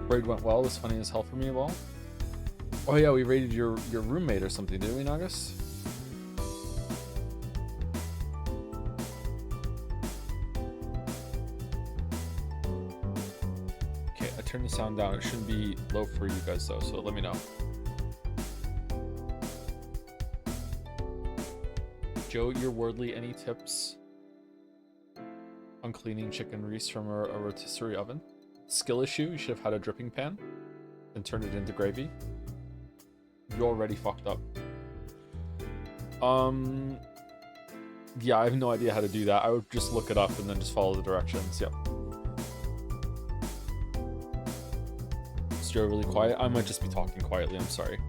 Raid went well. It was funny as hell for me. Well, oh yeah, we raided your roommate or something, didn't we, Nagus? Okay, I turned the sound down. It shouldn't be low for you guys though, so let me know. Joe, you're Wordly, any tips on cleaning chicken grease from a rotisserie oven? Skill issue, you should have had a dripping pan and turned it into gravy. You already fucked up. Yeah, I have no idea how to do that. I would just look it up and then just follow the directions. Yep. Is Joe really quiet? I might just be talking quietly, I'm sorry.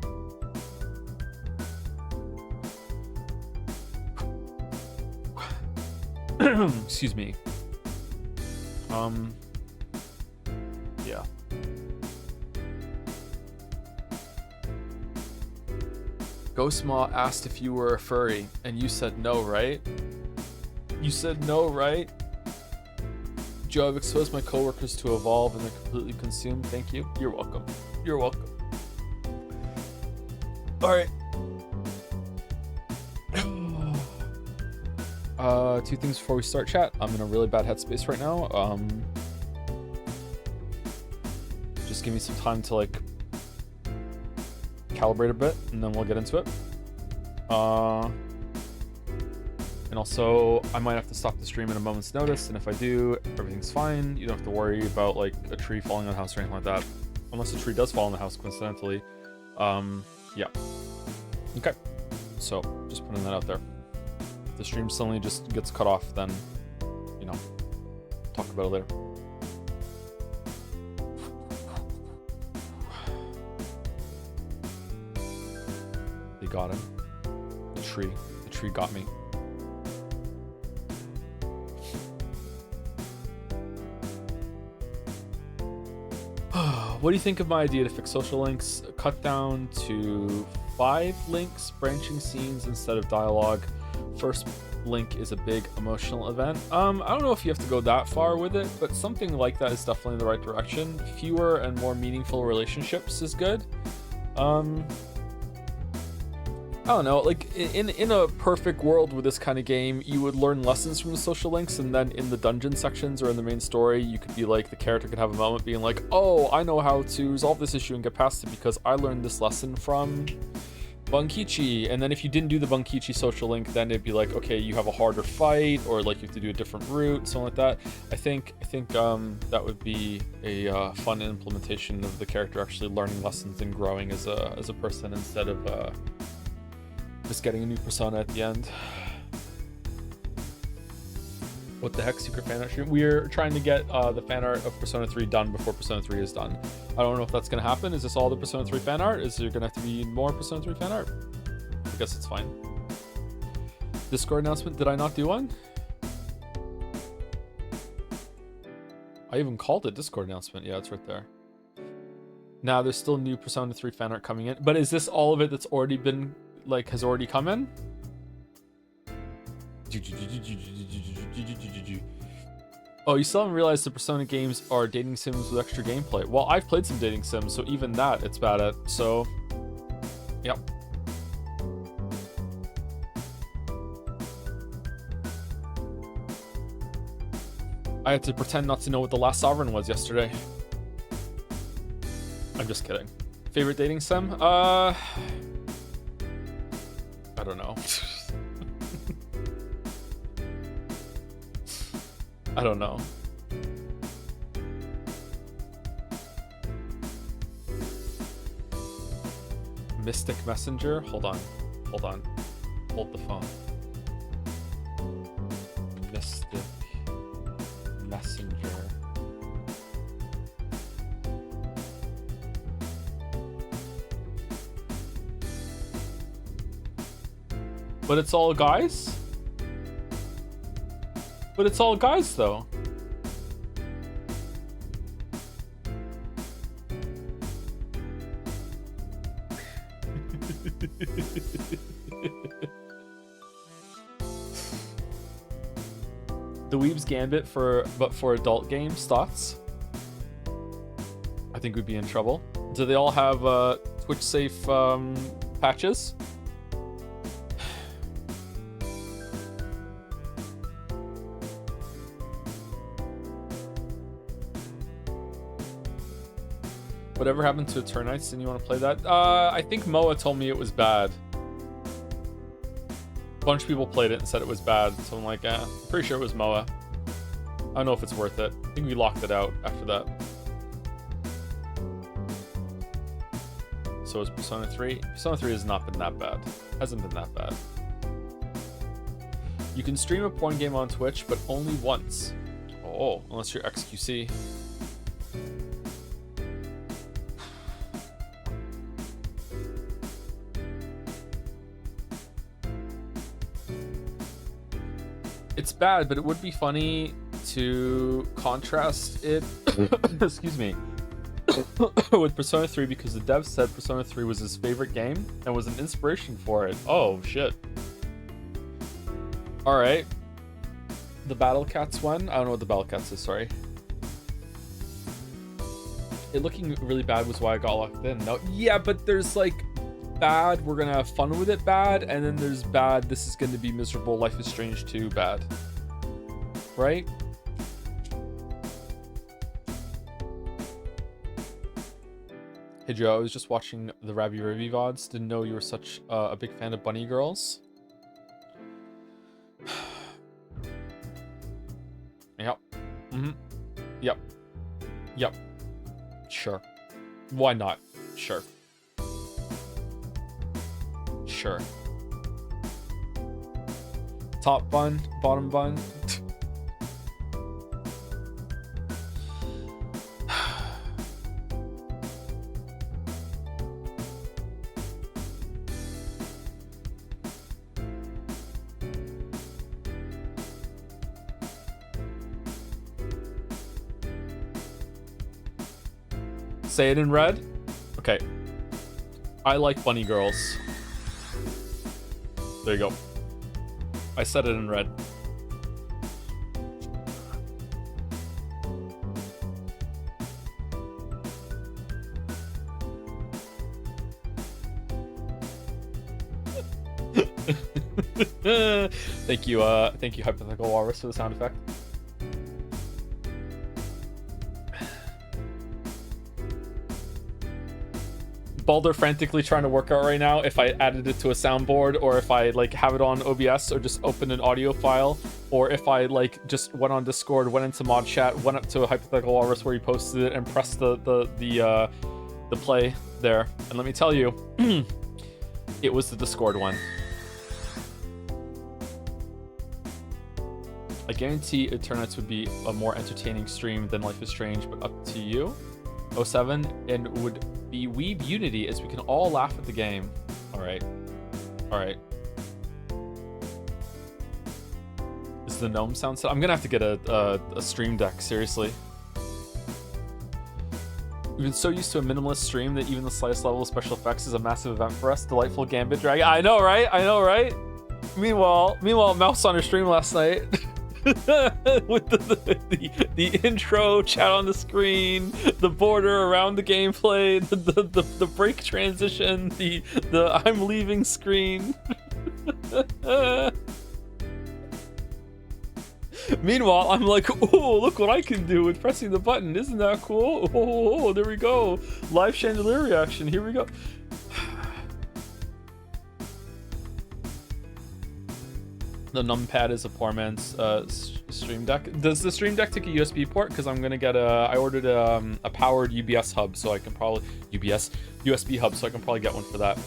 Excuse me. Yeah. Ghostmaw asked if you were a furry, and you said no, right? You said no, right? Joe, I've exposed my coworkers to evolve and they're completely consumed. Thank you. You're welcome. You're welcome. Alright. Two things before we start, chat. I'm in a really bad headspace right now. Just give me some time to like calibrate a bit and then we'll get into it. And also I might have to stop the stream at a moment's notice, and if I do, everything's fine. You don't have to worry about like a tree falling on the house or anything like that, unless a tree does fall on the house coincidentally. Yeah. Okay, so just putting that out there. If the stream suddenly just gets cut off, then you know, talk about it later. They got him. The tree got me. What do you think of my idea to fix social links? Cut down to 5 links, branching scenes instead of dialogue. First link is a big emotional event. I don't know if you have to go that far with it, but something like that is definitely the right direction. Fewer and more meaningful relationships is good. I don't know, like in a perfect world with this kind of game, you would learn lessons from the social links, and then in the dungeon sections or in the main story, you could be like, the character could have a moment being like, oh, I know how to resolve this issue and get past it because I learned this lesson from Bunkichi. And then if you didn't do the Bunkichi social link, then it'd be like, okay, you have a harder fight, or like you have to do a different route, something like that. I think that would be a fun implementation of the character actually learning lessons and growing as a person instead of just getting a new persona at the end. What the heck, secret fan art stream? We're trying to get the fan art of Persona 3 done before Persona 3 is done. I don't know if that's going to happen. Is this all the Persona 3 fan art? Is there going to have to be more Persona 3 fan art? I guess it's fine. Discord announcement, did I not do one? I even called it Discord announcement. Yeah, it's right there. Now there's still new Persona 3 fan art coming in. But is this all of it that's already been, like, has already come in? Oh, you still haven't realized the Persona games are dating sims with extra gameplay. Well, I've played some dating sims, so even that it's bad at. So, yep. I had to pretend not to know what the last sovereign was yesterday. I'm just kidding. Favorite dating sim? I don't know. I don't know. Mystic Messenger? Hold on. Hold on. Hold the phone. Mystic Messenger. But it's all guys? But it's all guys, though. The Weeb's Gambit but for adult games, thoughts? I think we'd be in trouble. Do they all have Twitch safe patches? Whatever happened to Eternites? Didn't you want to play that? I think Moa told me it was bad. A bunch of people played it and said it was bad, so I'm like, I'm pretty sure it was Moa. I don't know if it's worth it. I think we locked it out after that. So is Persona 3. Persona 3 has not been that bad. Hasn't been that bad. You can stream a porn game on Twitch, but only once. Oh, unless you're XQC. It's bad, but it would be funny to contrast it, excuse me, with Persona 3 because the dev said Persona 3 was his favorite game and was an inspiration for it. Oh, shit. Alright. The Battle Cats one? I don't know what the Battle Cats is, sorry. It looking really bad was why I got locked in. No, yeah, but there's like bad, we're gonna have fun with it bad, and then there's bad, this is gonna be miserable, Life is Strange 2 bad. Right? Hey Joe, I was just watching the Rabby Ribby VODs. Didn't know you were such a big fan of bunny girls. Yep. Mm-hmm. Yep. Yep. Sure. Why not? Sure. Sure. Top bun, bottom bun. Say it in red? Okay. I like bunny girls. There you go. I said it in red. Thank you, Hypothetical Walrus, for the sound effect. Balder frantically trying to work out right now if I added it to a soundboard or if I like have it on OBS or just open an audio file or if I like just went on Discord, went into mod chat, went up to a Hypothetical Walrus where he posted it and pressed the play there. And let me tell you, it was the Discord one. I guarantee Eternites would be a more entertaining stream than Life is Strange, but up to you. 07 and would be Weeb Unity as we can all laugh at the game. Alright. Alright. Is the gnome sound set? I'm gonna have to get a stream deck, seriously. We've been so used to a minimalist stream that even the slightest level of special effects is a massive event for us. Delightful Gambit Dragon. I know, right? I know, right? Meanwhile, Mouse on her stream last night. With the intro, chat on the screen, the border around the gameplay, the break transition, the I'm leaving screen. Meanwhile, I'm like, oh, look what I can do with pressing the button. Isn't that cool? Oh, there we go. Live chandelier reaction. Here we go. The numpad is a poor man's stream deck. Does the stream deck take a USB port? Because I'm gonna get I ordered a powered UBS hub, so I can probably USB hub, so I can probably get one for that.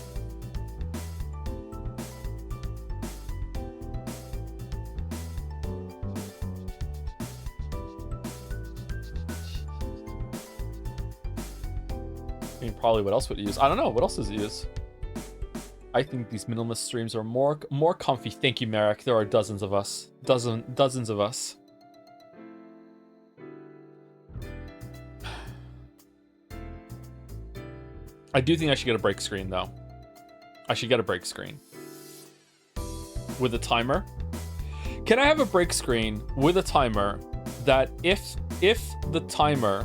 I mean, probably what else would it use? I don't know. What else does it use? I think these minimalist streams are more comfy. Thank you, Merrick. There are dozens of us. Dozens of us. I do think I should get a break screen, though. I should get a break screen. With a timer. Can I have a break screen with a timer that if the timer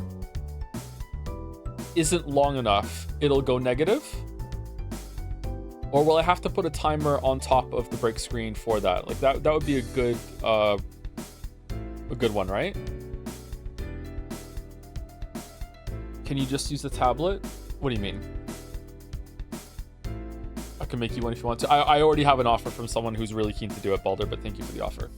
isn't long enough, it'll go negative? Or will I have to put a timer on top of the break screen for that? Like that would be a good one, right? Can you just use the tablet? What do you mean? I can make you one if you want to. I already have an offer from someone who's really keen to do it, Balder, but thank you for the offer.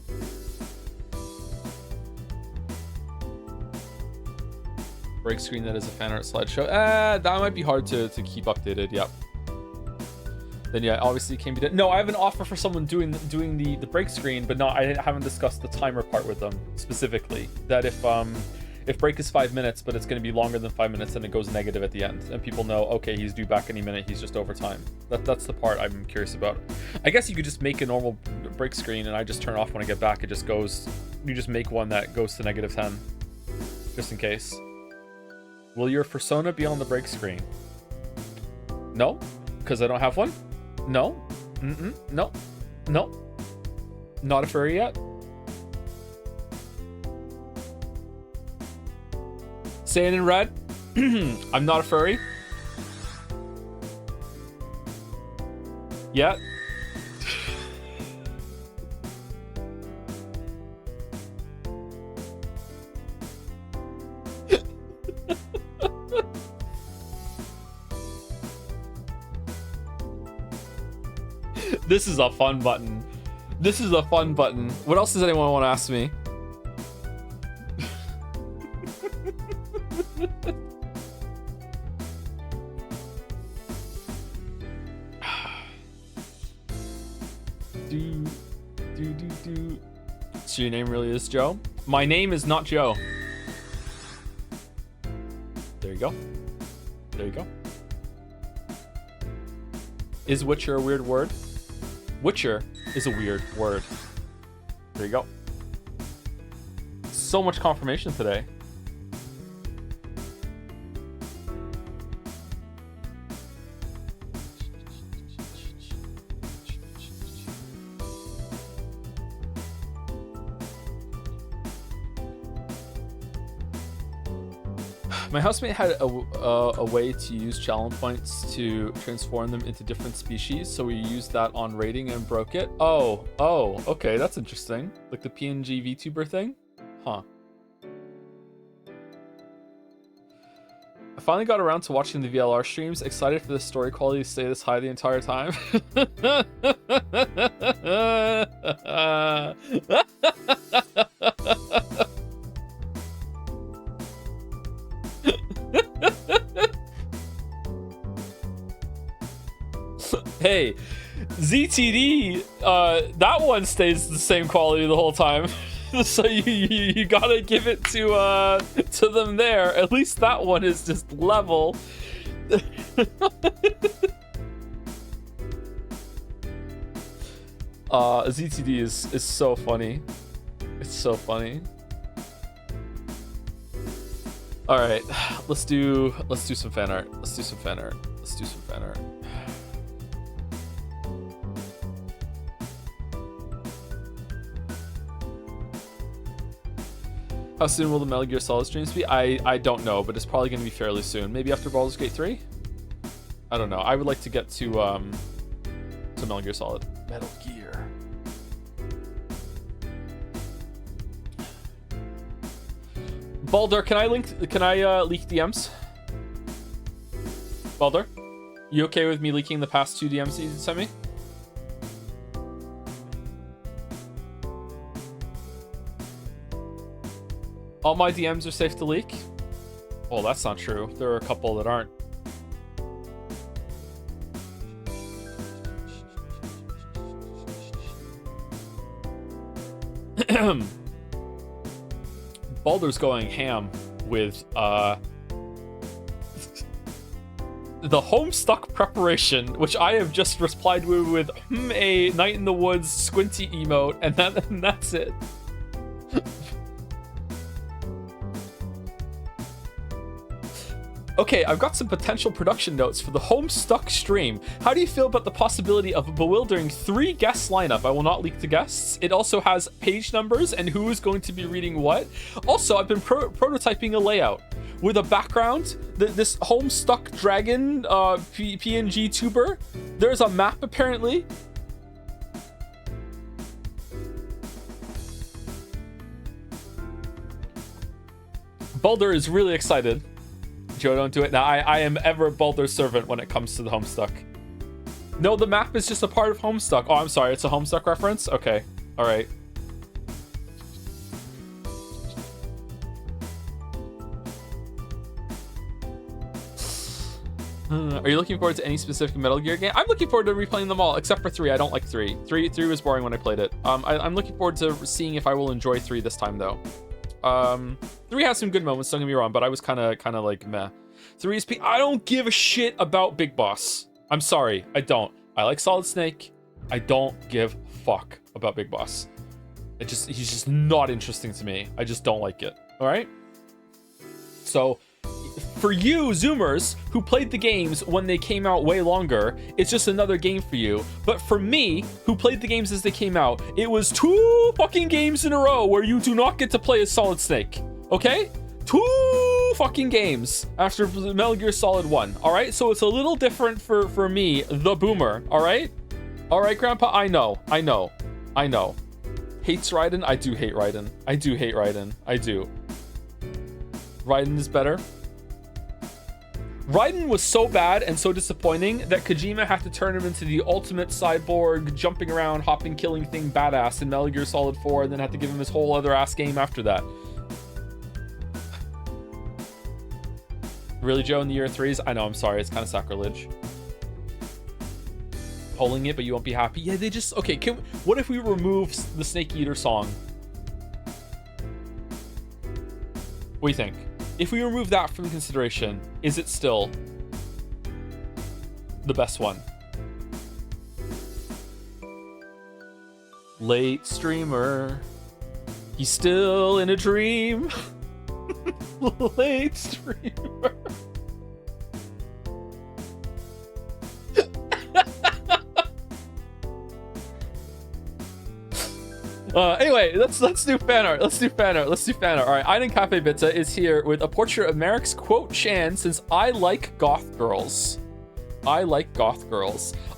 Break screen that is a fan art slideshow. That might be hard to keep updated. Yep. Then yeah, obviously it can be done. No, I have an offer for someone doing the break screen, but no, I haven't discussed the timer part with them specifically. That if break is 5 minutes, but it's going to be longer than 5 minutes, and it goes negative at the end, and people know, okay, he's due back any minute, he's just over time. That's the part I'm curious about. I guess you could just make a normal break screen, and I just turn off when I get back. It just goes. You just make one that goes to -10, just in case. Will your persona be on the break screen? No, because I don't have one. No. No. No. Not a furry yet. Saying in red, I'm not a furry. Yet. This is a fun button. This is a fun button. What else does anyone want to ask me? So your name really is Joe? My name is not Joe. There you go. There you go. Is Witcher a weird word? Witcher is a weird word. There you go. So much confirmation today. My housemate had a way to use challenge points to transform them into different species, so we used that on raiding and broke it. Oh, okay, that's interesting. Like the PNG VTuber thing? Huh. I finally got around to watching the VLR streams. Excited for the story quality to stay this high the entire time. Hey, ZTD, that one stays the same quality the whole time. So you gotta give it to them there. At least that one is just level. ZTD is so funny. It's so funny. All right, let's do some fan art. Let's do some fan art. How soon will the Metal Gear Solid streams be? I don't know, but it's probably going to be fairly soon. Maybe after Baldur's Gate 3? I don't know. I would like to get to Metal Gear Solid. Metal Gear. Baldur, can I leak DMs? Baldur? You okay with me leaking the past 2 DMs that you sent me? All my DMs are safe to leak? Well, that's not true. There are a couple that aren't. Baldur's going ham with the Homestuck preparation, which I have just replied with a Night in the Woods squinty emote, and that's it. Okay, I've got some potential production notes for the Homestuck stream. How do you feel about the possibility of a bewildering 3 guest lineup? I will not leak the guests. It also has page numbers and who is going to be reading what. Also, I've been prototyping a layout. with a background, this Homestuck dragon PNG tuber. There's a map apparently. Baldur is really excited. Joe, don't do it. Now, I am ever Baldur's servant when it comes to the Homestuck. No, the map is just a part of Homestuck. Oh, I'm sorry. It's a Homestuck reference? Okay. All right. Are you looking forward to any specific Metal Gear game? I'm looking forward to replaying them all, except for 3. I don't like 3. 3 was boring when I played it. I'm looking forward to seeing if I will enjoy 3 this time, though. 3 has some good moments, don't get me wrong, but I was kind of like meh. 3 is I don't give a shit about Big Boss. I'm sorry, I don't. I like Solid Snake. I don't give a fuck about Big Boss. He's just not interesting to me. I just don't like it. All right. So, for you Zoomers who played the games when they came out way longer, it's just another game for you. But for me, who played the games as they came out, it was 2 fucking games in a row where you do not get to play as Solid Snake. Okay? 2 fucking games after Metal Gear Solid 1. All right? So it's a little different for me, the boomer. All right? All right, Grandpa? I know. Hates Raiden? I do hate Raiden. I do. Raiden is better. Raiden was so bad and so disappointing that Kojima had to turn him into the ultimate cyborg, jumping around, hopping, killing thing badass in Metal Gear Solid 4, and then had to give him his whole other ass game after that. Really, Joe, in the year 3s? I know, I'm sorry, it's kind of sacrilege. Pulling it, but you won't be happy. Yeah, they just... Okay, what if we remove the Snake Eater song? What do you think? If we remove that from consideration, is it still the best one? Late streamer. He's still in a dream. Late streamer. Anyway, let's do fan art. Let's do fan art. All right, Aiden Cafe Pizza is here with a portrait of Merrick's quote Chan, since I like goth girls.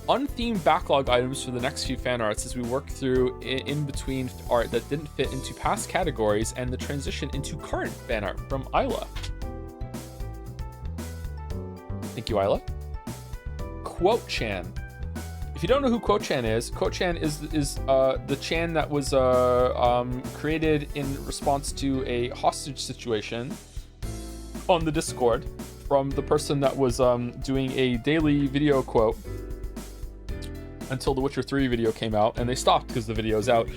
Unthemed backlog items for the next few fan arts as we work through in between art that didn't fit into past categories and the transition into current fan art from Isla. Thank you, Isla. Quote Chan. If you don't know who Quote Chan is the Chan that was created in response to a hostage situation on the Discord from the person that was doing a daily video quote until the Witcher 3 video came out, and they stopped because the video's out,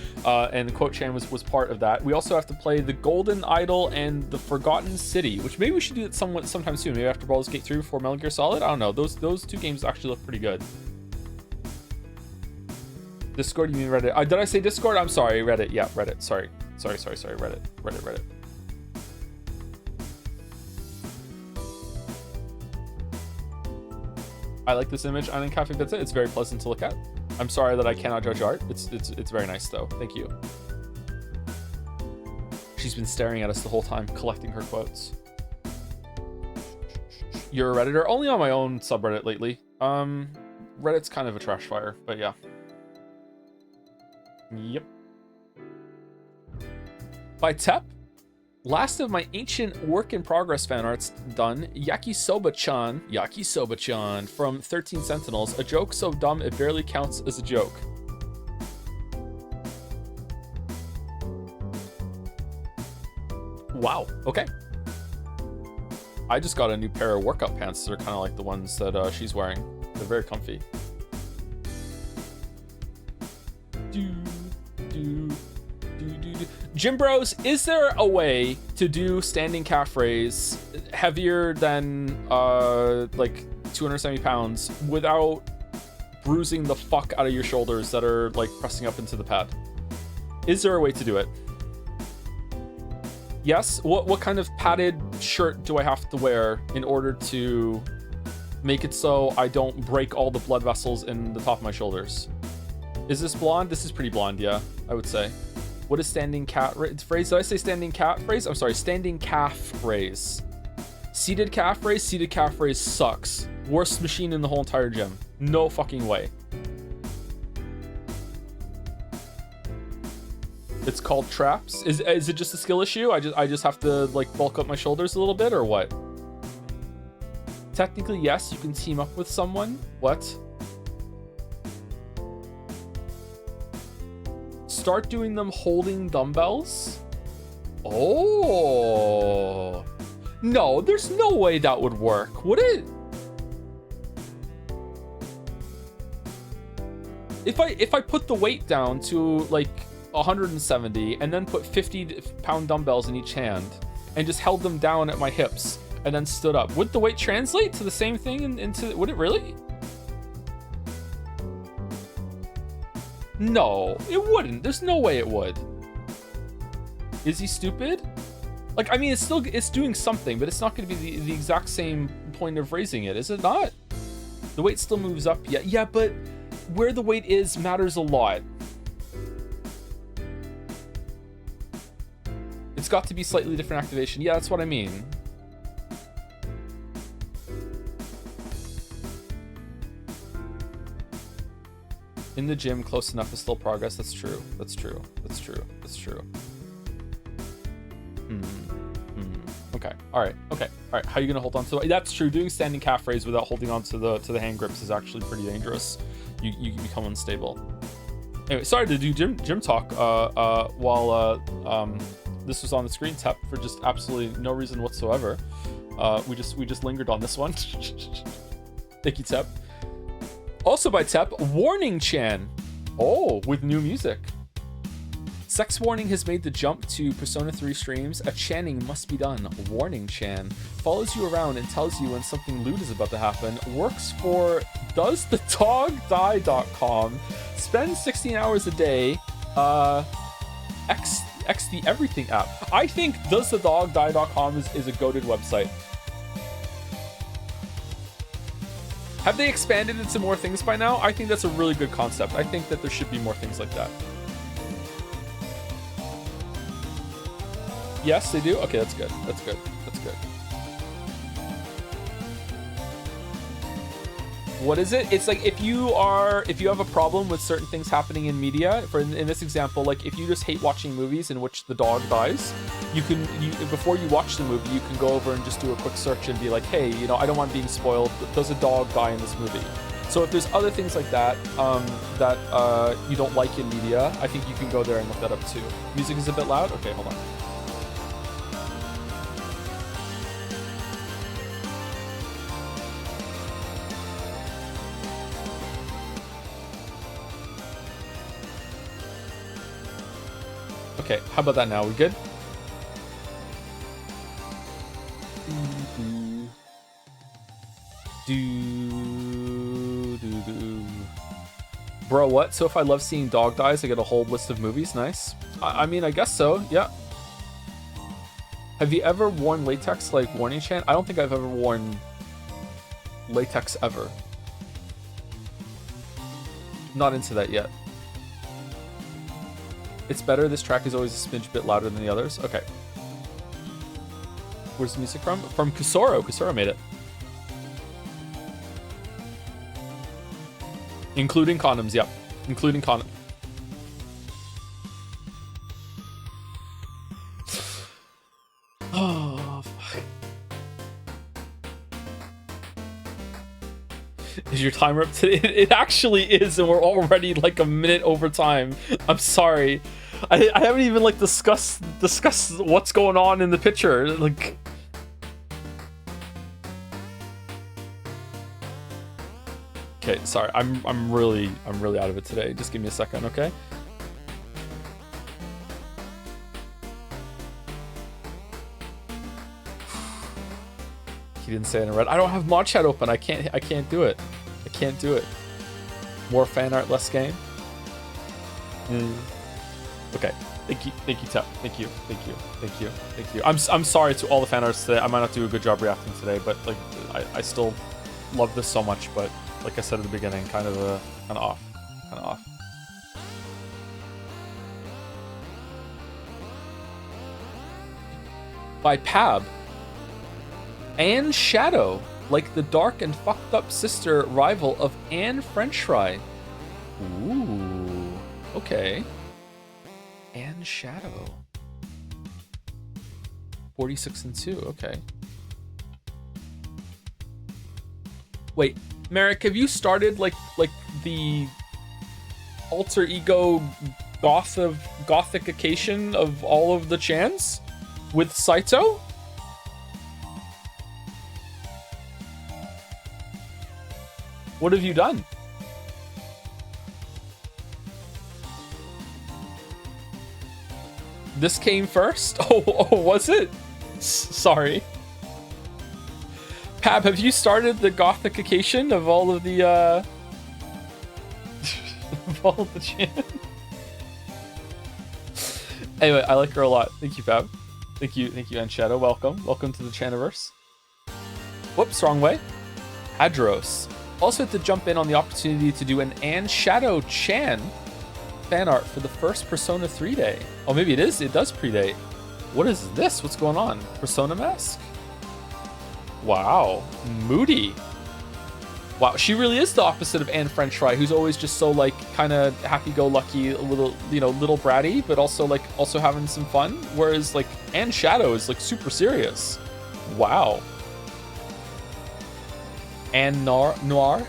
and Quote Chan was part of that. We also have to play the Golden Idol and the Forgotten City, which maybe we should do it sometime soon, maybe after Baldur's Gate 3 before Metal Gear Solid. I don't know, those 2 games actually look pretty good. Discord, you mean Reddit? Did I say Discord? I'm sorry, Reddit. Yeah, Reddit. Sorry. Reddit. I like this image on Cafe Pizza. It's very pleasant to look at. I'm sorry that I cannot judge art. It's very nice though. Thank you. She's been staring at us the whole time, collecting her quotes. You're a Redditor? Only on my own subreddit lately. Reddit's kind of a trash fire, but yeah. Yep. By Tep, last of my ancient work in progress fan arts done. Yakisoba-chan from 13 Sentinels. A joke so dumb it barely counts as a joke. Wow. Okay. I just got a new pair of workout pants that are kind of like the ones that she's wearing. They're very comfy. Gym Bros, is there a way to do standing calf raise heavier than like 270 pounds without bruising the fuck out of your shoulders that are like pressing up into the pad? Is there a way to do it? Yes. What kind of padded shirt do I have to wear in order to make it so I don't break all the blood vessels in the top of my shoulders? Is this blonde? This is pretty blonde, yeah, I would say. What is standing cat phrase? Did I say standing cat phrase? I'm sorry, standing calf raise. Seated calf raise sucks. Worst machine in the whole entire gym. No fucking way. It's called traps. Is it just a skill issue? I just have to like bulk up my shoulders a little bit or what? Technically, yes, you can team up with someone. What? Start doing them holding dumbbells? Oh. No, there's no way that would work, would it? If I put the weight down to like 170 and then put 50-pound dumbbells in each hand and just held them down at my hips and then stood up, would the weight translate to the same thing would it really? No, it wouldn't. There's no way it would. Is he stupid? Like, I mean, it's doing something, but it's not going to be the exact same point of raising it, is it not? The weight still moves up. Yeah, but where the weight is matters a lot. It's got to be slightly different activation. Yeah, that's what I mean. In the gym, close enough is still progress. That's true. That's true. That's true. That's true. Okay. All right. Okay. All right. How are you gonna hold on to it? That's true. Doing standing calf raise without holding on to the hand grips is actually pretty dangerous. You become unstable. Anyway, sorry to do gym talk while this was on the screen, Tep, for just absolutely no reason whatsoever. We just lingered on this one. Thank you, Tep. Also by Tep, Warning Chan. Oh, with new music. Sex Warning has made the jump to Persona 3 streams. A Channing must be done. Warning Chan follows you around and tells you when something lewd is about to happen. Works for doesthedogdie.com. Spends 16 hours a day. X the Everything app. I think doesthedogdie.com is a goated website. Have they expanded into more things by now? I think that's a really good concept. I think that there should be more things like that. Yes, they do? Okay, that's good. That's good. That's good. What is it? It's like if you have a problem with certain things happening in media, in this example, like if you just hate watching movies in which the dog dies, before you watch the movie, you can go over and just do a quick search and be like, hey, I don't want being spoiled. Does a dog die in this movie? So if there's other things like that that you don't like in media, I think you can go there and look that up too. Music is a bit loud? Okay, hold on. Okay, how about that now? We good? Bro, what? So if I love seeing dog dies, I get a whole list of movies? Nice. I mean, I guess so, yeah. Have you ever worn latex like Warning Chan? I don't think I've ever worn latex ever. Not into that yet. It's better. This track is always a smidge bit louder than the others. Okay. Where's the music from? From Kusoro. Kusoro made it. Including condoms, yep. Including condoms. Oh, fuck. Is your timer up today? It actually is, and we're already like a minute over time. I'm sorry. I haven't even like discussed what's going on in the picture. Like, okay, sorry. I'm really out of it today. Just give me a second, okay? He didn't say it in red. I don't have mod chat open. I can't do it. I can't do it. More fan art, less game. Okay. Thank you, Tep. Thank you. I'm sorry to all the fan artists today. I might not do a good job reacting today, but like I still love this so much. But like I said at the beginning, kind of off. By Pab. Anne Shadow, like the dark and fucked up sister rival of Anne French Fry. Ooh, okay. Anne Shadow. 46 and 2, okay. Wait, Merrick, have you started like the alter ego gothification of all of the Chans with Saito? What have you done? This came first? Oh, was it? Sorry. Pab, have you started the gothification of all of the of all of the Chan? Anyway, I like her a lot. Thank you, Pab. Thank you, Anne Shadow. Welcome to the Chaniverse. Whoops, wrong way. Hadros. Also had to jump in on the opportunity to do an Anne Shadow Chan fan art for the first Persona 3 day. Oh, maybe it does predate. What is this? What's going on? Persona mask? Wow. Moody. Wow, she really is the opposite of Anne French Fry, who's always just so like kind of happy-go-lucky, a little, little bratty, but also having some fun. Whereas like Anne Shadow is like super serious. Wow. Anne Noir.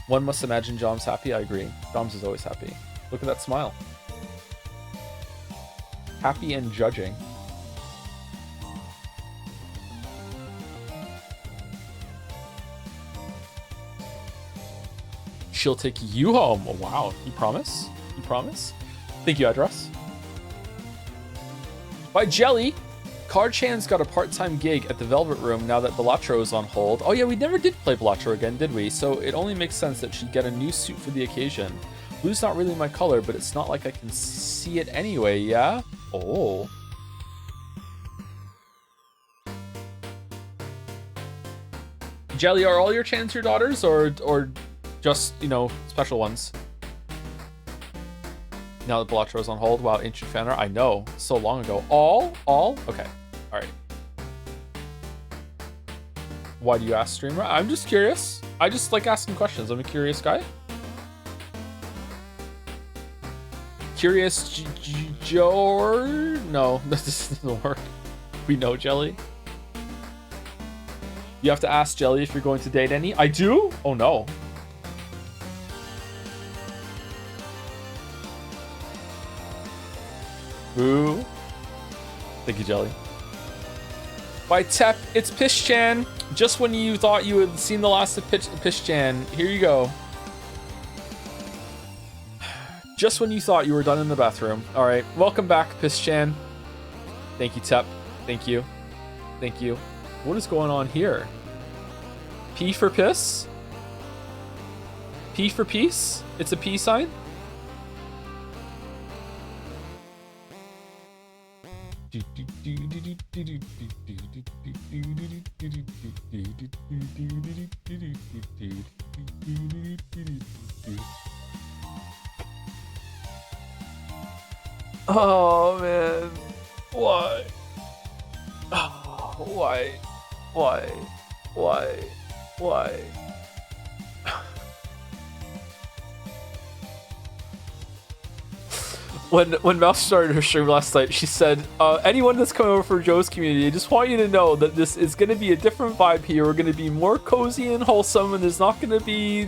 One must imagine Jom's happy. I agree. Jom's is always happy. Look at that smile. Happy and judging. She'll take you home. Oh, wow. You promise? You promise? Thank you, Address. By Jelly. Card-chan's got a part-time gig at the Velvet Room now that Balatro is on hold. Oh yeah, we never did play Balatro again, did we? So it only makes sense that she'd get a new suit for the occasion. Blue's not really my color, but it's not like I can see it anyway, yeah? Oh. Jelly, are all your Chans your daughters, or just, special ones? Now that Balatro is on hold, wow, ancient fan art. I know, so long ago. All? Okay, all right. Why do you ask, streamer? I'm just curious. I just like asking questions. I'm a curious guy. Curious Joe? No, this doesn't work. We know Jelly. You have to ask Jelly if you're going to date any. I do? Oh no. Boo. Thank you, Jelly. By Tep, it's Pish-chan. Just when you thought you had seen the last of Pish-chan, here you go. Just when you thought you were done in the bathroom. All right, welcome back, Pish-chan. Thank you, Tep. Thank you. Thank you. What is going on here? P for piss? P for peace? It's a P sign? Oh man, why? Oh, why? When Mouse started her stream last night, she said, anyone that's coming over for Joe's community, I just want you to know that this is going to be a different vibe here. We're going to be more cozy and wholesome, and there's not going to be,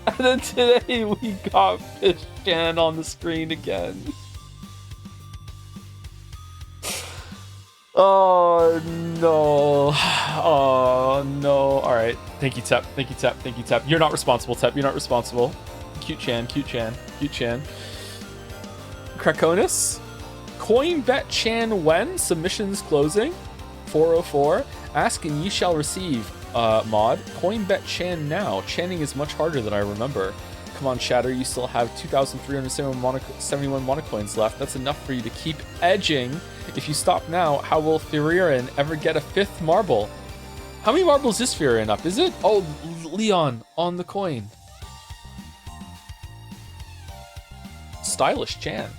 And then today we got Pish-chan on the screen again. Oh no. Oh no. Alright. Thank you, Tep. Thank you, Tep. Thank you, Tep. You're not responsible, Tep. You're not responsible. Cute-chan. Krakonis. Coin bet Chan when? Submissions closing. 404. Ask and ye shall receive. Mod. Coin bet Chan now. Channing is much harder than I remember. Come on, Shatter. You still have 2,371 monocoins left. That's enough for you to keep edging. If you stop now, how will Furirin ever get a 5th marble? How many marbles is Furirin up? Is it? Oh, Leon on the coin. Stylish Chan.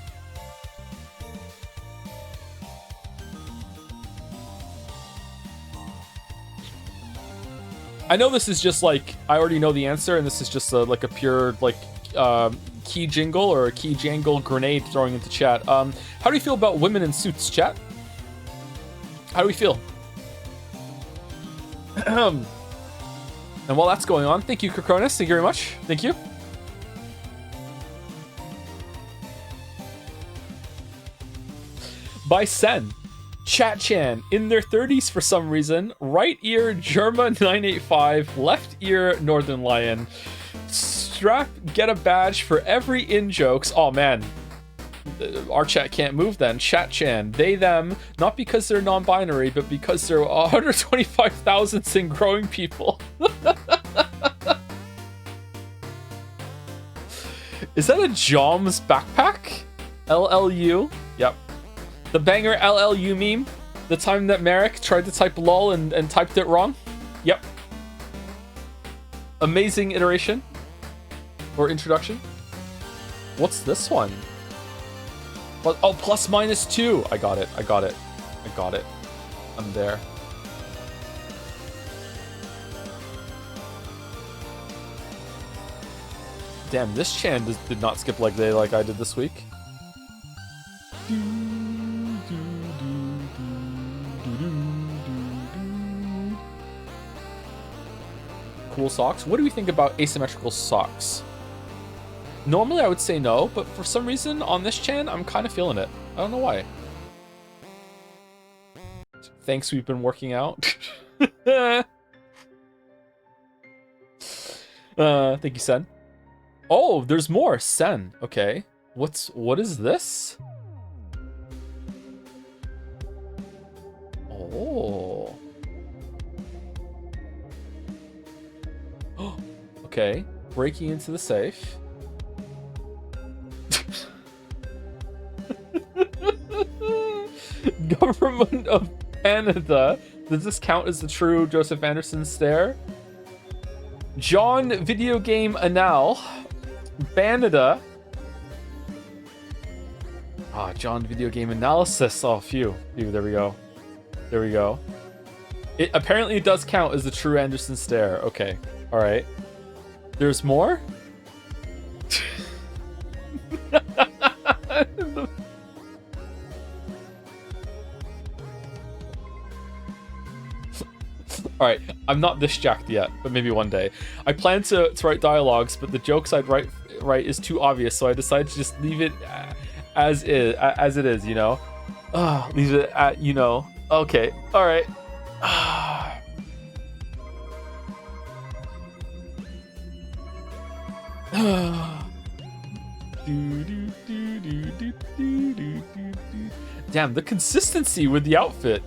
I know this is just like, I already know the answer, and this is just like a pure like key jingle or a key jangle grenade throwing into chat. How do you feel about women in suits, chat? How do we feel? And while that's going on, thank you, Krokonis. Thank you very much. Thank you. By Sen. Chat Chan, in their 30s for some reason. Right ear, Germa985. Left ear, Northern Lion. Strap, get a badge for every in-jokes. Oh, man. Our chat can't move then. Chat Chan, they, them, not because they're non-binary, but because they're 125,000 and growing people. Is that a Joms backpack? LLU? Yep. The banger LLU meme? The time that Merrick tried to type lol and typed it wrong? Yep. Amazing iteration. Or introduction. What's this one? Oh, plus minus 2. I got it. I got it. I got it. I'm there. Damn, this Chan did not skip leg day like I did this week. Cool socks. What do we think about asymmetrical socks? Normally I would say no, but for some reason on this Chan, I'm kind of feeling it. I don't know why. Thanks, we've been working out. Thank you, Sen. Oh, there's more. Sen. Okay. What is this? Oh. Okay. Breaking into the safe. Government of Canada. Does this count as the true Joseph Anderson stare? John Video Game Anal. Banada. Ah, John Video Game Analysis. Oh, phew. There we go. There we go. Apparently it does count as the true Anderson stare. Okay. All right. There's more? Alright, I'm not this jacked yet, but maybe one day. I plan to write dialogues, but the jokes I'd write is too obvious, so I decided to just leave it as it is, you know? Leave it at, you know. Okay, alright. Damn, the consistency with the outfit.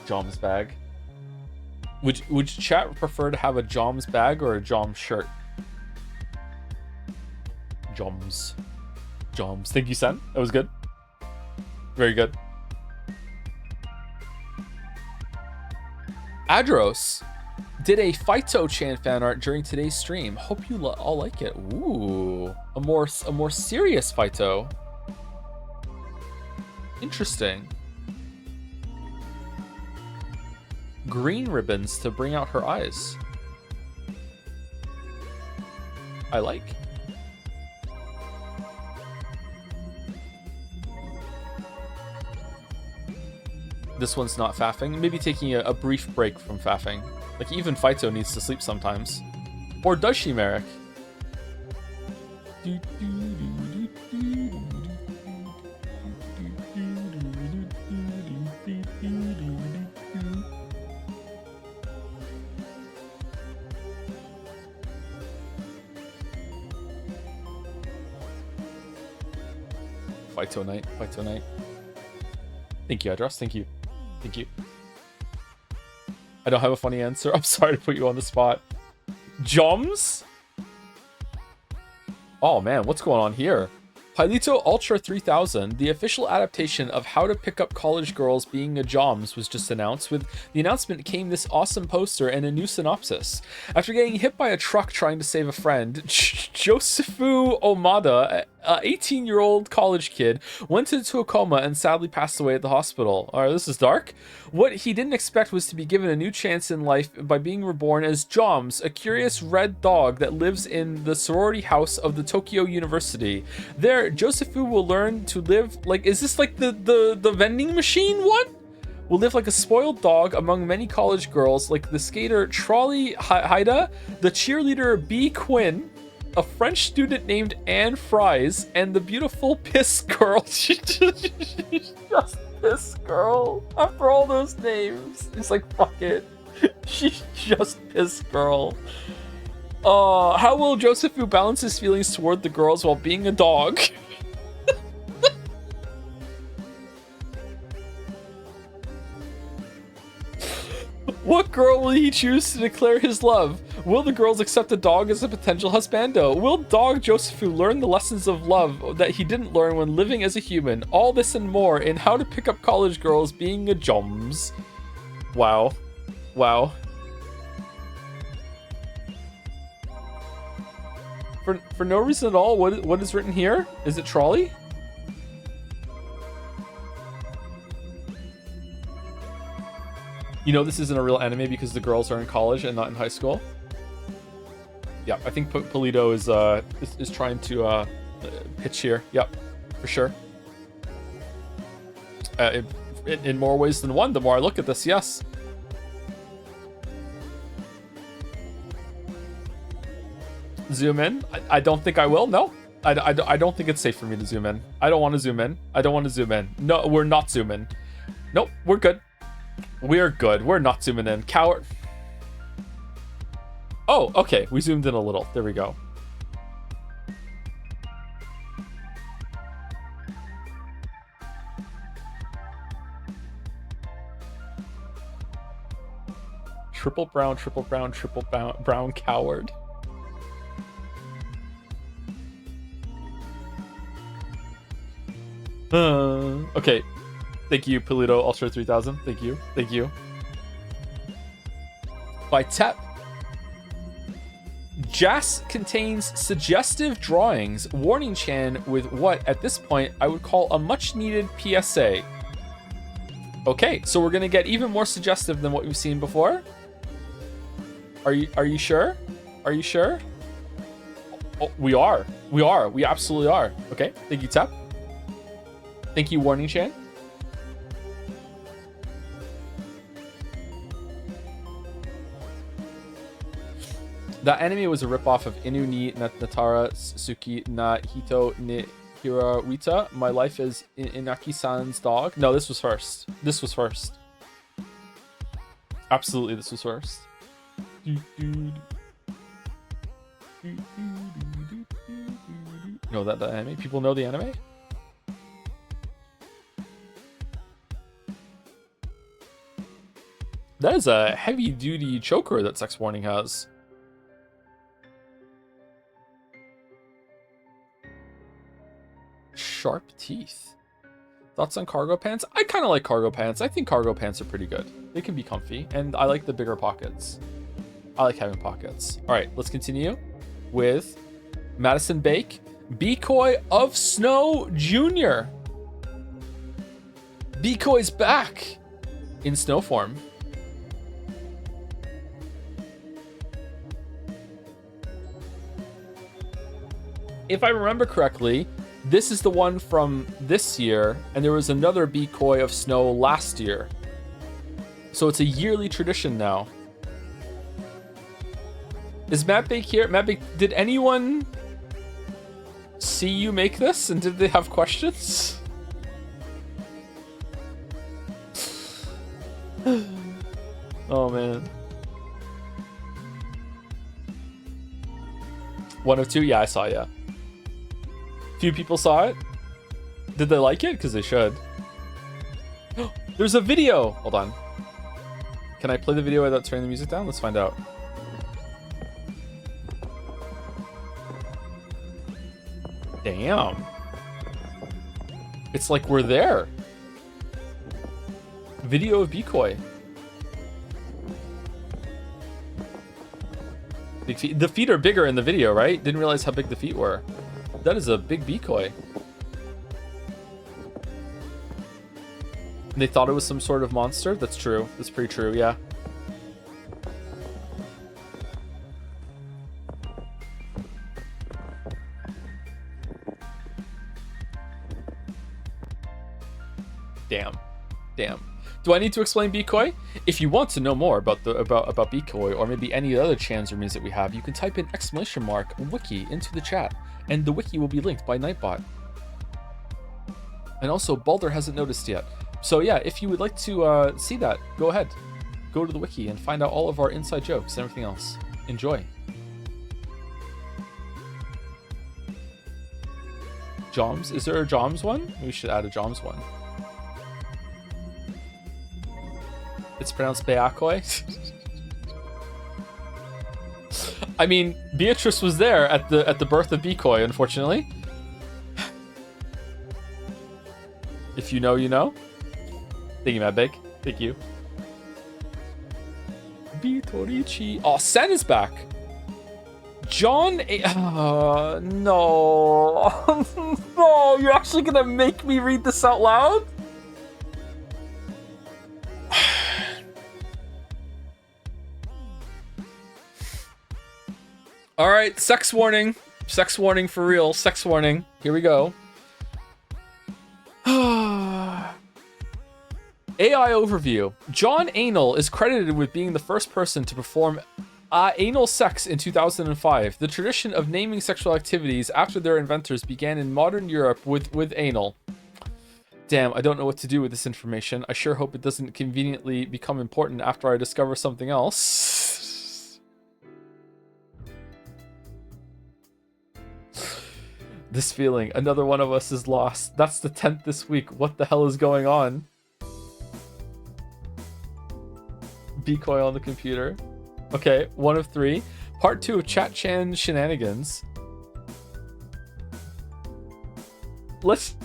Joms bag. Would chat prefer to have a Joms bag or a Joms shirt? Joms. Thank you, Sen. That was good. Very good. Adros did a Phyto-chan fan art during today's stream. Hope you all like it. Ooh, a more serious Phyto. Interesting. Green ribbons to bring out her eyes. I like. This one's not faffing. Maybe taking a brief break from faffing. Like, even Phyto needs to sleep sometimes. Or does she, Merrick? Phyto night. Thank you, Adros. Thank you. I don't have a funny answer. I'm sorry to put you on the spot. Joms? Oh man, what's going on here? Pilito Ultra 3000, the official adaptation of How to Pick Up College Girls Being a Joms, was just announced. With the announcement came this awesome poster and a new synopsis. After getting hit by a truck trying to save a friend, Josephu Omada, an 18-year-old college kid, went into a coma and sadly passed away at the hospital. Alright, this is dark. What he didn't expect was to be given a new chance in life by being reborn as Joms, a curious red dog that lives in the sorority house of the Tokyo University. There, Josephu will learn to live like, is this like the vending machine one? Will live like a spoiled dog among many college girls, like the skater Trolley Haida, the cheerleader B. Quinn, a French student named Anne Fries, and the beautiful Piss Girl. Just Piss Girl. After all those names, it's like, fuck it. She's just Piss Girl. How will Josephu balance his feelings toward the girls while being a dog? What girl will he choose to declare his love? Will the girls accept the dog as a potential husbando? Will dog Josephu learn the lessons of love that he didn't learn when living as a human? All this and more in How to Pick Up College Girls Being a Joms. Wow. Wow. For no reason at all, what is written here? Is it Trolley? You know this isn't a real anime because the girls are in college and not in high school. Yeah, I think Polito is trying to pitch here. Yep, for sure. In more ways than one, the more I look at this, yes. Zoom in? I don't think I will. No, I don't think it's safe for me to zoom in. I don't want to zoom in. I don't want to zoom in. No, we're not zooming. Nope, we're good. We're good. We're not zooming in. Coward. Oh, okay. We zoomed in a little. There we go. Triple brown, brown coward. Okay. Thank you, Polito Ultra 3000. Thank you. Thank you. By Tep. Jas contains suggestive drawings, warning Chan with what, at this point, I would call a much-needed PSA. Okay, so we're gonna get even more suggestive than what we've seen before. Are you sure? Are you sure? Oh, we are. We are. We absolutely are. Okay, thank you, Tep. Thank you, Warning Chan. That anime was a ripoff of Inu ni Natara Suki na Hito ni Hirawita. My life is Inaki-san's dog. No, this was first. This was first. Absolutely, this was first. Know that the anime? People know the anime? That is a heavy-duty choker that Sex Warning has. Sharp teeth. Thoughts on cargo pants? I kind of like cargo pants. I think cargo pants are pretty good. They can be comfy, and I like the bigger pockets. I like having pockets. All right, let's continue with Madison Bake, Bikoi of Snow Jr. Bikoi's back in snow form. If I remember correctly, this is the one from this year, and there was another Bikoi of Snow last year. So it's a yearly tradition now. Is Matt Bake here? Matt Bake, did anyone see you make this, and did they have questions? Oh man. 1 of 2? Yeah, I saw ya. Few people saw it. Did they like it? Because they should. There's a video. Hold on. Can I play the video without turning the music down? Let's find out. Damn. It's like we're there. Video of Bikoi. Big feet. The feet are bigger in the video, right? Didn't realize how big the feet were. That is a big Bikoi. They thought it was some sort of monster? That's true. That's pretty true, yeah. Damn. Damn. Do I need to explain Bikoi? If you want to know more about Bikoi, or maybe any other chans or means that we have, you can type in !wiki into the chat, and the wiki will be linked by Nightbot. And also, Balder hasn't noticed yet. So yeah, if you would like to see that, go ahead. Go to the wiki and find out all of our inside jokes and everything else. Enjoy. Joms? Is there a Joms one? We should add a Joms one. It's pronounced Beakoi. I mean, Beatrice was there at the birth of Bikoi, unfortunately. If you know, you know. Thank you, Mad Big. Thank you. Bitorichi. Oh, Sen is back. John. No. No, you're actually gonna make me read this out loud? All right, sex warning. Sex warning for real. Sex warning. Here we go. AI overview. John Anal is credited with being the first person to perform anal sex in 2005. The tradition of naming sexual activities after their inventors began in modern Europe with anal. Damn, I don't know what to do with this information. I sure hope it doesn't conveniently become important after I discover something else. This feeling, another one of us is lost. That's the 10th this week. What the hell is going on? Bikoi on the computer. Okay, 1 of 3. Part 2 of Chat Chan shenanigans. Let's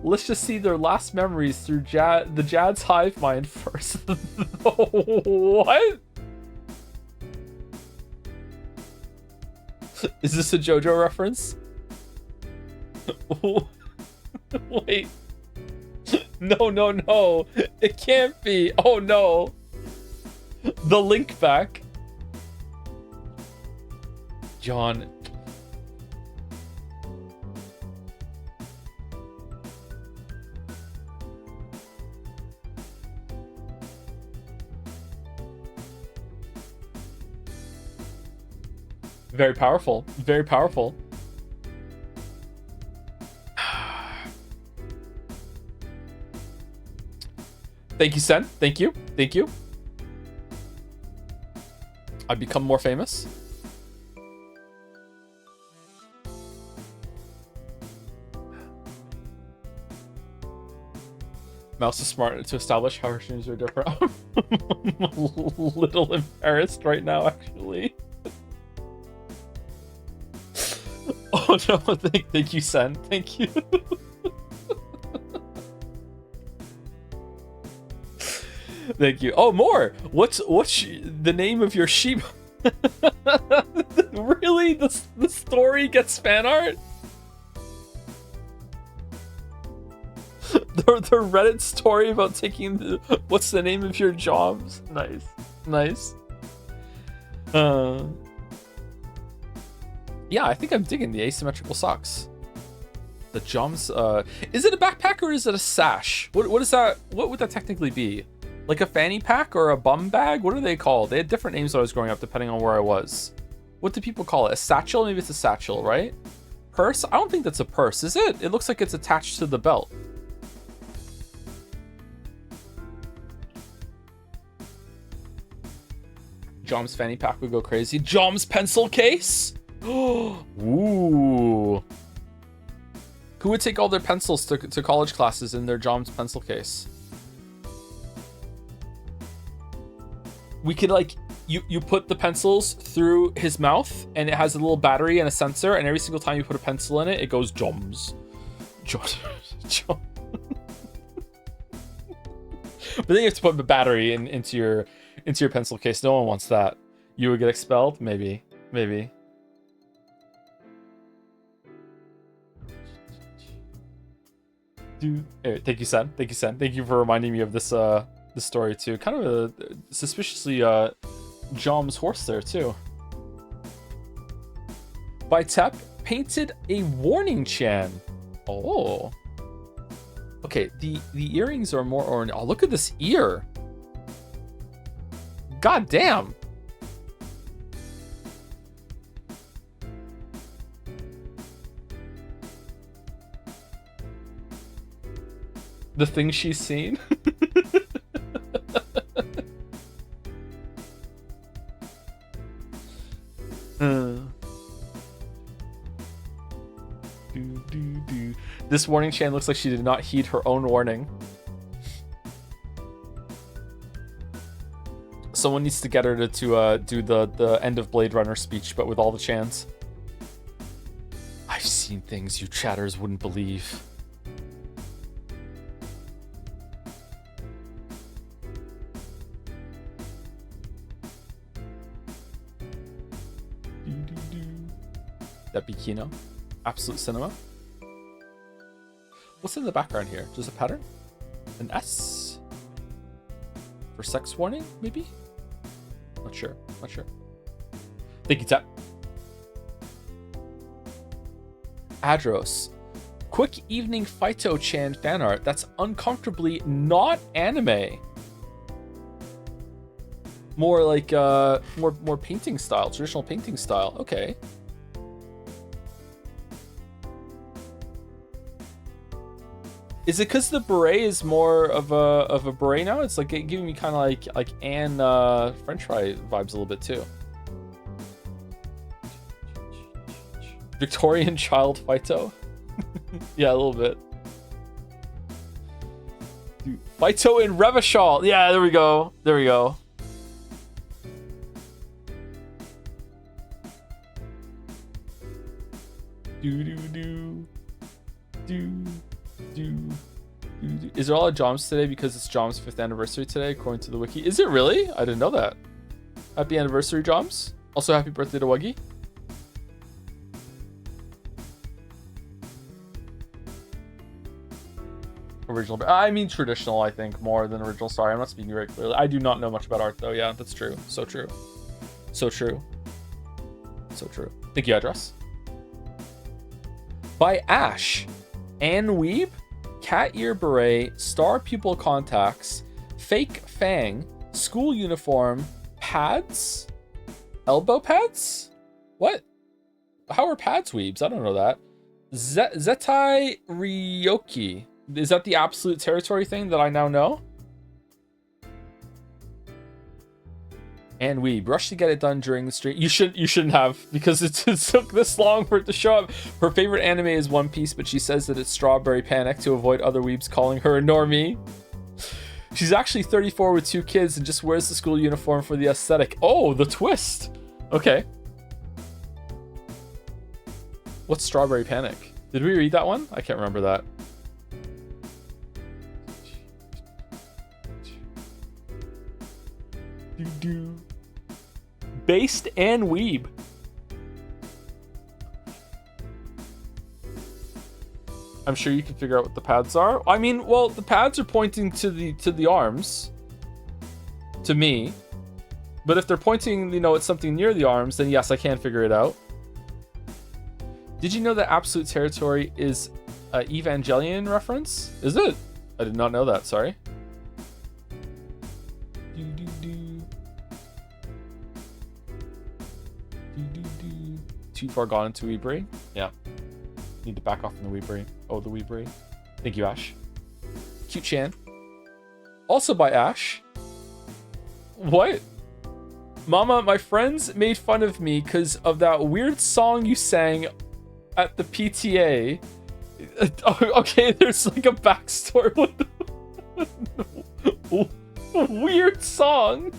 just see their last memories through the Jad's hive mind first. What? Is this a JoJo reference? Wait. No. It can't be. Oh no. The link back. John. Very powerful. Very powerful. Thank you, Sen. Thank you. Thank you. I've become more famous. Mouse is smart to establish how her streams are different. I'm a little embarrassed right now, actually. Oh no, thank you, Sen. Thank you. Thank you. Oh, more. What's the name of your sheep? Really? The story gets fan art? the Reddit story about taking what's the name of your jobs? Nice. Yeah, I think I'm digging the asymmetrical socks. The joms. Is it a backpack or is it a sash? What is that? What would that technically be? Like a fanny pack or a bum bag? What are they called? They had different names when I was growing up, depending on where I was. What do people call it? A satchel? Maybe it's a satchel, right? Purse? I don't think that's a purse, is it? It looks like it's attached to the belt. Jom's fanny pack would go crazy. Jom's pencil case? Ooh. Who would take all their pencils to college classes in their Jom's pencil case? We could like, you put the pencils through his mouth and it has a little battery and a sensor, and every single time you put a pencil in it, it goes Joms. then you have to put the battery into your pencil case. No one wants that. You would get expelled? Maybe. Maybe. Anyway, thank you, Sen. Thank you, Sen. Thank you for reminding me of this this story too. Kind of a suspiciously Jom's horse there too. By Tep painted a warning Chan. Oh. Okay, the earrings are more orange. Oh, look at this ear. God damn. The thing she's seen. This warning Chan looks like she did not heed her own warning. Someone needs to get her to do the end of Blade Runner speech, but with all the Chans. I've seen things you chatters wouldn't believe. That'd be Kino. Absolute Cinema. What's in the background here? Just a pattern? An S? For sex warning, maybe? Not sure. Not sure. Thank you, Tap. Adros. Quick evening Phyto-chan fan art that's uncomfortably not anime. More like more painting style, traditional painting style. Okay. Is it because the beret is more of a beret now? It's like giving me kind of like Anne French fry vibes a little bit too. Victorian child Phyto. Yeah, a little bit. Dude, Phyto in Revachol. Yeah, there we go. There we go. Is there a lot of Joms today because it's Jom's 5th anniversary today, according to the wiki? Is it really? I didn't know that. Happy anniversary, Joms. Also, happy birthday to Wuggy. Original. I mean traditional, I think, more than original. Sorry, I'm not speaking very clearly. I do not know much about art, though. Yeah, that's true. So true. So true. So true. Thank you, Address. By Ash. Anne Weeb. Cat ear beret. Star pupil contacts. Fake fang. School uniform. Pads? Elbow pads? What? How are pads weebs? I don't know that. Zetai Ryoki. Is that the absolute territory thing that I now know? And we rush to get it done during the stream. You shouldn't have, because it took this long for it to show up. Her favorite anime is One Piece, but she says that it's Strawberry Panic to avoid other weebs calling her a normie. She's actually 34 with 2 kids and just wears the school uniform for the aesthetic. Oh, the twist. Okay. What's Strawberry Panic? Did we read that one? I can't remember that. Based and weeb. I'm sure you can figure out what the pads are. I mean, well, the pads are pointing to the arms. To me. But if they're pointing, you know, at something near the arms, then yes, I can figure it out. Did you know that Absolute Territory is an Evangelion reference? Is it? I did not know that, sorry. Too far gone into Weebury. Yeah. Need to back off from the Weebury. Oh, the Weebury. Thank you, Ash. Cute Chan. Also by Ash. What? Mama, my friends made fun of me because of that weird song you sang at the PTA. Okay, there's like a backstory. What the... Weird song.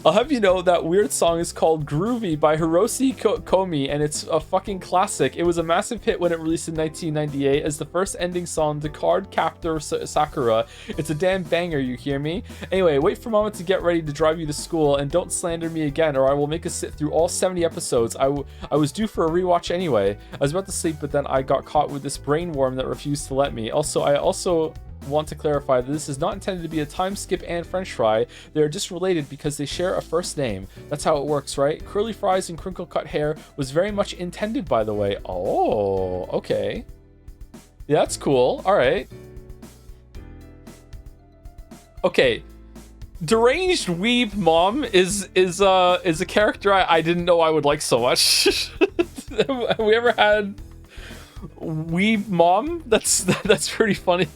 I'll have you know that weird song is called Groovy by Hiroshi Komi, and it's a fucking classic. It was a massive hit when it released in 1998 as the first ending song to Card Captor Sakura. It's a damn banger, you hear me? Anyway, wait for Mama to get ready to drive you to school, and don't slander me again, or I will make us sit through all 70 episodes. I was due for a rewatch anyway. I was about to sleep, but then I got caught with this brain worm that refused to let me. I also want to clarify that this is not intended to be a time skip and french fry. They are just related because they share a first name. That's how it works, right? Curly fries and crinkle cut hair was very much intended, by the way. Oh, okay. Yeah, that's cool. All right. Okay. Deranged Weeb Mom is a character I didn't know I would like so much. Have we ever had Weeb Mom? That's pretty funny.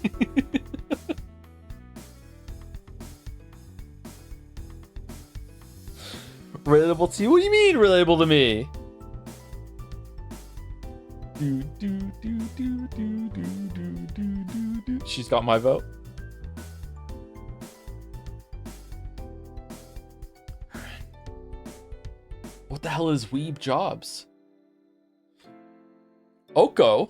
Relatable to you? What do you mean relatable to me? She's got my vote. What the hell is Weeb Jobs? Oko?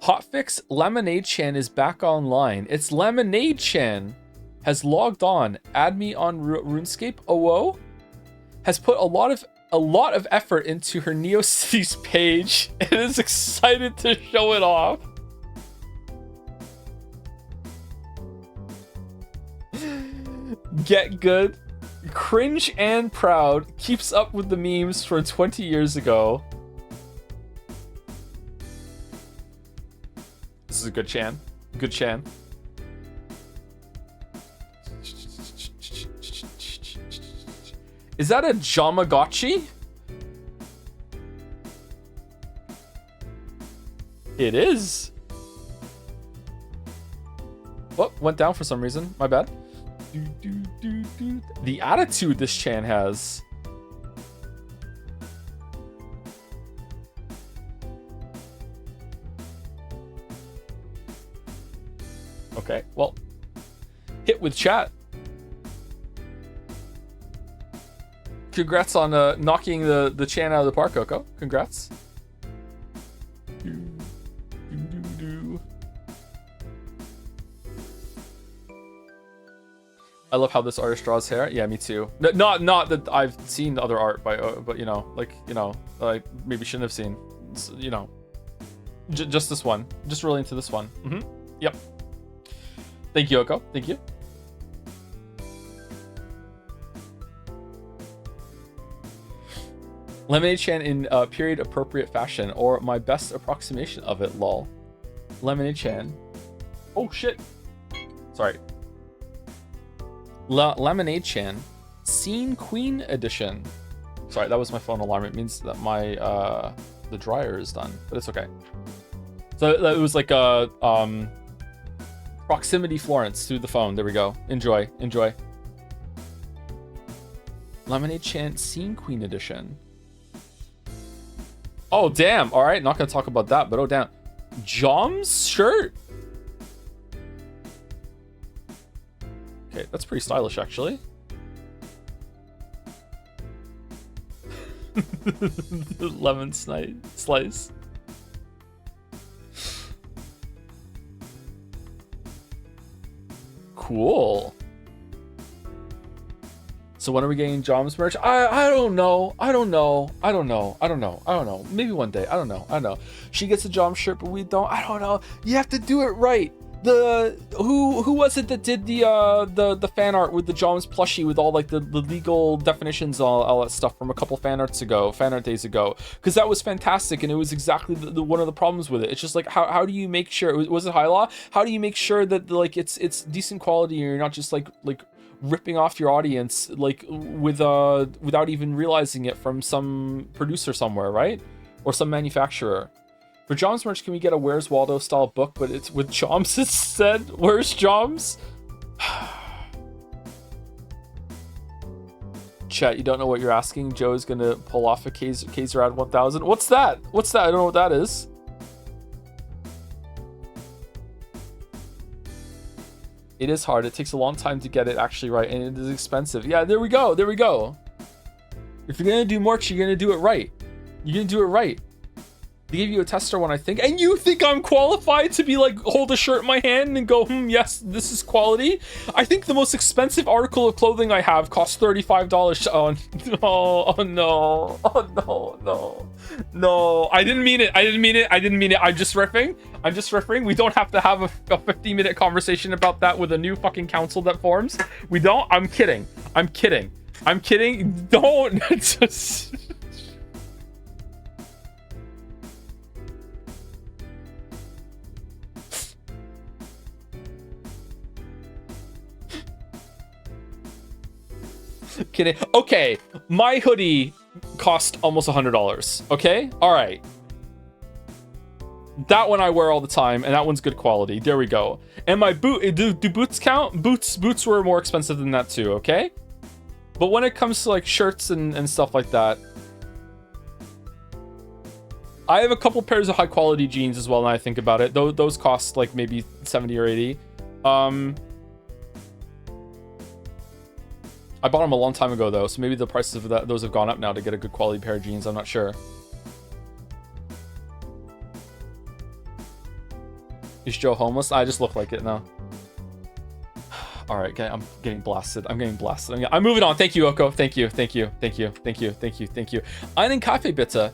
Hotfix Lemonade Chan is back online. It's Lemonade Chan has logged on. Add me on RuneScape. Oh, has put a lot of effort into her NeoCities page and is excited to show it off. Get good. Cringe and proud. Keeps up with the memes from 20 years ago. This is a good Chan. Good Chan. Is that a Jamagotchi? It is. Oh, went down for some reason. My bad. The attitude this Chan has. Okay, well, hit with chat. Congrats on knocking the Chan out of the park, Coco. Congrats. I love how this artist draws hair. Yeah, me too. Not that I've seen other art by, but you know, like maybe shouldn't have seen. You know, just this one. Just really into this one. Yep. Thank you, Oko. Thank you. Lemonade Chan in period appropriate fashion, or my best approximation of it, lol. Lemonade Chan. Oh shit. Sorry. Lemonade Chan. Scene Queen Edition. Sorry, that was my phone alarm. It means that my the dryer is done, but it's okay. So it was like a proximity Florence through the phone. There we go. Enjoy. Lemonade Chan Scene Queen Edition. Oh, damn. All right. Not going to talk about that, but oh, damn. Jom's shirt? Okay, that's pretty stylish, actually. Lemon slice. Cool. So when are we getting Jom's merch? I don't know. Maybe one day. I don't know. She gets a Jom shirt, but we don't. I don't know. You have to do it right. Who was it that did the fan art with the Jom's plushie with all like the legal definitions, all that stuff from a couple fan art days ago? Because that was fantastic, and it was exactly the one of the problems with it. It's just like how do you make sure, was it High Law? How do you make sure that like it's decent quality and you're not just like ripping off your audience like without even realizing it from some producer somewhere, right? Or some manufacturer. For Jom's merch, can we get a Where's Waldo style book, but it's with Jom's instead? Where's Jom's? Chat, you don't know what you're asking. Joe is gonna pull off a Kazerad 1000. What's that? I don't know what that is. It is hard. It takes a long time to get it actually right, and it is expensive. Yeah, there we go. There we go. If you're gonna do merch, you're gonna do it right. You're gonna do it right. They gave you a tester one, I think, and you think I'm qualified to be like, hold a shirt in my hand and go, yes, this is quality? I think the most expensive article of clothing I have costs $35. Oh no, oh no. No, I didn't mean it. I'm just riffing. We don't have to have a 50-minute conversation about that with a new fucking council that forms. We don't. I'm kidding. Don't. Kidding. Okay, my hoodie cost almost $100. Okay, all right. That one I wear all the time, and that one's good quality. There we go. And my boot, do boots count? Boots were more expensive than that too. Okay, but when it comes to like shirts and stuff like that, I have a couple pairs of high quality jeans as well. Now I think about it, those cost like maybe 70 or 80. I bought them a long time ago though, so maybe the prices of those have gone up now to get a good quality pair of jeans. I'm not sure. Is Joe homeless? I just look like it now. All right, I'm getting blasted. I'm moving on. Thank you, Oko. Thank you. Einen Kaffee bitte.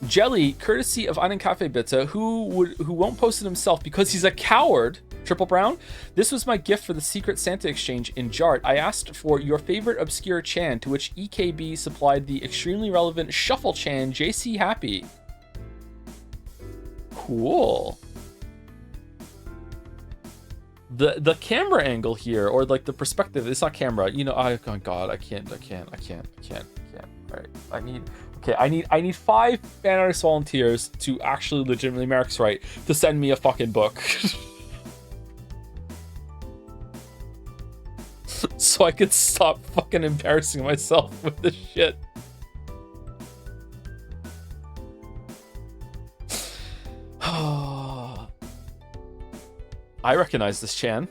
Jelly, courtesy of Einen Kaffee bitte, who won't post it himself because he's a coward. Triple Brown, this was my gift for the Secret Santa exchange in Jart. I asked for your favorite obscure Chan, to which EKB supplied the extremely relevant Shuffle Chan JC Happy. Cool. The camera angle here, or like the perspective, it's not camera. You know, oh god, I can't. All right, I need 5 fan artist volunteers to actually legitimately Merrick's right to send me a fucking book. So I could stop fucking embarrassing myself with this shit. I recognize this Chan.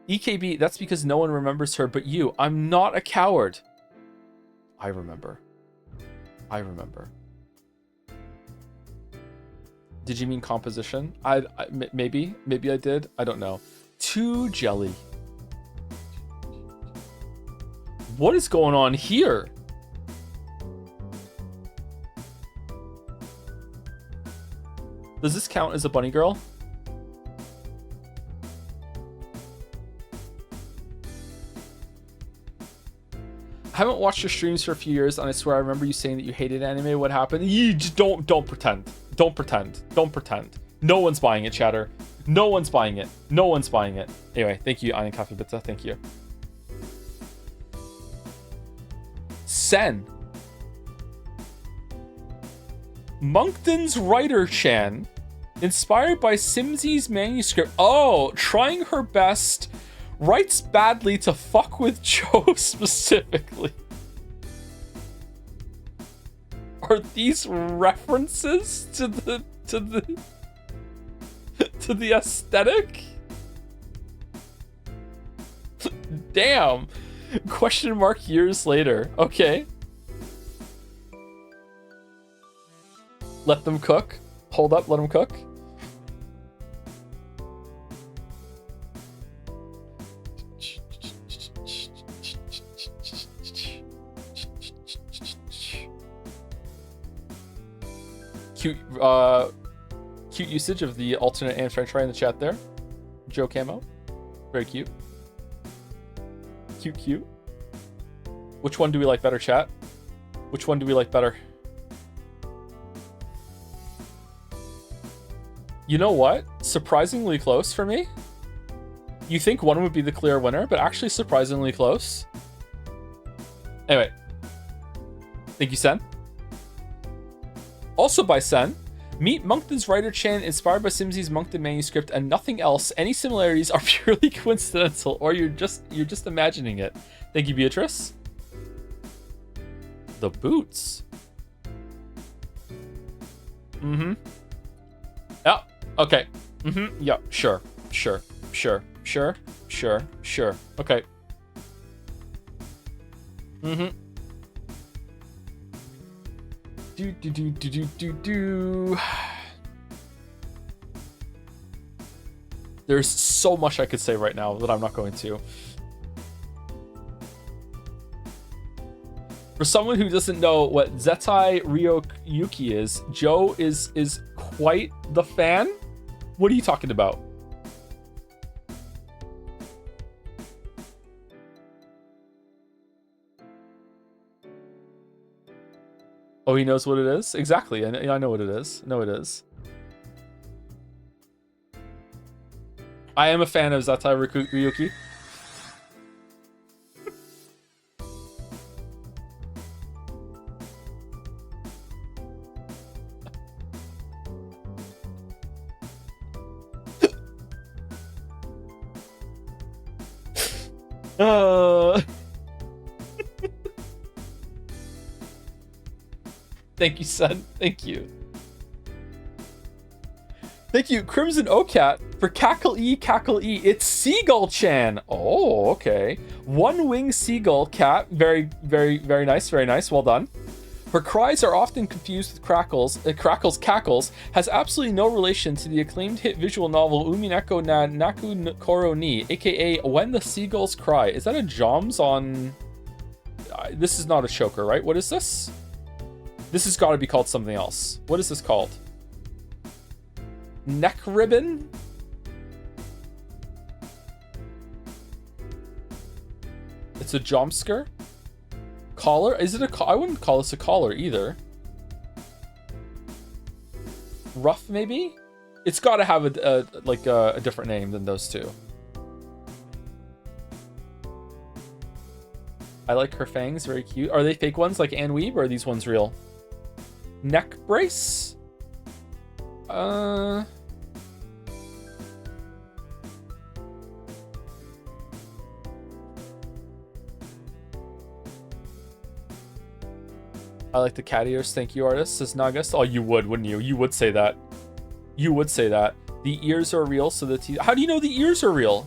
EKB, that's because no one remembers her but you. I'm not a coward. I remember. Did you mean composition? Maybe I did. I don't know. 2 jelly. What is going on here? Does this count as a bunny girl? I haven't watched your streams for a few years, and I swear I remember you saying that you hated anime. What happened? You just don't pretend. Don't pretend. No one's buying it, chatter. No one's buying it. Anyway, thank you, Einen Kaffee bitte. Thank you. Sen. Monkton's writer Chan, inspired by Simsy's manuscript. Oh, trying her best, writes badly to fuck with Joe specifically. Are these references to the aesthetic? Damn. Question mark years later. Okay. Let them cook. Hold up, let them cook. Cute usage of the alternate and French fry in the chat there. Joe Camo. Very cute. Cute. Which one do we like better, chat? Which one do we like better? You know what? Surprisingly close for me. You think one would be the clear winner, but actually surprisingly close. Anyway. Thank you, Sen. Also by Sen. Meet Monkton's writer Chan, inspired by Simsy's Monkton manuscript and nothing else. Any similarities are purely coincidental, or you're just imagining it. Thank you, Beatrice. The boots. Yeah. Okay. Yeah. Sure. Sure. Okay. Mm-hmm. Do. There's so much I could say right now that I'm not going to. For someone who doesn't know what Zettai Ryoyuki is, Joe is quite the fan. What are you talking about? Oh, he knows what it is? Exactly. I know what it is. No, it is. I am a fan of Zettai Ryoyuki. Thank you, son. Thank you. Thank you, Crimson Ocat, for Cackle E. It's Seagull Chan. Oh, okay. One wing seagull cat. Very, very, very nice. Very nice. Well done. Her cries are often confused with crackles. Crackles cackles has absolutely no relation to the acclaimed hit visual novel Umineko na Naku Koro ni, aka When the Seagulls Cry. Is that a Joms on? This is not a choker, right? What is this? This has got to be called something else. What is this called? Neck ribbon? It's a jomsker? Collar? Is it a I wouldn't call this a collar either. Ruff, maybe? It's got to have a different name than those two. I like her fangs, very cute. Are they fake ones like Anne Weeb, or are these ones real? Neck brace? I like the cat ears. Thank you, artist, says Nagus. Oh, you would, wouldn't you? You would say that. You would say that. The ears are real, so the teeth. How do you know the ears are real?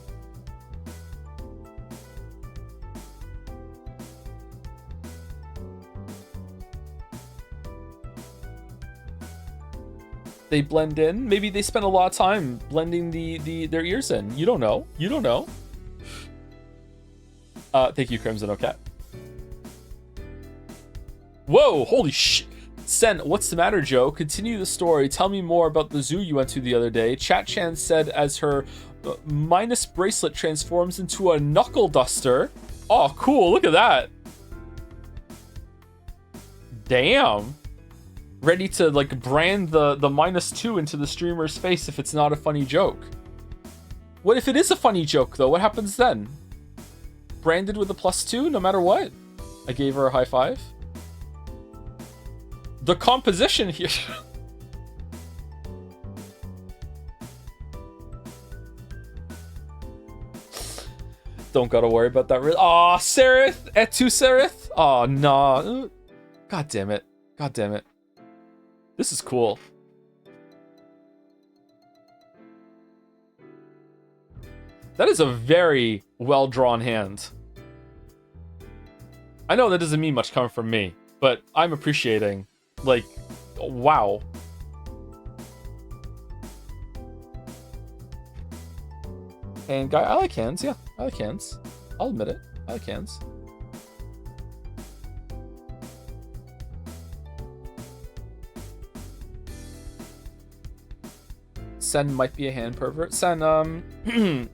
They blend in. Maybe they spend a lot of time blending their ears in. You don't know. You don't know. Thank you, Crimson Ocat. Whoa, holy sh... Sen, what's the matter, Joe? Continue the story. Tell me more about the zoo you went to the other day. Chat-chan said as her minus bracelet transforms into a knuckle duster. Oh, cool. Look at that. Damn. Ready to, like, brand the -2 into the streamer's face if it's not a funny joke. What if it is a funny joke, though? What happens then? Branded with a +2 no matter what? I gave her a high five. The composition here. Don't gotta worry about that. Aw, Sereth! Etu Sereth! Aw, nah. God damn it. God damn it. This is cool. That is a very well-drawn hand. I know that doesn't mean much coming from me, but I'm appreciating. Like, wow. And guy, I like hands, yeah. I like hands. I'll admit it. I like hands. Sen might be a hand pervert. Sen,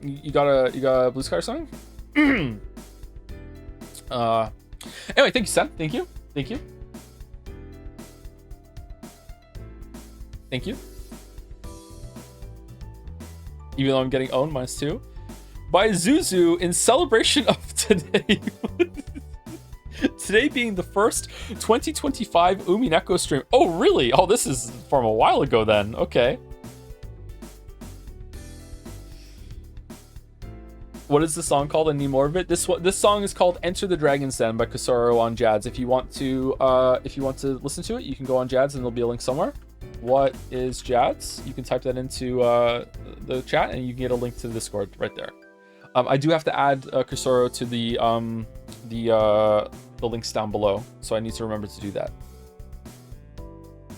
you got a Blue Sky or something? Anyway, thank you, Sen. Thank you. Thank you. Thank you. Even though I'm getting owned, -2. By Zuzu in celebration of today. Today being the first 2025 Umineko stream. Oh, really? Oh, this is from a while ago then. Okay. What is the song called? I need more of it. This song is called "Enter the Dragon's Den" by Kusaro on Jads. If you want to listen to it, you can go on Jads and there'll be a link somewhere. what is Jads? You can type that into the chat, and you can get a link to the Discord right there. I do have to add Kusoro to the links down below, so I need to remember to do that.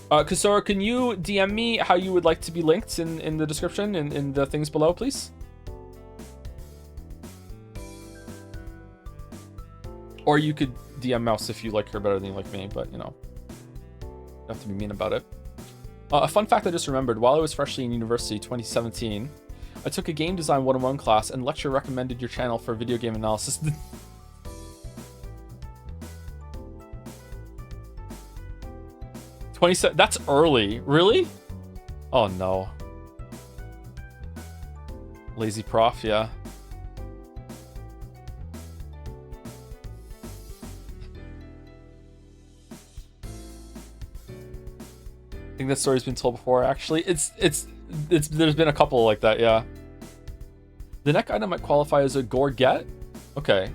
Kusoro, can you DM me how you would like to be linked in the description and in the things below, please? Or you could DM Mouse if you like her better than you like me, but you know, you have to be mean about it. A fun fact I just remembered, while I was freshly in university 2017, I took a game design 101 class and lecturer recommended your channel for video game analysis. 27, that's early, really? Oh no. Lazy prof, yeah. I think that story's been told before, actually. There's been a couple like that, yeah. The neck item might qualify as a Gorget? Okay.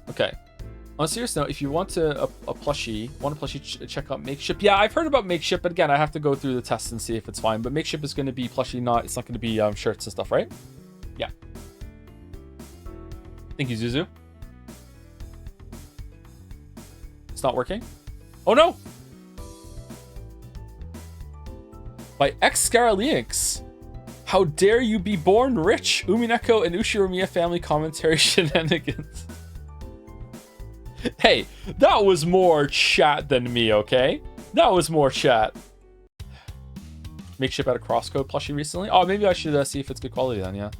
Okay. On a serious note, if you want a plushie, check out Makeship. Yeah, I've heard about Makeship, but again, I have to go through the tests and see if it's fine. But Makeship is going to be plushie, it's not going to be shirts and stuff, right? Yeah. Thank you, Zuzu. It's not working? Oh no! By X Scaralienx. How dare you be born rich? Umineko and Ushiromiya family commentary shenanigans. Hey, that was more chat than me, okay? That was more chat. Makeship had a crosscode plushie recently. Oh, maybe I should see if it's good quality then, yeah.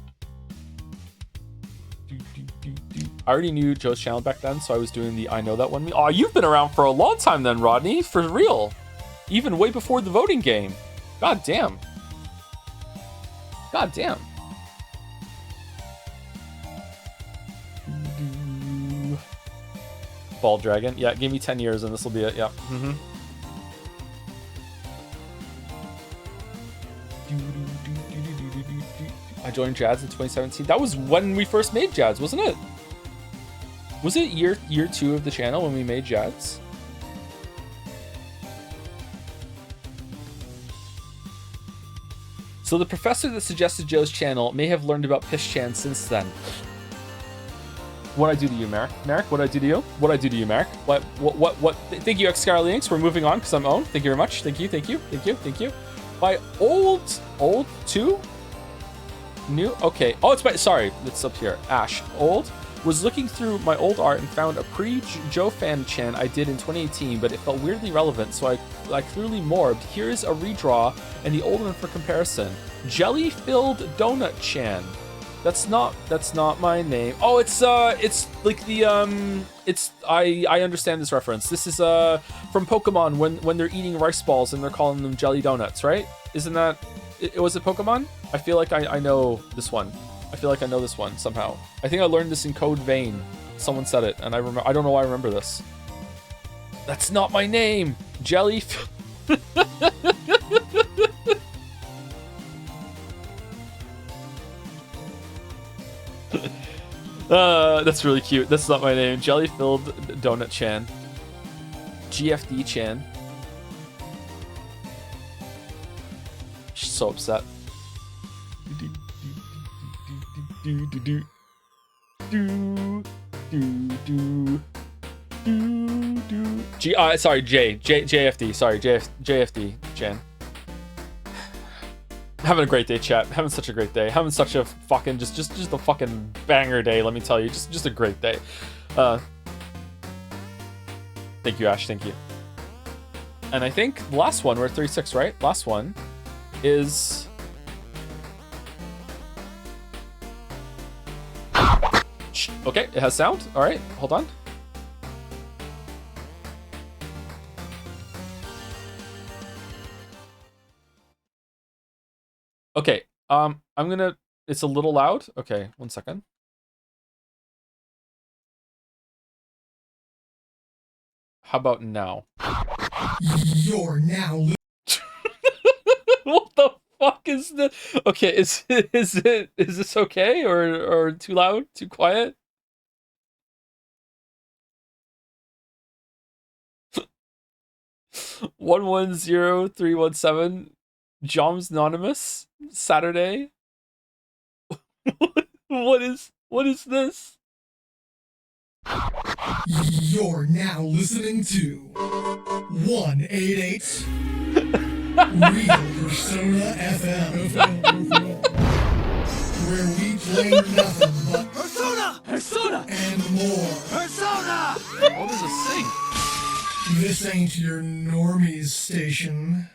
I already knew Joe's channel back then, so I was doing the I know that one. Oh, you've been around for a long time then, Rodney. For real. Even way before the voting game. God damn. God damn. Ball Dragon. Yeah, give me 10 years and this will be it. Yeah. I joined Jads in 2017. That was when we first made Jads, wasn't it? Was it year 2 of the channel when we made Jads? So the professor that suggested Joe's channel may have learned about Pish-chan since then. What'd I do to you, Merrick? Merrick, what'd I do to you? What'd I do to you, Merrick? What? Thank you, X Scaralienx. We're moving on because I'm owned. Thank you very much. Thank you. By old 2? New? Okay. Oh, it's by, sorry. It's up here. Ash. Old? Was looking through my old art and found a pre-Joe fan chan I did in 2018, but it felt weirdly relevant, so I clearly morbed. Here's a redraw and the old one for comparison. Jelly-filled donut chan. That's not my name. Oh, it's like the I understand this reference. This is from Pokemon when they're eating rice balls and they're calling them jelly donuts, right? Isn't that was it Pokemon? I feel like I know this one. I feel like I know this one somehow. I think I learned this in Code Vein. Someone said it, and I don't know why I remember this. That's not my name. Jelly. That's really cute. That's not my name. Jelly-filled donut chan. GFD chan. She's so upset. Sorry, JFD. Sorry, JFD chan. Having a great day, chat. Having such a great day. Having such a fucking just a fucking banger day. Let me tell you, just a great day. Thank you, Ash. Thank you. And I think the last one, we're at 36, right? Last one is okay. It has sound. All right, hold on. Okay, I'm gonna, it's a little loud. Okay, 1 second. How about now? You're now. What the fuck is this? Okay, is this okay or too loud, too quiet? 110317 Joms Anonymous Saturday. What is this? You're now listening to 188 Real Persona FM, where we play nothing but Persona and more. Oh, there's a sync. This ain't your normies station.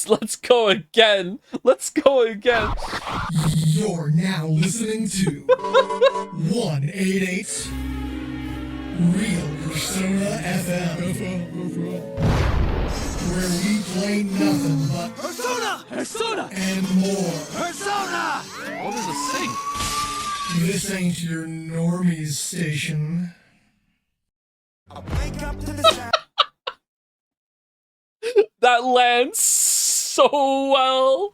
Let's go again. Let's go again. You're now listening to 188 Real Persona FM, where we play nothing but Persona and more. Oh, there's a sync. This ain't your normies station. That lands so well.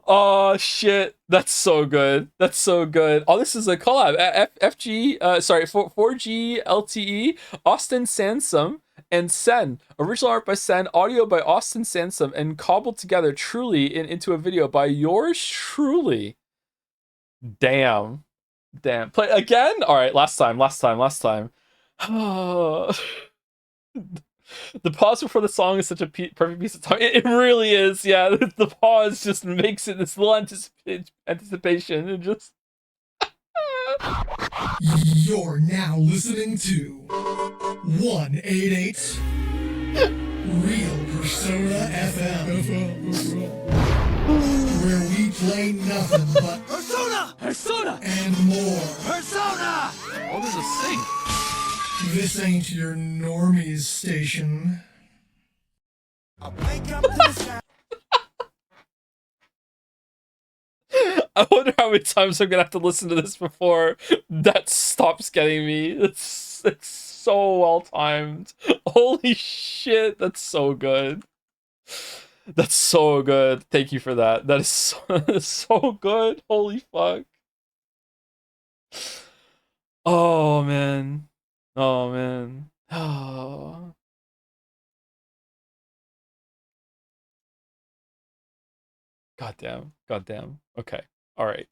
Oh shit, that's so good. That's so good. Oh, this is a collab. FG, 4G LTE, Austin Sansom, and Sen. Original art by Sen, audio by Austin Sansom, and cobbled together truly into a video by yours truly. Damn. Play again? Alright, last time. The pause before the song is such a perfect piece of time. It really is, yeah. The pause just makes it this little anticipation and just. You're now listening to 188 Real Persona FM, where we play nothing but Persona and more. Oh, there's a sync. This ain't your normies station. I wonder how many times I'm gonna have to listen to this before that stops getting me. It's so well timed. Holy shit, that's so good. That's so good. Thank you for that. That is so good. Holy fuck. Oh man. Oh man. Oh. Goddamn. Okay. All right.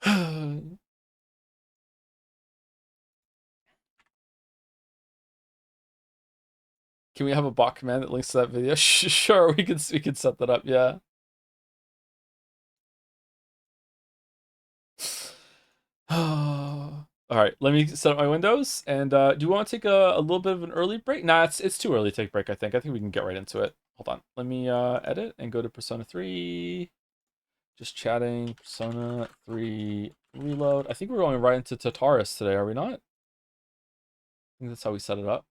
Can we have a bot command that links to that video? Sure, we can set that up. Yeah. All right, let me set up my windows. And do you want to take a little bit of an early break? Nah, it's too early to take a break. I think we can get right into it. Hold on. Let me edit and go to Persona 3. Just chatting. Persona 3 reload. I think we're going right into Tartarus today, are we not? I think that's how we set it up.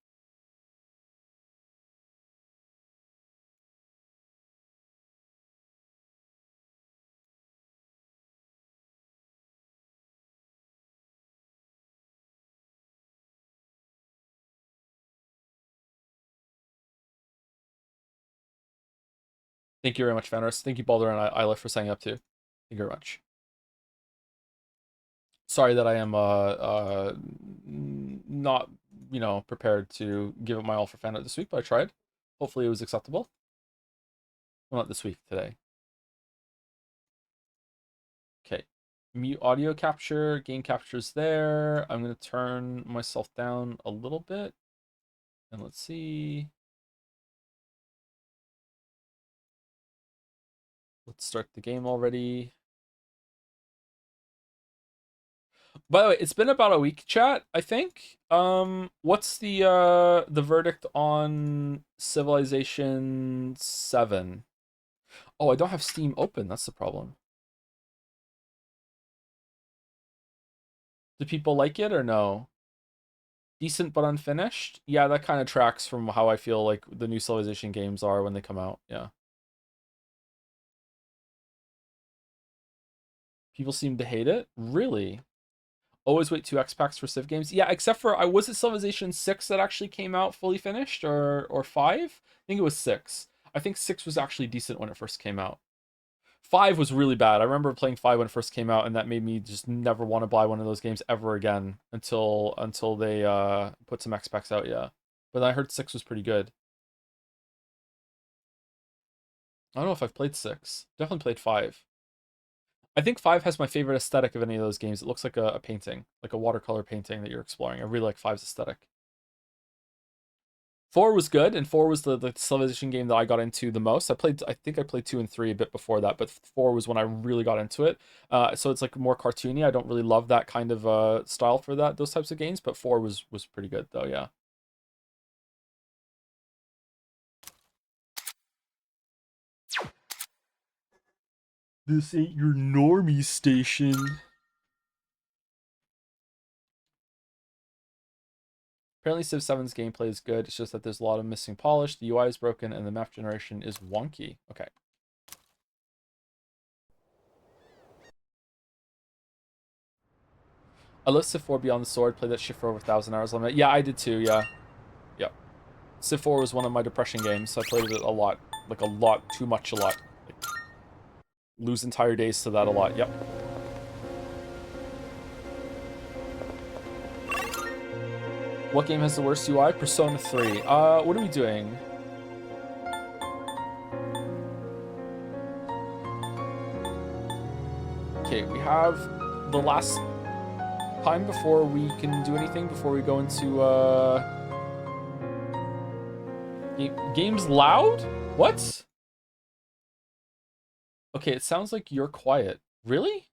Thank you very much, Fanros. Thank you, Baldur and Isla, for signing up too. Thank you very much. Sorry that I am not prepared to give it my all for fan art this week, but I tried. Hopefully it was acceptable. Well, not this week, today. Okay. Mute audio capture, game capture's there. I'm gonna turn myself down a little bit. And let's see. Let's start the game already. By the way, it's been about a week, chat, I think. What's the verdict on Civilization 7? Oh, I don't have Steam open, that's the problem. Do people like it or no? Decent but unfinished? Yeah, that kind of tracks from how I feel like the new Civilization games are when they come out, yeah. People seem to hate it? Really? Always wait 2 X packs for Civ games. Yeah, except for was it Civilization 6 that actually came out fully finished, or 5? I think it was 6. I think 6 was actually decent when it first came out. 5 was really bad. I remember playing 5 when it first came out, and that made me just never want to buy one of those games ever again until they put some X packs out. Yeah, but I heard 6 was pretty good. I don't know if I've played 6. Definitely played 5. I think 5 has my favorite aesthetic of any of those games. It looks like a painting, like a watercolor painting that you're exploring. I really like 5's aesthetic. 4 was good, and 4 was the Civilization game that I got into the most. I think I played 2 and 3 a bit before that, but 4 was when I really got into it. So it's like more cartoony. I don't really love that kind of style for those types of games, but 4 was pretty good though, yeah. This ain't your normie station. Apparently Civ 7's gameplay is good. It's just that there's a lot of missing polish. The UI is broken and the map generation is wonky. Okay. I love Civ 4 Beyond the Sword. Played that shit for over 1,000 hours on it. Yeah, I did too, yeah. Yep. Civ 4 was one of my depression games, so I played it a lot. Like a lot, too much a lot. Like, lose entire days to that a lot, yep. What game has the worst UI? Persona 3. What are we doing? Okay, we have the last time before we can do anything, before we go into, game's loud? What? Okay, it sounds like you're quiet. Really?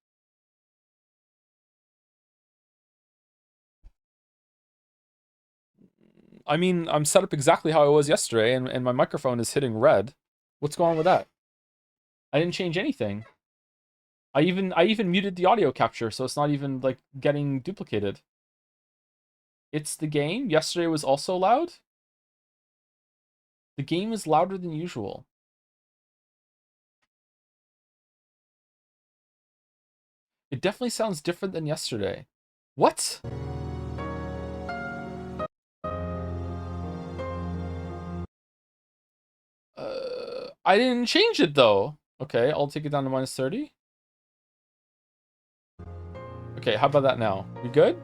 I mean, I'm set up exactly how I was yesterday, and my microphone is hitting red. What's going on with that? I didn't change anything. I even muted the audio capture, so it's not even, like, getting duplicated. It's the game? Yesterday was also loud? The game is louder than usual. It definitely sounds different than yesterday. What? I didn't change it though. Okay, I'll take it down to minus 30. Okay, how about that now? We good?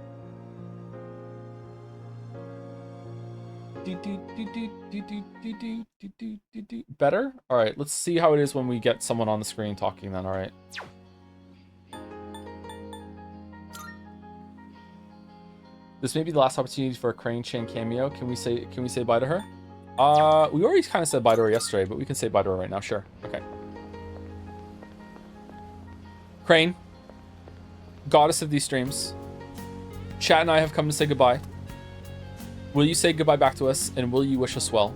Better? Alright, let's see how it is when we get someone on the screen talking then, alright. This may be the last opportunity for a Crane Chan cameo. Can we say bye to her? We already kind of said bye to her yesterday, but we can say bye to her right now, sure. Okay. Crane, goddess of these streams, Chat and I have come to say goodbye. Will you say goodbye back to us, and will you wish us well?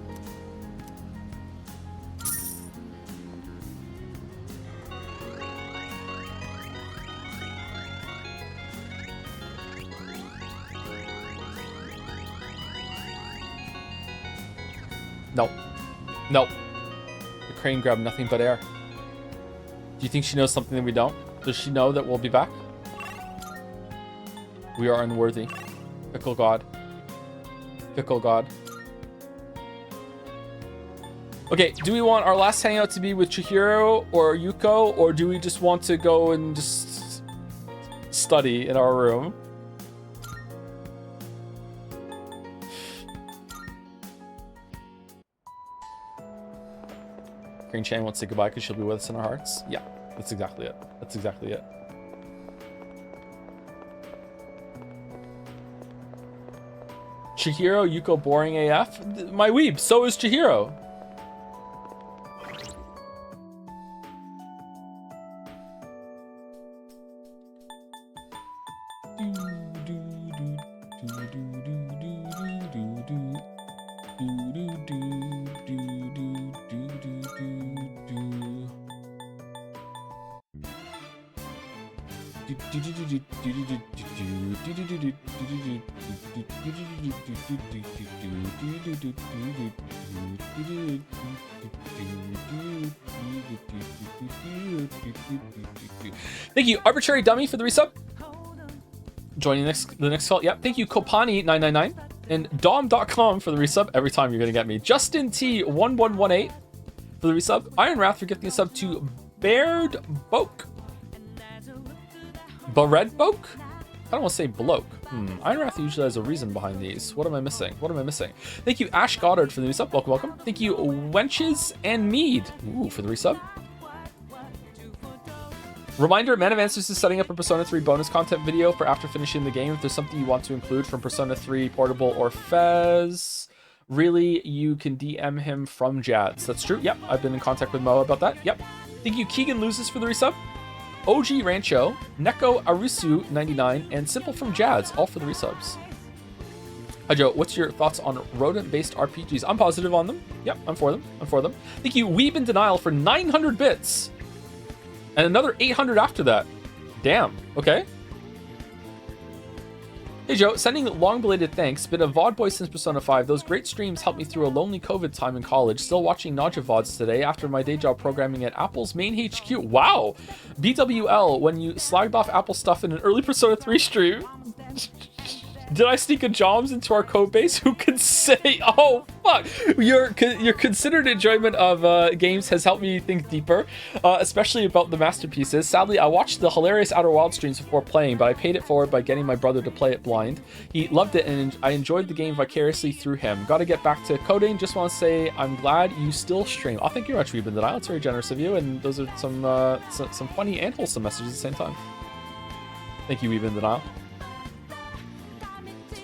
No. No. The crane grabbed nothing but air. Do you think she knows something that we don't? Does she know that we'll be back? We are unworthy. Fickle God. Fickle God. Okay, do we want our last hangout to be with Chihiro or Yuko, or do we just want to go and just study in our room? Green Chan wants to say goodbye because she'll be with us in our hearts. Yeah, that's exactly it. That's exactly it. Chihiro, Yuko boring AF? My weeb, so is Chihiro. Thank you, Arbitrary Dummy, for the resub. joining the next call. Yep, thank you, Kopani999 and Dom.com for the resub. Every time you're gonna get me. Justin T1118 for the resub. Iron Wrath for gifting a sub to Baird Boke. Bared Boke? I don't want to say bloke. Iron Wrath usually has a reason behind these. What am I missing? What am I missing? Thank you, Ash Goddard for the resub. Welcome, welcome. Thank you, Wenches and Mead. Ooh, for the resub. Reminder, Man of Answers is setting up a Persona 3 bonus content video for after finishing the game. If there's something you want to include from Persona 3 Portable or Fez, really, you can DM him from Jads. That's true. Yep, I've been in contact with Mo about that. Yep. Thank you, Keegan Loses for the resub. OG Rancho, Neko Arusu 99, and Simple from Jads, all for the resubs. Hi Joe, what's your thoughts on rodent-based RPGs? I'm positive on them. Yep, I'm for them. I'm for them. Thank you, Weeb in Denial for 900 bits. And another 800 after that. Damn, okay. Hey Joe, sending long-belated thanks. Been a VOD boy since Persona 5. Those great streams helped me through a lonely COVID time in college. Still watching Naja VODs today after my day job programming at Apple's main HQ. Wow! BWL, when you slagged off Apple stuff in an early Persona 3 stream. Did I sneak a Joms into our code base? Who can say? Oh, fuck. Your considered enjoyment of games has helped me think deeper, especially about the masterpieces. Sadly, I watched the hilarious Outer Wild streams before playing, but I paid it forward by getting my brother to play it blind. He loved it, and I enjoyed the game vicariously through him. Got to get back to coding. Just want to say I'm glad you still stream. Oh, thank you very much, We've Been Denial. It's very generous of you, and those are some funny and wholesome messages at the same time. Thank you, We've Been Denial.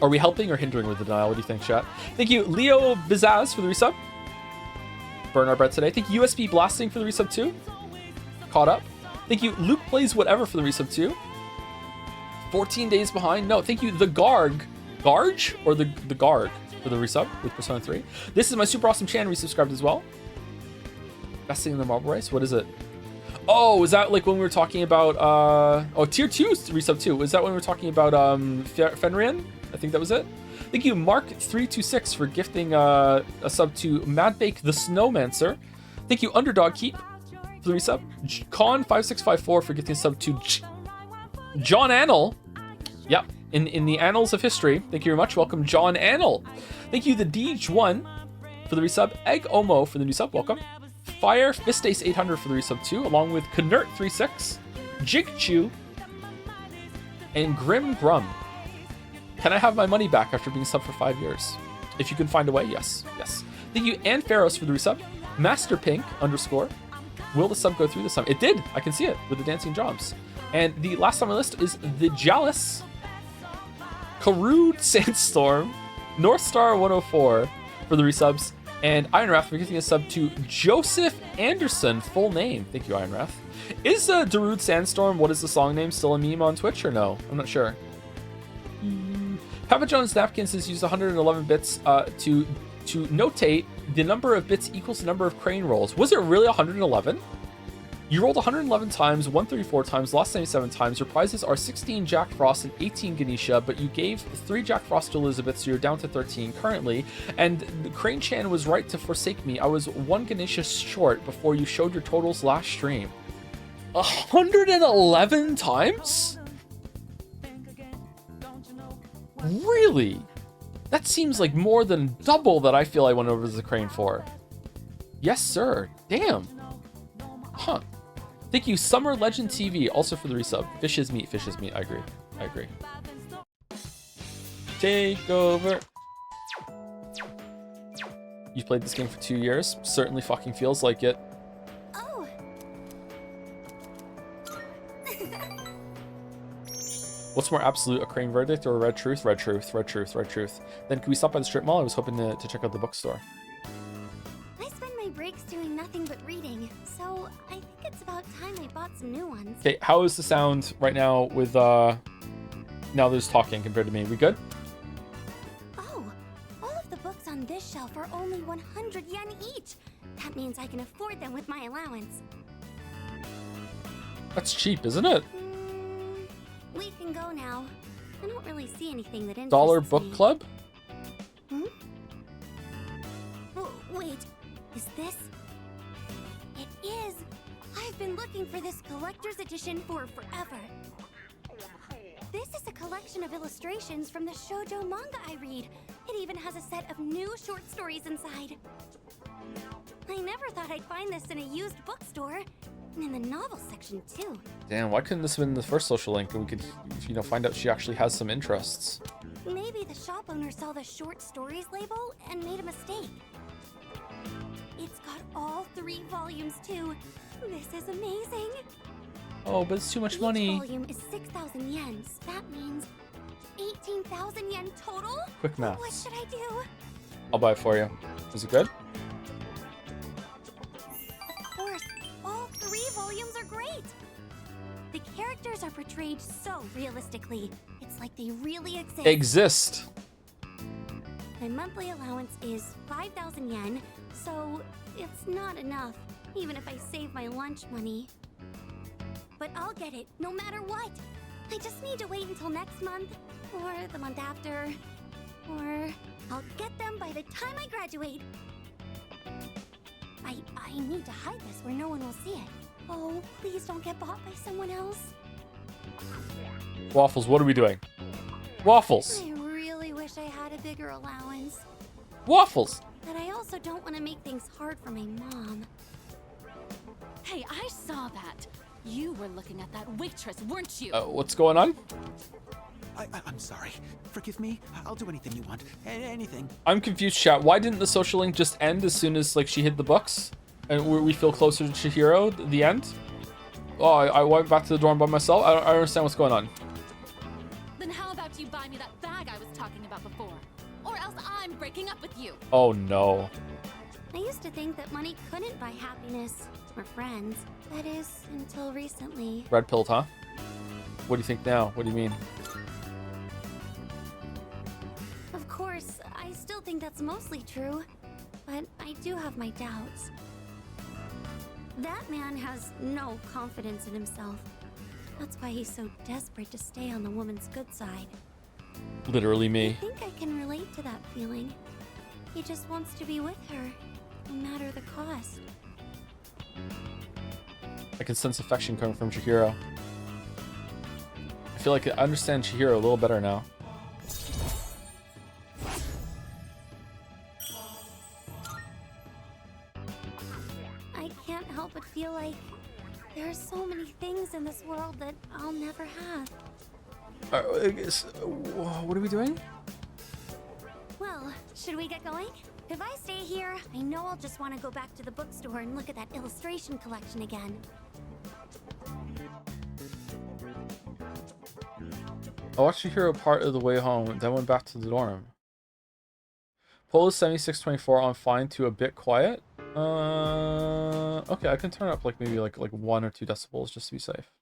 Are we helping or hindering with the denial? What do you think, chat? Thank you, Leo Bizaz for the resub. Burn our bread today. Thank you, USB Blasting for the resub too. Caught up. Thank you, Luke Plays Whatever for the resub too. 14 days behind. No, thank you, the Garg. Garge? Or the Garg for the resub with Persona 3. This is my super awesome Chan resubscribed as well. Best thing in the marble race? What is it? Oh, is that like when we were talking about tier 2 resub too? Was that when we were talking about Fenrian? I think that was it. Thank you, Mark326 for gifting a sub to Madbake the Snowmancer. Thank you, Underdog Keep for the resub. Con5654 for gifting a sub to John Annal. Yep, in the annals of history. Thank you very much. Welcome, John Annal. Thank you, the Deej1 for the resub. Egg Omo for the new sub. Welcome. Fire Fistace 800 for the resub too, along with Knert36, Jig Chew, and Grim Grum. Can I have my money back after being sub for 5 years? If you can find a way, yes. Yes. Thank you, Ann Pharos for the resub. Master Pink _ Will the sub go through this time? It did. I can see it with the dancing jobs. And the last on my list is the Jalis, Karood Sandstorm, Northstar 104 for the resubs, and Iron Wrath for giving a sub to Joseph Anderson, full name. Thank you, Iron Wrath. Is Darude Sandstorm, what is the song name, still a meme on Twitch or no? I'm not sure. Papa John's Napkins has used 111 bits to notate the number of bits equals the number of crane rolls. Was it really 111? You rolled 111 times, 134 times, lost 97 times. Your prizes are 16 Jack Frost and 18 Ganesha, but you gave 3 Jack Frost to Elizabeth, so you're down to 13 currently. And Crane Chan was right to forsake me. I was 1 Ganesha short before you showed your totals last stream. 111 times? Really? That seems like more than double that I feel I went over the crane for. Yes, sir. Damn. Huh. Thank you, Summer Legend TV, also for the resub. Fish is meat, fish is meat. I agree. I agree. Take over. You've played this game for 2 years. Certainly fucking feels like it. Oh. What's more absolute, a crane verdict or a red truth? Red truth, red truth, red truth. Then can we stop by the strip mall? I was hoping to check out the bookstore. I spend my breaks doing nothing but reading, so I think it's about time I bought some new ones. Okay, how is the sound right now with now there's talking compared to me? We good? Oh, all of the books on this shelf are only 100 yen each. That means I can afford them with my allowance. That's cheap, isn't it? We can go now. I don't really see anything that interests Dollar me. Book Club? Hmm? Oh, wait, is this? It is! I've been looking for this collector's edition for forever. This is a collection of illustrations from the shoujo manga I read. It even has a set of new short stories inside. I never thought I'd find this in a used bookstore. And in the novel section, too. Damn, why couldn't this have been the first social link and we could, you know, find out she actually has some interests? Maybe the shop owner saw the short stories label and made a mistake. It's got all 3 volumes, too. This is amazing. Oh, but it's too much Each money. volume is 6,000 yen. That means 18,000 yen total? Quick math. What should I do? I'll buy it for you. Is it good? Of course, all 3 volumes are great. The characters are portrayed so realistically. It's like they really Exist. My monthly allowance is 5,000 yen, so it's not enough, even if I save my lunch money. But I'll get it, no matter what. I just need to wait until next month, or the month after, or I'll get them by the time I graduate. I need to hide this where no one will see it. Oh, please don't get bought by someone else. Waffles, what are we doing? Waffles. I really wish I had a bigger allowance. Waffles. But I also don't want to make things hard for my mom. Hey, I saw that. You were looking at that waitress, weren't you? What's going on? I'm sorry. Forgive me. I'll do anything you want. Anything. I'm confused, chat. Why didn't the social link just end as soon as like she hid the books? And we feel closer to Chihiro, the end? Oh, I went back to the dorm by myself? I don't understand what's going on. Then how about you buy me that bag I was talking about before? Or else I'm breaking up with you. Oh no. I used to think that money couldn't buy happiness or friends. That is, until recently. Red pilled, huh? What do you think now? What do you mean? Of course, I still think that's mostly true, but I do have my doubts. That man has no confidence in himself. That's why he's so desperate to stay on the woman's good side. Literally I me. think I can relate to that feeling. He just wants to be with her, no matter the cost. I can sense affection coming from Chihiro. I feel like I understand Chihiro a little better now. I can't help but feel like there are so many things in this world that I'll never have. What are we doing? Well, should we get going? If I stay here, I know I'll just want to go back to the bookstore and look at that illustration collection again. I watched Chihiro part of the way home, then went back to the dorm. Poll is 7624 on fine to a bit quiet. Okay, I can turn up like maybe like 1 or 2 decibels just to be safe.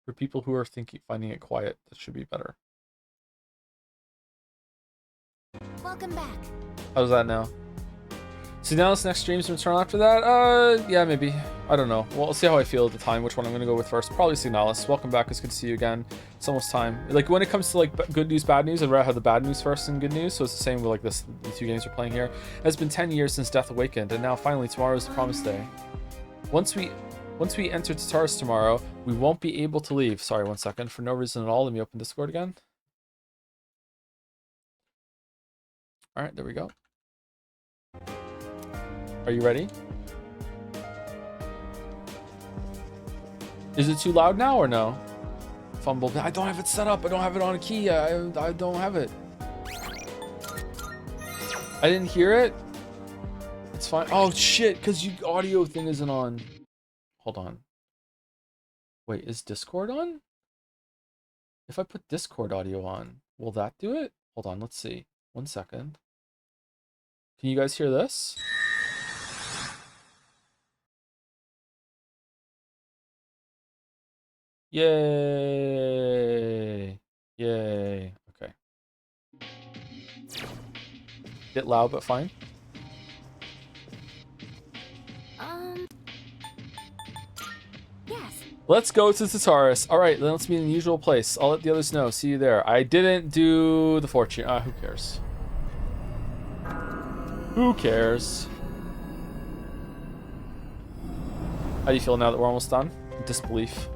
For people who are finding it quiet, that should be better. Welcome back. How's that now? So now this next stream's return after that? Yeah, maybe. I don't know. Well, I'll see how I feel at the time, which one I'm going to go with first. Probably Signalis. Welcome back. It's good to see you again. It's almost time. Like, when it comes to, like, good news, bad news, I'd rather have the bad news first and good news. So it's the same with, like, the 2 games we're playing here. It's been 10 years since Death Awakened, and now, finally, tomorrow is the promised day. Once we enter Tartarus tomorrow, we won't be able to leave. Sorry, 1 second. For no reason at all, let me open Discord again. Alright, there we go. Are you ready? Is it too loud now or no? Fumble. I don't have it set up. I don't have it on a key. I don't have it. I didn't hear it. It's fine. Oh shit, because your audio thing isn't on. Hold on. Wait, is Discord on? If I put Discord audio on, will that do it? Hold on, let's see. 1 second. Can you guys hear this? Yay! Yay. Okay. Bit loud, but fine. Yes. Let's go to Tartarus. Alright, then let's meet in the usual place. I'll let the others know. See you there. I didn't do the fortune. Who cares? Who cares? How do you feel now that we're almost done? Disbelief.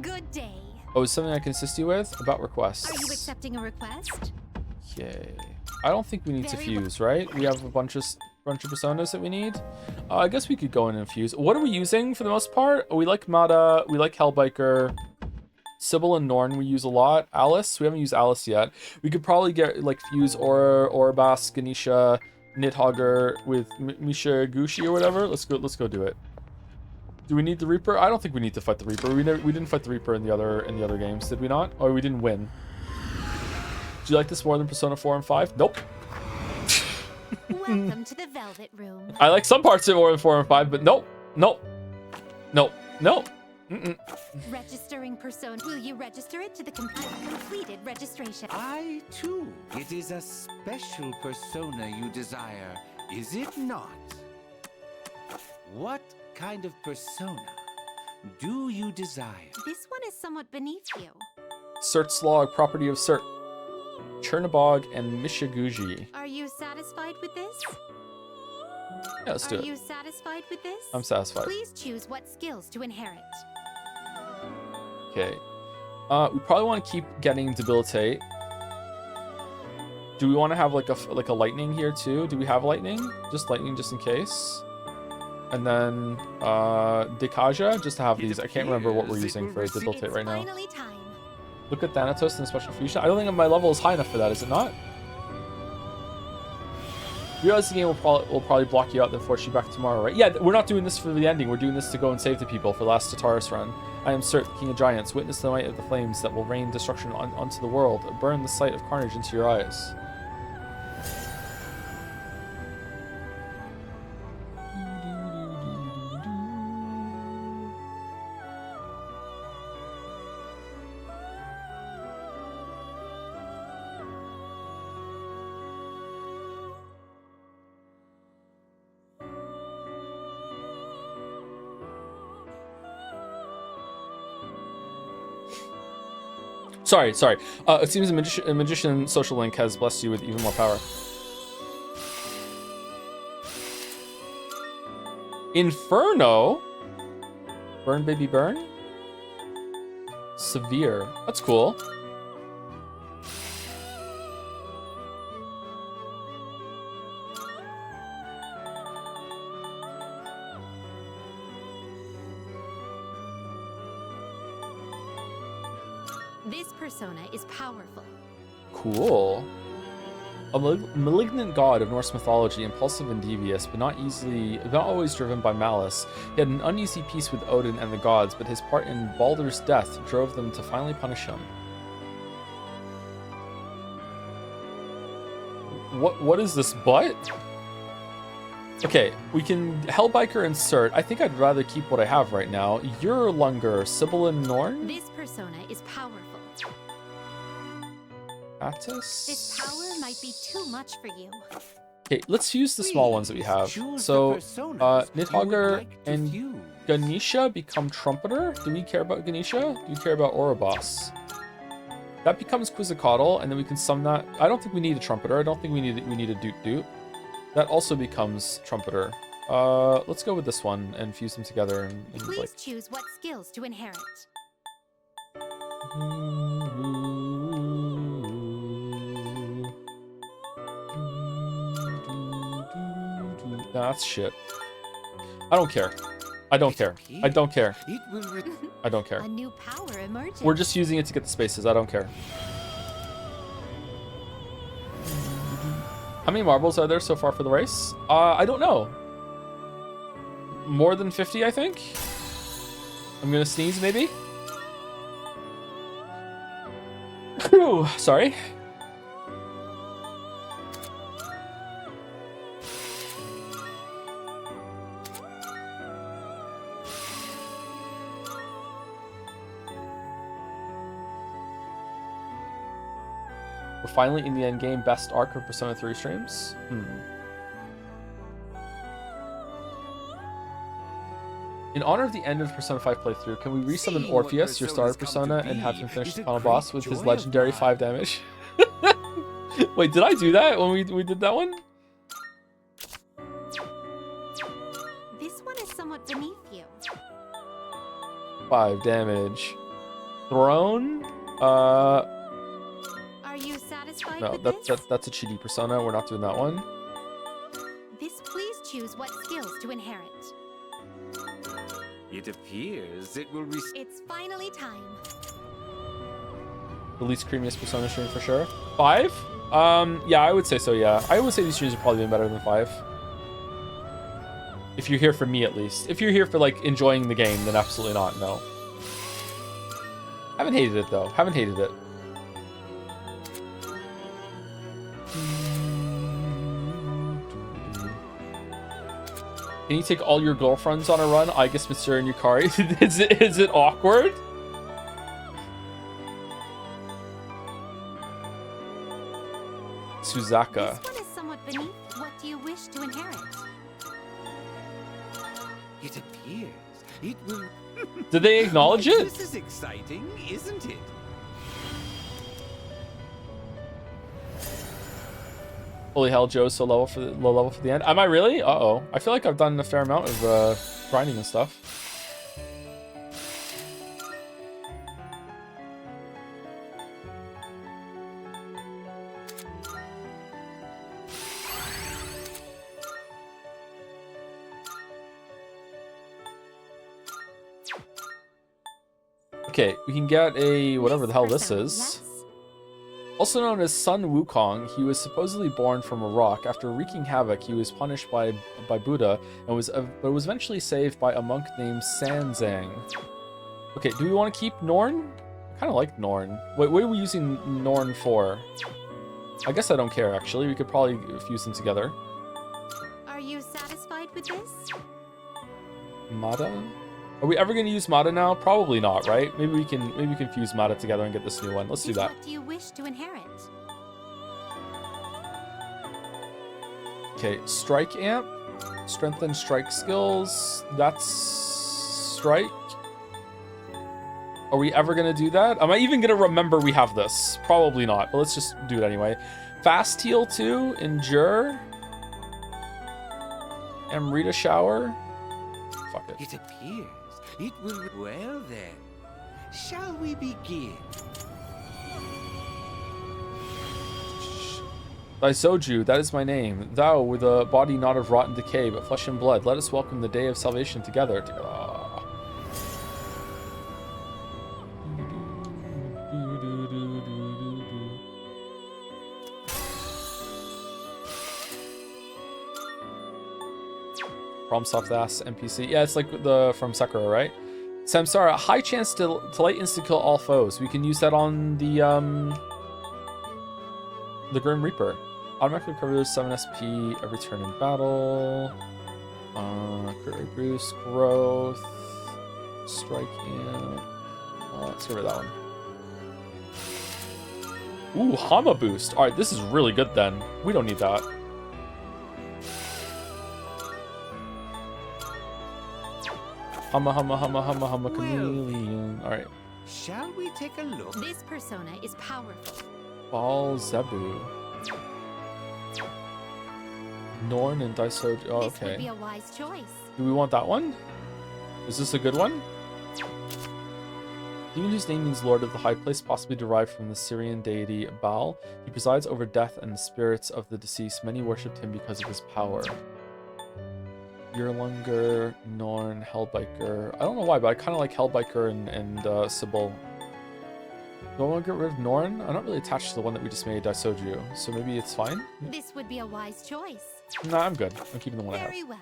Good day. Oh, is something I can assist you with? About requests. Are you accepting a request? Yay. I don't think we need to Very well. fuse, right? We have a bunch of personas that we need. I guess we could go in and fuse. What are we using for the most part? We like Mata, we like Hellbiker, Sybil and Norn we use a lot. Alice, we haven't used Alice yet. We could probably get like fuse Oribas, Ganesha, Nidhogger with Misha Gushi or whatever. Let's go do it. Do we need the Reaper? I don't think we need to fight the Reaper. We didn't fight the Reaper in the other games, did we not? Or we didn't win. Do you like this more than Persona 4 and 5? Nope. Welcome to the Velvet Room. I like some parts of it more than 4 and 5, but nope. Nope. Nope. Nope. Registering Persona. Will you register it to the completed registration? I too. It is a special persona you desire, is it not? What kind of persona do you desire? This one is somewhat beneath you. Cert's log, property of Cert. Chernobog and Mishaguji. Are you satisfied with this? Yeah, let's do Are it. you satisfied with this? I'm satisfied. Please choose what skills to inherit. Okay. We probably want to keep getting Debilitate. Do we want to have like a lightning here too? Do we have lightning? Just lightning just in case. And then Dekaja, just to have these. I can't remember what we're using for Debilitate right now. Finally time. Look at Thanatos and Special Fusion. I don't think my level is high enough for that, is it not? Realize the game will probably block you out, then force you back tomorrow, right? Yeah, we're not doing this for the ending. We're doing this to go and save the people for the last Tataris run. I am Cert, King of Giants. Witness the might of the flames that will rain destruction onto the world. Burn the sight of carnage into your eyes. Sorry. It seems a magician social link has blessed you with even more power. Inferno? Burn, baby, burn? Severe. That's cool. This persona is powerful. Cool. A malignant god of Norse mythology, impulsive and devious, but not always driven by malice. He had an uneasy peace with Odin and the gods, but his part in Baldur's death drove them to finally punish him. What is this butt? Okay, we can Hellbiker insert. I think I'd rather keep what I have right now. Urlunger, Sybil and Norn? This persona is powerful. Attis? This power might be too much for you. Okay, let's use the small ones that we have. Choose So, the personas you would Nidhogger like to and fuse. Ganesha become Trumpeter. Do we care about Ganesha? Do you care about Oribas? That becomes Quizzicatle, and then we can sum that. I don't think we need a Trumpeter. I don't think we need a Doot. That also becomes Trumpeter. Let's go with this one and fuse them together and Please like. choose what skills to inherit. Nah, that's shit. I don't care. I don't care. I don't care. It will I don't care. A new power emerges. We're just using it to get the spaces. I don't care. How many marbles are there so far for the race? I don't know. More than 50, I think. I'm gonna sneeze, maybe. Whew, sorry. We're finally in the end game. Best arc of Persona 3 streams. In honor of the end of Persona 5 playthrough, can we resummon See what Orpheus, your starter Personas come persona, to and have be. him finish It's the a final great boss with his joy of legendary mine. 5 damage? Wait, did I do that when we did that one? This one is somewhat beneath you. 5 damage. Throne. Are you satisfied No, with that's this? that's a cheaty persona. We're not doing that one. Please choose what skills to inherit. It appears it will receive. It's finally time. The least creamiest persona stream for sure. 5? Yeah, I would say so. Yeah, I would say these streams have probably been better than 5. If you're here for me, at least. If you're here for like enjoying the game, then absolutely not. No. Haven't hated it though. Haven't hated it. Can you take all your girlfriends on a run? I guess Mr. and Yukari. Is it awkward? Suzaka. This one is somewhat beneath. What do you wish to inherit? It appears it will. Did they acknowledge it? This is exciting, isn't it? Holy hell, Joe's so low for the end. Am I really? Uh-oh. I feel like I've done a fair amount of grinding and stuff. Okay, we can get a whatever the hell this is. Yes? Also known as Sun Wukong, he was supposedly born from a rock. After wreaking havoc, he was punished by Buddha and was eventually saved by a monk named Sanzang. Okay, do we want to keep Norn? I kind of like Norn. Wait, what are we using Norn for? I guess I don't care, actually. We could probably fuse them together. Are you satisfied with this? Mata? Are we ever going to use Mata now? Probably not, right? Maybe we can fuse Mata together and get this new one. Let's do that. What do you wish to inherit? Okay, Strike Amp. Strengthen strike skills. That's strike. Are we ever going to do that? Am I even going to remember we have this? Probably not, but let's just do it anyway. Fast Heal 2. Endure. Amrita Shower. Fuck it. It appears it will. Well then, shall we begin? Daisoju, that is my name. Thou, with a body not of rotten decay, but flesh and blood, let us welcome the day of salvation together. FromSoft ass NPC. Yeah, it's like the from Sekiro, right? Samsara, high chance to light insta kill all foes. We can use that on the Grim Reaper. Automatically recovers 7 SP every turn in battle. Crit rate boost, growth, strike amp. Let's get rid of that one. Ooh, Hama boost. Alright, this is really good then. We don't need that. Hama chameleon. Alright. Shall we take a look? This persona is powerful. Ball Zebu. Norn and Daisoju. Oh, This would be okay. a wise choice. Do we want that one? Is this a good one? Demon whose name means Lord of the High Place, possibly derived from the Syrian deity Baal. He presides over death and the spirits of the deceased. Many worshipped him because of his power. Yerlunger, Norn, Hellbiker. I don't know why, but I kind of like Hellbiker and Sybil. Do I want to get rid of Norn? I'm not really attached to the one that we just made, Daisoju, so maybe it's fine? This would be a wise choice. Nah, I'm good. I'm keeping the one I have. Very well.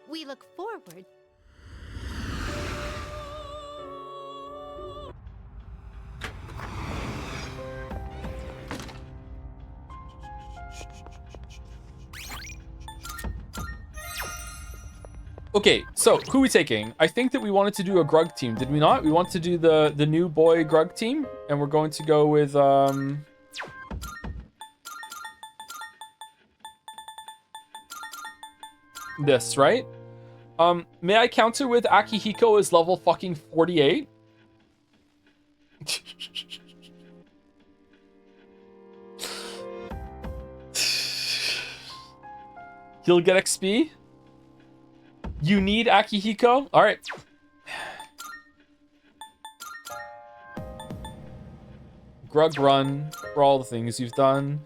We look forward. Okay, so who are we taking? I think that we wanted to do a Grug team, did we not? We want to do the new boy Grug team, and we're going to go with this, right? May I counter with Akihiko is level fucking 48? He'll get XP? You need Akihiko? Alright. Grug Run for all the things you've done.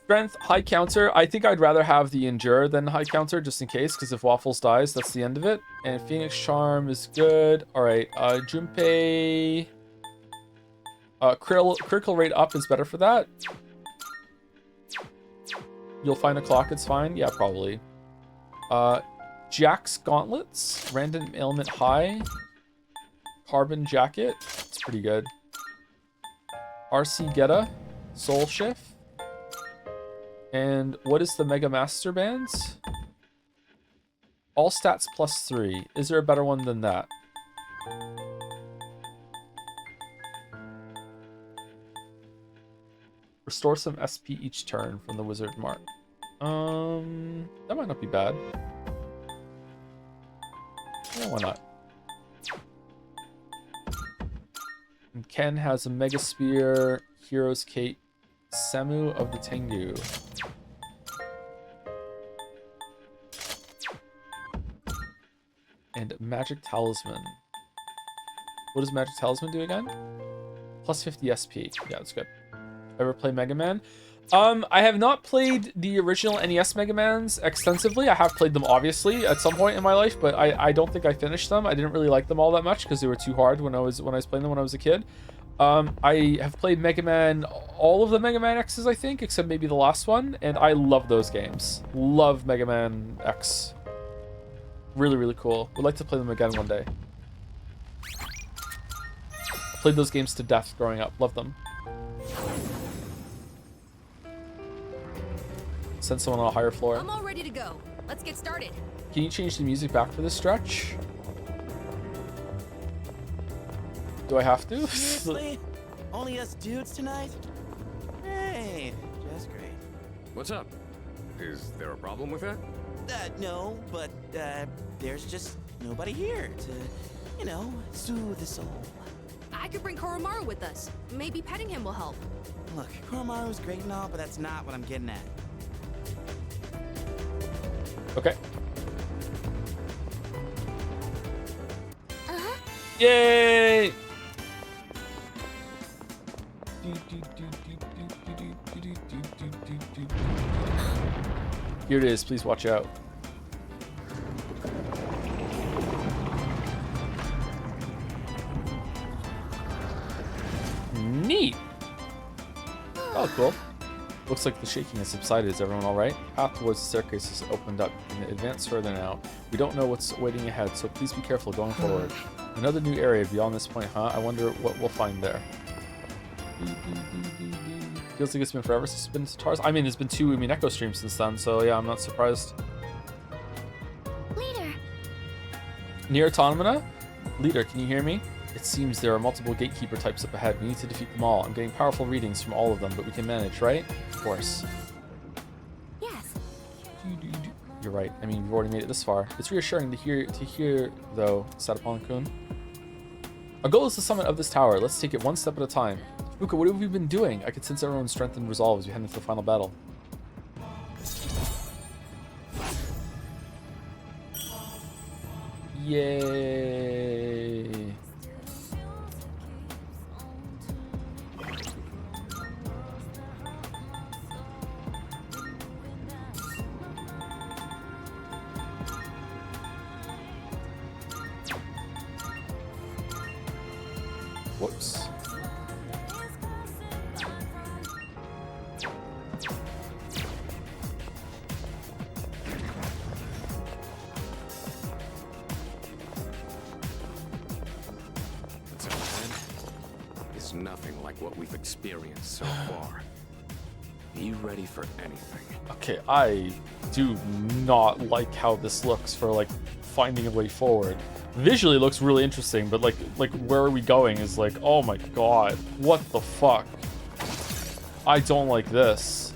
Strength, high counter. I think I'd rather have the Endure than high counter, just in case, because if Waffles dies, that's the end of it. And Phoenix Charm is good. All right, Junpei. Critical rate up is better for that. You'll find a clock, it's fine. Yeah, probably. Jack's Gauntlets. Random ailment high. Carbon Jacket. It's pretty good. RC Geta. Soul Shift. And what is the Mega Master Bands? All stats +3. Is there a better one than that? Restore some SP each turn from the Wizard Mark. That might not be bad. Yeah, why not? And Ken has a Mega Spear, Hero's Cape, Semu of the Tengu. And Magic Talisman. What does Magic Talisman do again? Plus 50 SP. Yeah, that's good. Ever play Mega Man? I have not played the original NES Mega Mans extensively. I have played them obviously at some point in my life, but I don't think I finished them. I didn't really like them all that much because they were too hard when I was playing them when I was a kid. I have played Mega Man, all of the Mega Man X's, I think, except maybe the last one, and I love those games. Love Mega Man X. Really, really cool. Would like to play them again one day. Played those games to death growing up. Love them. Send someone on a higher floor. I'm all ready to go. Let's get started. Can you change the music back for this stretch? Do I have to? Seriously? Only us dudes tonight? Hey, just great. What's up? Is there a problem with that? No, but there's just nobody here to, you know, soothe the soul. I could bring Koromaru with us. Maybe petting him will help. Look, Koromaru's great and all, but that's not what I'm getting at. Okay. Yay! Here it is. Please watch out. Neat. Oh, cool. Looks like the shaking has subsided. Is everyone all right? Path towards the staircase has opened up. You can advance further now. We don't know what's waiting ahead, so please be careful going forward. Another new area beyond this point, huh? I wonder what we'll find there. Feels like it's been forever since it's been to Tars. I mean, there's been 2 Echo streams since then, so yeah, I'm not surprised. Leader. Near Automata? Leader, can you hear me? It seems there are multiple gatekeeper types up ahead. We need to defeat them all. I'm getting powerful readings from all of them, but we can manage, right? Of course. Yes. You're right. I mean, we've already made it this far. It's reassuring to hear though, Satapon-kun. Our goal is the summit of this tower. Let's take it one step at a time. Fuka, what have we been doing? I can sense everyone's strength and resolve as we head into the final battle. Yay! Whoops. What's up, man? It's nothing like what we've experienced so far. Be ready for anything. Okay, I do not like how this looks for like finding a way forward. Visually it looks really interesting, but like where are we going is like, oh my god, what the fuck? I don't like this.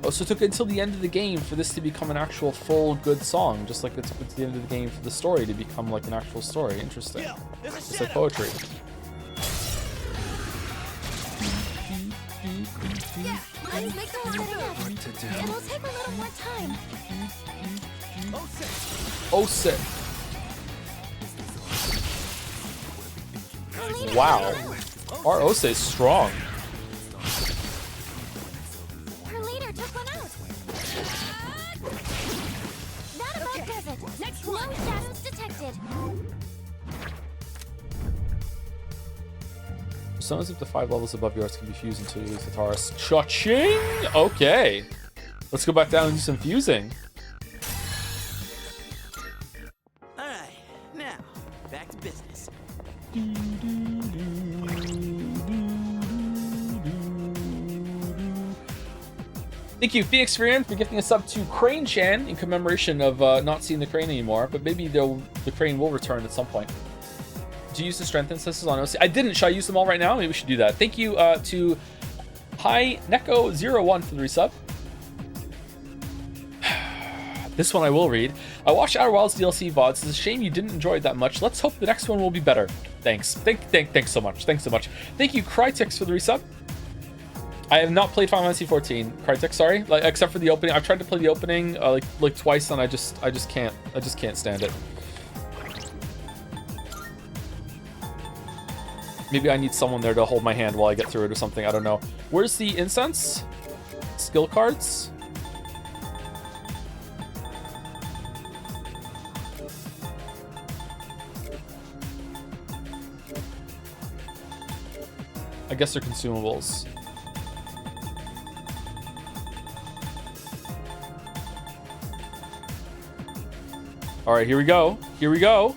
Oh, so it took until the end of the game for this to become an actual full good song, just like it took until the end of the game for the story to become like an actual story. Interesting. It's like poetry. Yeah, let's make the move. What to do? It'll take a little more time. Oh, sick. Wow. Our Ose is strong. Her leader took one out. That about does it. Next one. No shadows detected. Personas up to 5 levels above yours can be fused until you lose the Taurus. Cha-ching! Okay. Let's go back down and do some fusing. Alright, now, back to business. Thank you, Phoenix Freeman, for gifting a sub to Crane Chan in commemoration of not seeing the crane anymore, but maybe the crane will return at some point. Do you use the strength instances on OC? I didn't. Should I use them all right now? Maybe we should do that. Thank you to Hi Neko01 for the resub. This one I will read. I watched Outer Wilds DLC VODs. It's a shame you didn't enjoy it that much. Let's hope the next one will be better. Thanks. Thanks so much. Thanks so much. Thank you, Crytex, for the resub. I have not played Final Fantasy 14. Crytex, sorry. Like, except for the opening. I've tried to play the opening like twice, and I just can't. I just can't stand it. Maybe I need someone there to hold my hand while I get through it or something. I don't know. Where's the incense? Skill cards? I guess they're consumables. All right, here we go. Here we go.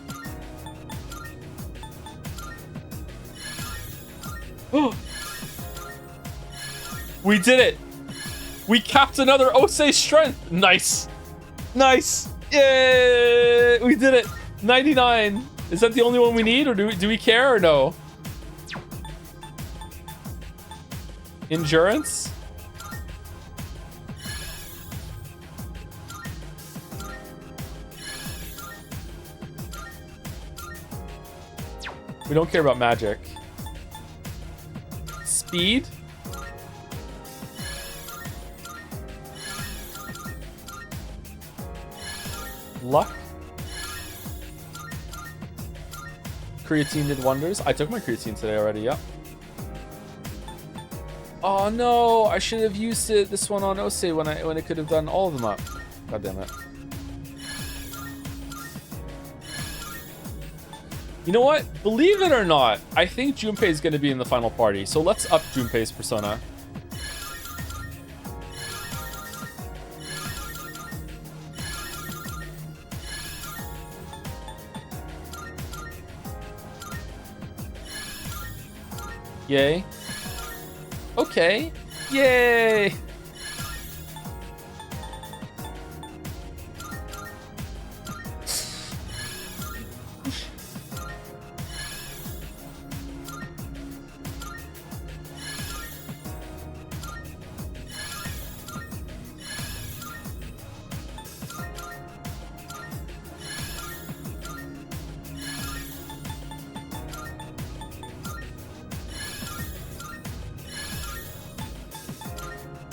We did it. We capped another Ose strength. Nice. Nice. Yay. We did it. 99. Is that the only one we need, or do we care or no? Endurance? We don't care about magic. Speed? Luck? Creatine did wonders. I took my creatine today already, yeah. Oh no, I should have used this one on Ose when it could have done all of them up. God damn it. You know what? Believe it or not, I think Junpei is going to be in the final party. So let's up Junpei's persona. Yay. Okay. Yay.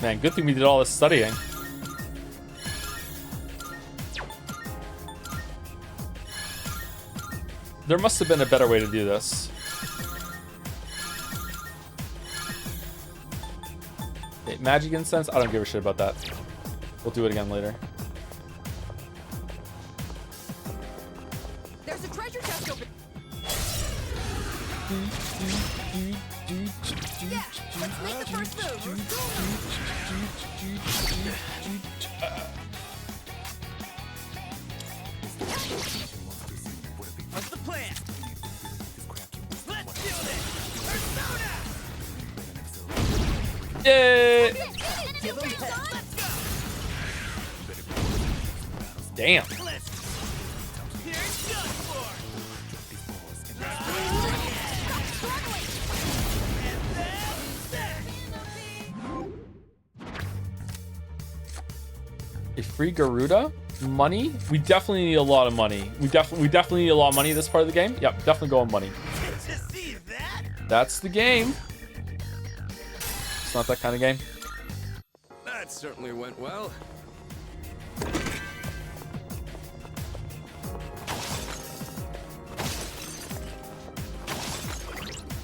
Man, good thing we did all this studying. There must have been a better way to do this. Okay, magic incense? I don't give a shit about that. We'll do it again later. There's a treasure chest open. Yeah, let's make the first move. What's the plan? Let's do this! Persona! Yay! Give them hell. Let's go! Damn. Let's... Here's good for! A free Garuda? Money? We definitely need a lot of money. We definitely need a lot of money this part of the game. Yep, definitely go on money. Did you see that? That's the game. It's not that kind of game. That certainly went well.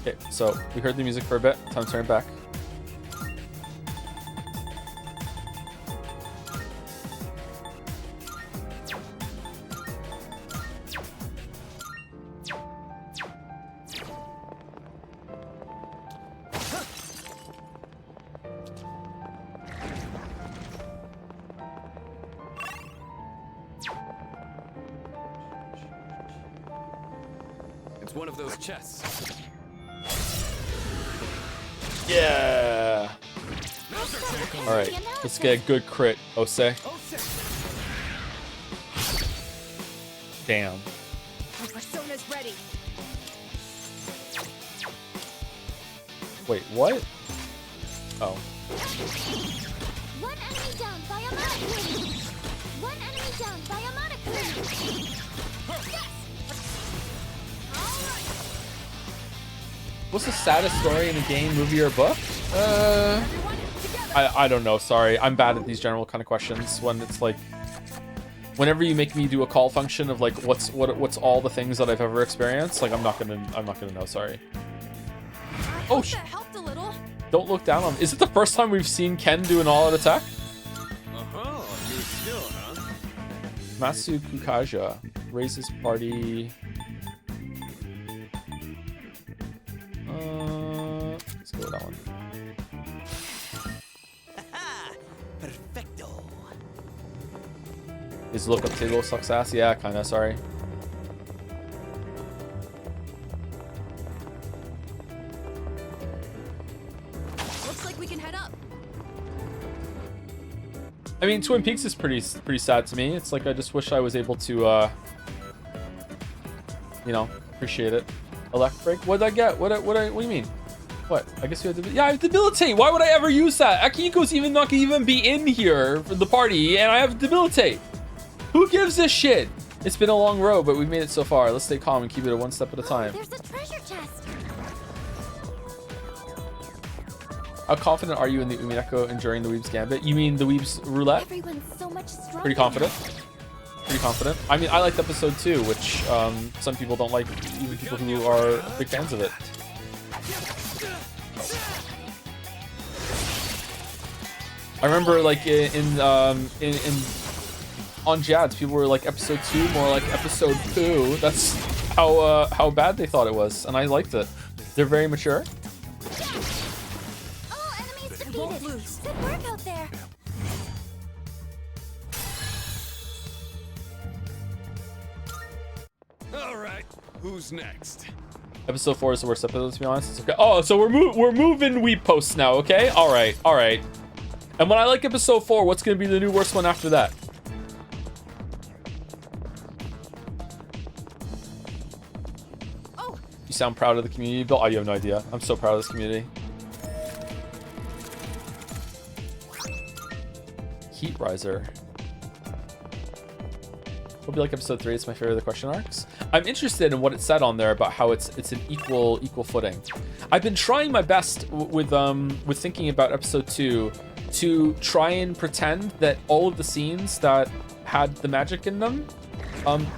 Okay, so we heard the music for a bit. Time to turn it back. It's one of those chests. Yeah. All right, let's get a good crit, Ose. Damn. My persona's ready. Wait, what? Oh. One enemy down by a Monokuma. One enemy down by a Monokuma. Yes! What's the saddest story in a game, movie, or book? I don't know. Sorry, I'm bad at these general kind of questions. When it's like, whenever you make me do a call function of like, what's all the things that I've ever experienced, like I'm not gonna know. Sorry. Oh, That helped a little. don't look down on. Is it the first time we've seen Ken do an all-out attack? New skill, huh? Masu Kukaja raises party. Let's go with that one. Perfecto. His look up table sucks ass. Yeah, kinda. Sorry. Looks like we can head up. I mean, Twin Peaks is pretty sad to me. It's like I just wish I was able to, you know, appreciate it. Electric break. What did I get? What do you mean? What? I guess you have to. Yeah, I have debilitate. Why would I ever use that? Akihiko's even not gonna even be in here for the party, and I have debilitate. Who gives a shit? It's been a long road, but we've made it so far. Let's stay calm and keep it a one step at a time. There's a treasure chest. How confident are you in the Umineko enduring the Weeb's Gambit? You mean the Weeb's Roulette? Everyone's so much stronger. Pretty confident. Pretty confident. I mean, I liked episode 2, which some people don't like, even people who are big fans of it. I remember, like in on Jads, people were like episode 2 more like episode 2. That's how bad they thought it was, and I liked it. They're very mature. All enemies defeated. Good work out there. All right, who's next? Episode 4 is the worst episode, to be honest. It's okay. Oh, so we're moving Weeb posts now, okay? All right. And when I like episode 4, what's gonna be the new worst one after that? Oh, You sound proud of the community, Bill? Oh, you have no idea. I'm so proud of this community. Heat Riser. Hope you like episode 3. It's my favorite of the question arcs. I'm interested in what it said on there about how it's an equal footing. I've been trying my best with thinking about episode 2 to try and pretend that all of the scenes that had the magic in them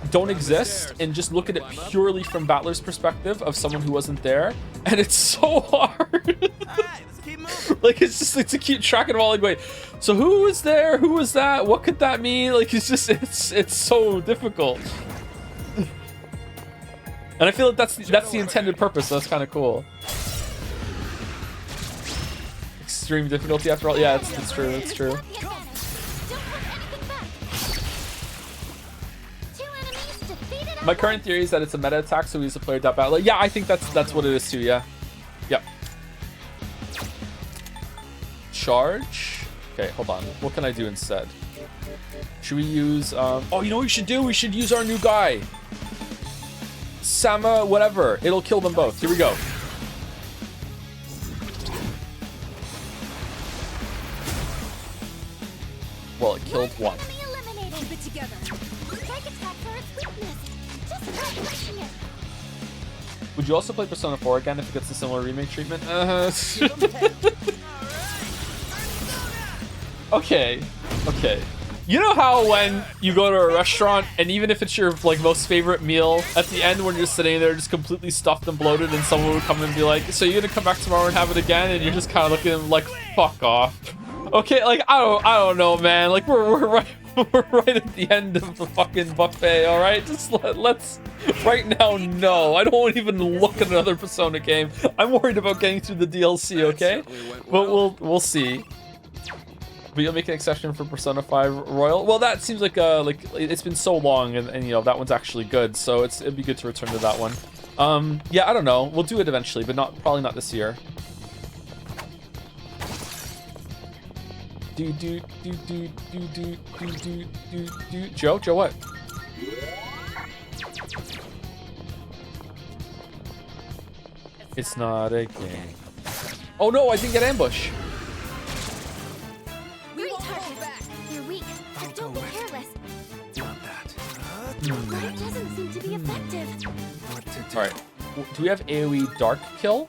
don't exist, and just look at it purely from Battler's perspective of someone who wasn't there, and it's so hard. Alright, let's keep moving. Like, it's to keep track of all, like, wait, so who was there, who was that, what could that mean? Like, it's so difficult. And I feel like that's the intended purpose, so that's kind of cool. Extreme difficulty after all. Yeah, it's true, it's true. Got the advantage. Don't hold anything back. 2 enemies defeated. My current theory is that it's a meta attack, so we use the player dot battle. Yeah, I think that's what it is too. Yeah. Yep. Charge. Okay, hold on. What can I do instead? Should we use? Oh, you know what we should do? We should use our new guy. Sama, whatever. It'll kill them both. Here we go. Well, it killed one. Enemy eliminated. keep it together. Strike attacks are its weakness. Just try pushing it. Would you also play Persona 4 again if it gets a similar remake treatment? Okay. You know how when you go to a restaurant and even if it's your like most favorite meal, at the end when you're sitting there just completely stuffed and bloated and someone would come and be like, so you're gonna come back tomorrow and have it again, and you're just kind of looking at them like, fuck off. Okay, like I don't know, man. Like we're right at the end of the fucking buffet, all right? Just let's right now. No, I don't want to even look at another Persona game. I'm worried about getting through the DLC, okay? But we'll see. But you'll make an exception for Persona 5 Royal. Well, that seems like it's been so long, and you know that one's actually good, so it'd be good to return to that one. Yeah, I don't know. We'll do it eventually, but probably not this year. Joe, what? It's not a game. Oh no, I didn't get ambush. Great target. You're weak, but don't be careless. Not that. But it doesn't seem to be effective. What to do? All right. Do we have AoE Dark Kill?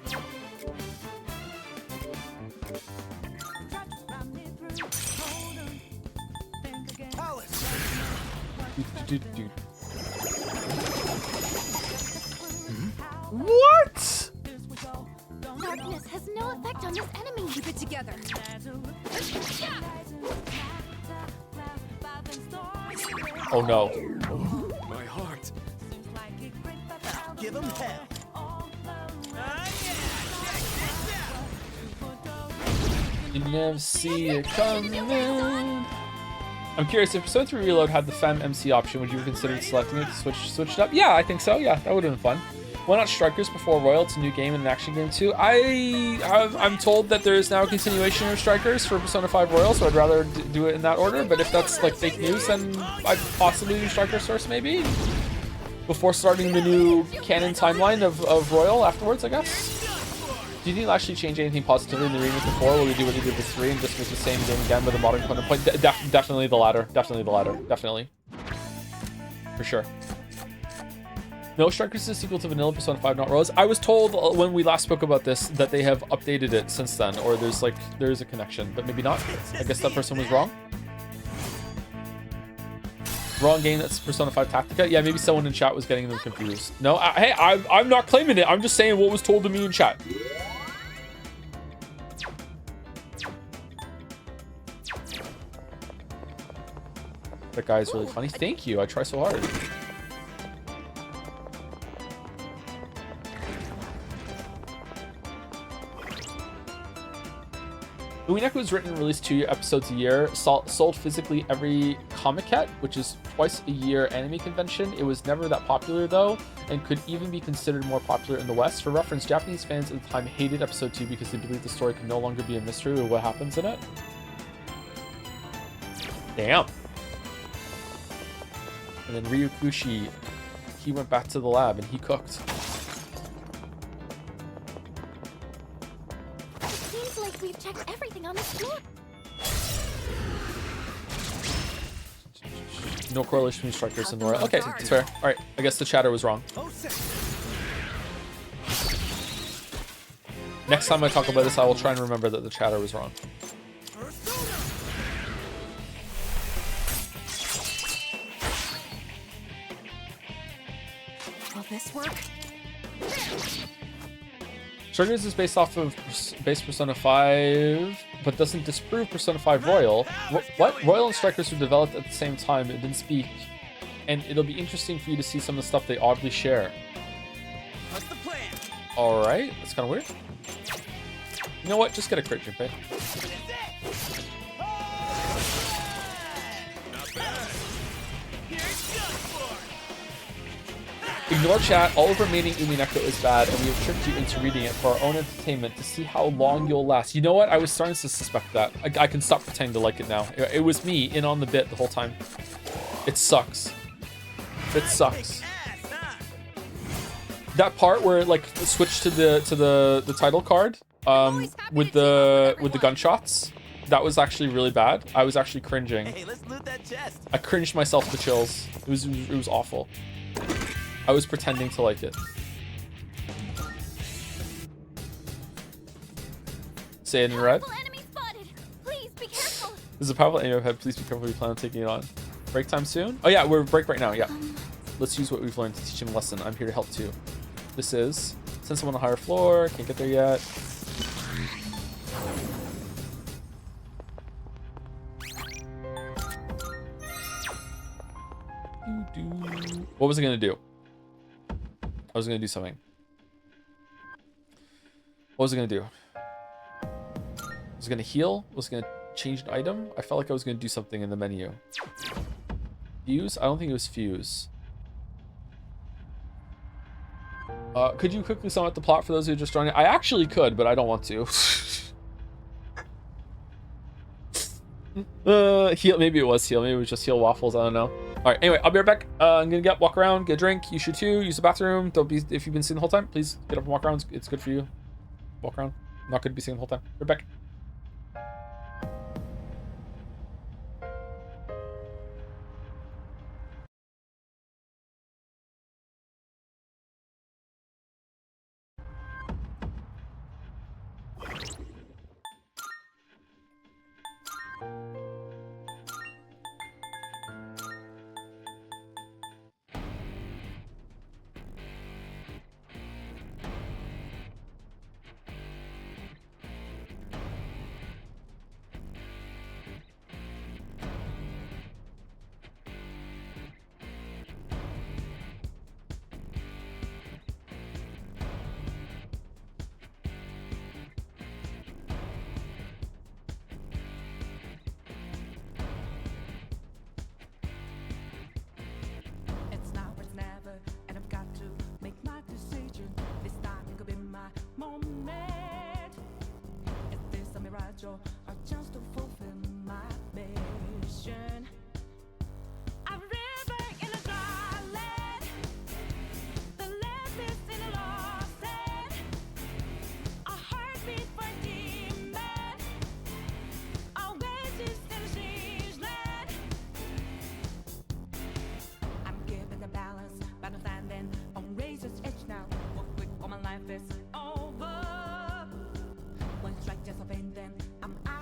What? Darkness has no effect on this enemy. Keep it together. Oh no. My heart. Give him hell. You never see it coming. I'm curious, if Persona 3 Reload had the FemMC option, would you have considered selecting it to switch it up? Yeah, I think so. Yeah, that would have been fun. Why not Strikers before Royal? It's a new game and an action game too. I'm told that there is now a continuation of Strikers for Persona 5 Royal, so I'd rather do it in that order. But if that's like fake news, then I'd possibly do Strikers first, maybe before starting the new canon timeline of Royal afterwards, I guess. Do you think they'll actually change anything positively in the remake of 4? Will we do what they did with 3 and just make the same game again with a modern counterpoint? Definitely the latter. Definitely the latter. Definitely. For sure. No, Strikers is a sequel to Vanilla Persona 5, not Royals. I was told when we last spoke about this that they have updated it since then, or there's a connection, but maybe not. I guess that person was wrong. Wrong game, that's Persona 5 Tactica. Yeah, maybe someone in chat was getting them confused. No, hey, I'm not claiming it. I'm just saying what was told to me in chat. That guy's really funny. Thank you. I try so hard. Uineko was written and released 2 episodes a year, sold physically every Comiket, which is twice a year anime convention. It was never that popular though, and could even be considered more popular in the West. For reference, Japanese fans at the time hated episode 2 because they believed the story could no longer be a mystery of what happens in it. Damn. And then Ryukushi, he went back to the lab and he cooked. Seems like we've checked everything on this floor. No correlation between Strikers and Royal. Okay, that's fair. All right, I guess the chatter was wrong. Next time I talk about this, I will try and remember that the chatter was wrong. Will this work? Strikers is based off of base Persona 5, but doesn't disprove Persona 5 Royal. What? Royal and Strikers were developed at the same time. It didn't speak. And it'll be interesting for you to see some of the stuff they oddly share. What's the plan? Alright, that's kind of weird. You know what? Just get a crit, Junpei. Ignore chat. All of remaining Umineko is bad, and we have tricked you into reading it for our own entertainment to see how long you'll last. You know what? I was starting to suspect that. I can stop pretending to like it now. It was me in on the bit the whole time. It sucks. It sucks. That part where it like switched to the title card with the gunshots, that was actually really bad. I was actually cringing. Hey, let's loot that chest. I cringed myself to chills. It was awful. I was pretending to like it. Say it in red. Enemy spotted. Please be careful. This is a powerful aim ahead. Please be careful if you plan on taking it on. Break time soon? Oh yeah, we're break right now. Yeah. Let's use what we've learned to teach him a lesson. I'm here to help too. This is send someone on a higher floor. Can't get there yet. What was I gonna do? I was gonna do something. What was I gonna do? Was I gonna heal? Was I gonna change an item? I felt like I was gonna do something in the menu. Fuse? I don't think it was fuse. Could you quickly sum up the plot for those who are just joining? I actually could, but I don't want to. Heal. Maybe it was heal. Maybe it was just heal waffles. I don't know. All right. Anyway, I'll be right back. I'm gonna walk around, get a drink. You should too. Use the bathroom. Don't be if you've been sitting the whole time. Please get up and walk around. It's good for you. Walk around. Not good to be sitting the whole time. Right back. It's now or it's never, and I've got to make my decision. This time could be my moment. Is this a mirage or just to fulfill my mission? A river in a dry land, the land is in a lost land. A heartbeat for a demon, oasis in a siege land. I'm giving the balance, but I'm standing on razor's edge now. Walk quick, or my life is over. One strike just a pain, then I'm out.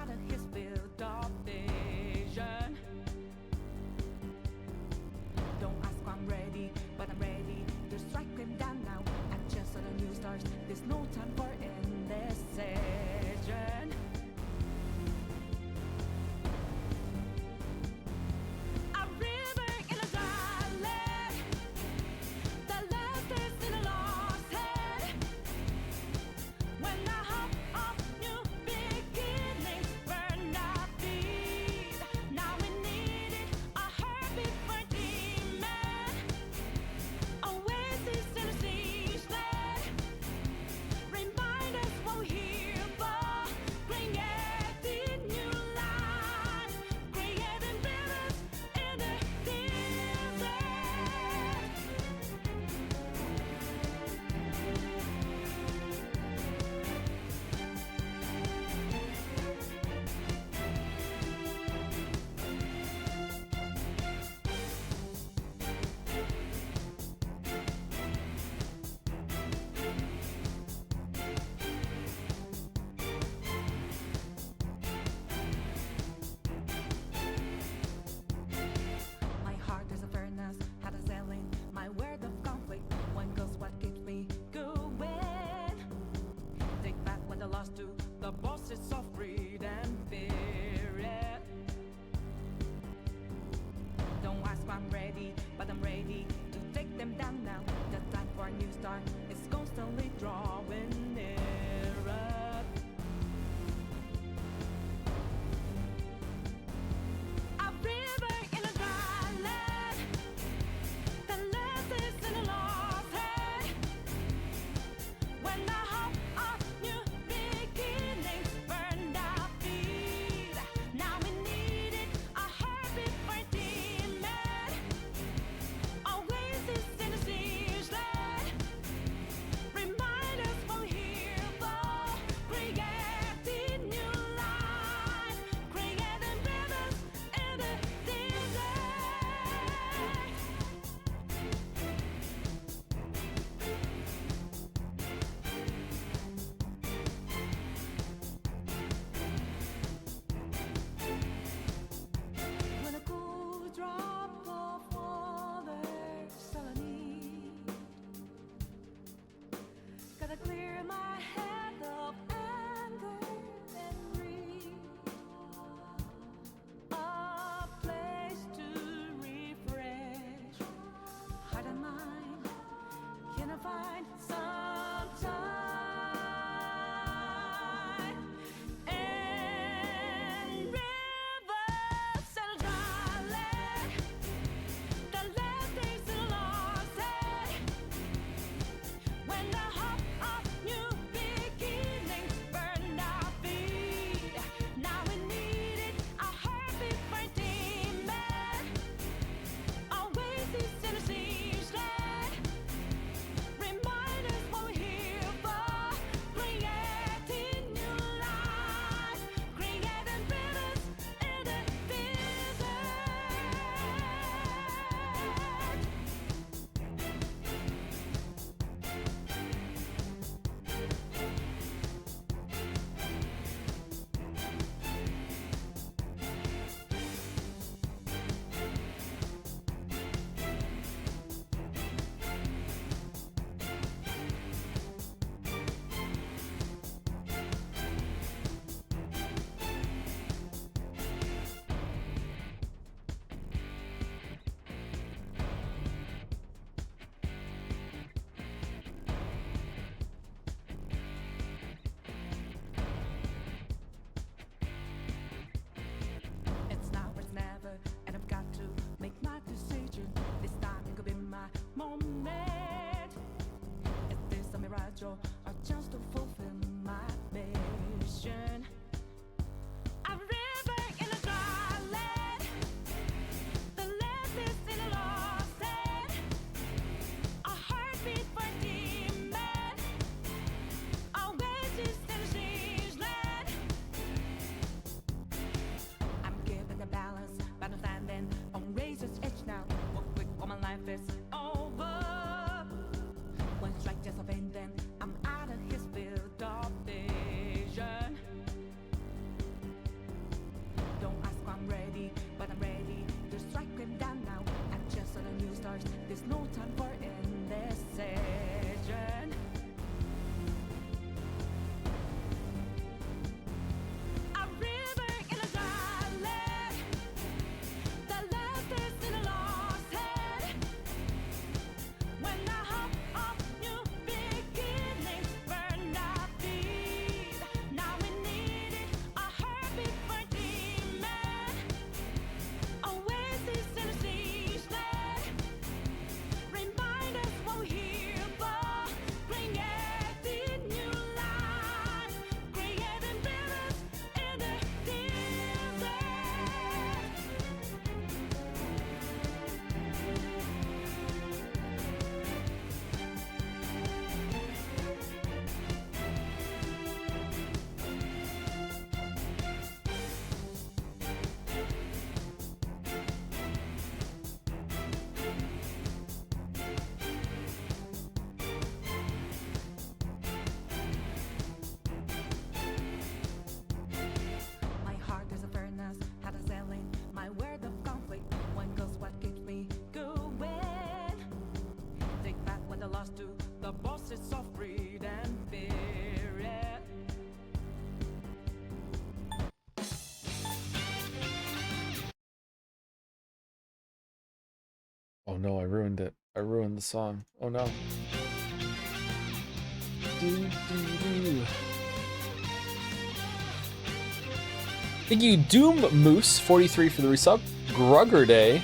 There's no time for indecision. A river in a dry land, the last is in a lost head. When the hope of new beginnings burned our feet, now we needed a heartbeat for demon. Oasis in a ceaseless, remind us what we're here for. Creating new life, creating rivers in the desert. My heart is a furnace, had a selling my word of conflict. One goes what keeps me going. Take back what I lost to the bosses of greed and fear. Yeah. Oh no, I ruined it. I ruined the song. Oh no. Thank you, Doom Moose 43 for the resub. Grugger Day.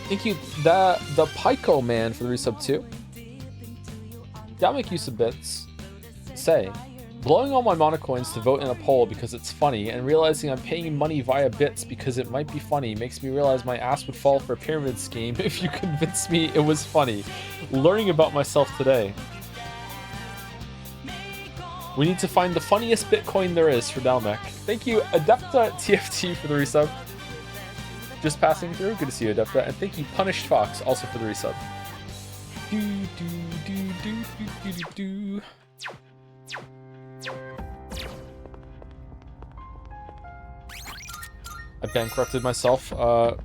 Thank you, the Pico Man for the resub too. That'll make use of bits. Say, blowing all my monocoins to vote in a poll because it's funny, and realizing I'm paying money via bits because it might be funny makes me realize my ass would fall for a pyramid scheme if you convinced me it was funny. Learning about myself today. We need to find the funniest Bitcoin there is for Dalmec. Thank you, Adepta TFT for the resub. Just passing through. Good to see you, Adepta. And thank you, Punished Fox, also for the resub. Do, do, do, do, do, do, do. I bankrupted myself for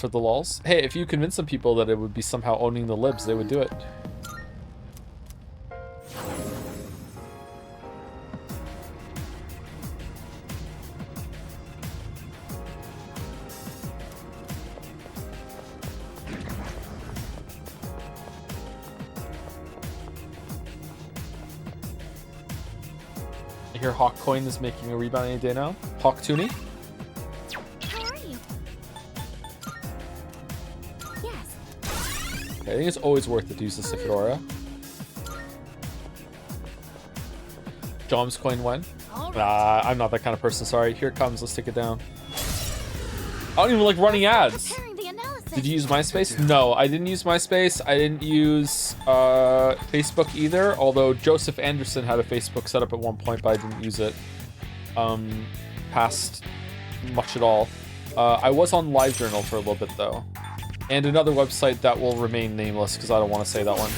the lulz. Hey, if you convince some people that it would be somehow owning the libs, they would do it. I hear Hawkcoin is making a rebound any day now. Hawk Toonie. How are you? Yes. Okay, I think it's always worth it to use the Sifidora. Jom's coin when? I'm not that kind of person, sorry. Here it comes, let's take it down. I don't even like running ads. Preparing the analysis. Did you use MySpace? No, I didn't use MySpace. I didn't use Facebook either, although Joseph Anderson had a Facebook set up at one point, but I didn't use it past much at all. I was on LiveJournal for a little bit, though. And another website that will remain nameless, because I don't want to say that one.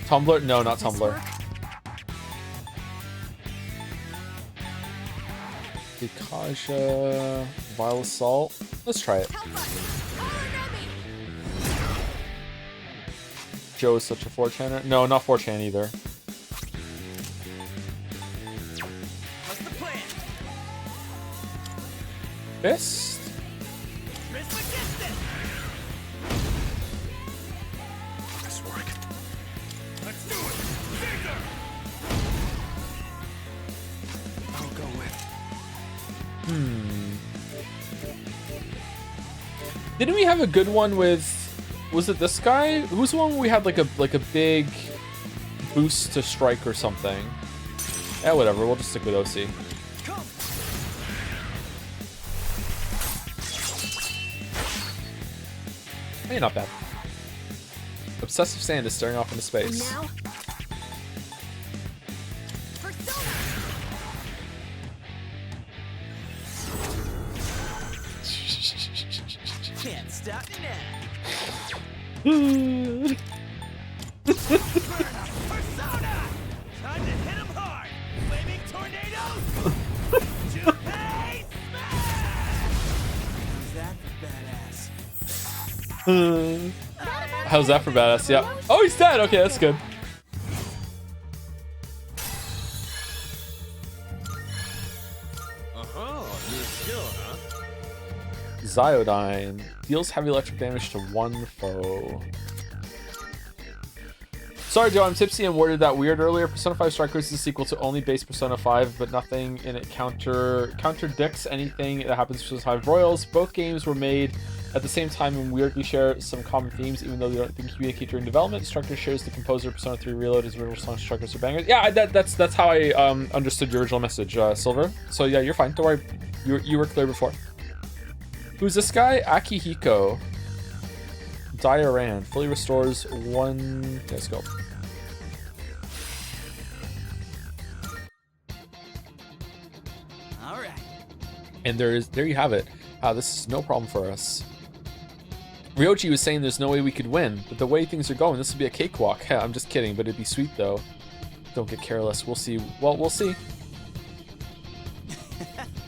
Tumblr? No, not Tumblr. Dekaja, Vile Assault. Let's try it. Joe is such a 4chaner. No, not 4chan either. What's the plan? Fist? Fist against it! Nice work. Let's do it! Bigger! I'll go with. Didn't we have a good one with? Was it this guy? Who's the one where we had like a big boost to strike or something? Yeah, whatever. We'll just stick with OC. Hey, not bad. Obsessive Sand is staring off into space. Now, Persona. Can't stop now. Dude. Persona! Time to hit him hard! How's that for badass? Yeah. Oh, he's dead. Okay, that's good. New skill, huh? Ziodyne deals heavy electric damage to one foe. Sorry, Joe, I'm tipsy and worded that weird earlier. Persona 5 Strikers is a sequel to only base Persona 5, but nothing in it contradicts anything that happens to Persona 5 Royals. Both games were made at the same time and weirdly share some common themes, even though they don't communicate during development. Strikers shares the composer of Persona 3 Reload as original song Strikers are bangers. Yeah, that's how I understood your original message, Silver. So yeah, you're fine. Don't worry. You were clear before. Who's this guy? Akihiko. Dioran fully restores one. Let's go. All right. And there you have it. This is no problem for us. Ryoji was saying there's no way we could win, but the way things are going, this will be a cakewalk. I'm just kidding, but it'd be sweet though. Don't get careless. We'll see. Well, we'll see.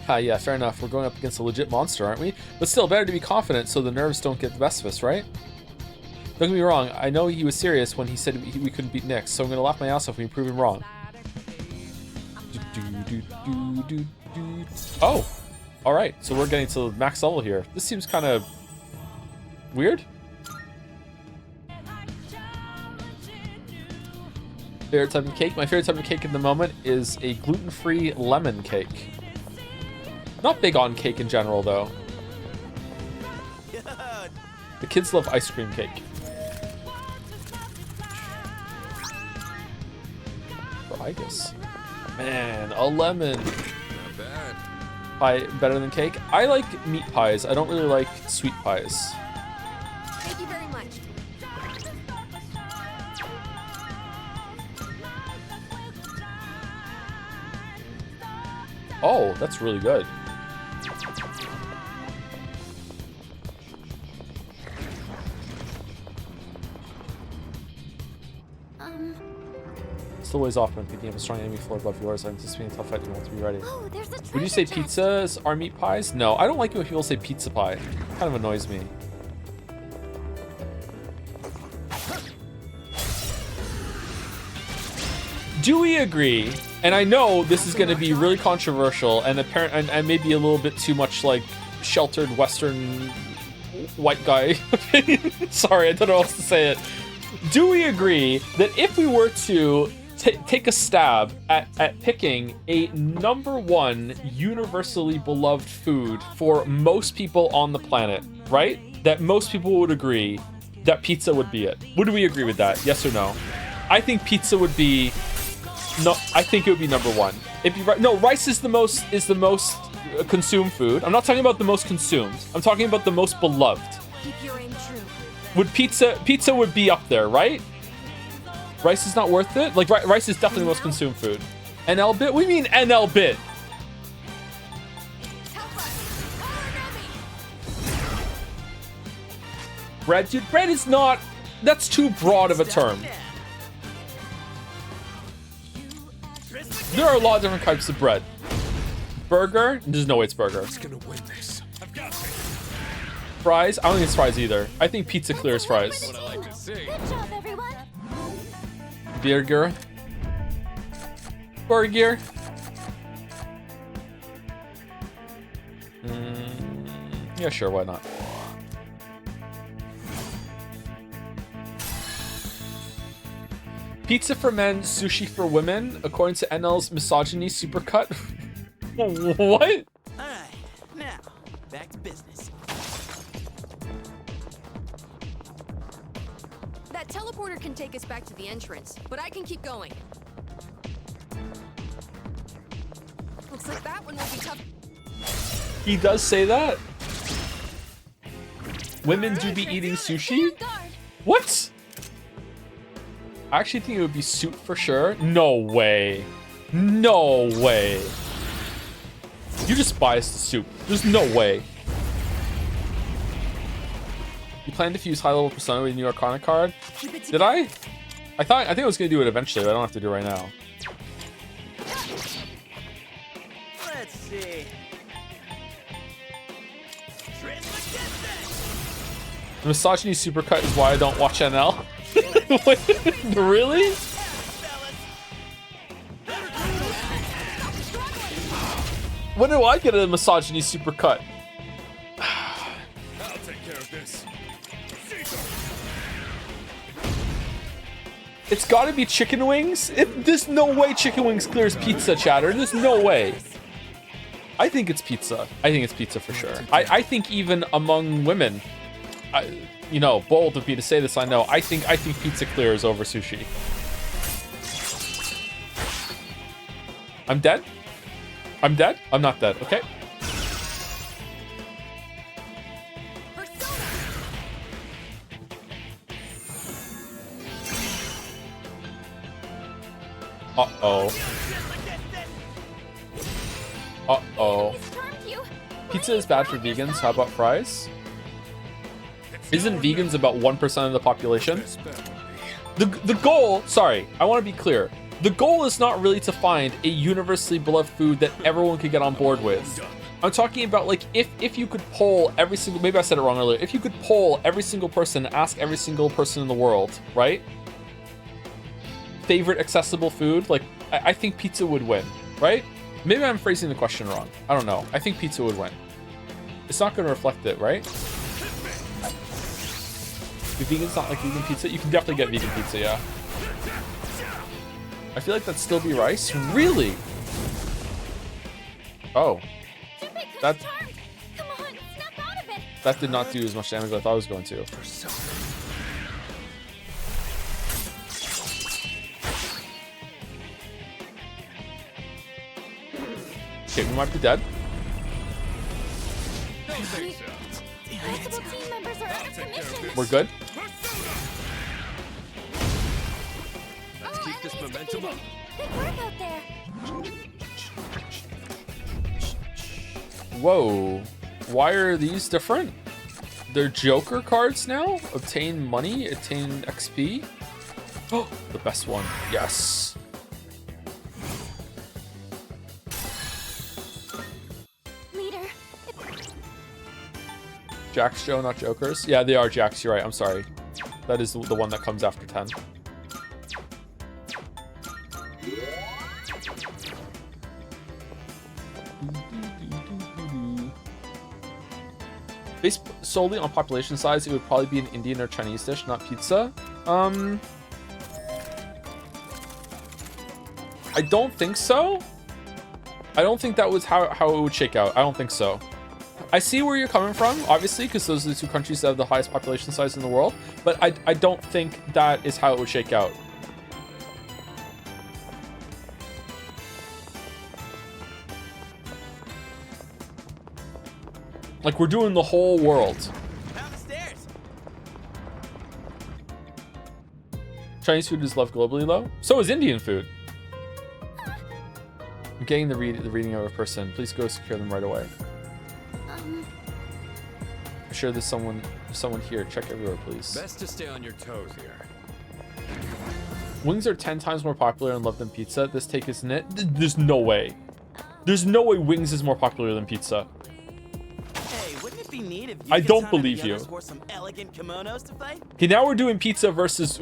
Yeah, fair enough. We're going up against a legit monster, aren't we? But still, better to be confident so the nerves don't get the best of us, right? Don't get me wrong. I know he was serious when he said we couldn't beat Nyx, so I'm gonna laugh my ass off when we prove him wrong. Oh, all right. So we're getting to max level here. This seems kind of weird. Favorite type of cake? My favorite type of cake at the moment is a gluten-free lemon cake. Not big on cake in general, though. The kids love ice cream cake. Braigus. Man, a lemon. Not bad. Pie better than cake? I like meat pies. I don't really like sweet pies. Thank you very much. Oh, that's really good. Still ways off when picking up a strong enemy floor above yours. I'm anticipating a tough fight. You want to be ready. Oh, there's a Would you say treasure chest. pizzas are meat pies? No, I don't like it when people say pizza pie. It kind of annoys me. Do we agree? And I know this is going to be really controversial and apparent and maybe a little bit too much like sheltered Western white guy opinion. Sorry, I don't know how else to say it. Do we agree that if we were to take a stab at picking a #1 universally beloved food for most people on the planet, right? That most people would agree that pizza would be it. Would we agree with that? Yes or no? I think pizza would be. No, I think it would be #1. It'd be no. Rice is the most consumed food. I'm not talking about the most consumed. I'm talking about the most beloved. Keep your aim true. Would pizza would be up there, right? Rice is not worth it. Like rice is definitely the most consumed food. NL bit? What do you mean NL bit? Bread, dude. Bread is not. That's too broad of a term. There are a lot of different types of bread. Burger? There's no way it's burger. Who's gonna win this? I've got Fries? I don't think it's fries either. I think pizza clears fries. what I like to see. Good job, everyone. Burger. Burger. Yeah, sure, why not? Pizza for men, sushi for women, according to NL's misogyny supercut. What? Alright, now, back to business. That teleporter can take us back to the entrance, but I can keep going. Looks like that one will be tough. He does say that? Women do be eating sushi? What? I actually think it would be soup for sure. No way. No way. You just biased the soup. There's no way. You plan to fuse high-level Persona with a new Arcana card? Did I? I think I was gonna do it eventually, but I don't have to do it right now. Let's see. The misogyny supercut is why I don't watch NL. Wait, really? When do I get a misogyny supercut? I'll take care of this. It's gotta be chicken wings. There's no way chicken wings clears pizza, chatter. There's no way. I think it's pizza. I think it's pizza for sure. I think even among women, you know, bold of me to say this, I know. I think pizza clears over sushi. I'm dead? I'm dead? I'm not dead, okay? Uh-oh. Uh-oh. Pizza is bad for vegans. How about fries? Isn't vegans about 1% of the population? The goal, sorry, I want to be clear. The goal is not really to find a universally beloved food that everyone could get on board with. I'm talking about, like, if you could poll every single, maybe I said it wrong earlier, if you could poll every single person, ask every single person in the world, right? Favorite accessible food, like, I think pizza would win, right? Maybe I'm phrasing the question wrong. I don't know. I think pizza would win. It's not going to reflect it, right? Do vegans not like vegan pizza? You can definitely get vegan pizza, yeah. I feel like that'd still be rice. Really? Oh. That did not do as much damage as I thought it was going to. Okay, we might be dead. We're good. Let's keep this momentum up. Good work out there. Whoa. Why are these different? They're Joker cards now? Obtain money, attain XP. Oh, the best one. Yes. Leader. Jacks, Joe, not Jokers. Yeah, they are Jacks. You're right. I'm sorry. That is the one that comes after 10. Based solely on population size, it would probably be an Indian or Chinese dish, not pizza. I don't think so. I don't think that was how it would shake out. I don't think so. I see where you're coming from, obviously, because those are the two countries that have the highest population size in the world, but I don't think that is how it would shake out. Like, we're doing the whole world. Down the stairs. Chinese food is loved globally, though. So is Indian food. I'm getting the reading of a person. Please go secure them right away. I'm sure there's someone here. Check everywhere, please. Best to stay on your toes here. Wings are 10 times more popular and loved than pizza. This take, isn't it? There's no way. There's no way wings is more popular than pizza. Hey, wouldn't it be neat if I don't believe you. wore some elegant kimonos to fight? Okay, now we're doing pizza versus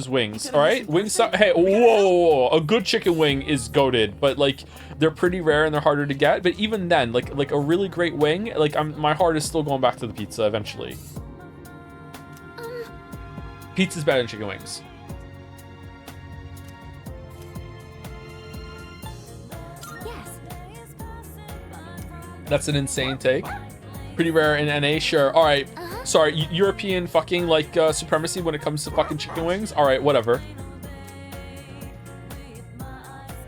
wings. All right, wings. Hey, whoa! A good chicken wing is goated, but like they're pretty rare and they're harder to get. But even then, like a really great wing, like my heart is still going back to the pizza eventually. Pizza's better than chicken wings. That's an insane take. Pretty rare in NA, sure. All right. Sorry, European fucking like supremacy when it comes to fucking chicken wings. All right, whatever.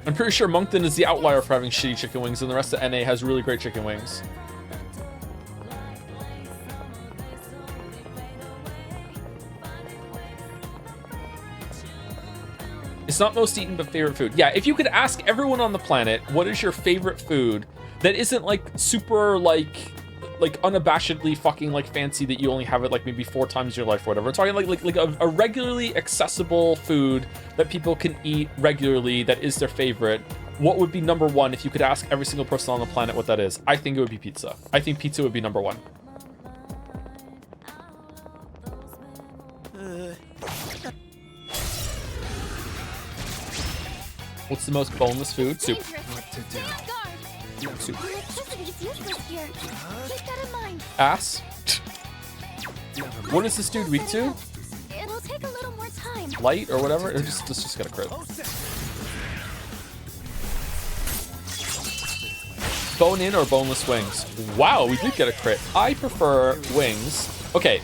I'm pretty sure Moncton is the outlier for having shitty chicken wings, and the rest of NA has really great chicken wings. It's not most eaten, but favorite food. Yeah, if you could ask everyone on the planet, what is your favorite food that isn't like super like unabashedly fucking like fancy that you only have it like maybe 4 times in your life or whatever. I'm talking like a regularly accessible food that people can eat regularly that is their favorite. What would be number 1 if you could ask every single person on the planet what that is? I think it would be pizza. I think pizza would be number 1. What's the most boneless food? Soup. What to do? Soup. Electricity's useless here. Keep that in mind. Ass. What is this dude weak to? It'll take a little more time. Light or whatever? Or just get a crit. Bone in or boneless wings? Wow, we did get a crit. I prefer wings. Okay,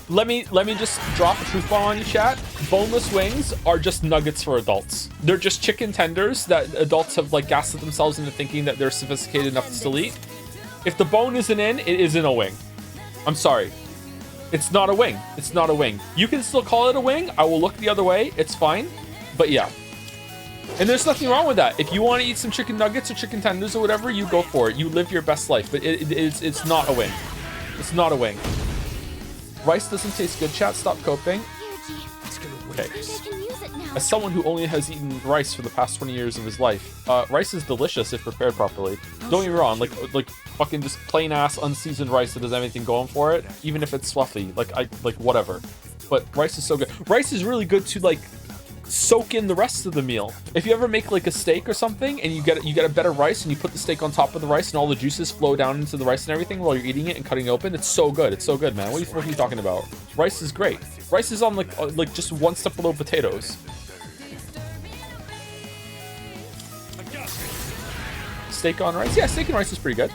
let me just drop a truth bomb on you, chat. Boneless wings are just nuggets for adults. They're just chicken tenders that adults have like gaslit themselves into thinking that they're sophisticated enough to still eat. If the bone isn't in, it isn't a wing. I'm sorry. It's not a wing. It's not a wing. You can still call it a wing. I will look the other way. It's fine. But yeah. And there's nothing wrong with that. If you want to eat some chicken nuggets or chicken tenders or whatever, you go for it. You live your best life. But it's not a wing. It's not a wing. Rice doesn't taste good, chat. Stop coping. Okay. I can use it now. As someone who only has eaten rice for the past 20 years of his life, rice is delicious if prepared properly. Don't get me wrong, like fucking just plain ass unseasoned rice that doesn't have anything going for it, even if it's fluffy, like whatever. But rice is so good. Rice is really good to like soak in the rest of the meal. If you ever make like a steak or something and you get a better rice and you put the steak on top of the rice and all the juices flow down into the rice and everything while you're eating it and cutting it open, it's so good. It's so good, man. What are you talking about? Rice is great. Rice is on like just one step below potatoes. Steak on rice? Yeah, steak and rice is pretty good.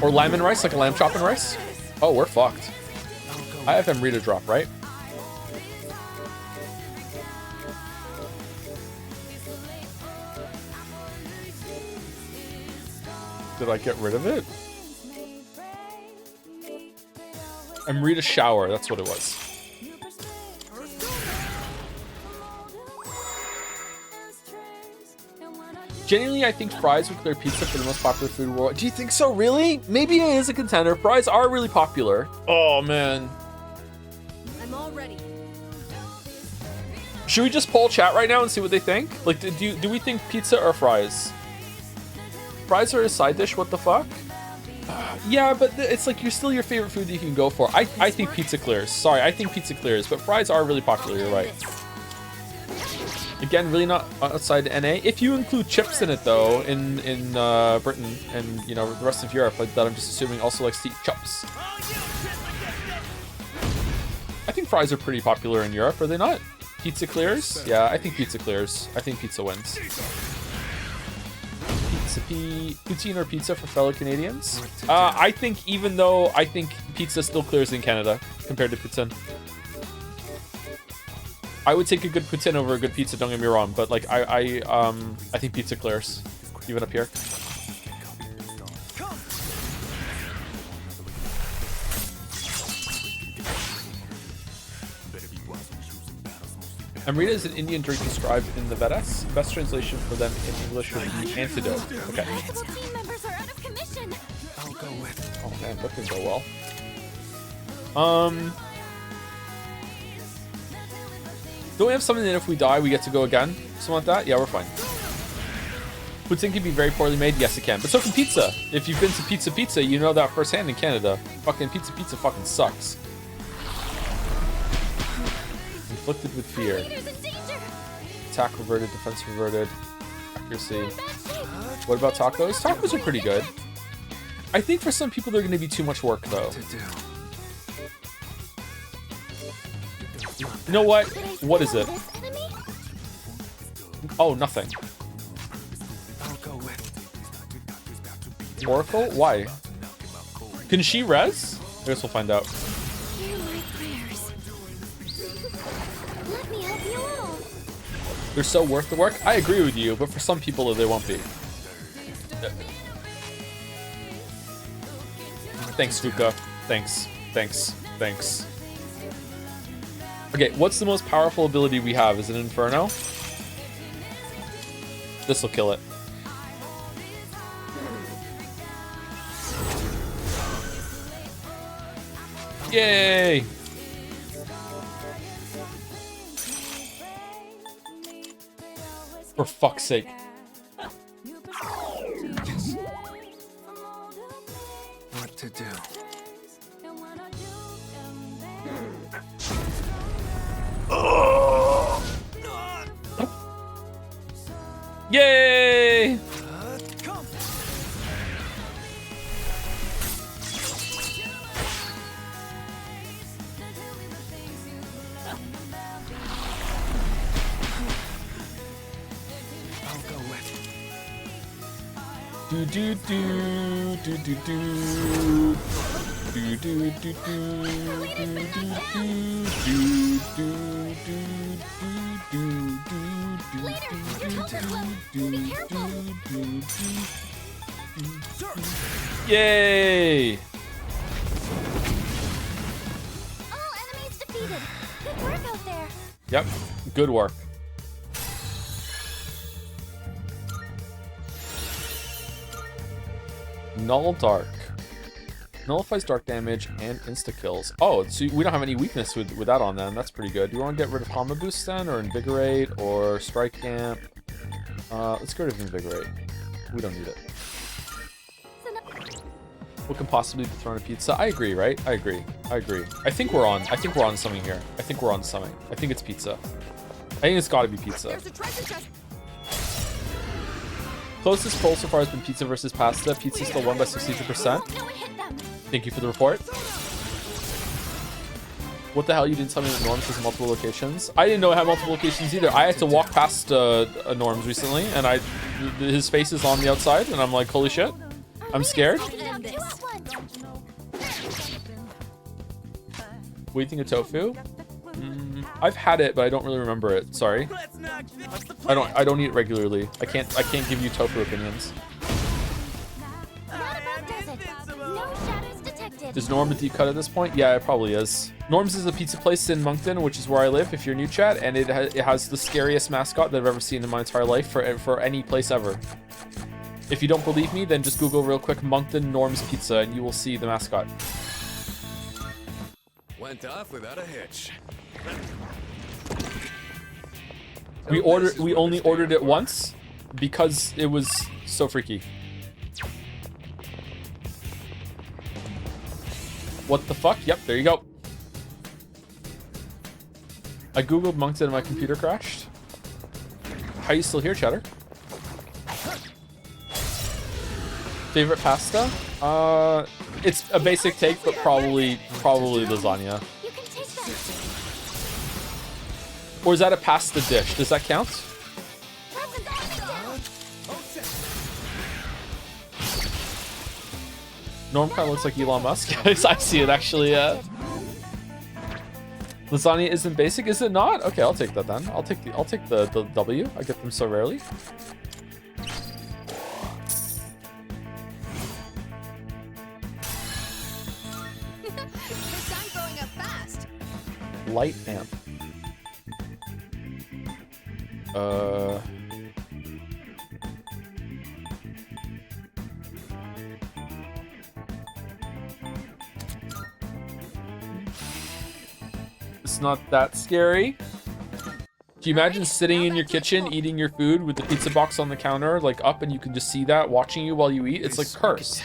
Or lamb and rice, like a lamb chop and rice. Oh, we're fucked. I have Amrita drop, right? Did I get rid of it? Amrita shower, that's what it was. Genuinely, I think fries would clear pizza for the most popular food in the world. Do you think so, really? Maybe it is a contender. Fries are really popular. Oh, man. I'm all ready. Should we just poll chat right now and see what they think? Like, do we think pizza or fries? Fries are a side dish, what the fuck? Yeah, but it's like you're still your favorite food that you can go for. I think pizza clears. Sorry, I think pizza clears, but fries are really popular, you're right. Again, really not outside NA. If you include chips in it, though, in Britain and, you know, the rest of Europe, like that I'm just assuming also likes to eat chops. I think fries are pretty popular in Europe, are they not? Pizza clears? Yeah, I think pizza clears. I think pizza wins. Poutine or pizza for fellow Canadians? I think even though I think pizza still clears in Canada compared to poutine. I would take a good poutine over a good pizza, don't get me wrong, but like I think pizza clears, even up here. Amrita is an Indian drink described in the Vedas. Best translation for them in English would be antidote. Okay. Multiple team members are out of commission. I'll go with it. Oh man, that didn't go well. Don't we have something that if we die, we get to go again? Something like that? Yeah, we're fine. Poutine can be very poorly made. Yes, it can. But so can pizza. If you've been to Pizza, you know that firsthand in Canada. Fucking pizza fucking sucks. Inflicted with fear. Attack reverted, defense reverted. Accuracy. What about tacos? Tacos are pretty good. I think for some people they're going to be too much work, though. You know what? What is it? Oh, nothing. Oracle? Why? Can she res? I guess we'll find out. Hear my prayers. Let me help you all. They're so worth the work. I agree with you, but for some people they won't be. Thanks, Fuka. Thanks. Okay, what's the most powerful ability we have? Is it Inferno? This'll kill it. Yay! For fuck's sake. What to do? Yay! Do do do do do do. Do do do do do Yay! All enemies defeated. Good work out there. Yep, good work. Null Dark. Nullifies dark damage and insta-kills. Oh, so we don't have any weakness with that on then. That's pretty good. Do you want to get rid of Hama Boost then, or Invigorate, or Strike Camp? Let's get rid of Invigorate. We don't need it. What can possibly be thrown at pizza? I agree, right? I agree. I think we're on something here. I think we're on something. I think it's pizza. I think it's gotta be pizza. There's a treasure chest. Closest poll so far has been pizza versus pasta. Pizza still won by 62%. Thank you for the report. What the hell? You didn't tell me that Norms has multiple locations? I didn't know it had multiple locations either. I had to walk past Norms recently, and his face is on the outside, and I'm like, holy shit. I'm scared. What do you think of tofu? I've had it, but I don't really remember it. Sorry. I don't eat it regularly. I can't give you tofu opinions. Is Norm a deep cut at this point? Yeah, it probably is. Norm's is a pizza place in Moncton, which is where I live, if you're new, chat, and it has the scariest mascot that I've ever seen in my entire life for any place ever. If you don't believe me, then just Google real quick Moncton Norm's Pizza, and you will see the mascot. Went off without a hitch. We only ordered it once because it was so freaky. What the fuck? Yep, there you go. I googled Moncton and my computer crashed. How are you still here, Cheddar? Favorite pasta? It's a basic take, but probably lasagna. Or is that a pasta dish? Does that count? Norm kind of looks like Elon Musk. I see it actually. Lasagna isn't basic, is it not? Okay, I'll take that then. I'll take the W. I get them so rarely. I'm growing up fast. Light amp. It's not that scary. Do you imagine sitting in your kitchen eating your food with the pizza box on the counter, like up, and you can just see that watching you while you eat? It's like Curse.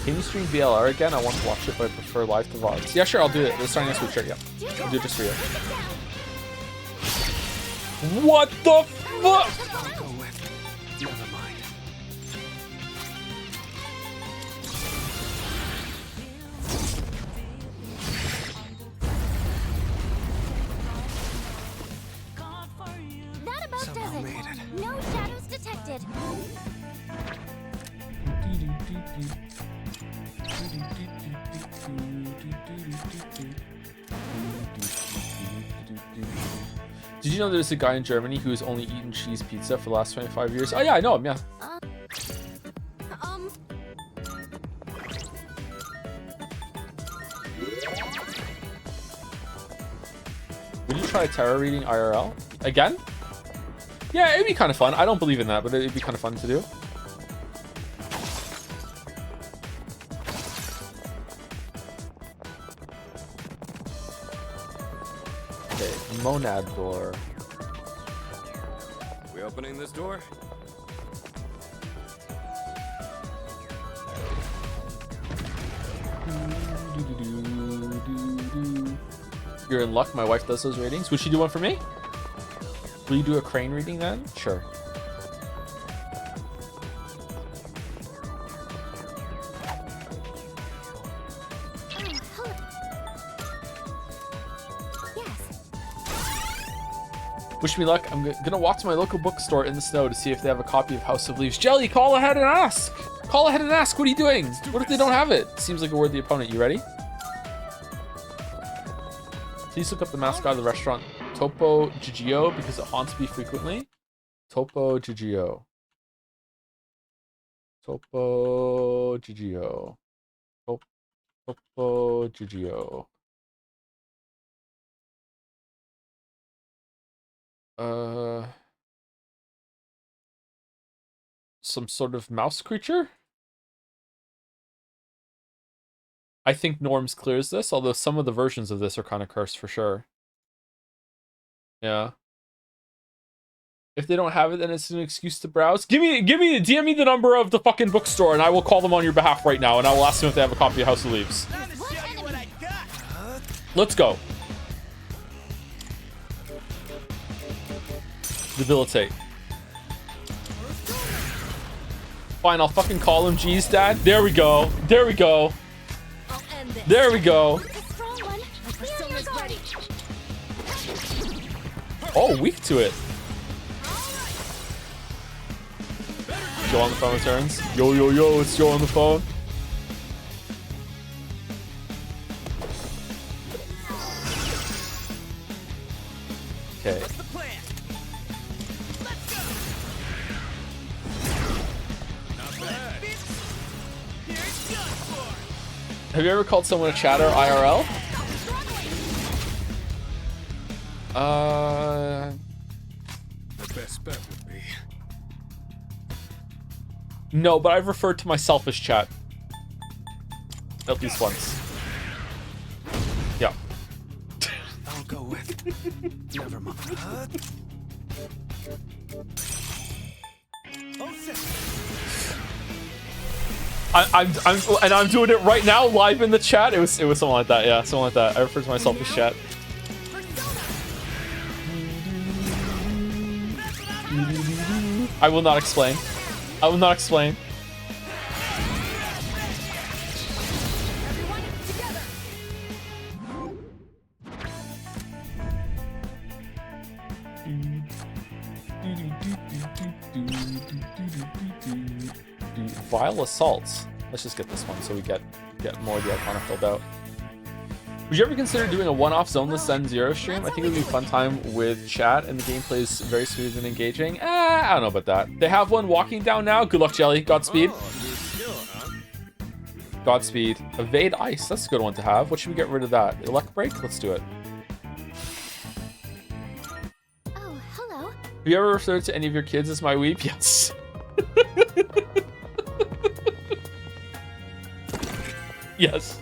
Can you stream VLR again? I want to watch it, but I prefer live to VODs. Yeah, sure, I'll do it. It's starting next week, sure, yeah. I'll do it just for you. What the fuck? Never mind. That about does it. No shadows detected. Did you know there's a guy in Germany who's only eaten cheese pizza for the last 25 years? Oh yeah, I know him, yeah. Would you try tarot reading IRL? Again? Yeah, it'd be kind of fun. I don't believe in that, but it'd be kind of fun to do. Okay, monad door. We opening this door? You're in luck. My wife does those readings. Would she do one for me? Will you do a crane reading then? Sure. Wish me luck. I'm gonna walk to my local bookstore in the snow to see if they have a copy of House of Leaves. Jelly, call ahead and ask. Call ahead and ask. What are you doing? What if they don't have it? Seems like a worthy opponent. You ready? Please look up the mascot of the restaurant, Topo Gigio, because it haunts me frequently. Topo Gigio. Topo Gigio. Topo Gigio. Some sort of mouse creature? I think Norms clears this, although some of the versions of this are kind of cursed for sure. Yeah. If they don't have it, then it's an excuse to browse. DM me the number of the fucking bookstore, and I will call them on your behalf right now, and I will ask them if they have a copy of House of Leaves. Let's go. Debilitate. Fine, I'll fucking call him. Jeez, Dad. There we go. There we go. There we go. Oh, weak to it. Joe on the phone returns. Yo, yo, yo, it's Joe on the phone. Okay. Have you ever called someone a chatter IRL? The best bet would be. No, but I've referred to myself as chat. At least once. Yeah. I'll go with. Never mind. I'm doing it right now live in the chat. It was something like that. Yeah, something like that. I refer to myself as chat. I will not explain. I will not explain. Vile assaults. Let's just get this one so we get more of the Icona filled out. Would you ever consider doing a one-off zoneless Zen Zero stream? I think it would be a fun time with chat, and the gameplay is very smooth and engaging. I don't know about that. They have one walking down now. Good luck, Jelly. Godspeed. Godspeed. Evade ice. That's a good one to have. What should we get rid of that? Elect break? Let's do it. Oh, hello. Have you ever referred to any of your kids as my weep? Yes. Yes.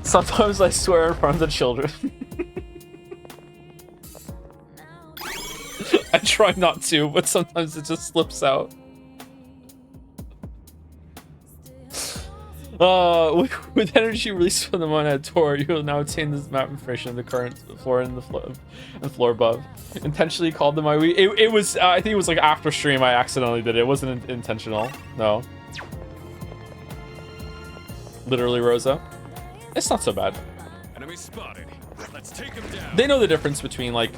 Sometimes I swear in front of the children. I try not to, but sometimes it just slips out. With energy released from the Monad Tour, you will now obtain this map information of the current floor and the floor above. Intentionally called them my Wii. It was, I think it was like after stream I accidentally did it. It wasn't intentional. No. Literally, Rosa. It's not so bad. Enemy spotted. Let's take him down. They know the difference between like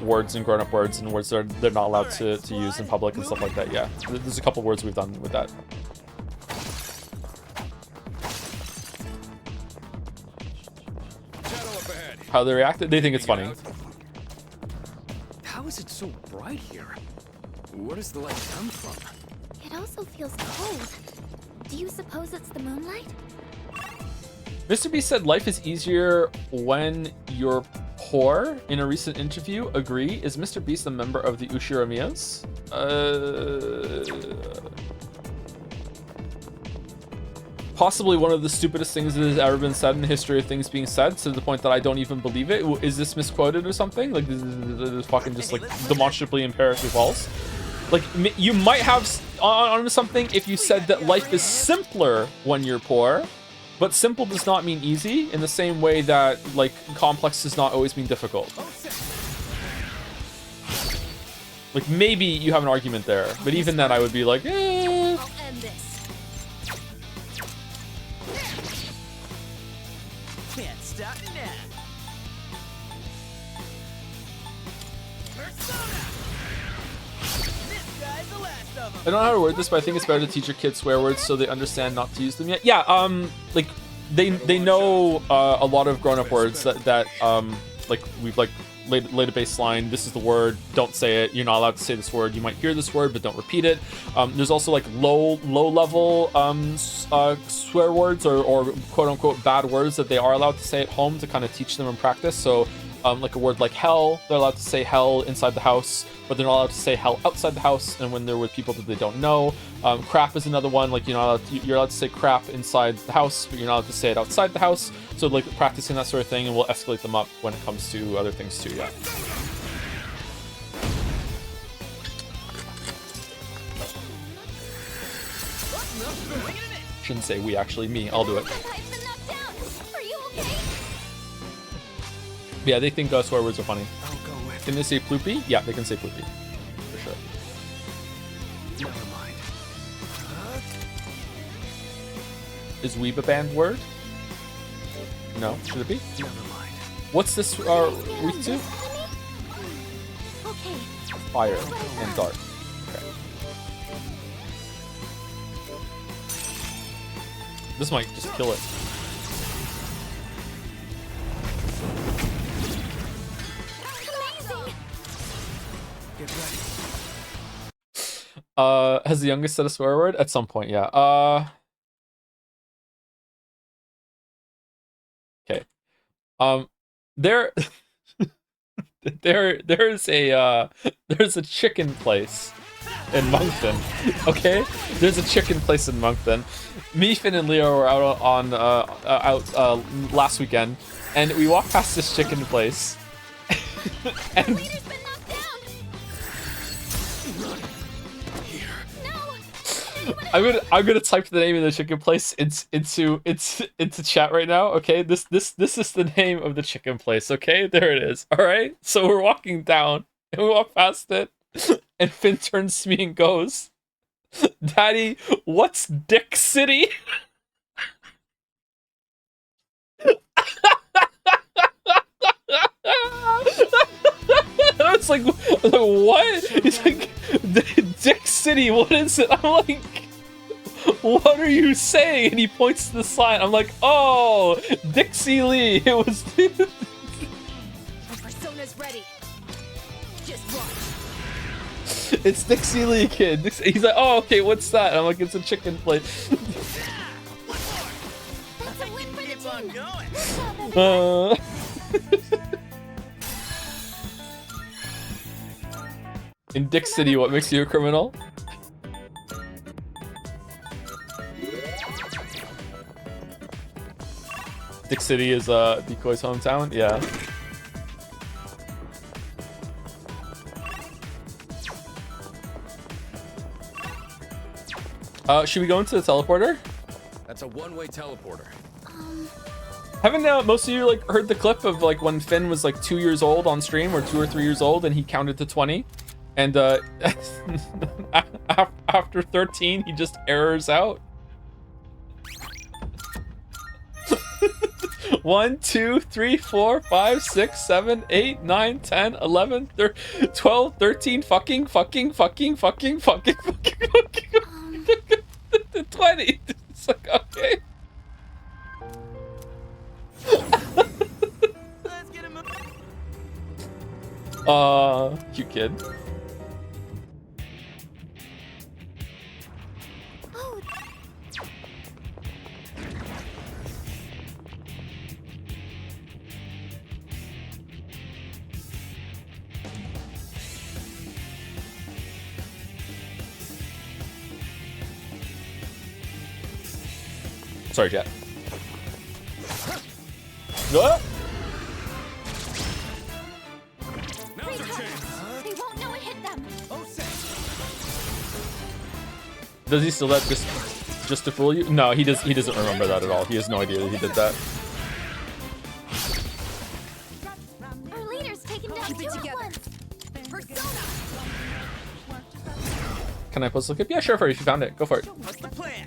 words and grown-up words and words that they're not allowed to use in public and stuff like that. Yeah, there's a couple words we've done with that. How they reacted? They think it's funny. How is it so bright here? Where does the light come from? It also feels cold. Do you suppose it's the moonlight? Mr. Beast said life is easier when you're poor in a recent interview. Agree. Is Mr. Beast a member of the Ushiramiyas? possibly one of the stupidest things that has ever been said in the history of things being said, to the point that I don't even believe it. Is this misquoted or something? Like, this is fucking just like demonstrably empirically false. Like, you might have on something if you said that life is simpler when you're poor, but simple does not mean easy, in the same way that, like, complex does not always mean difficult. Like, maybe you have an argument there, but even then I would be like, eh. I'll end this. Can't stop me now. Persona! This guy's the last of them. I don't know how to word this, but I think it's better to teach your kids swear words so they understand not to use them yet. Yeah, like, they know a lot of grown-up words that like, we've, like, laid a baseline. This is the word, don't say it, you're not allowed to say this word, you might hear this word but don't repeat it. There's also like low level swear words or quote unquote bad words that they are allowed to say at home to kind of teach them and practice. So like a word like hell, they're allowed to say hell inside the house, but they're not allowed to say hell outside the house and when they're with people that they don't know. Crap is another one. Like, you're allowed to say crap inside the house, but you're not allowed to say it outside the house. So like practicing that sort of thing, and we'll escalate them up when it comes to other things too. Yeah. Shouldn't say we, actually, me. I'll do it. I've been knocked down. Are you okay? Yeah, they think swear words are funny. I'll go with. Can they say ploopy? Yeah, they can say ploopy. For sure. Never mind. Is weeb a banned word? No, should it be? Never mind. What's this week to? Okay. Fire and dark. Okay. This might just kill it. Amazing. Get ready. Has the youngest said a swear word? At some point, yeah. Okay. There's a chicken place in Moncton. Okay? There's a chicken place in Moncton. Me, Finn, and Leo were out on last weekend, and we walked past this chicken place. And Leader's been knocked down. No. I'm gonna type the name of the chicken place into chat right now. Okay, this is the name of the chicken place. Okay, there it is. All right, so we're walking down and we walk past it, and Finn turns to me and goes, "Daddy, what's Dick City?" I was like, what? He's like, Dick City, what is it? I'm like, what are you saying? And he points to the sign. I'm like, oh, Dixie Lee. It was. My persona's ready. Just watch. It's Dixie Lee, kid. He's like, oh, okay, what's that? And I'm like, it's a chicken place. That's a win for the Keep on team. going. In Dick City, what makes you a criminal? Dick City is Decoy's hometown? Yeah. Should we go into the teleporter? That's a one-way teleporter. Haven't most of you like heard the clip of like when Finn was like 2 years old on stream, or 2 or 3 years old, and he counted to 20, and after 13 he just errors out. 1, 2, 3, 4, 5, 6, 7, 8, 9, 10, 11, 12, 13, fucking 20. It's like, okay. Let's get him. Cute kid. Oh, Sorry, Jet. What? They won't know it hit them. Does he still that just to fool you? No, he doesn't remember that at all. He has no idea that he did that. Our leader's taken down two at once. Persona! Can I post a clip? Yeah, sure, for you. If you found it, go for it. What's the plan?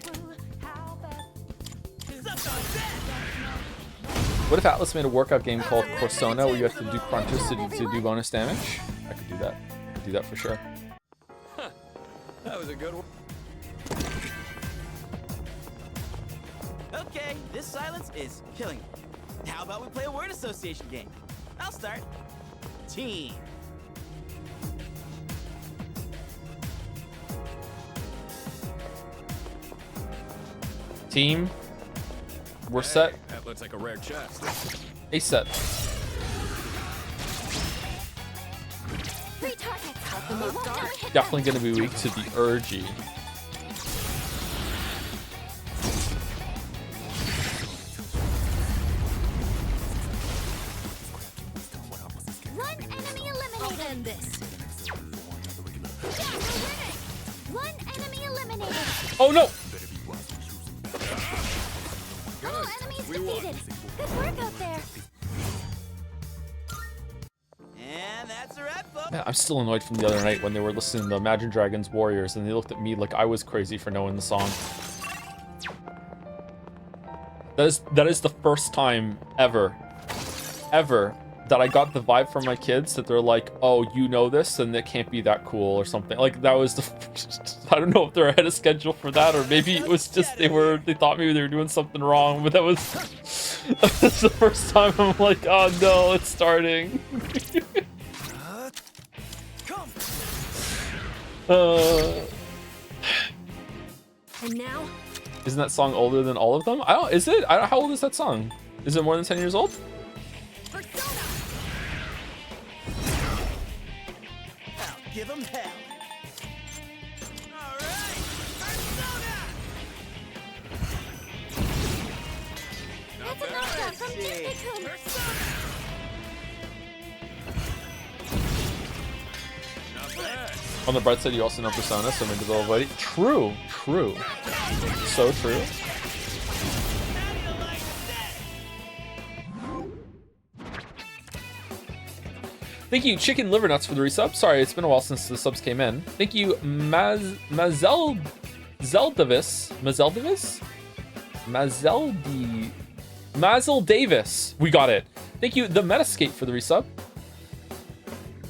What if Atlas made a workout game called Persona where you have to do crunches to do bonus damage? I could do that. I could do that for sure. That was a good one. Okay, this silence is killing me. How about we play a word association game? I'll start. Team. Team. We're set. That looks like a rare chest. A set. Three targets. They won't know it hit Definitely gonna be weak to the Urgy. them. One enemy eliminated. This. One enemy eliminated. Oh no! All enemies defeated. Good work out there. And that's a wrap, folks. Man, I'm still annoyed from the other night when they were listening to Imagine Dragons Warriors and they looked at me like I was crazy for knowing the song. That is the first time ever that I got the vibe from my kids that they're like, oh, you know this and it can't be that cool or something. Like that was the I don't know if they're ahead of schedule for that or maybe it was just they thought maybe they were doing something wrong, but that was the first time I'm like, oh no, it's starting. And now, Isn't that song older than all of them? Is it? How old is that song? Is it more than 10 years old? Persona! I'll give them hell. All right, Persona! It's a knockout from Disney-kun. On the bright side, you also know Persona, so maybe they'll avoid it. True. So true. Thank you, Chicken Liver Nuts, for the resub. Sorry, it's been a while since the subs came in. Thank you, Mazel Davis. We got it. Thank you, The Metascape, for the resub.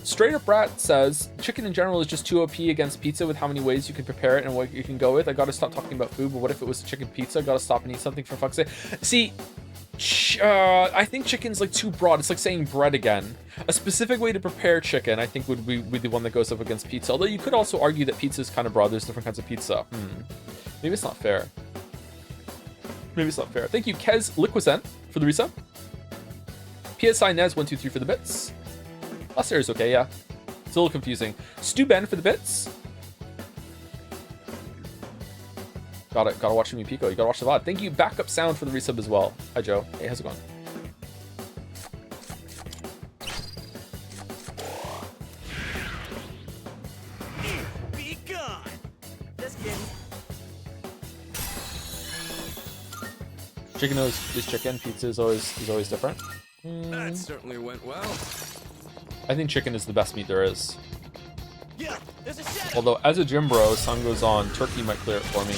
Straight Up Rat says, chicken in general is just too OP against pizza with how many ways you can prepare it and what you can go with. I gotta stop talking about food, but what if it was a chicken pizza? Gotta stop and eat something for fuck's sake. See, I think chicken's like too broad. It's like saying bread again. A specific way to prepare chicken, I think, would be the one that goes up against pizza. Although you could also argue that pizza is kind of broad. There's different kinds of pizza. Maybe it's not fair. Thank you, Kez Liquicent, for the resub. PSI Nez 123 for the bits. Last area is okay, yeah. It's a little confusing. Stu Ben for the bits. Gotta watch me Pico. You gotta watch the VOD. Thank you, Backup Sound, for the resub as well. Hi, Joe. Hey, how's it going? Be gone. Just kidding. Chicken is chicken. Pizza is always different. That certainly went well. I think chicken is the best meat there is. Yeah, there's a shadow. Although, as a gym bro, sun goes on. Turkey might clear it for me.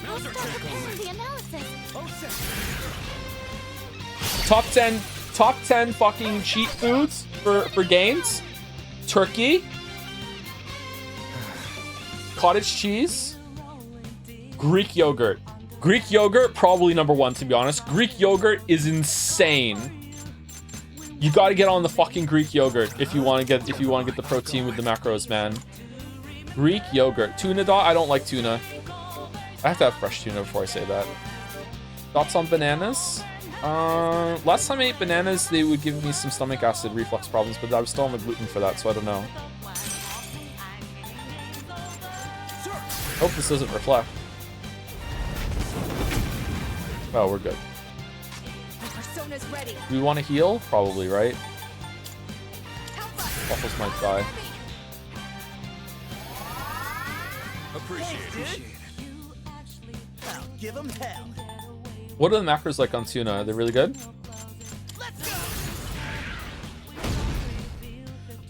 I'll start preparing the analysis. Top 10 fucking cheat foods for gains. Turkey. Cottage cheese. Greek yogurt. Greek yogurt, probably number one, to be honest. Greek yogurt is insane. You gotta get on the fucking Greek yogurt if you want to get the protein with the macros, man. Greek yogurt. Tuna dot. I don't like tuna. I have to have fresh tuna before I say that. Thoughts on bananas? Last time I ate bananas, they would give me some stomach acid reflux problems, but I was still on the gluten for that, so I don't know. Hope this doesn't reflect. Oh, we're good. My persona's ready. Do we want to heal? Probably, right? Help us. Waffles might die. Appreciate it. I'll give him hell. What are the macros like on tuna? Are they really good? Let's go.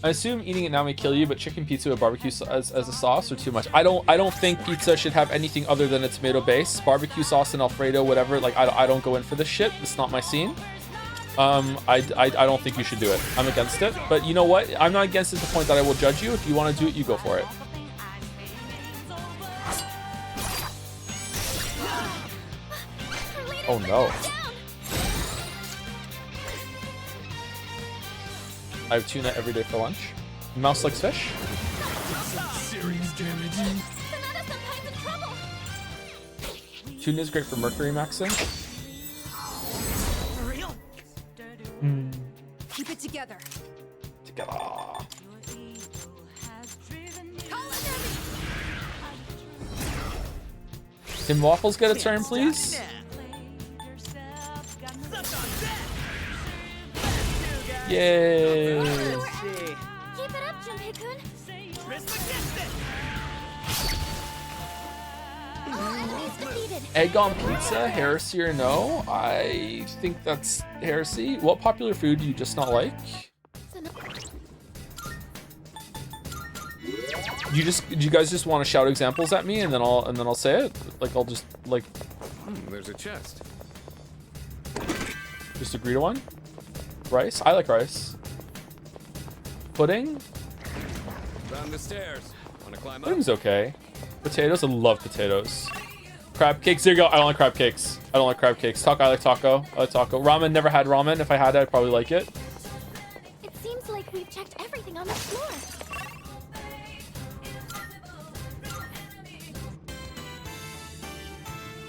I assume eating it now may kill you, but chicken pizza with barbecue as a sauce or too much? I don't think pizza should have anything other than a tomato base. Barbecue sauce and Alfredo, whatever. Like I don't go in for this shit. It's not my scene. I don't think you should do it. I'm against it. But you know what? I'm not against it to the point that I will judge you. If you want to do it, you go for it. Oh no. I have tuna every day for lunch. Mouse likes fish. Serious damage. Sonata sometimes in trouble. Tuna is great for mercury maxing. For real? Keep it together. Together. Call it heavy. Can Waffles get a turn, please? Yay! Keep it up, Junpei-kun. Enemies defeated. Egg on pizza, heresy or no? I think that's heresy. What popular food do you just not like? Do you guys just want to shout examples at me and then I'll say it? Like I'll just like There's a chest. just agree to one? Rice? I like rice. Pudding? Found the stairs. Wanna climb up? Pudding's okay. Potatoes? I love potatoes. Crab cakes? There you go. I don't like crab cakes. I don't like crab cakes. Taco? I like taco. I like taco. Ramen? Never had ramen. If I had it, I'd probably like it. It seems like we've checked everything on the floor.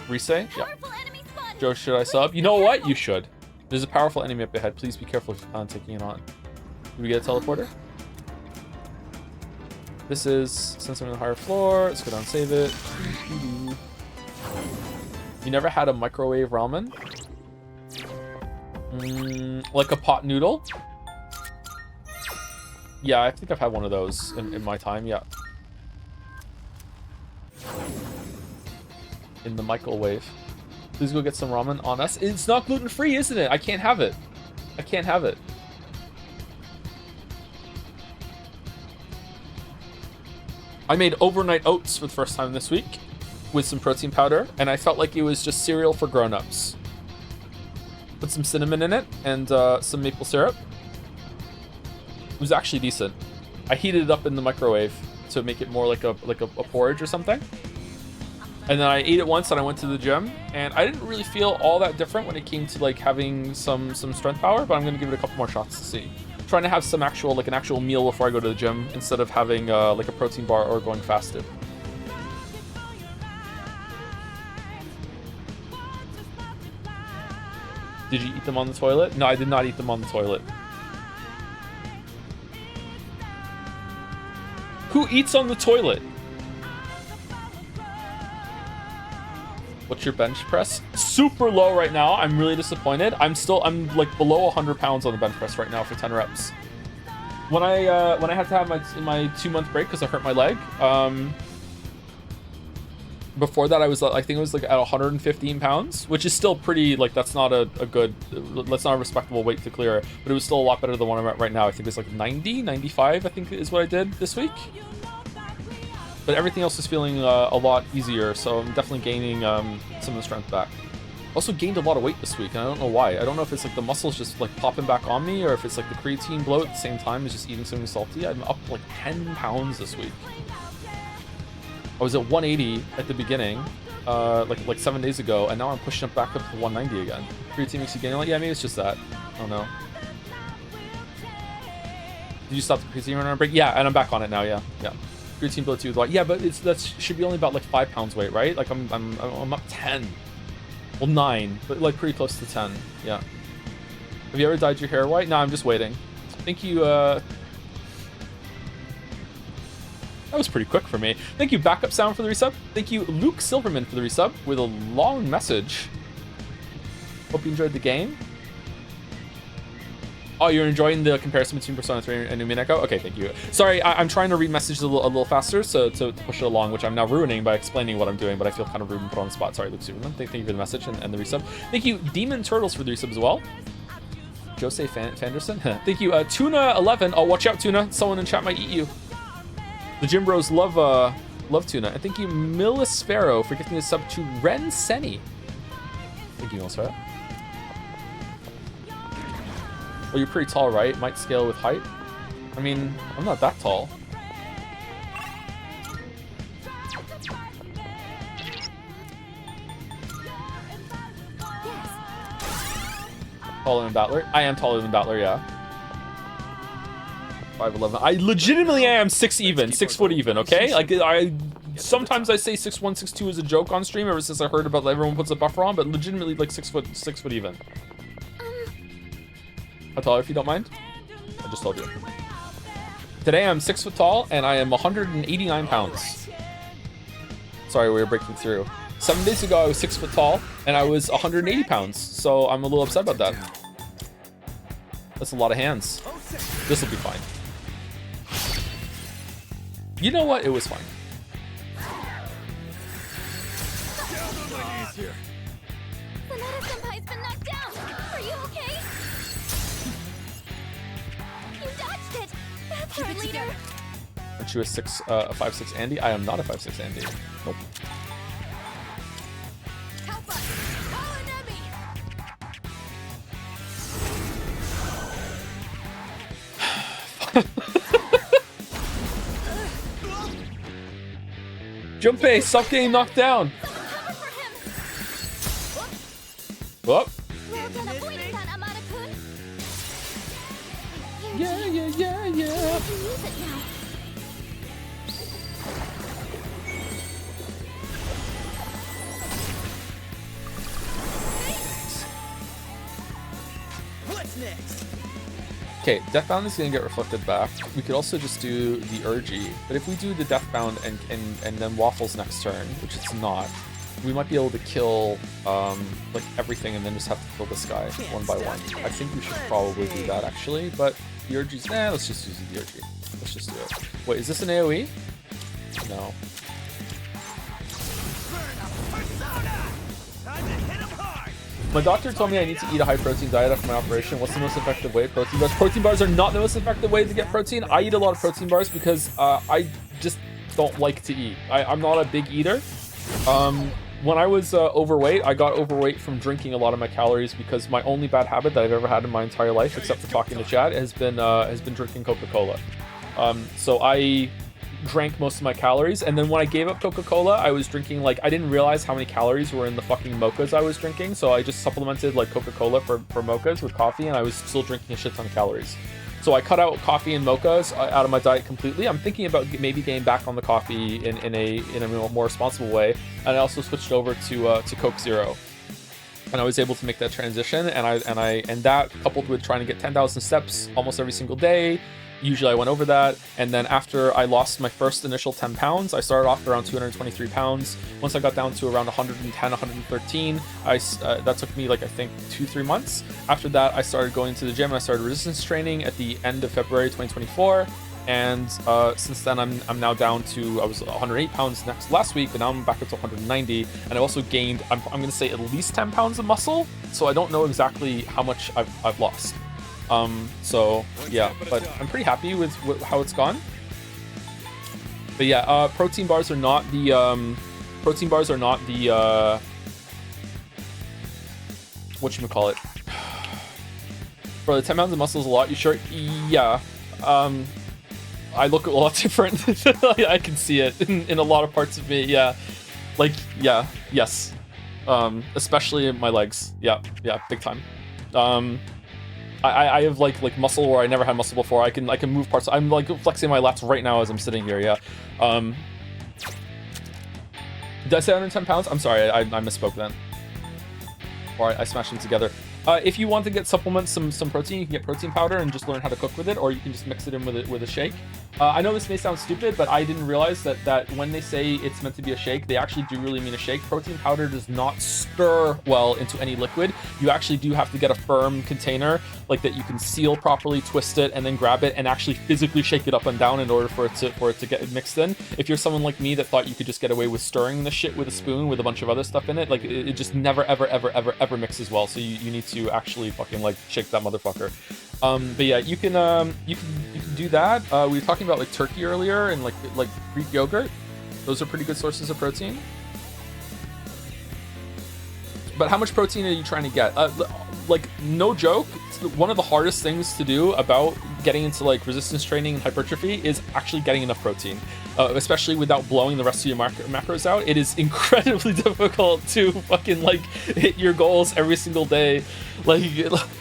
Rise? Yeah. Powerful enemy spotted. Joe, should I sub? You know what? You should. There's a powerful enemy up ahead. Please be careful on taking it on. Did we get a teleporter? This is, since I'm on the higher floor, let's go down and save it. You never had a microwave ramen? Like a pot noodle? Yeah, I think I've had one of those in my time, yeah. In the microwave. Please go get some ramen on us. It's not gluten-free, isn't it? I can't have it. I can't have it. I made overnight oats for the first time this week with some protein powder, and I felt like it was just cereal for grown-ups. Put some cinnamon in it and some maple syrup. It was actually decent. I heated it up in the microwave to make it more like a porridge or something. And then I ate it once and I went to the gym, and I didn't really feel all that different when it came to like having some strength power, but I'm gonna give it a couple more shots to see. I'm trying to have some actual an actual meal before I go to the gym instead of having like a protein bar or going fasted. Did you eat them on the toilet? No, I did not eat them on the toilet. Who eats on the toilet? What's your bench press? Super low right now. I'm really disappointed. I'm like below 100 pounds on the bench press right now for 10 reps. When I had to have my 2-month break because I hurt my leg, before that I think it was like at 115 pounds, which is still pretty, like that's not a respectable weight to clear, but it was still a lot better than what I'm at right now. I think it's like 90, 95, I think is what I did this week. But everything else is feeling a lot easier, so I'm definitely gaining some of the strength back. Also gained a lot of weight this week, and I don't know why. I don't know if it's like the muscles just like popping back on me, or if it's like the creatine bloat at the same time as just eating something salty. I'm up like 10 pounds this week. I was at 180 at the beginning, like 7 days ago, and now I'm pushing it back up to 190 again. Creatine makes you gain a lot? Yeah, maybe it's just that. I don't know. Did you stop the creatine run on a break? Yeah, and I'm back on it now, yeah. Creatine bloat too. Yeah, but that should be only about like 5 pounds weight, right? Like I'm up 10. Well, 9, but like pretty close to 10. Yeah. Have you ever dyed your hair white? No, I'm just waiting. Thank you. That was pretty quick for me. Thank you, Backup Sound, for the resub. Thank you, Luke Silverman, for the resub with a long message. Hope you enjoyed the game. Oh, you're enjoying the comparison between Persona 3 and New Echo? Okay, thank you. Sorry, I'm trying to read messages a little faster, so to push it along, which I'm now ruining by explaining what I'm doing, but I feel kind of rude and put on the spot. Sorry, Luke Superman. Thank you for the message and the resub. Thank you, Demon Turtles, for the resub as well. Jose Fanderson. Thank you, Tuna11. Oh, watch out, Tuna. Someone in chat might eat you. The Gym Bros love Tuna. And thank you, Millisphero, for gifting a sub to Ren Seni. Thank you, Millisphero. Well, you're pretty tall, right? Might scale with height. I mean, I'm not that tall. Taller than Battler? I am taller than Battler, yeah. 5'11". I legitimately am 6 foot even, okay? Like, sometimes I say 6'1", 6'2" as a joke on stream ever since I heard about everyone puts a buffer on, but legitimately like 6 foot even. How tall, if you don't mind? I just told you. Today I'm 6 foot tall and I am 189 pounds. Sorry, we were breaking through. 7 days ago I was 6 foot tall and I was 180 pounds, so I'm a little upset about that. That's a lot of hands. This will be fine. You know what? It was fine. Sonata-senpai's been knocked down! Are you okay? You dodged it! That's our leader! And she was a 5'6" Andy? I am not a 5'6" Andy. Nope. Help us! Call an enemy! Junpei, stop getting knocked down! Cover for him! Whoop. Well done avoiding that, Amada-kun! Yeah. You can use it now. What's next? Okay, Deathbound is gonna get reflected back. We could also just do the Urgy, but if we do the Deathbound and then Waffles next turn, which it's not, we might be able to kill like everything and then just have to kill this guy one by one. I think we should probably do that actually, but the Urgy's, let's just use the Urgy. Let's just do it. Wait, is this an AoE? No. My doctor told me I need to eat a high protein diet after my operation. What's the most effective way? Protein bars. Protein bars are not the most effective way to get protein. I eat a lot of protein bars because I just don't like to eat. I'm not a big eater. When I was overweight, I got overweight from drinking a lot of my calories because my only bad habit that I've ever had in my entire life, except for talking to Chad, has been drinking Coca-Cola. So I drank most of my calories, and then when I gave up Coca-Cola, I was drinking, like, I didn't realize how many calories were in the fucking mochas I was drinking, so I just supplemented like Coca-Cola for mochas with coffee, and I was still drinking a shit ton of calories. So I cut out coffee and mochas out of my diet completely. I'm thinking about maybe getting back on the coffee in a more responsible way, and I also switched over to Coke Zero, and I was able to make that transition, and that coupled with trying to get 10,000 steps almost every single day. Usually I went over that, and then after I lost my first initial 10 pounds, I started off around 223 pounds. Once I got down to around 110, 113, that took me like I think 2-3 months. After that, I started going to the gym and I started resistance training at the end of February 2024. And since then, I'm now down to, I was 108 pounds last week, but now I'm back up to 190. And I also gained, I'm going to say at least 10 pounds of muscle. So I don't know exactly how much I've lost. So yeah, but I'm pretty happy with how it's gone. But yeah, protein bars are not the whatchamacallit. For the 10 pounds of muscle is a lot, you sure? Yeah. I look a lot different. I can see it in a lot of parts of me, yeah. Like, yeah, yes. Especially in my legs. Yeah, big time. I have like muscle where I never had muscle before. I can move parts. I'm like flexing my lats right now as I'm sitting here. Yeah. Did I say 110 pounds? I'm sorry, I misspoke then. Or I smashed them together. If you want to get supplements, some protein, you can get protein powder and just learn how to cook with it, or you can just mix it in with a shake. I know this may sound stupid, but I didn't realize that when they say it's meant to be a shake, they actually do really mean a shake. Protein powder does not stir well into any liquid. You actually do have to get a firm container, like that you can seal properly, twist it, and then grab it and actually physically shake it up and down in order for it to get mixed in. If you're someone like me that thought you could just get away with stirring the shit with a spoon with a bunch of other stuff in it, like it just never ever mixes well. So you need to actually fucking like shake that motherfucker. But yeah, you can do that. We were talking about like turkey earlier and like Greek yogurt. Those are pretty good sources of protein. But how much protein are you trying to get? Like no joke, one of the hardest things to do about getting into like resistance training and hypertrophy is actually getting enough protein, especially without blowing the rest of your macros out. It is incredibly difficult to fucking like hit your goals every single day. Like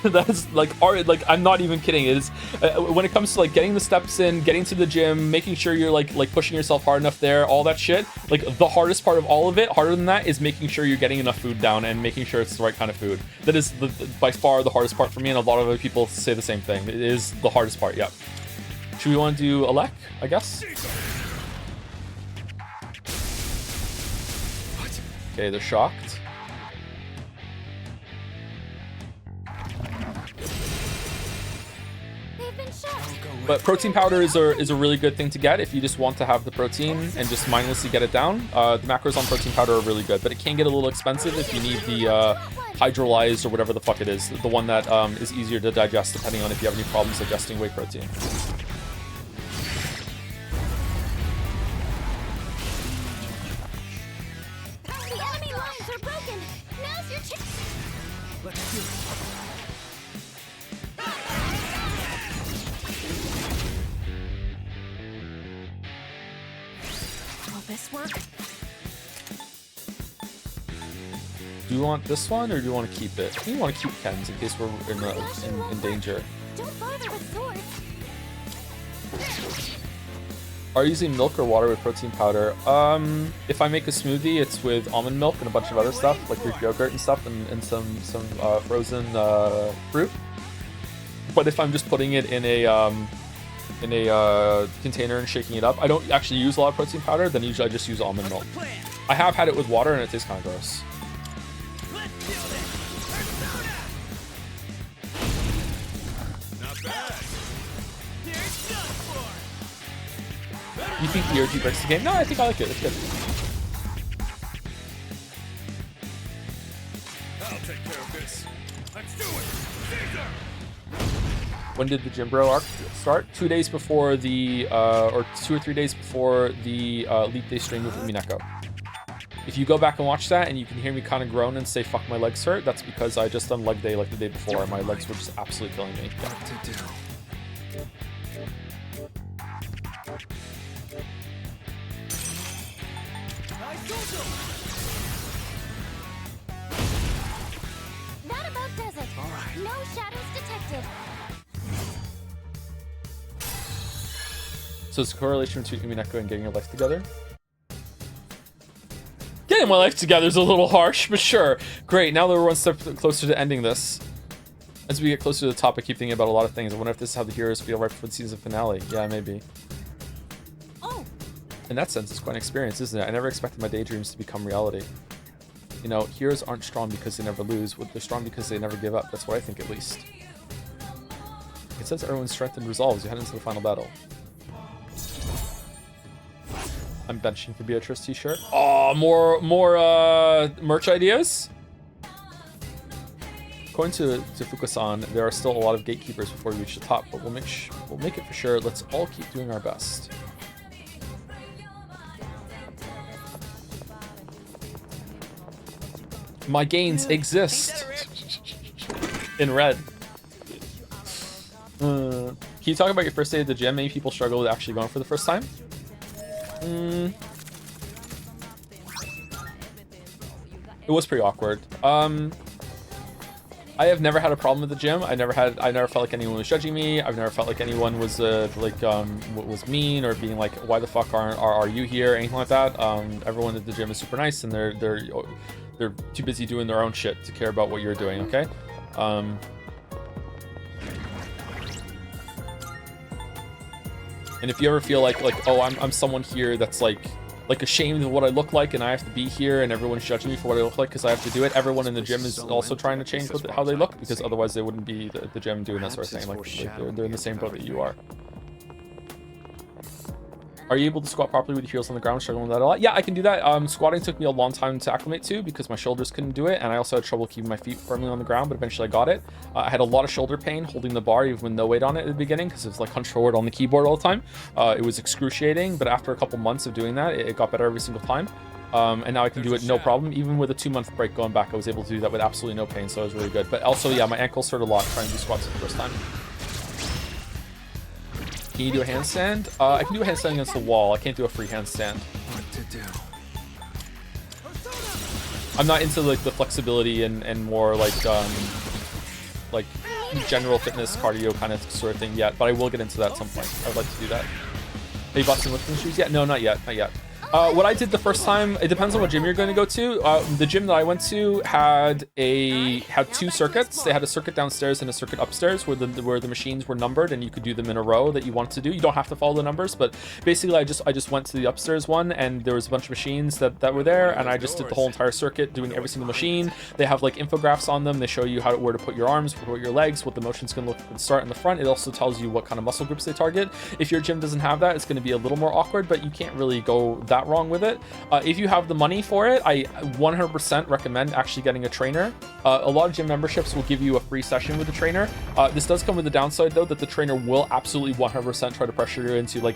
that's like art. Like I'm not even kidding. It is when it comes to like getting the steps in, getting to the gym, making sure you're like pushing yourself hard enough there, all that shit. Like the hardest part of all of it, harder than that, is making sure you're getting enough food down and making sure it's the right kind of food. That is by far the hardest part for me, and a lot of other people say the same thing. It is the hardest part. Yeah. Should we want to do Alec? I guess. Okay, they're shocked. But protein powder is a really good thing to get if you just want to have the protein and just mindlessly get it down. The macros on protein powder are really good, but it can get a little expensive if you need the hydrolyzed or whatever the fuck it is, the one that is easier to digest depending on if you have any problems digesting whey protein. The enemy lines are broken. Now's your chance. Let's do it. Will this work? Do you want this one or do you want to keep it? I think you want to keep Ken's in case we're in danger. Don't bother with swords. Are you using milk or water with protein powder? If I make a smoothie, it's with almond milk and a bunch of other stuff like Greek yogurt and stuff, and some frozen fruit. But if I'm just putting it in a container and shaking it up, I don't actually use a lot of protein powder. Then usually I just use almond milk. I have had it with water and it tastes kind of gross. Not bad. Here's done for. You think the ERG breaks the game? No, I think I like it. It's good. I'll take care of this. Let's do it. Caesar! When did the Gym Bro arc start? 2 days before the, or 2 or 3 days before the Leap Day stream with Umineko. If you go back and watch that and you can hear me kind of groan and say, fuck, my legs hurt, that's because I just done leg day like the day before and my legs were just absolutely killing me. Yeah. What to do? Not about desert. All right. No shadows detected. So it's a correlation between Umineko and getting your life together? Getting my life together is a little harsh, but sure. Great, now that we're one step closer to ending this. As we get closer to the top, I keep thinking about a lot of things. I wonder if this is how the heroes feel right before the season finale. Yeah, maybe. Oh, In that sense, it's quite an experience, isn't it? I never expected my daydreams to become reality. You know, heroes aren't strong because they never lose. They're strong because they never give up. That's what I think, at least. It says everyone's strength and resolve as you head into the final battle. I'm benching for Beatrice t-shirt. Oh, more merch ideas? According to Fukasan, there are still a lot of gatekeepers before we reach the top, but we'll make it for sure. Let's all keep doing our best. My gains exist in red. Can you talk about your first day at the gym? Many people struggle with actually going for the first time. It was pretty awkward. I have never had a problem with the gym. I never felt like anyone was judging me. I've never felt like anyone was was mean or being like, why the fuck are you here? Anything like that. Everyone at the gym is super nice and they're too busy doing their own shit to care about what you're doing, okay? And if you ever feel like oh, I'm someone here that's like ashamed of what I look like and I have to be here and everyone's judging me for what I look like because I have to do it, everyone in the gym is also trying to change how they look, because otherwise they wouldn't be the gym doing that sort of thing. Like they're in the same boat that you are. Are you able to squat properly with your heels on the ground? Struggling with that a lot? Yeah, I can do that. Squatting took me a long time to acclimate to because my shoulders couldn't do it, and I also had trouble keeping my feet firmly on the ground, but eventually I got it. I had a lot of shoulder pain holding the bar even with no weight on it at the beginning because it was like hunched forward on the keyboard all the time. It was excruciating, but after a couple months of doing that, it got better every single time. And now I can do it no problem. Even with a 2-month break going back, I was able to do that with absolutely no pain, so it was really good. But also, yeah, my ankles hurt a lot trying to do squats for the first time. Can you do a handstand? I can do a handstand against the wall. I can't do a free handstand. What to do? I'm not into like the flexibility and more like general fitness cardio kind of sort of thing yet, but I will get into that at some point. I would like to do that. Have you bought some lifting shoes yet? No, not yet. Not yet. What I did the first time, it depends on what gym you're going to go to. The gym that I went to had 2 circuits. They had a circuit downstairs and a circuit upstairs where the machines were numbered and you could do them in a row that you wanted to do. You don't have to follow the numbers, but basically I just went to the upstairs one and there was a bunch of machines that were there, and I just did the whole entire circuit doing every single machine. They have like infographics on them. They show you where to put your arms, where to put your legs, what the motion's going to look at the start and the front. It also tells you what kind of muscle groups they target. If your gym doesn't have that, it's going to be a little more awkward, but you can't really go that wrong with it. If you have the money for it, I 100% recommend actually getting a trainer. A lot of gym memberships will give you a free session with a trainer. This does come with the downside though, that the trainer will absolutely 100% try to pressure you into like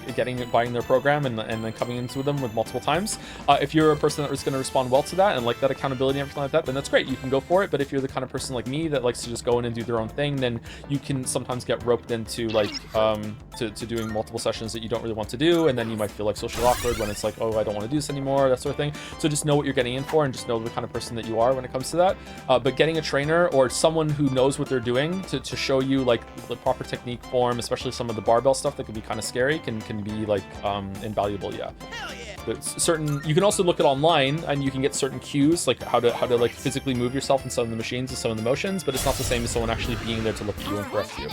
buying their program and then coming into them with multiple times. If you're a person that is going to respond well to that and like that accountability and everything like that, then that's great. You can go for it. But if you're the kind of person like me that likes to just go in and do their own thing, then you can sometimes get roped into like to doing multiple sessions that you don't really want to do, and then you might feel like socially awkward when it's like, oh, I don't want to do this anymore, that sort of thing. So just know what you're getting in for and just know the kind of person that you are when it comes to that. But getting a trainer or someone who knows what they're doing to show you like the proper technique form, especially some of the barbell stuff that can be kind of scary, can be like invaluable. Yeah. But you can also look at online and you can get certain cues like how to like physically move yourself in some of the machines and some of the motions, but it's not the same as someone actually being there to look at you and correct you.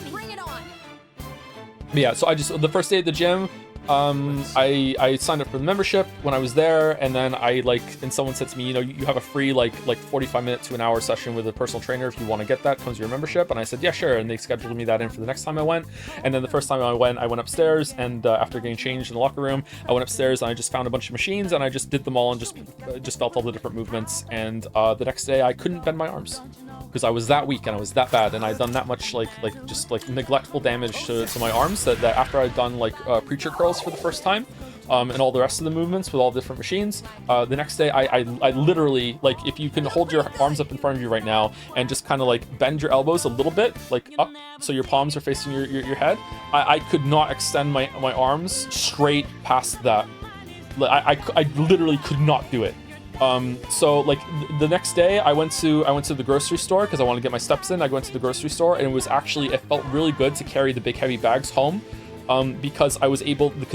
But yeah, so the first day at the gym, I signed up for the membership when I was there, and then and someone said to me, you have a free like 45-minute to an hour session with a personal trainer if you want to get that, comes with your membership. And I said, yeah, sure. And they scheduled me that in for the next time I went. And then the first time I went upstairs, and after getting changed in the locker room, I went upstairs and I just found a bunch of machines and I just did them all and just felt all the different movements. And the next day I couldn't bend my arms because I was that weak and I was that bad, and I'd done that much just neglectful damage to my arms that after I'd done preacher curls for the first time and all the rest of the movements with all the different machines, the next day I literally, if you can hold your arms up in front of you right now and just kind of bend your elbows a little bit up so your palms are facing your head, I could not extend my arms straight past that. I literally could not do it. So the next day I went to the grocery store because I wanted to get my steps in. I went to the grocery store, and it felt really good to carry the big heavy bags home, because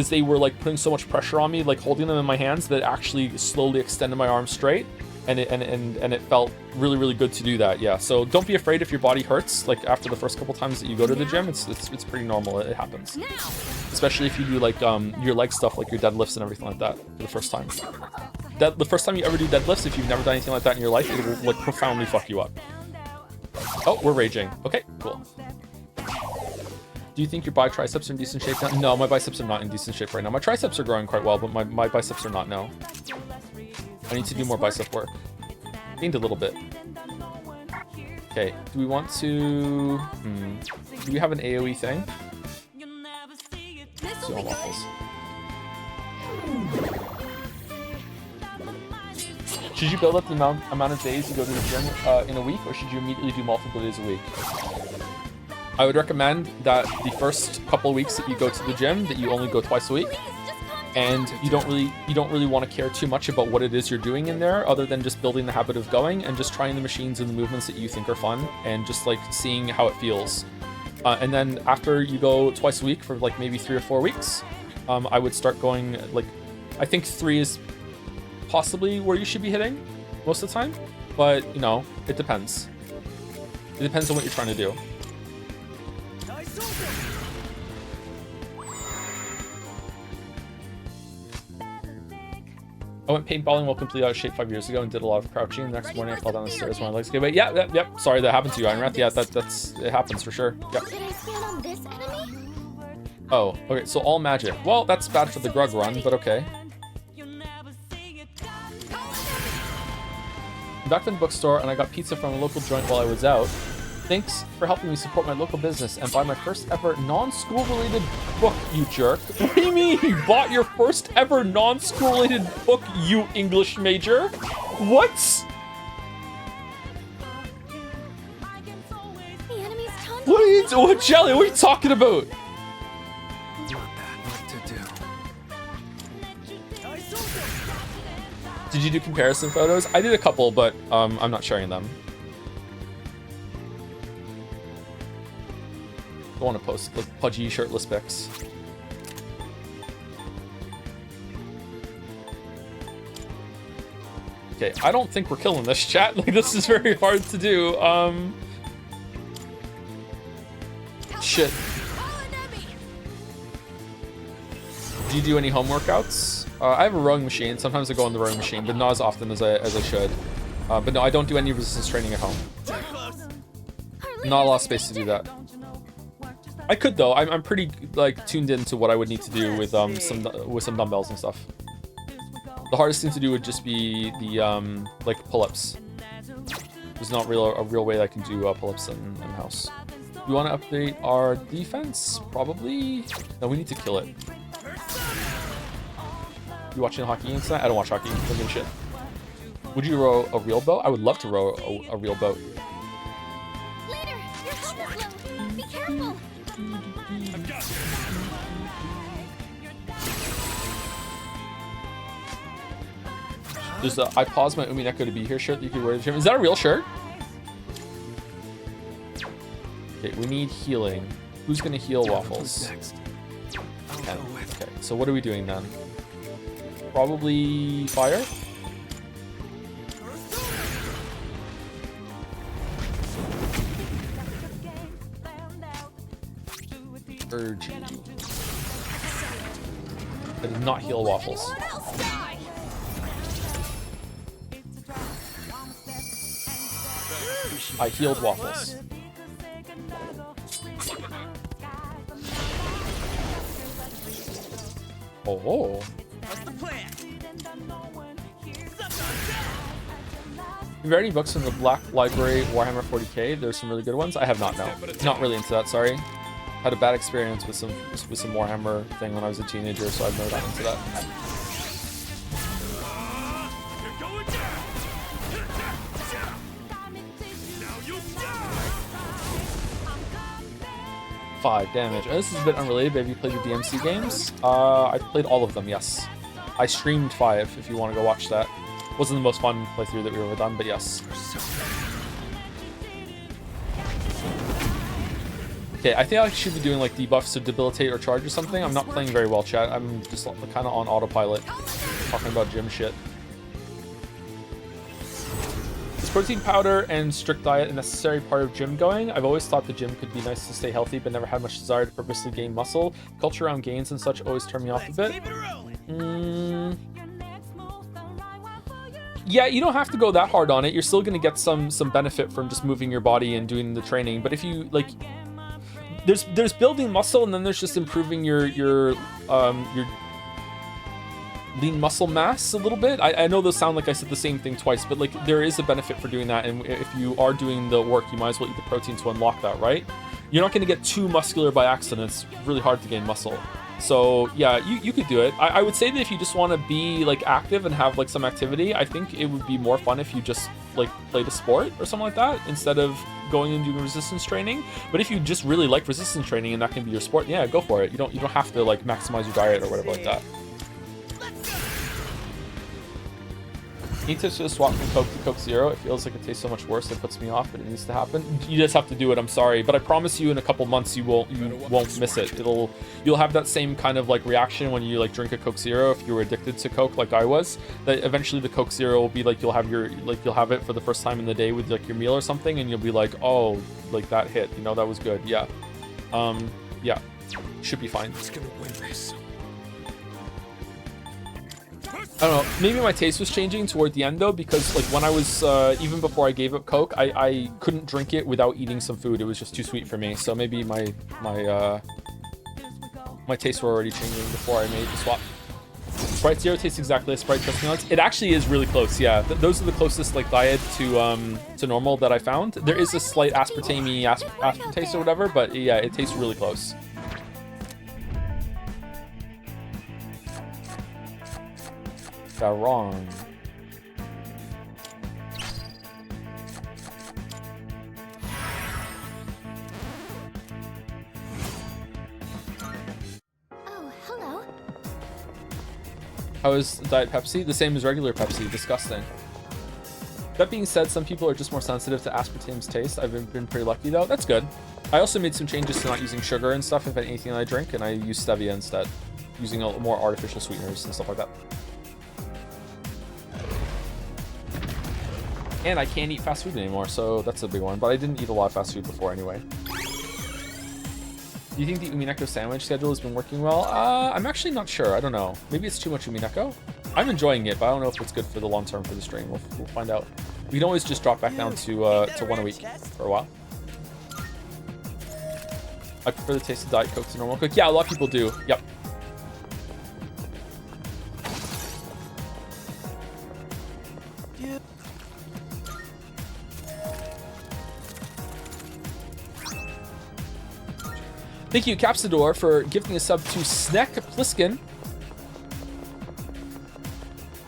they were putting so much pressure on me, holding them in my hands, that it actually slowly extended my arms straight, and it felt really, really good to do that. Yeah, so don't be afraid if your body hurts after the first couple times that you go to the gym. It's pretty normal. It happens, especially if you do your leg stuff, like your deadlifts and everything like that for the first time. The first time you ever do deadlifts, if you've never done anything like that in your life, it will profoundly fuck you up. Oh, we're raging. Okay, cool. Do you think your triceps are in decent shape now? No, my biceps are not in decent shape right now. My triceps are growing quite well, but my biceps are not now. I need to do more bicep work. Gained a little bit. Okay, do we want to... Do we have an AoE thing? Let's do all waffles. Should you build up the amount of days you go to the gym in a week, or should you immediately do multiple days a week? I would recommend that the first couple of weeks that you go to the gym, that you only go twice a week, and you don't really want to care too much about what it is you're doing in there, other than just building the habit of going and just trying the machines and the movements that you think are fun, and just seeing how it feels. And then after you go twice a week for maybe 3 or 4 weeks, I would start going I think 3 is possibly where you should be hitting most of the time, but it depends. It depends on what you're trying to do. I went paintballing while completely out of shape 5 years ago and did a lot of crouching. The next morning I fell down the stairs when my legs gave way. Yep. Sorry that happened to you, Iron Wrath. Yeah, it happens for sure. Yep. Should I stand on this enemy? Oh, okay, so all magic. Well, that's bad for the Grug run, but okay. I'm back in the bookstore and I got pizza from a local joint while I was out. Thanks for helping me support my local business and buy my first ever non-school related book, you jerk. What do you mean you bought your first ever non-school related book, you English major? What? The enemy's tons. What are you doing, Jelly? What are you talking about? Did you do comparison photos? I did a couple, but I'm not sharing them. I want to post like pudgy shirtless pics. Okay, I don't think we're killing this, chat. Like, this is very hard to do. Shit. Do you do any home workouts? I have a rowing machine. Sometimes I go on the rowing machine, but not as often as I should. But no, I don't do any resistance training at home. Not a lot of space to do that. I could though. I'm pretty like tuned into what I would need to do with some dumbbells and stuff. The hardest thing to do would just be the like pull-ups. There's not a real way I can do pull-ups in house. We want to update our defense? Probably. No, we need to kill it. You watching hockey games tonight? I don't watch hockey. Don't give a shit. Would you row a real boat? I would love to row a real boat. Leader, your health is low. Be careful. There's a I paused my Umineko to be here shirt that you could wear to the gym. Is that a real shirt? Okay, we need healing. Who's gonna heal Waffles? Ken. Okay, so what are we doing then? Probably fire? Urge. I did not heal Waffles. I healed Waffles. Oh. What's the plan? Have you read any books from the Black Library Warhammer 40k? There's some really good ones. I have not, no. Not really into that, sorry. Had a bad experience with some Warhammer thing when I was a teenager, so I've never gotten into that. You're going down. Now you die. 5 damage. This is a bit unrelated, but have you played the DMC games? I played all of them, yes. I streamed 5 if you want to go watch that. Wasn't the most fun playthrough that we've ever done, but yes. Okay, I think I should be doing like debuffs to debilitate or charge or something. I'm not playing very well, chat. I'm just kind of on autopilot, talking about gym shit. Is protein powder and strict diet a necessary part of gym going? I've always thought the gym could be nice to stay healthy, but never had much desire to purposely gain muscle. Culture around gains and such always turn me off a bit. Yeah, you don't have to go that hard on it. You're still gonna get some benefit from just moving your body and doing the training. But if you like, there's building muscle, and then there's just improving your lean muscle mass a little bit. I know those sound like I said the same thing twice, but like there is a benefit for doing that. And if you are doing the work, you might as well eat the protein to unlock that, right? You're not gonna get too muscular by accident. It's really hard to gain muscle. So yeah, you could do it. I would say that if you just want to be like active and have like some activity, I think it would be more fun if you just like played a sport or something like that instead of going and doing resistance training. But if you just really like resistance training and that can be your sport, yeah, go for it. You don't have to like maximize your diet or whatever like that. Need to just swap from Coke to Coke Zero. It feels like it tastes so much worse. It puts me off, but it needs to happen. You just have to do it. I'm sorry, but I promise you, in a couple months, you won't miss it. You'll have that same kind of like reaction when you like drink a Coke Zero if you were addicted to Coke like I was. That eventually the Coke Zero will be like you'll have it for the first time in the day with like your meal or something, and you'll be like, oh, like that hit. You know, that was good. Yeah, yeah, should be fine. Who's gonna win this? I don't know, maybe my taste was changing toward the end though, because like when I was, even before I gave up Coke, I couldn't drink it without eating some food. It was just too sweet for me. So maybe my tastes were already changing before I made the swap. Sprite Zero tastes exactly like Sprite Trusty Nuts. It actually is really close, yeah. Those are the closest like diet to normal that I found. There is a slight aspartame-y aftertaste or whatever, but yeah, it tastes really close. Got wrong. Oh, hello. How is Diet Pepsi? The same as regular Pepsi. Disgusting. That being said, some people are just more sensitive to aspartame's taste. I've been pretty lucky though. That's good. I also made some changes to not using sugar and stuff if anything I drink, and I use stevia instead, using a more artificial sweeteners and stuff like that. And I can't eat fast food anymore, so that's a big one. But I didn't eat a lot of fast food before anyway. Do you think the Umineko sandwich schedule has been working well? I'm actually not sure. I don't know. Maybe it's too much Umineko. I'm enjoying it, but I don't know if it's good for the long term for the stream. We'll find out. We can always just drop back down to 1 a week for a while. I prefer the taste of Diet Coke to normal Coke. Yeah, a lot of people do. Yep. Thank you, Capsador, for gifting a sub to Snack Pliskin.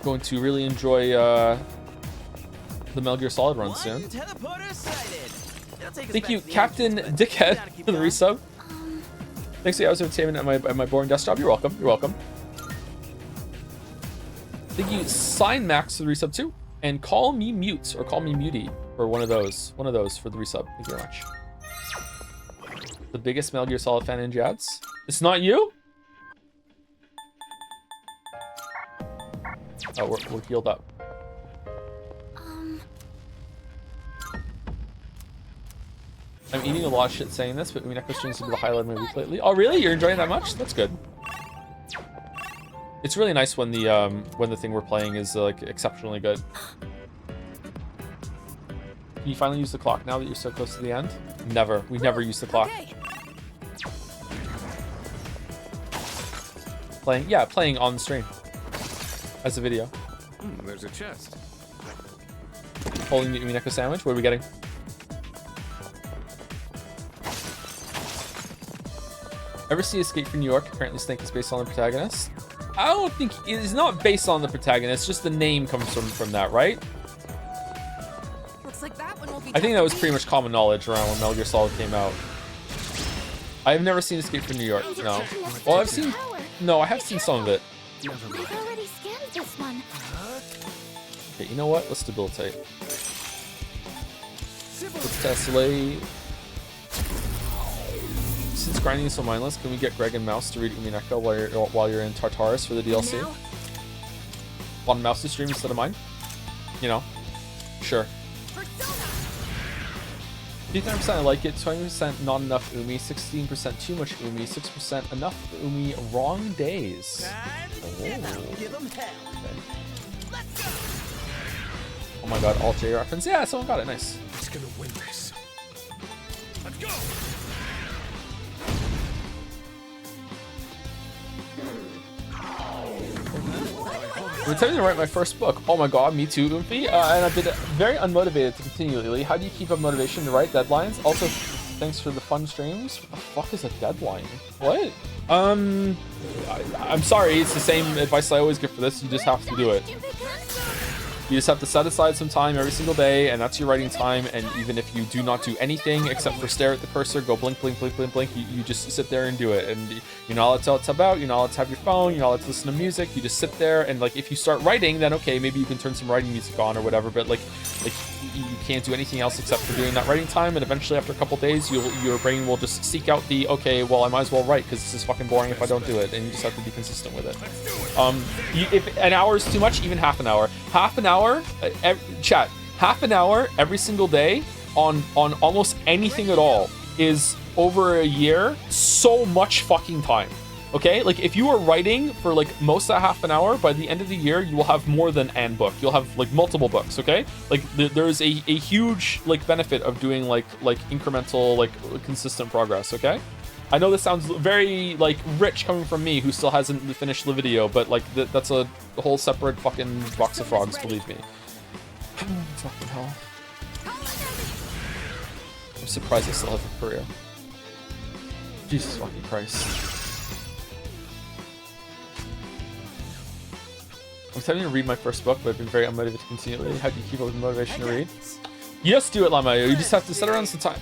Going to really enjoy the Metal Gear Solid run soon. Thank you, Captain Dickhead, for the resub. Thanks for the hours of entertainment at my boring desktop. You're welcome. You're welcome. Thank you, Sign Max, for the resub too. And Call Me Mute, or Call Me Muty, or one of those for the resub. Thank you very much. The biggest Metal Gear Solid fan in Jads? It's not you? Oh, we're healed up. I'm eating a lot of shit saying this, but Umineko streams to be the highlight of my week lately. Oh, really? You're enjoying that much? That's good. It's really nice when the thing we're playing is like exceptionally good. Can you finally use the clock now that you're so close to the end? Never. We never use the clock. Okay. Playing on the stream as a video. There's a chest. Holding the Umineko sandwich. What are we getting? Ever see Escape from New York? Apparently Snake is based on the protagonist. I don't think it's not based on the protagonist, just the name comes from that, right? Looks like that one will be I think that was pretty much common knowledge around when Metal Gear Solid came out. I've never seen Escape from New York, no. Well, I have seen some of it. I've already scanned this one. Okay, you know what? Let's debilitate. Let's tessellate. Since grinding is so mindless, can we get Greg and Mouse to read Umineko while you're in Tartarus for the DLC? On Mouse's stream instead of mine? You know? Sure. 59% I like it, 20% not enough Umi, 16% too much Umi, 6% enough Umi, wrong days. Oh. Okay. Oh my god, Alt J reference. Yeah, someone got it, nice. He's gonna win this. Let's go! I'm attempting to write my first book. Oh my god, me too, Oomphy. And I've been very unmotivated to continue lately. How do you keep up motivation to write deadlines? Also, thanks for the fun streams. What the fuck is a deadline? What? I'm sorry, it's the same advice I always give for this. You just have to do it. You just have to set aside some time every single day, and that's your writing time. And even if you do not do anything except for stare at the cursor, go blink, blink, blink, blink, blink, you just sit there and do it. And you're not allowed to tab out, you're not allowed to have your phone, you're not allowed to listen to music. You just sit there, and like if you start writing, then okay, maybe you can turn some writing music on or whatever. But like you can't do anything else except for doing that writing time. And eventually, after a couple days, your brain will just seek out the okay, well, I might as well write because this is fucking boring if I don't do it. And you just have to be consistent with it. If an hour is too much, even half an hour. Half an hour, chat. Half an hour every single day on almost anything at all is over a year. So much fucking time. Okay, like if you are writing for like most of half an hour, by the end of the year you will have more than an book. You'll have like multiple books. Okay, like there's a huge like benefit of doing like incremental like consistent progress. Okay, I know this sounds very like rich coming from me who still hasn't finished the video, but like that's a whole separate fucking box of frogs. Believe me. Fucking hell. I'm surprised I still have a career. Jesus fucking Christ. I'm starting to read my first book, but I've been very unmotivated to continue. How do you keep up with the motivation to read? You just do it, Lama. You just have to sit around some time.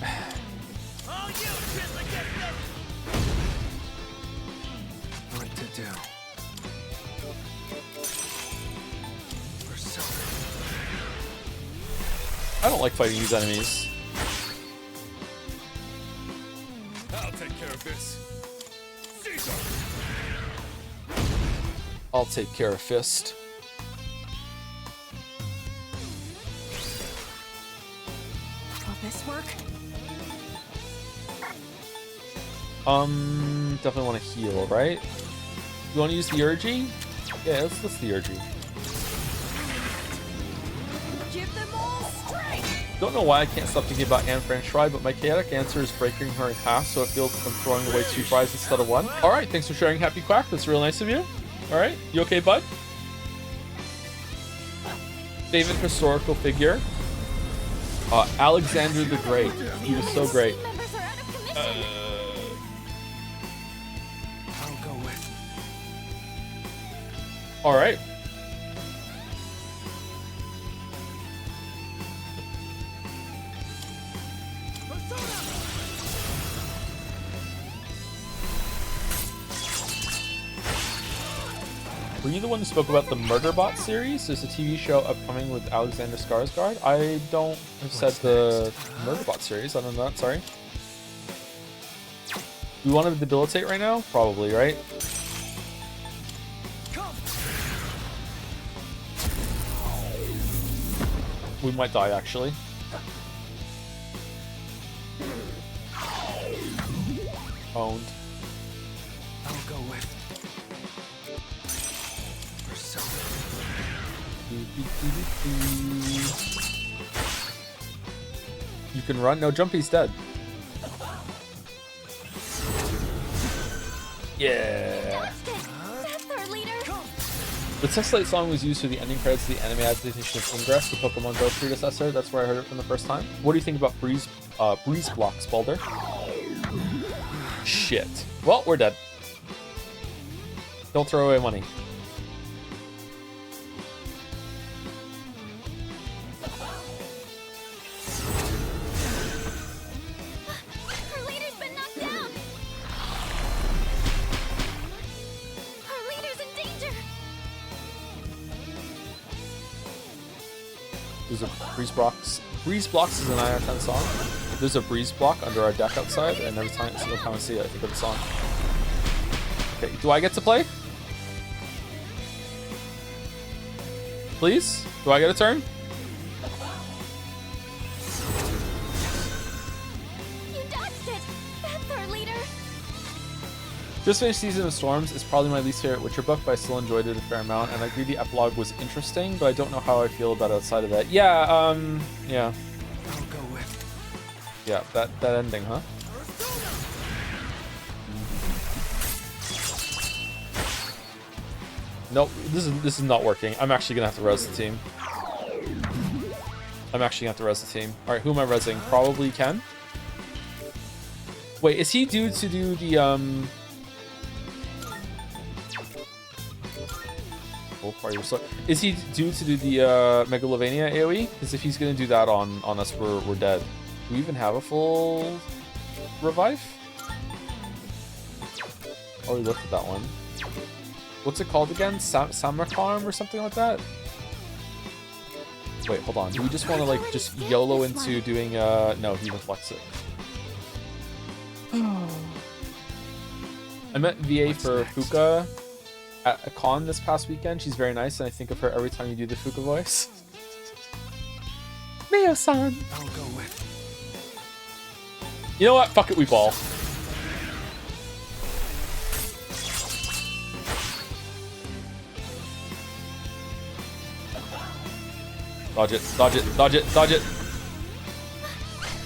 What to do? I don't like fighting these enemies. I'll take care of this. Caesar! I'll take care of Fist. Will this work? Definitely want to heal, right? You want to use the Urgy? Yeah, let's the Urgy. Give them all strength! Don't know why I can't stop thinking about Anne French fry, but my chaotic answer is breaking her in half, so it feels like I'm throwing away 2 fries instead of 1. Alright, thanks for sharing, Happy Quack. That's real nice of you. Alright, you okay, bud? Favorite historical figure? Alexander the Great. He was so great. Members are out of commission. I'll go with. Alright. Were you the one who spoke about the Murderbot series? There's a TV show upcoming with Alexander Skarsgård. I don't have said the Murderbot series. I don't know that, sorry. We want to debilitate right now? Probably, right? We might die, actually. Owned. I'll go with. You can run. No, Jumpy's dead. Yeah. That's our leader. The Tessellate song was used for the ending credits of the anime adaptation of Ingress, the Pokemon Go predecessor. That's where I heard it from the first time. What do you think about Breeze Blocks, Balder? Shit. Well, we're dead. Don't throw away money. Our leader's been knocked down. Our leader's in danger. There's a Breeze Blocks. Breeze Blocks is a 9 out of 10 song. There's a Breeze Block under our deck outside, and every single time I see it, I think of the song. Okay, do I get to play? Please? Do I get a turn? You dodged it. That's our leader. Just finished Season of Storms. It's probably my least favorite Witcher book, but I still enjoyed it a fair amount, and I agree the epilogue was interesting, but I don't know how I feel about it outside of that. Yeah, yeah. I'll go with. Yeah, that ending, huh? Nope, this is not working. I'm actually gonna have to res the team. I'm actually gonna have to res the team. Alright, who am I resing? Probably Ken? Wait, is he due to do the Oh, party was is he due to do the Megalovania AoE? Because if he's gonna do that on us, we're dead. Do we even have a full revive? Oh, we looked at that one. What's it called again? Samarkarm or something like that? Wait, hold on. Do we just want to like just YOLO into doing no, he reflects it. I met VA for Fuka at a con this past weekend. She's very nice, and I think of her every time you do the Fuka voice. Mio-san! I'll go with. You know what? Fuck it, we ball. Dodge it, dodge it, dodge it, dodge it.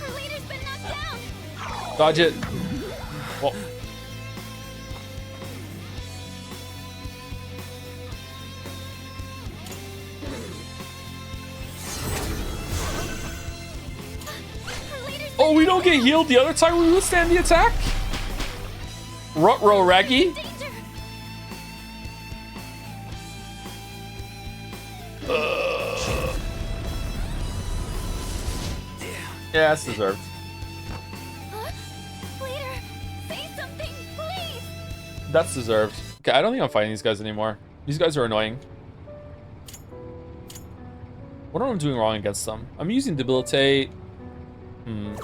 Our leader's been knocked down. Dodge it. Well, oh, we don't get healed the other time we withstand the attack? Ruh-roh, Raggy. Danger. Yeah, that's deserved. Huh? Leader, say something, please. That's deserved. Okay, I don't think I'm fighting these guys anymore. These guys are annoying. What am I doing wrong against them? I'm using Debilitate. I'm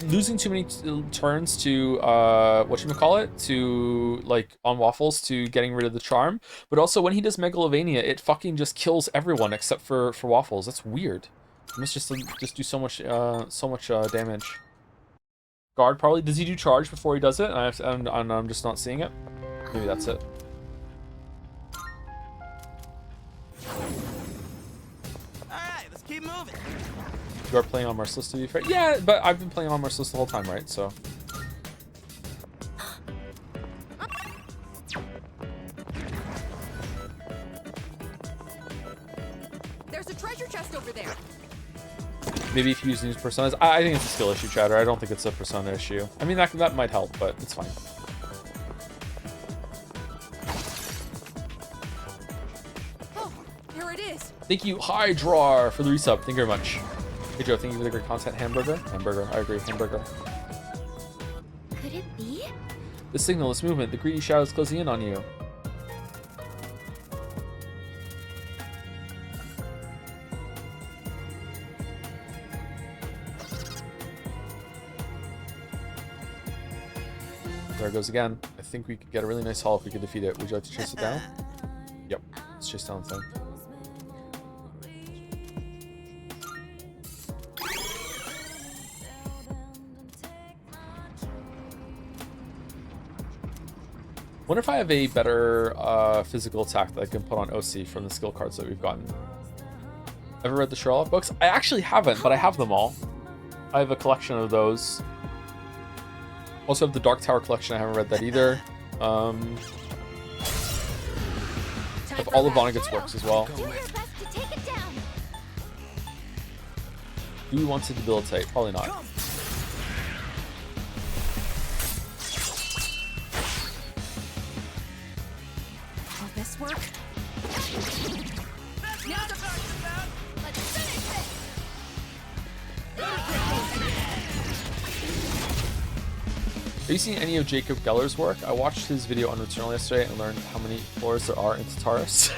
losing too many turns to whatchamacallit, to like on Waffles, to getting rid of the charm. But also when he does Megalovania, it fucking just kills everyone except for Waffles. That's weird. It must just do so much damage. Guard probably. Does he do charge before he does it? And I'm just not seeing it. Maybe that's it. Alright, let's keep moving. You are playing on Merciless, to be fair. Yeah, but I've been playing on Merciless the whole time, right? So. There's a treasure chest over there. Maybe if you use new personas. I think it's a skill issue, Chatter. I don't think it's a persona issue. I mean, that might help, but it's fine. Oh, here it is. Thank you, Hydrar, for the resub. Thank you very much. Hey, Joe, thank you for the great content. Hamburger? Hamburger. I agree. Hamburger. Could it be? The signal, this movement. The greedy shadow is closing in on you. There it goes again. I think we could get a really nice haul if we could defeat it. Would you like to chase it down? Yep. Let's chase down the thing. Wonder if I have a better physical attack that I can put on OC from the skill cards that we've gotten. Ever read the Sherlock books? I actually haven't, but I have them all. I have a collection of those. Also have the Dark Tower collection. I haven't read that either. Have all of Vonnegut's works as well. Do your best to take it down. Do we want to debilitate? Probably not. Will this work? Now the back to back. Let's finish this. Have you seen any of Jacob Geller's work? I watched his video on Returnal yesterday and learned how many floors there are in Tartarus.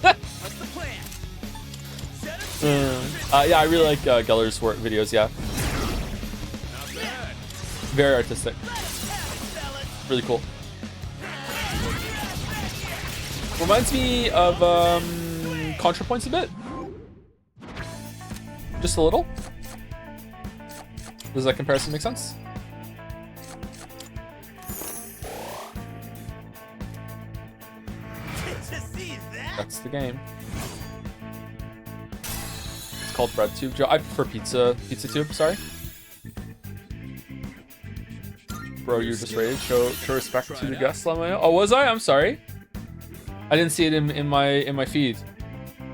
What's the plan? Yeah, I really like Geller's work videos, yeah. Not bad. Very artistic. Really cool. Reminds me of ContraPoints a bit. Just a little. Does that comparison make sense? That's the game. It's called Bread Tube. Joe, I prefer Pizza Tube, sorry. Bro, you're just raided. Show respect to the guest, Lamayo. Oh, was I? I'm sorry. I didn't see it in my feed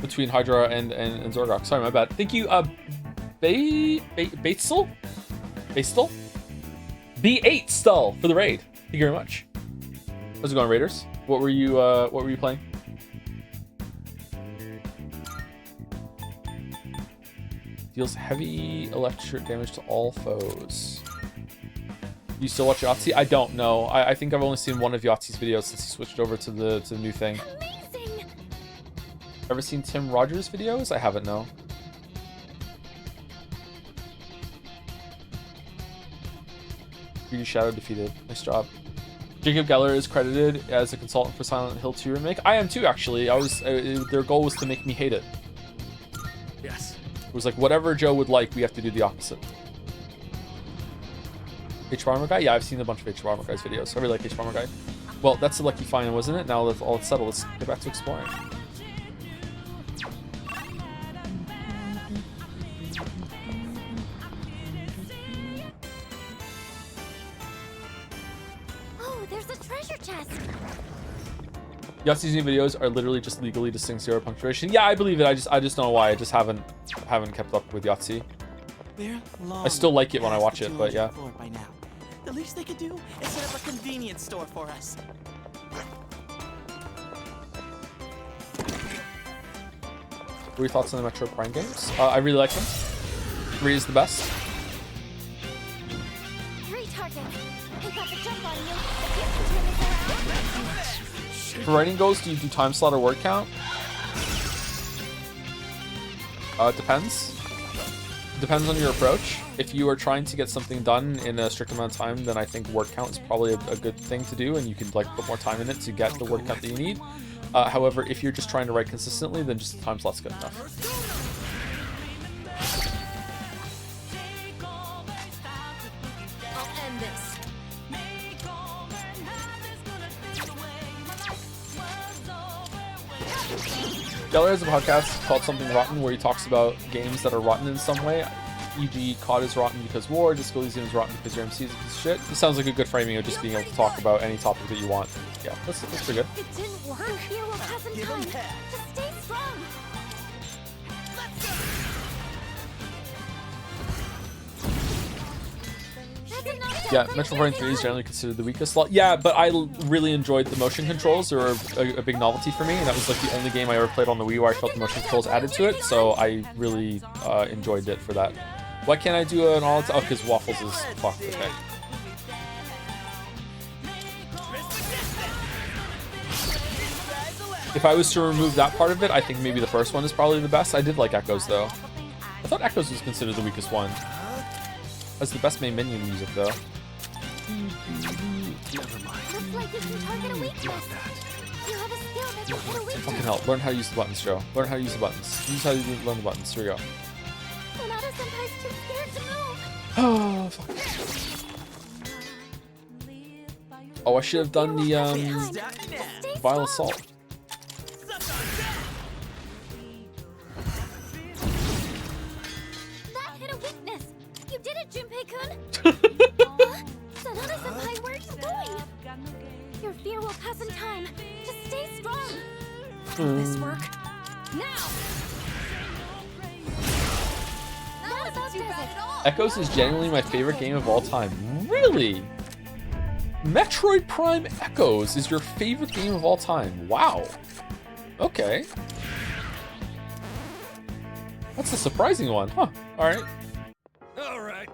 between Hydra and Zorgok. Sorry, my bad. Thank you, Batestel? B8 Stull for the raid. Thank you very much. How's it going, Raiders? What were you playing? Deals heavy electric damage to all foes. You still watch Yahtzee? I don't know. I think I've only seen one of Yahtzee's videos since he switched over to the new thing. Amazing. Ever seen Tim Rogers videos? I haven't, no. Greedy Shadow defeated. Nice job. Jacob Geller is credited as a consultant for Silent Hill 2 remake. I am too, actually. Their goal was to make me hate it. Yes. It was like, whatever Joe would like, we have to do the opposite. H Farmer Guy? Yeah, I've seen a bunch of H Farmer Guy's videos. I really like H Farmer Guy. Well, that's a lucky find, wasn't it? Now that all it's settled, let's get back to exploring. Yahtzee's new videos are literally just legally distinct 0 punctuation. Yeah, I believe it. I just don't know why. I just haven't kept up with Yahtzee. They're long I still like it when I past watch the it, but yeah. 200th floor by now. The least they could do is set up a convenience store for us. What are your thoughts on the Metro Prime games? I really like them. 3 is the best. 3 targets. I got the jump on you. If you can turn this around. For writing goals, do you do time slot or word count? It depends. Depends on your approach. If you are trying to get something done in a strict amount of time, then I think word count is probably a good thing to do, and you can like put more time in it to get the word count that you need. However, if you're just trying to write consistently, then just the time slot's good enough. I'll end this. Geller has a podcast called Something Rotten where he talks about games that are rotten in some way. E.g., COD is rotten because war, Disco Elysium is rotten because your MC is a piece of shit. This sounds like a good framing of just being able to talk about any topic that you want. Yeah, that's pretty good. It didn't work. Your fear will pass in time. Just stay strong. Yeah, Metro Prime 3 is generally considered the weakest slot. Yeah, but I really enjoyed the motion controls. They were a big novelty for me, and that was like the only game I ever played on the Wii where I felt the motion controls added to it, so I really enjoyed it for that. Why can't I do an all? Oh, because Waffles is fucked. Okay. If I was to remove that part of it, I think maybe the first one is probably the best. I did like Echoes though. I thought Echoes was considered the weakest one. That's the best main menu music though. Looks like you can target a weakness. You have a skill that can hit a weakness. Fucking hell. Learn how to use the buttons, Joe. Learn how to use the buttons. Use how you learn the buttons. Here we go. Sonata-senpai's too scared to move. Oh, fuck. Oh, I should have done the Vile Assault. That hit a weakness. You did it, Junpei-kun. Sonata-senpai, where are you going? Your fear will pass in time. Just stay strong. Will this work? Now! That about does it. Echoes is genuinely my favorite game of all time. Really? Metroid Prime Echoes is your favorite game of all time. Wow. Okay. That's a surprising one, huh? Alright. All right.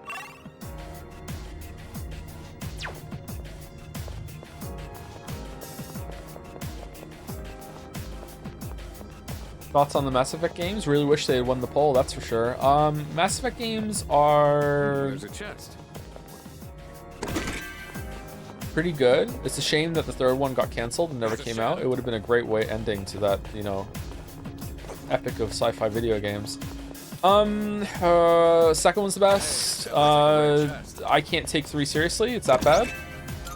Thoughts on the Mass Effect games? Really wish they had won the poll, that's for sure. Mass Effect games are There's a chest. pretty good. It's a shame that the third one got canceled and never came out. It would have been a great way ending to that, you know, epic of sci-fi video games. Second one's the best. I can't take 3 seriously. It's that bad.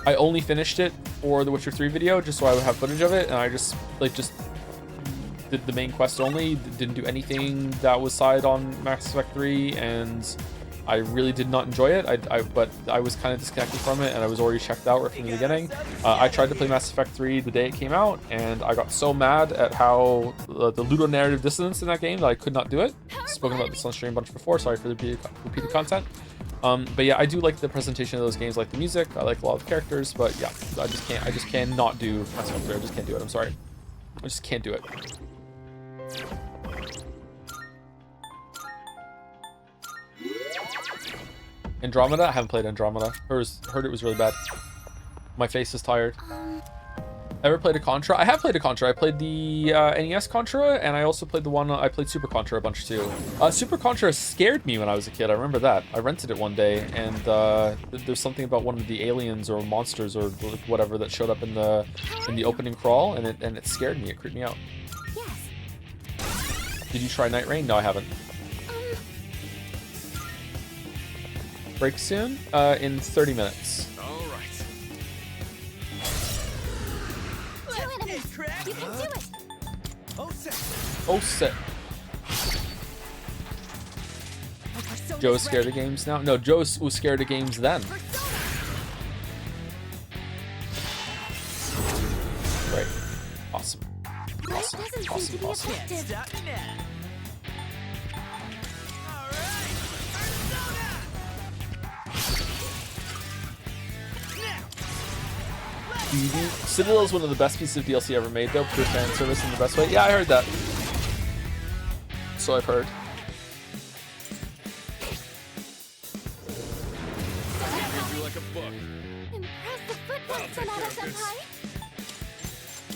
I only finished it for the Witcher 3 video just so I would have footage of it, and I just did the main quest only. Didn't do anything that was side on Mass Effect 3, and I really did not enjoy it. But I was kind of disconnected from it, and I was already checked out right from the beginning. I tried to play Mass Effect 3 the day it came out, and I got so mad at how the ludonarrative dissonance in that game that I could not do it. I've spoken about this on stream a bunch before. Sorry for the repeated content. But yeah, I do like the presentation of those games, like the music. I like a lot of the characters, but yeah, I just cannot do Mass Effect 3. I just can't do it. I'm sorry. I just can't do it. Andromeda? I haven't played Andromeda. Heard it was really bad. My face is tired. Ever played a Contra? I have played a Contra. I played the NES Contra, and I also played the one, I played Super Contra a bunch too. Super Contra scared me when I was a kid. I remember that. I rented it one day, and there's something about one of the aliens or monsters or whatever that showed up in the opening crawl, and it scared me. It creeped me out. Yes. Did you try Night Rain? No, I haven't. Break soon? In 30 minutes. All right. 2 enemies. You can do it. Oh, shit. Joe's scared of games now? No, Joe was scared of games then. Right. Awesome. doesn't seem to be effective. Stop now. Alright, Persona! Citadel is one of the best pieces of DLC ever made, though. Pure fan service in the best way. Yeah, I heard that. So I've heard. You like a book. Impressive footwork, Sonata Senpai.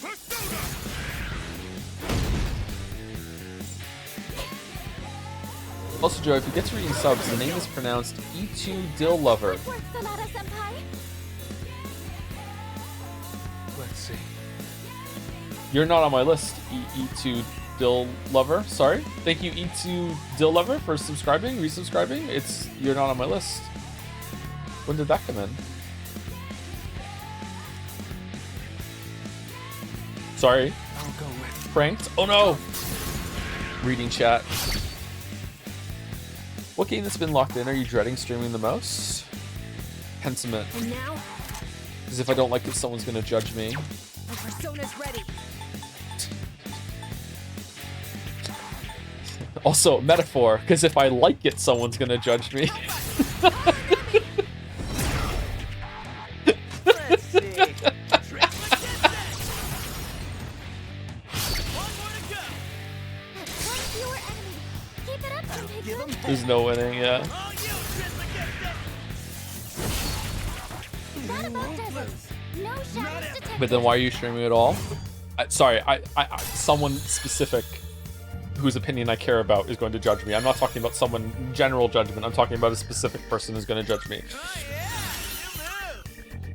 Persona! Also, Joe, if you get to reading subs, the name is pronounced E2 Dill Lover. Footwork, Sonata Senpai. Let's see. You're not on my list, E2 Dill Lover. Sorry. Thank you, E2 Dill Lover, for subscribing, resubscribing. You're not on my list. When did that come in? Sorry. I'll go with. Pranked? Oh no! Reading chat. What game that's been locked in are you dreading streaming the most? Pentiment. And now, Because if I don't like it, someone's gonna judge me. my Persona's ready. Also, metaphor, because if I like it, someone's gonna judge me. Let's see. One more to go. One fewer enemy. Keep it up, Junpei. Give 'em There's no winning, yeah. All you, Tristan. That about does it. No shadows detected. But then why are you streaming at all? Sorry, I someone specific whose opinion I care about is going to judge me. I'm not talking about someone general judgment. I'm talking about a specific person who's going to judge me.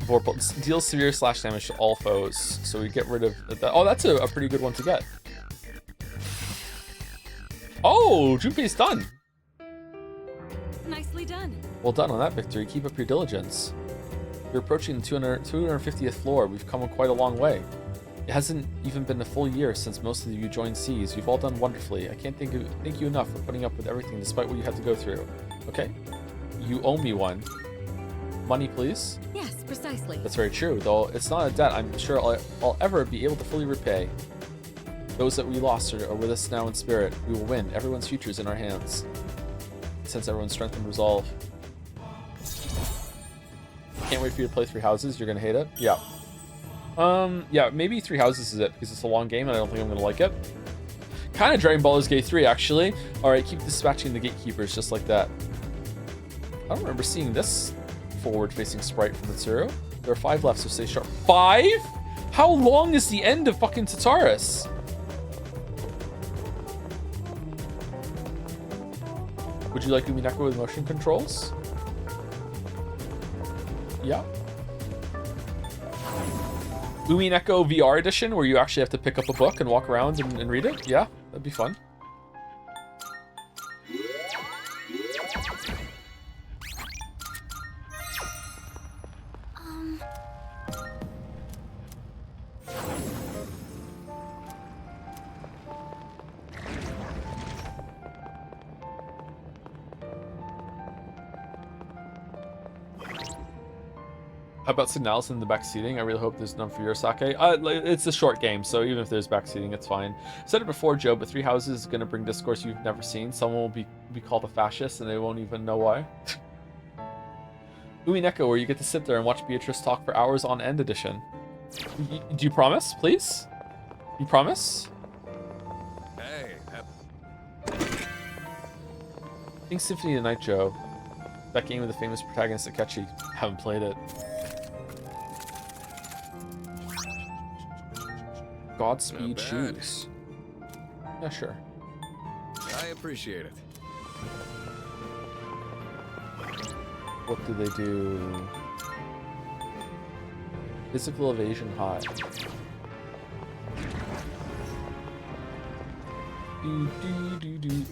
Vorpal deals severe slash damage to all foes, so we get rid of that. Oh, that's a pretty good one to get. Oh, Junpei's done. Nicely done. Well done on that victory. Keep up your diligence. You're approaching the 250th floor. We've come quite a long way. It hasn't even been a full year since most of you joined Seas. You've all done wonderfully. I can't thank you enough for putting up with everything despite what you had to go through. Okay? You owe me one. Money, please? Yes, precisely. That's very true, though it's not a debt I'm sure I'll ever be able to fully repay. Those that we lost are with us now in spirit. We will win. Everyone's future is in our hands. Since everyone's strength and resolve. Can't wait for you to play Three Houses. You're gonna hate it. Yeah. Yeah, maybe Three Houses is it because it's a long game and I don't think I'm gonna like it. Kind of Dragon Ball Z 3 actually. All right, keep dispatching the gatekeepers just like that. I don't remember seeing this forward-facing sprite from Mitsuru. There are 5 left, so stay sharp. 5? How long is the end of fucking Tataris? Would you like Umineko with motion controls? Yeah. Umineko VR edition, where you actually have to pick up a book and walk around and read it? Yeah, that'd be fun. How about Signalis in the back seating? I really hope there's none for your sake. It's a short game, so even if there's back seating, it's fine. I said it before, Joe, but Three Houses is going to bring discourse you've never seen. Someone will be called a fascist, and they won't even know why. Umineko, where you get to sit there and watch Beatrice talk for hours on end edition. Do you promise, please? You promise? Hey, Think Symphony of the Night, Joe. That game with the famous protagonist Akechi. Haven't played it. Godspeed Not bad. shoes. Yeah, sure. I appreciate it. What do they do? Physical evasion high.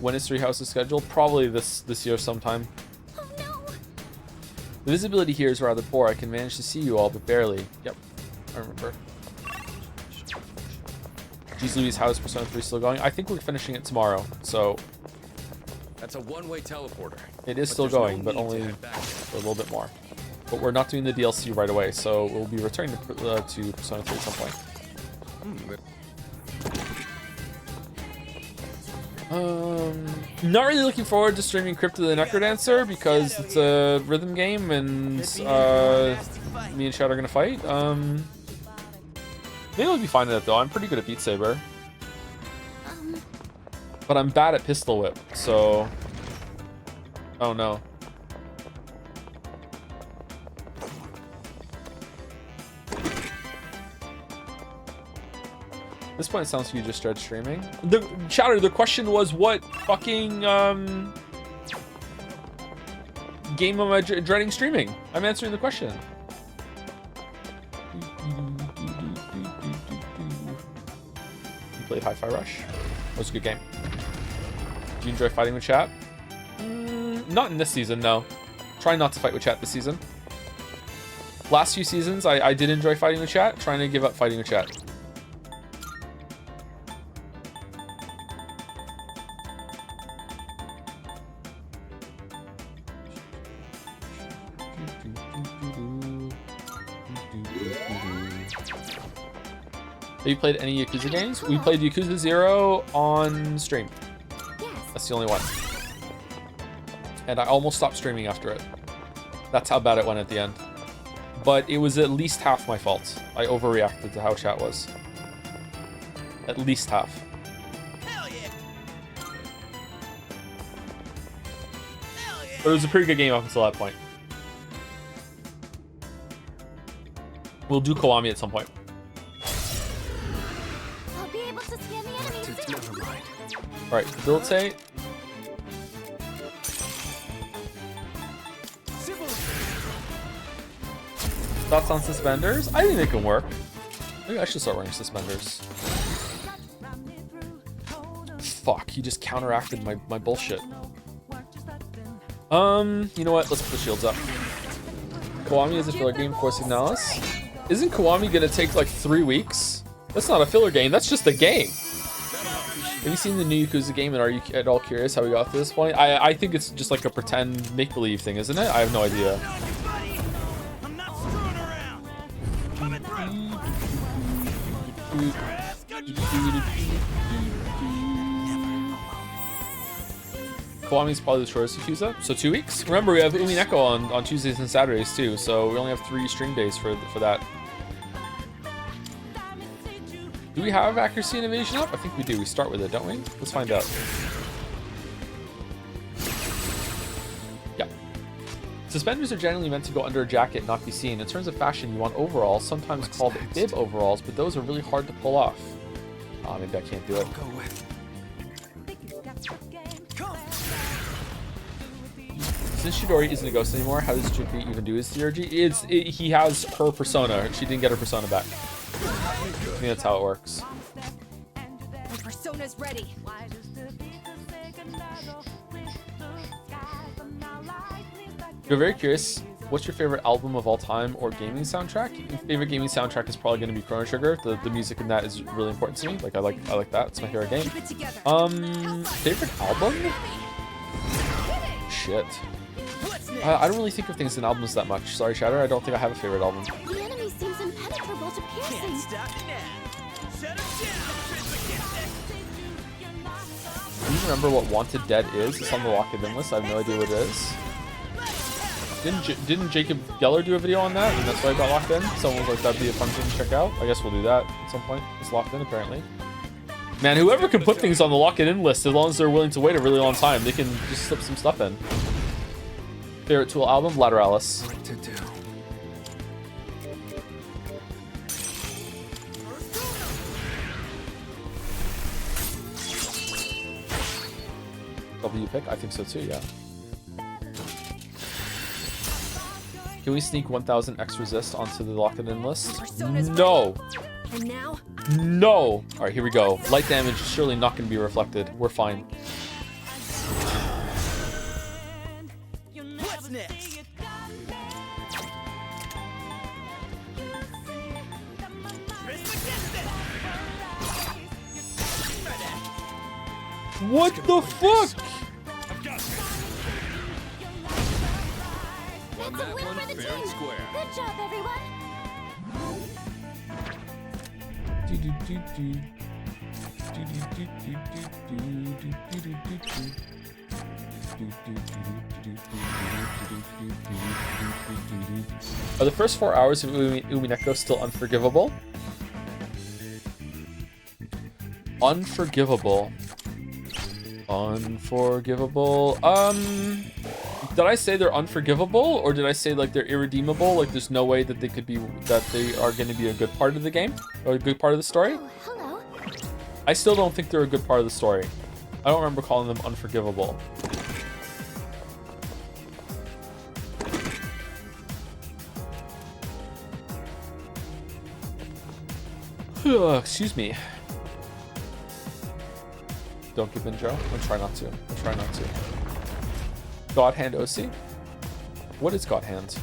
When is Three Houses scheduled? Probably this year sometime. Oh no! The visibility here is rather poor. I can manage to see you all, but barely. Yep, I remember. Geez Louise, how is Persona 3 still going? I think we're finishing it tomorrow, so... That's a one-way teleporter. It is But still there's no going, but need to only head back. for a little bit more. But we're not doing the DLC right away, so we'll be returning to Persona 3 at some point. Not really looking forward to streaming Crypt of the Necrodancer because it's a rhythm game and me and Chad are gonna fight. Maybe I'll be fine at it though. I'm pretty good at Beat Saber, but I'm bad at Pistol Whip. So, oh no. At this point, it sounds like you just started streaming. The chatter. The question was, what fucking game am I dreading streaming? I'm answering the question. You played Hi-Fi Rush. That was a good game. Do you enjoy fighting with chat? Not in this season, no. Try not to fight with chat this season. Last few seasons, I did enjoy fighting with chat. Trying to give up fighting with chat. Have you played any Yakuza games? We played Yakuza 0 on stream. That's the only one. And I almost stopped streaming after it. That's how bad it went at the end. But it was at least half my fault. I overreacted to how chat was. At least half. But it was a pretty good game up until that point. We'll do Kiwami at some point. I'll be able to scan the enemies. Never mind. Alright, debilitate. Thoughts on suspenders? I think they can work. Maybe I should start wearing suspenders. Fuck, he just counteracted my bullshit. You know what? Let's put the shields up. Kiwami is a filler game for Signalis. Isn't Kiwami gonna take like 3 weeks? That's not a filler game, that's just a game. Have you seen the new Yakuza game, and are you at all curious how we got to this point? I think it's just like a pretend make-believe thing, isn't it? I have no idea. I'm not screwing around. Coming Kiwami's probably the shortest Yakuza, so 2 weeks. Remember, we have Umineko on Tuesdays and Saturdays too, so we only have 3 stream days for that. Do we have accuracy and evasion up? I think we do. We start with it, don't we? Let's find out. Yeah. Suspenders are generally meant to go under a jacket, not be seen. In terms of fashion, you want overalls, sometimes called bib overalls, but those are really hard to pull off. Oh, maybe I can't do it. Go with. Since Chidori isn't a ghost anymore, how does Jupi even do his DRG? He has her persona. She didn't get her persona back. I think that's how it works. My persona's ready. You're very curious. What's your favorite album of all time or gaming soundtrack? Your favorite gaming soundtrack is probably going to be Chrono Trigger. The music in that is really important to me. Like I like that. It's my favorite game. Favorite album? Shit. I don't really think of things in albums that much. Sorry, Shatter. I don't think I have a favorite album. The enemy seems impenetrable to piercing. Do you remember what Wanted Dead is? It's on the Lock It In list. I have no idea what it is. Didn't Jacob Geller do a video on that? And that's why I got locked in? Someone was like, that'd be a fun thing to check out. I guess we'll do that at some point. It's locked in, apparently. Man, whoever can put things on the Lock It In list, as long as they're willing to wait a really long time, they can just slip some stuff in. Favorite Tool album? Lateralis. What to do? W pick? I think so too, yeah. Can we sneak 1000 X resist onto the Lock It In list? No! And now? No! Alright, here we go. Light damage is surely not going to be reflected. We're fine. What's next? What the fuck? Won that one fair and square. Good job, everyone. Are the first 4 hours of Umineko still unforgivable? Unforgivable. Unforgivable. Did I say they're unforgivable, or did I say like they're irredeemable? Like there's no way that they could be, that they are going to be a good part of the game or a good part of the story? Oh, hello. I still don't think they're a good part of the story. I don't remember calling them unforgivable. Excuse me. Don't give in, Joe. I'll try not to. I'll try not to. God Hand OC? What is God Hand?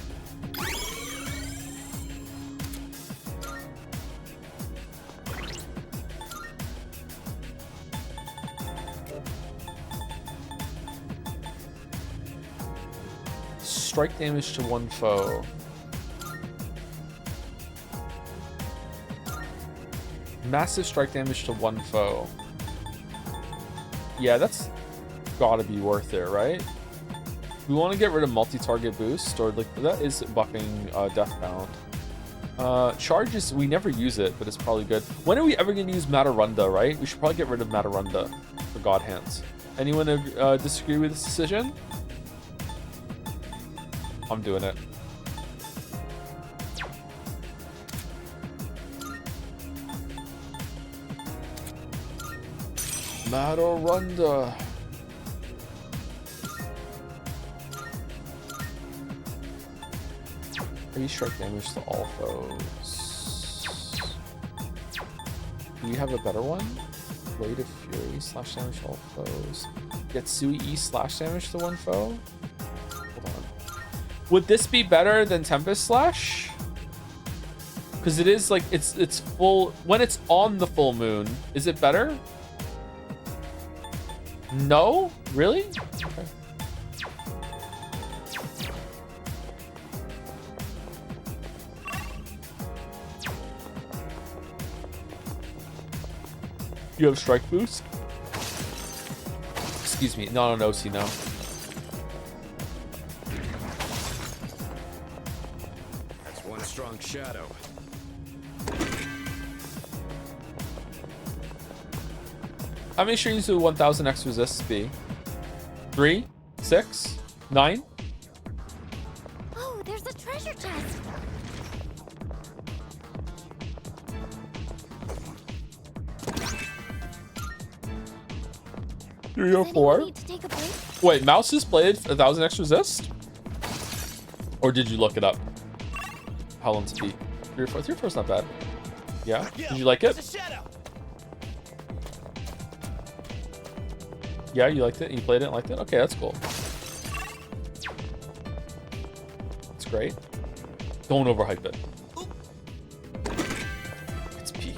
Strike damage to one foe. Massive strike damage to one foe. Yeah, that's gotta be worth it, right? We want to get rid of multi-target boost, or like that is buffing Deathbound. Charges, we never use it, but it's probably good. When are we ever going to use Matarunda, right? We should probably get rid of Matarunda for God Hands. Anyone disagree with this decision? I'm doing it. Matarunda. Heavy strike damage to all foes. Do you have a better one? Blade of Fury, slash damage to all foes. Getsui E, slash damage to one foe? Hold on. Would this be better than Tempest Slash? Because it is like, it's full, when it's on the full moon, is it better? No? Really? Okay. You have strike boost? Excuse me, not on OC, no. That's one strong shadow. How many strings do 1000 X resists be? 3? 6? 9? Oh, there's a treasure chest. 3 or Does 4? anyone need to take a break? Wait, Mouse just played 1000 X resist? Or did you look it up? How long to beat? 3 or 4? 3 or 4 is not bad. Yeah? Did you like it? Yeah, you liked it? You played it and liked it? Okay, that's cool. It's great. Don't overhype it. It's peak.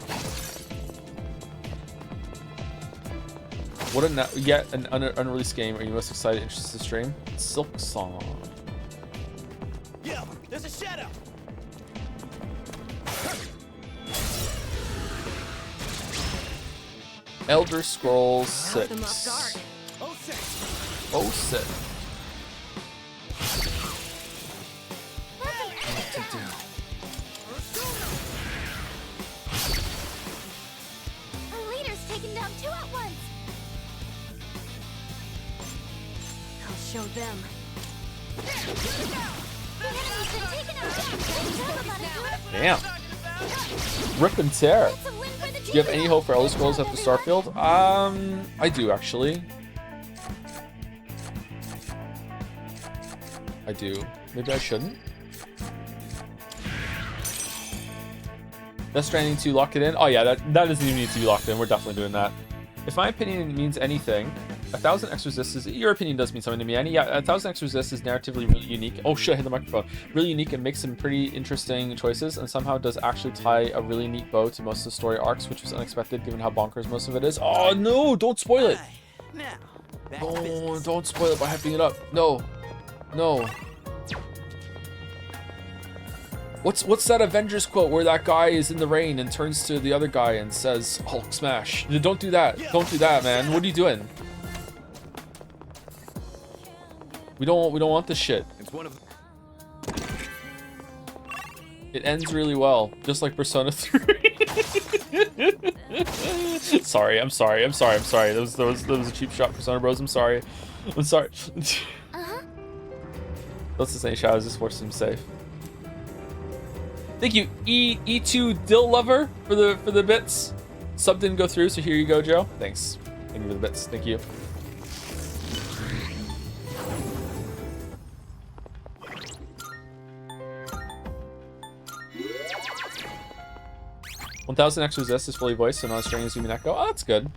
What yet an unreleased game are you most excited, interested to stream? Silk Song. Yeah, there's a shadow. Elder Scrolls 6. Them off guard. Oh, 6. Our leader's taken down 2 at once. I'll show them. The enemy's been taken out. Tell about it, dude. Damn. Rip and tear. It's a win for the Do you have any hope for Elder Scrolls after Starfield? I do actually. I do. Maybe I shouldn't. Death Stranding 2, lock it in. Oh yeah, that doesn't even need to be locked in. We're definitely doing that. If my opinion means anything, 1000 X resist is, your opinion does mean something to me. Yeah, 1000 X resist is narratively really unique. Oh shit, I hit the microphone. Really unique and makes some pretty interesting choices, and somehow does actually tie a really neat bow to most of the story arcs, which was unexpected given how bonkers most of it is. Oh no, don't spoil it. Now, back to Oh, business. don't spoil it by hyping it up. No. No. What's that Avengers quote where that guy is in the rain and turns to the other guy and says Hulk smash? Don't do that. Don't do that, man. What are you doing? We don't want this shit. It's one of It ends really well, just like Persona 3. Sorry. That was a cheap shot, Persona Bros. I'm sorry. That's the same shadows, just force him safe. Thank you, E2 Dill Lover for the bits. Sub didn't go through, so here you go, Joe. Thanks. Thank you for the bits. Thank you. $1,000 extra resist is fully voiced, so not strain as Yumi Neko. Oh, that's good.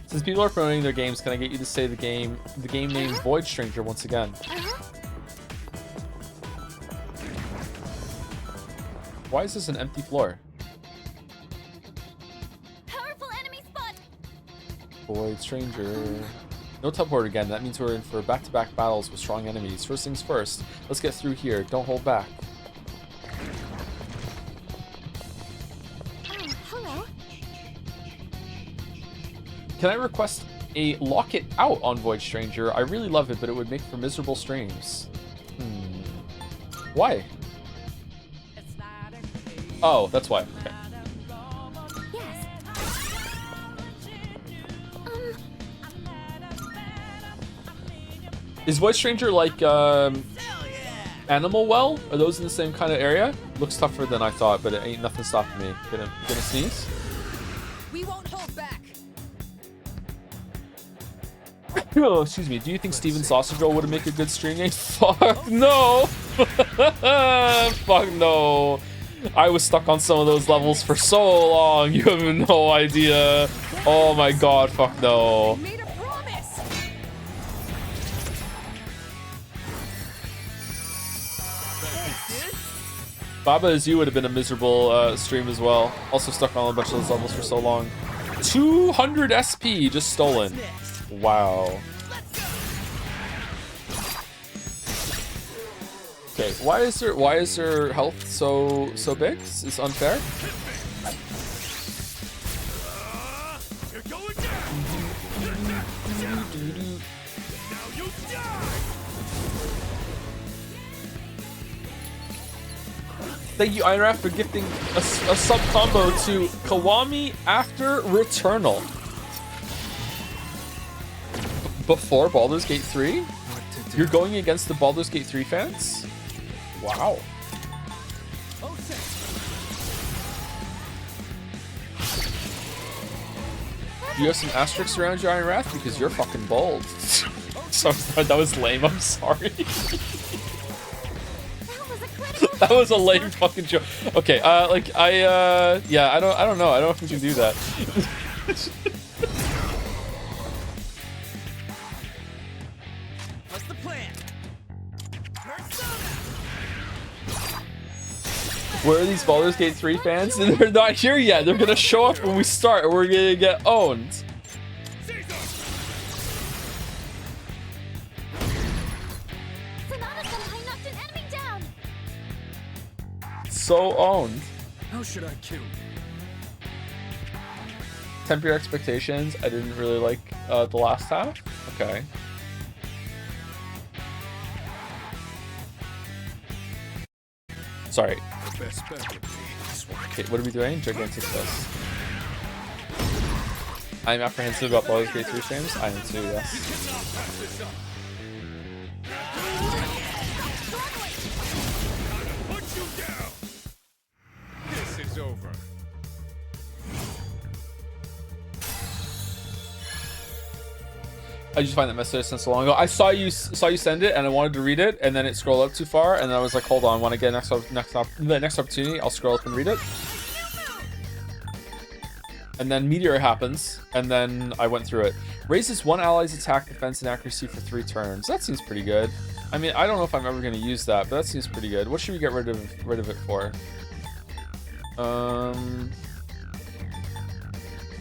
Since people are promoting their games, can I get you to say the game name Void Stranger once again? Why is this an empty floor? Powerful enemy spot. Void Stranger. No teleport again. That means we're in for back-to-back battles with strong enemies. First things first. Let's get through here. Don't hold back. Oh, hello. Can I request a lock it out on Void Stranger? I really love it, but it would make for miserable streams. Why? Oh, that's why. Okay. Yes. Is Void Stranger like Animal Well? Are those in the same kind of area? Looks tougher than I thought, but it ain't nothing stopping me. Gonna sneeze? We won't hold back. Oh, excuse me. Do you think Steven Sausage Roll would make a good stream name? Fuck no! Fuck no! I was stuck on some of those levels for so long. You have no idea. Oh my god, fuck no. Made a promise. Baba Is You would have been a miserable stream as well. Also stuck on a bunch of those levels for so long. 200 SP just stolen. Wow. Okay, why is her health so big? It's unfair. You're going down. Now you die. Thank you, Einraf, for gifting a sub combo to Kawami after Returnal. Before Baldur's Gate 3? You're going against the Baldur's Gate 3 fans? Wow. You have some asterisks around your Iron Wrath because you're fucking bold. Sorry, that was lame. I'm sorry. That was a lame fucking joke. Okay, yeah, I don't know. I don't know if we can do that. What's the plan? Where are these Baldur's Gate 3 fans? They're not here yet. They're gonna show up when we start, or we're gonna get owned. Sonata somehow knocked an enemy down. So owned. How should I kill you? Temper your expectations. I didn't really like the last half. Okay. Sorry. The best bet would be this one. Okay, what are we doing? Gigantic this. I'm apprehensive about Baldur's Gate 3 streams. I am too, yes. Put you down. This is over. I just find that message sent so long ago. I saw you send it, and I wanted to read it, and then it scrolled up too far, and I was like, hold on, when I get the next opportunity, I'll scroll up and read it. And then Meteor happens, and then I went through it. Raises one ally's attack, defense, and accuracy for 3 turns. That seems pretty good. I mean, I don't know if I'm ever going to use that, but that seems pretty good. What should we get rid of it for?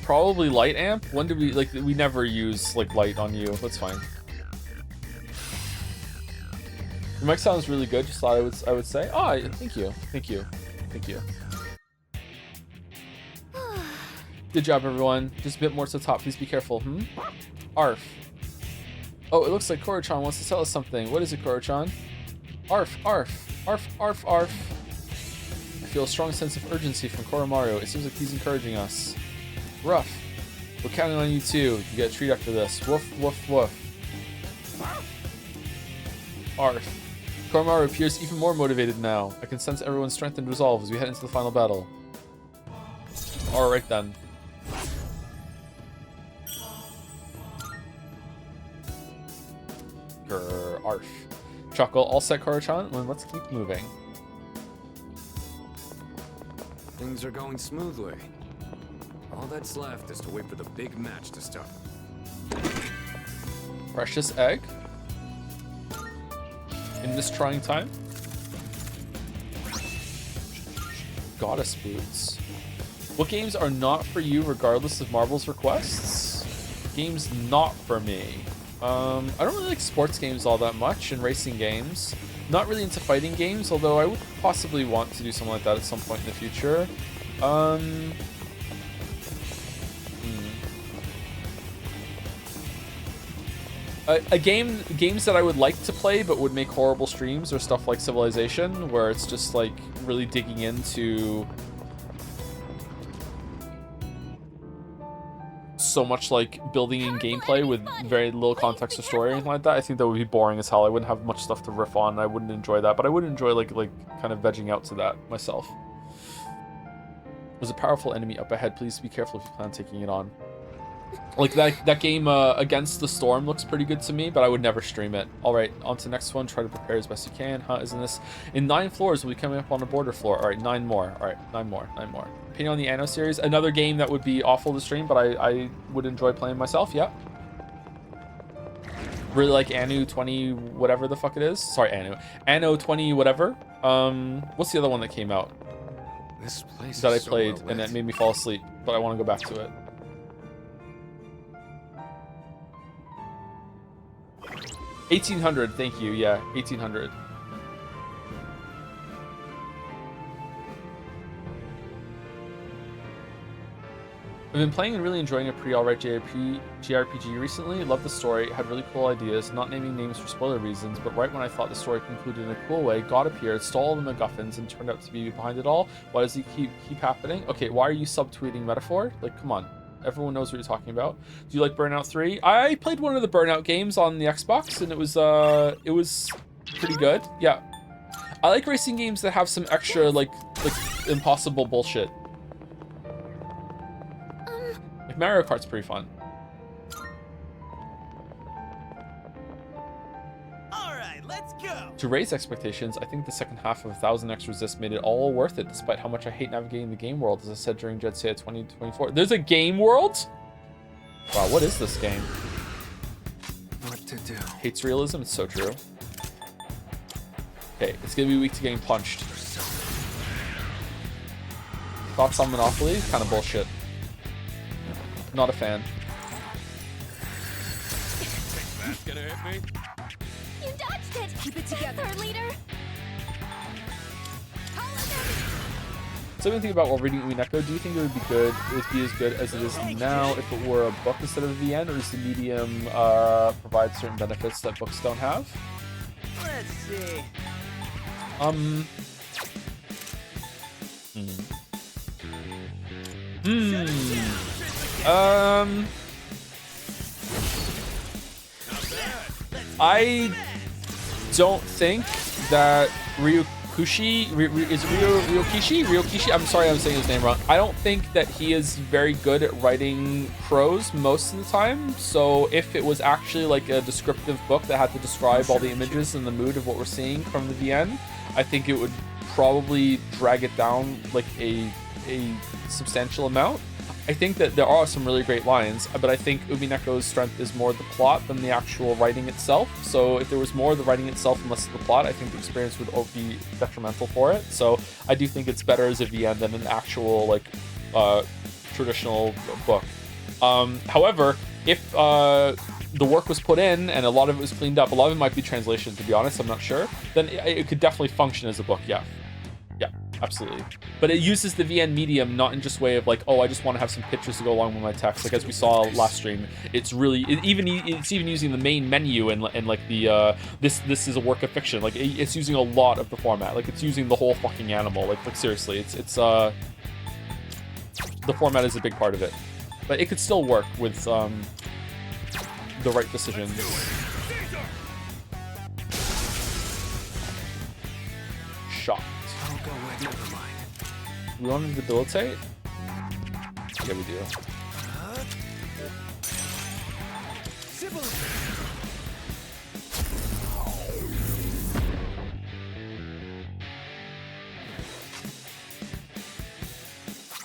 Probably light amp. When did we, like, we never use, like, light on you. That's fine. Your mic sounds really good, just thought I would say. Oh, thank you. Thank you. Thank you. Good job, everyone. Just a bit more to the top. Please be careful. Arf. Oh, it looks like Koro-chan wants to tell us something. What is it, Koro-chan? Arf, arf. Arf, arf, arf. I feel a strong sense of urgency from Koromaru. It seems like he's encouraging us. Rough. We're counting on you too. You get a treat after this. Woof, woof, woof. Arf. Koromaru appears even more motivated now. I can sense everyone's strength and resolve as we head into the final battle. Alright then. Grr, arf. Chuckle, all set, Koro-chan? Well, let's keep moving. Things are going smoothly. All that's left is to wait for the big match to start. Precious egg. In this trying time. Goddess boots. What games are not for you regardless of Marvel's requests? Games not for me. I don't really like sports games all that much and racing games. Not really into fighting games, although I would possibly want to do something like that at some point in the future. Games that I would like to play but would make horrible streams are stuff like Civilization, where it's just like really digging into so much like building in gameplay with very little context or story or anything like that. I think that would be boring as hell. I wouldn't have much stuff to riff on. I wouldn't enjoy that, but I would enjoy like kind of vegging out to that myself. There's a powerful enemy up ahead. Please be careful if you plan on taking it on. Like that game Against the Storm looks pretty good to me, but I would never stream it. All right, on to the next one. Try to prepare as best you can. Isn't this in 9 floors? We'll be coming up on a border floor. All right, 9 more. All right, 9 more. Opinion on the Anno series, another game that would be awful to stream, but I would enjoy playing myself. Yeah. Really like Anno 20 whatever the fuck it is. Sorry, Anno 20 whatever. What's the other one that came out? This place that I is so played well and lit. it made me fall asleep, but I want to go back to it. 1800, thank you. Yeah, 1800. I've been playing and really enjoying a pretty alright JRPG recently. Love the story, had really cool ideas, not naming names for spoiler reasons, but right when I thought the story concluded in a cool way, God appeared, stole all the MacGuffins, and turned out to be behind it all. Why does he keep happening? Okay, why are you subtweeting Metaphor? Like, come on. Everyone knows what you're talking about. Do you like Burnout 3? I played one of the Burnout games on the Xbox, and it was pretty good. Yeah. I like racing games that have some extra, like impossible bullshit. Like Mario Kart's pretty fun. Alright, let's go! To raise expectations, I think the second half of 1000 X Resist made it all worth it, despite how much I hate navigating the game world, as I said during Jetsea 2024. There's a game world? Wow, what is this game? What to do? Hates realism, it's so true. Okay, it's gonna be weak to getting punched. Thoughts on Monopoly? Kind of bullshit. Not a fan. That's gonna hit me. You dodged it! Keep it together. Third leader! So when you think about while reading Umineko, do you think it would be as good as it is now if it were a book instead of a VN, or does the medium provide certain benefits that books don't have? Let's see. I don't think that Ryokishi, I'm sorry I'm saying his name wrong. I don't think that he is very good at writing prose most of the time. So if it was actually like a descriptive book that had to describe all the images and the mood of what we're seeing from the VN, I think it would probably drag it down like a substantial amount. I think that there are some really great lines, but I think Umineko's strength is more the plot than the actual writing itself. So if there was more of the writing itself and less of the plot, I think the experience would be detrimental for it. So I do think it's better as a VN than an actual like traditional book. However, if the work was put in and a lot of it was cleaned up, a lot of it might be translation, to be honest, I'm not sure, then it could definitely function as a book, yeah. Yeah, absolutely. But it uses the VN medium not in just way of like, oh, I just want to have some pictures to go along with my text. Like as we saw last stream, it's really it's even using the main menu and like the this is a work of fiction. Like it's using a lot of the format. Like it's using the whole fucking animal. Like seriously, it's the format is a big part of it. But it could still work with the right decisions. Shocked. Oh, go ahead, never mind. We want to debilitate? Yeah, we do.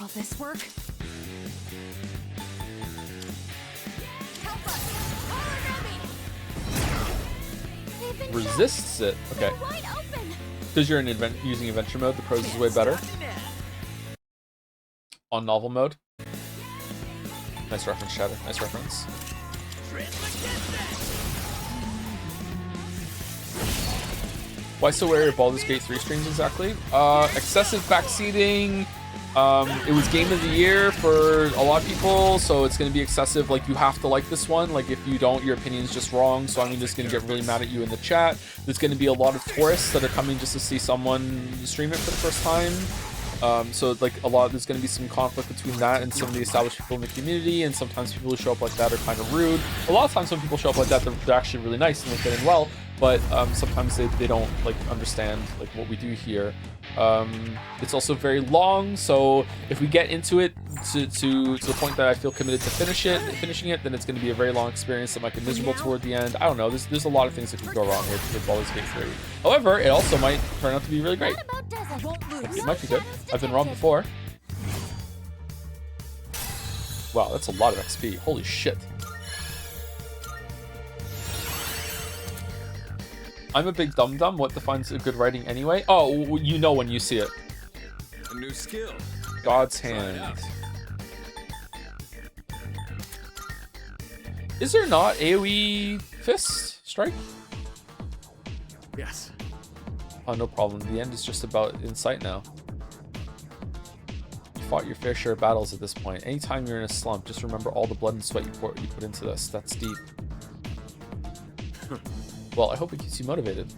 Will this work? Help us! They've been Resists it. Okay. They're wide open. Because you're using adventure mode, the pros is way better. On novel mode. Nice reference, Shadow. Nice reference. Why so wary of Baldur's Gate 3 streams exactly? Excessive backseating. It was game of the year for a lot of people, so it's going to be excessive. Like, you have to like this one. Like, if you don't, your opinion's just wrong. So I'm just going to get really mad at you in the chat. There's going to be a lot of tourists that are coming just to see someone stream it for the first time. So like there's going to be some conflict between that and some of the established people in the community, and sometimes people who show up like that are kind of rude. A lot of times when people show up like that, they're actually really nice and they fit in well, but sometimes they don't like understand like what we do here. It's also very long, so if we get into it to the point that I feel committed to finishing it, then it's going to be a very long experience that might get miserable toward the end. I don't know. There's a lot of things that could go wrong with Baldur's Gate 3. However, it also might turn out to be really great. It might be good. I've been wrong before. Wow, that's a lot of XP. Holy shit. I'm a big dum-dum. What defines a good writing anyway? Oh, you know when you see it. A new skill. God's hand. Is there not AoE fist strike? Yes. Oh, no problem. The end is just about insight now. You fought your fair share of battles at this point. Anytime you're in a slump, just remember all the blood and sweat you put into this. That's deep. Well, I hope it keeps you motivated.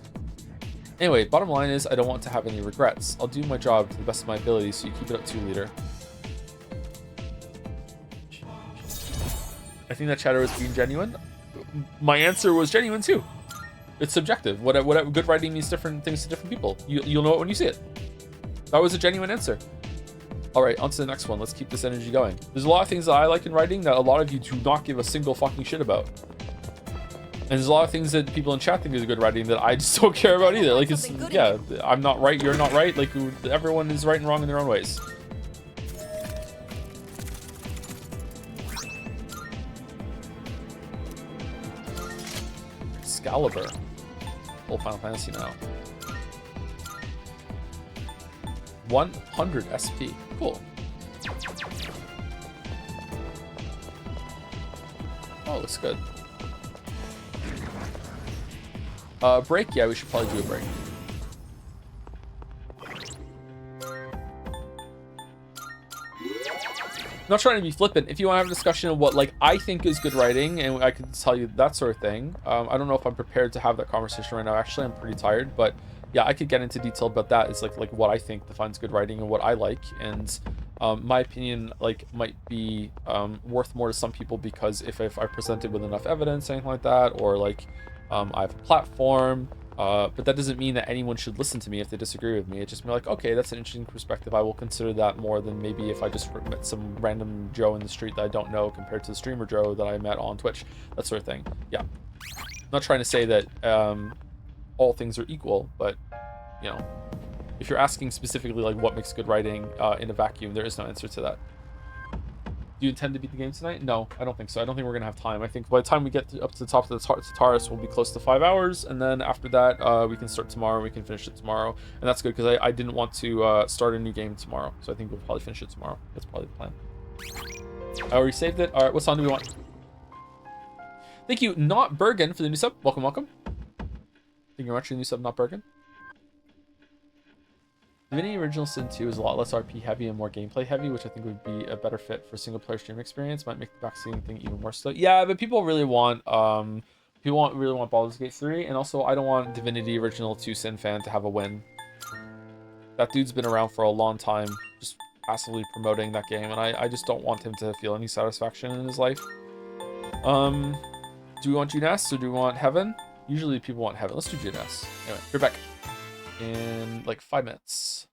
Anyway, bottom line is I don't want to have any regrets. I'll do my job to the best of my ability, so you keep it up too, leader. I think that chatter was being genuine. My answer was genuine too. It's subjective. What good writing means different things to different people. You'll know it when you see it. That was a genuine answer. All right, on to the next one. Let's keep this energy going. There's a lot of things that I like in writing that a lot of you do not give a single fucking shit about. And there's a lot of things that people in chat think is good writing that I just don't care about either. Like, it's, yeah, I'm not right, you're not right. Like, everyone is right and wrong in their own ways. Excalibur. Full Final Fantasy now. 100 SP. Cool. Oh, looks good. Break? Yeah, we should probably do a break. Not trying to be flippant. If you want to have a discussion of what like I think is good writing, and I could tell you that sort of thing. I don't know if I'm prepared to have that conversation right now. Actually, I'm pretty tired, but yeah, I could get into detail about that. It's like what I think defines good writing and what I like, and my opinion like might be worth more to some people because if I present it with enough evidence, anything like that, or like I have a platform. But that doesn't mean that anyone should listen to me if they disagree with me. It's just be like, okay, that's an interesting perspective. I will consider that more than maybe if I just met some random Joe in the street that I don't know compared to the streamer Joe that I met on Twitch, that sort of thing. Yeah. I'm not trying to say that all things are equal, but, you know, if you're asking specifically like what makes good writing in a vacuum, there is no answer to that. Do you intend to beat the game tonight? No, I don't think so. I don't think we're going to have time. I think by the time we get up to the top of the Tartarus, we'll be close to 5 hours. And then after that, we can start tomorrow. We can finish it tomorrow. And that's good because I didn't want to start a new game tomorrow. So I think we'll probably finish it tomorrow. That's probably the plan. I already saved it. All right, what song do we want? Thank you, Not Bergen, for the new sub. Welcome, welcome. Thank you very much for the new sub, Not Bergen. Divinity Original Sin 2 is a lot less RP heavy and more gameplay heavy, which I think would be a better fit for single player streaming experience. Might make the vaccine thing even more slow. Yeah, but people really want really want Baldur's Gate 3, and also I don't want Divinity Original 2 Sin fan to have a win. That dude's been around for a long time, just passively promoting that game, and I just don't want him to feel any satisfaction in his life. Do we want Junes or do we want Heaven? Usually people want Heaven. Let's do Junes. Anyway, we're back in like 5 minutes.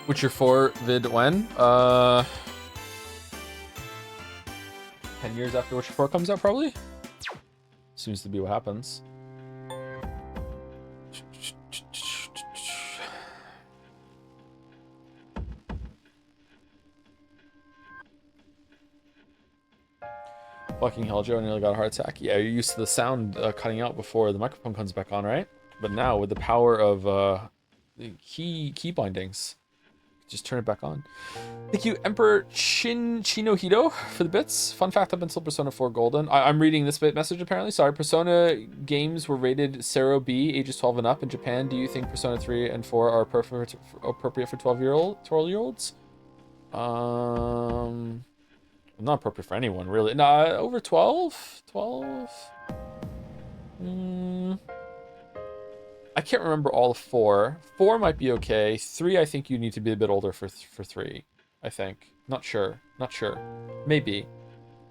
Witcher 4 vid when? 10 years after Witcher 4 comes out, probably? Seems to be what happens. Fucking hell, Joe, I nearly got a heart attack. Yeah, you're used to the sound cutting out before the microphone comes back on, right? But now, with the power of the key bindings, just turn it back on. Thank you, Emperor Chinohito, for the bits. Fun fact, up until Persona 4 Golden. I'm reading this bit message, apparently. Sorry, Persona games were rated Sero B, ages 12 and up in Japan. Do you think Persona 3 and 4 are appropriate for 12-year-olds? Not appropriate for anyone, really. Nah, over 12? 12? I can't remember all of 4. 4 might be okay. 3, I think you need to be a bit older for 3. I think. Not sure. Maybe.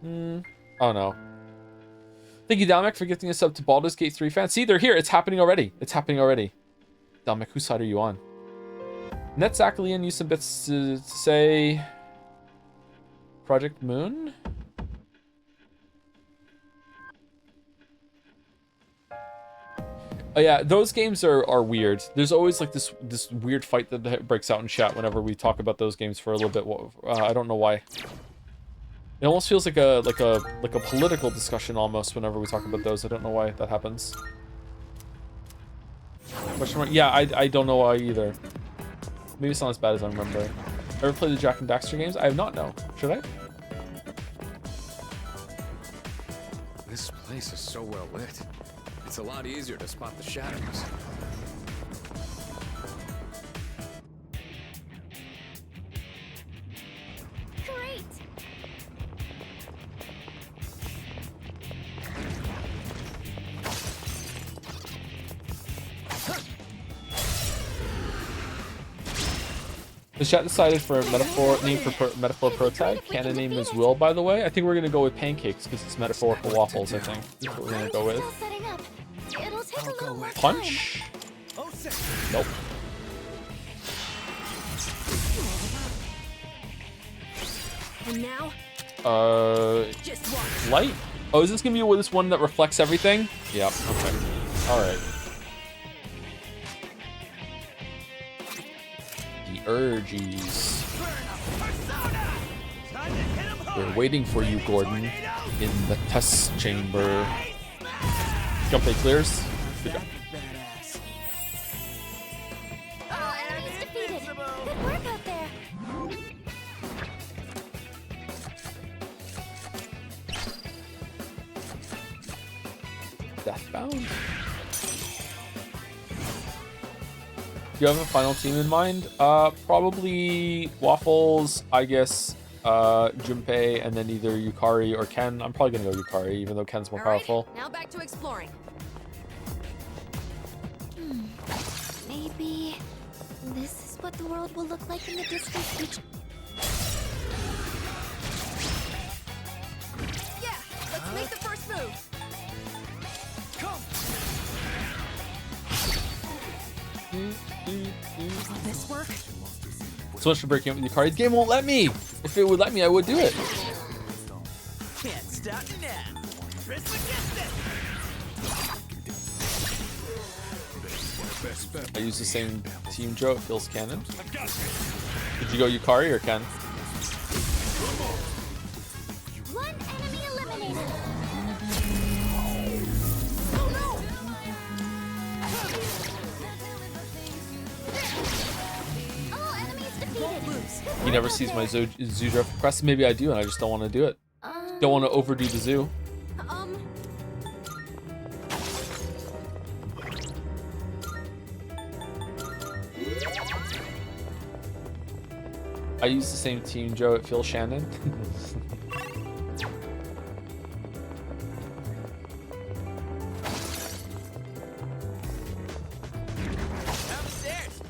Oh no. Thank you, Dalmek, for gifting us up to Baldur's Gate 3 fans. See, they're here. It's happening already. Dalmek, whose side are you on? Net Zakalian used some bits to say... Project Moon? Oh yeah, those games are weird. There's always like this weird fight that breaks out in chat whenever we talk about those games for a little bit. I don't know why. It almost feels like a political discussion almost whenever we talk about those. I don't know why that happens. Question mark? Yeah, I don't know why either. Maybe it's not as bad as I remember. Ever played the Jak and Daxter games? I have not, no. Should I? This place is so well lit. It's a lot easier to spot the shadows. Great! The chat decided for a metaphor name for Metaphor Pro Tag. Canon name is Will, by the way. I think we're gonna go with pancakes because it's metaphorical waffles. I think that's what we're gonna go with. Still setting up. It'll take a little more Punch? Nope. And now, Just watch. Light? Oh, is this gonna be this one that reflects everything? Yep. Okay. All right. The Urges. We're waiting for you, Gordon, in the test chamber. Gunplay clears. Good job. Badass. All enemies defeated. Good work out there. Deathbound. Do you have a final team in mind? Probably Waffles, I guess, Junpei, and then either Yukari or Ken. I'm probably gonna go Yukari, even though Ken's more all right, powerful. now back to exploring. Maybe this is what the world will look like in the distant future. Yeah, let's make the first move. Will this work? So much for breaking up with Yukari. The game won't let me. If it would let me, I would do it. Can't stop now. Press against it. I use the same team, Joe. It feels canon. Did you go Yukari or Ken? One enemy eliminated. All enemies defeated. He never sees my Zoodrop request. Maybe I do, and I just don't want to do it. Don't want to overdo the zoo. I use the same team, Joe. It feels Shannon. Upstairs.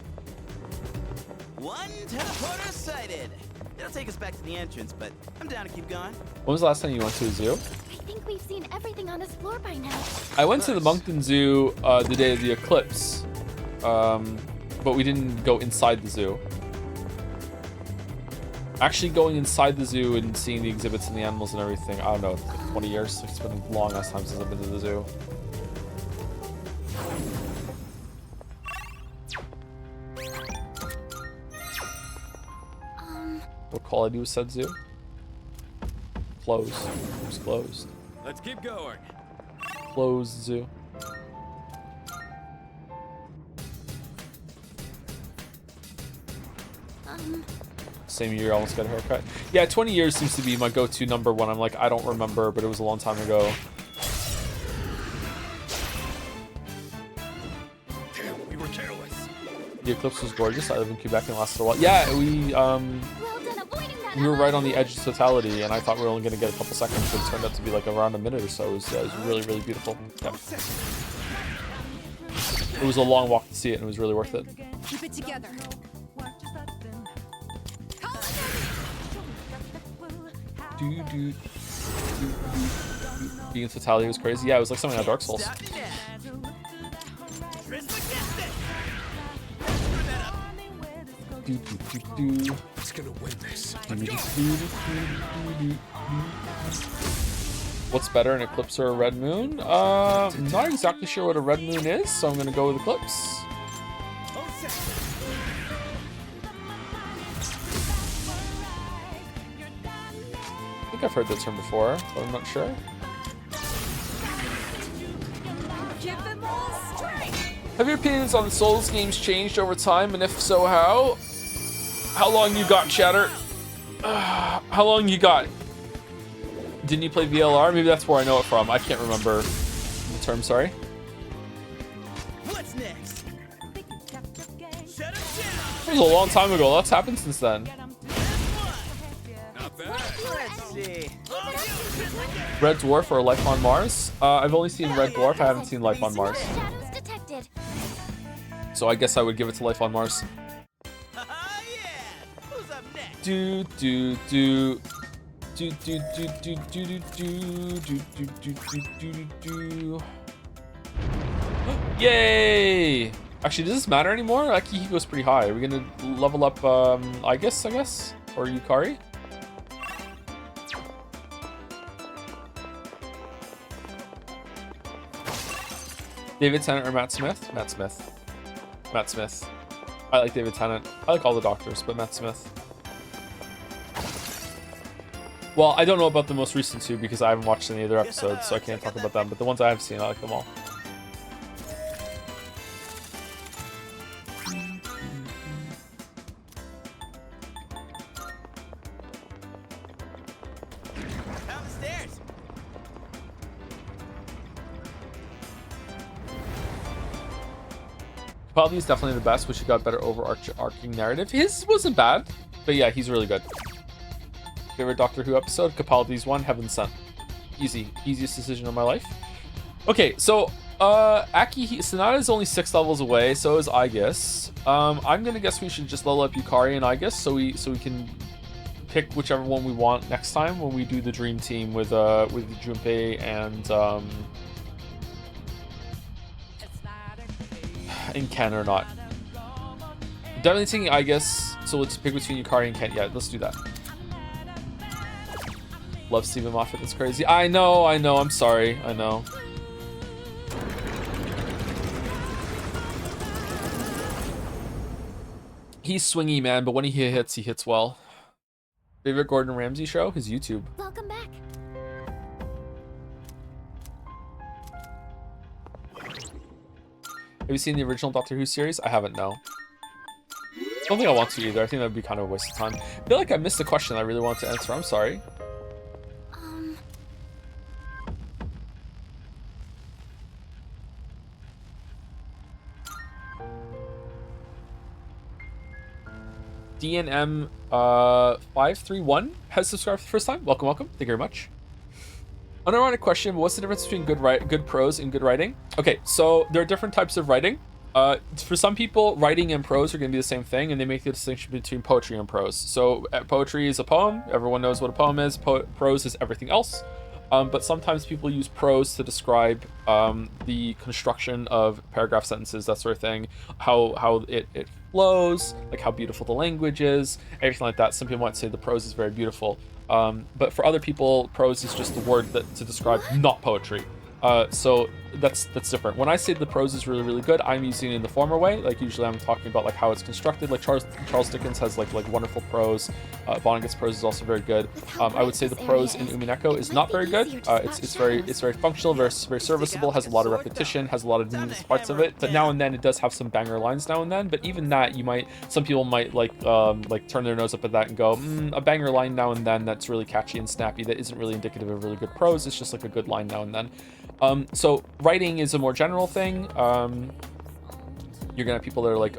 One teleporter sighted. It'll take us back to the entrance, but I'm down to keep going. When was the last time you went to a zoo? I think we've seen everything on this floor by now. I went to the Moncton Zoo the day of the eclipse, but we didn't go inside the zoo. Actually going inside the zoo and seeing the exhibits and the animals and everything, I don't know, it's like 20 years. It's been a long ass time since I've been to the zoo. What quality was said zoo? Closed. It was closed. Let's keep going. Closed zoo. Same year, I almost got a haircut. Yeah, 20 years seems to be my go-to number when I'm like, I don't remember, but it was a long time ago. Damn, we were careless. The eclipse was gorgeous. I live in Quebec and it lasted a while. Yeah, we Well done avoiding that. were right on the edge of totality, and I thought we were only going to get a couple seconds, but it turned out to be like around a minute or so. It was really, really beautiful. Yeah. It was a long walk to see it, and it was really worth it. Keep it together. Being in totality was crazy. Yeah, it was like something on Dark Souls. It's gonna win this. What's better, an eclipse or a red moon? I'm not exactly sure what a red moon is, so I'm gonna go with eclipse. I think I've heard that term before, but I'm not sure. Give them all strength. Have your opinions on the Souls games changed over time, and if so, how? How long you got, Chatter? How long you got? Didn't you play VLR? Maybe that's where I know it from. I can't remember the term, sorry. What's next? Shut up, It was a long time ago. Lots happened since then. Not bad. Let's see. Red Dwarf or Life on Mars? I've only seen Red Dwarf. I haven't seen Life on Mars. Shadows detected. So I guess I would give it to Life on Mars. Yeah. Who's up next? Do do do. Do do do do do do do do do do do do. Yay! Actually, does this matter anymore? Akihiko's pretty high. Are we gonna level up Aegis, I guess? Or Yukari? David Tennant or Matt Smith? Matt Smith. Matt Smith. I like David Tennant. I like all the doctors, but Matt Smith. Well, I don't know about the most recent two because I haven't watched any other episodes, so I can't talk about them. But the ones I have seen, I like them all. Down the stairs. Capaldi is definitely the best, which he got better overarching narrative. His wasn't bad, but yeah, he's really good. Favorite Doctor Who episode? Capaldi's one, Heaven Sent. Easy. Easiest decision of my life. Okay, so Sonata is only 6 levels away, so is Aegis. I'm gonna guess we should just level up Yukari and Aegis so we can pick whichever one we want next time when we do the dream team with Junpei and Ken or not. Definitely taking Aegis, so let's pick between Yukari and Ken. Yeah, let's do that. Love Stephen Moffat, that's crazy. I know, I'm sorry, I know. He's swingy, man, but when he hits well. Favorite Gordon Ramsay show? His YouTube. Welcome back. Have you seen the original Doctor Who series? I haven't, no. I don't think I want to either. I think that would be kind of a waste of time. I feel like I missed a question I really wanted to answer. I'm sorry. DNM 531 has subscribed for the first time. Welcome, welcome. Thank you very much. Unironic question, but what's the difference between good prose and good writing? Okay, so there are different types of writing. For some people, writing and prose are going to be the same thing, and they make the distinction between poetry and prose. So poetry is a poem. Everyone knows what a poem is. Prose is everything else. But sometimes people use prose to describe the construction of paragraph sentences, that sort of thing, how it flows, like how beautiful the language is, everything like that. Some people might say the prose is very beautiful. But for other people, prose is just the word to describe not poetry. So that's different. When I say the prose is really, really good, I'm using it in the former way. Like usually I'm talking about like how it's constructed. Like Charles Dickens has like wonderful prose. Vonnegut's prose is also very good. I would say the prose in Umineko is not very good. It's very functional, very serviceable, has a lot of repetition, has a lot of needless parts of it. But now and then it does have some banger lines now and then. But even that, some people might like turn their nose up at that and go, a banger line now and then that's really catchy and snappy that isn't really indicative of really good prose. It's just like a good line now and then. So writing is a more general thing. You're gonna have people that are like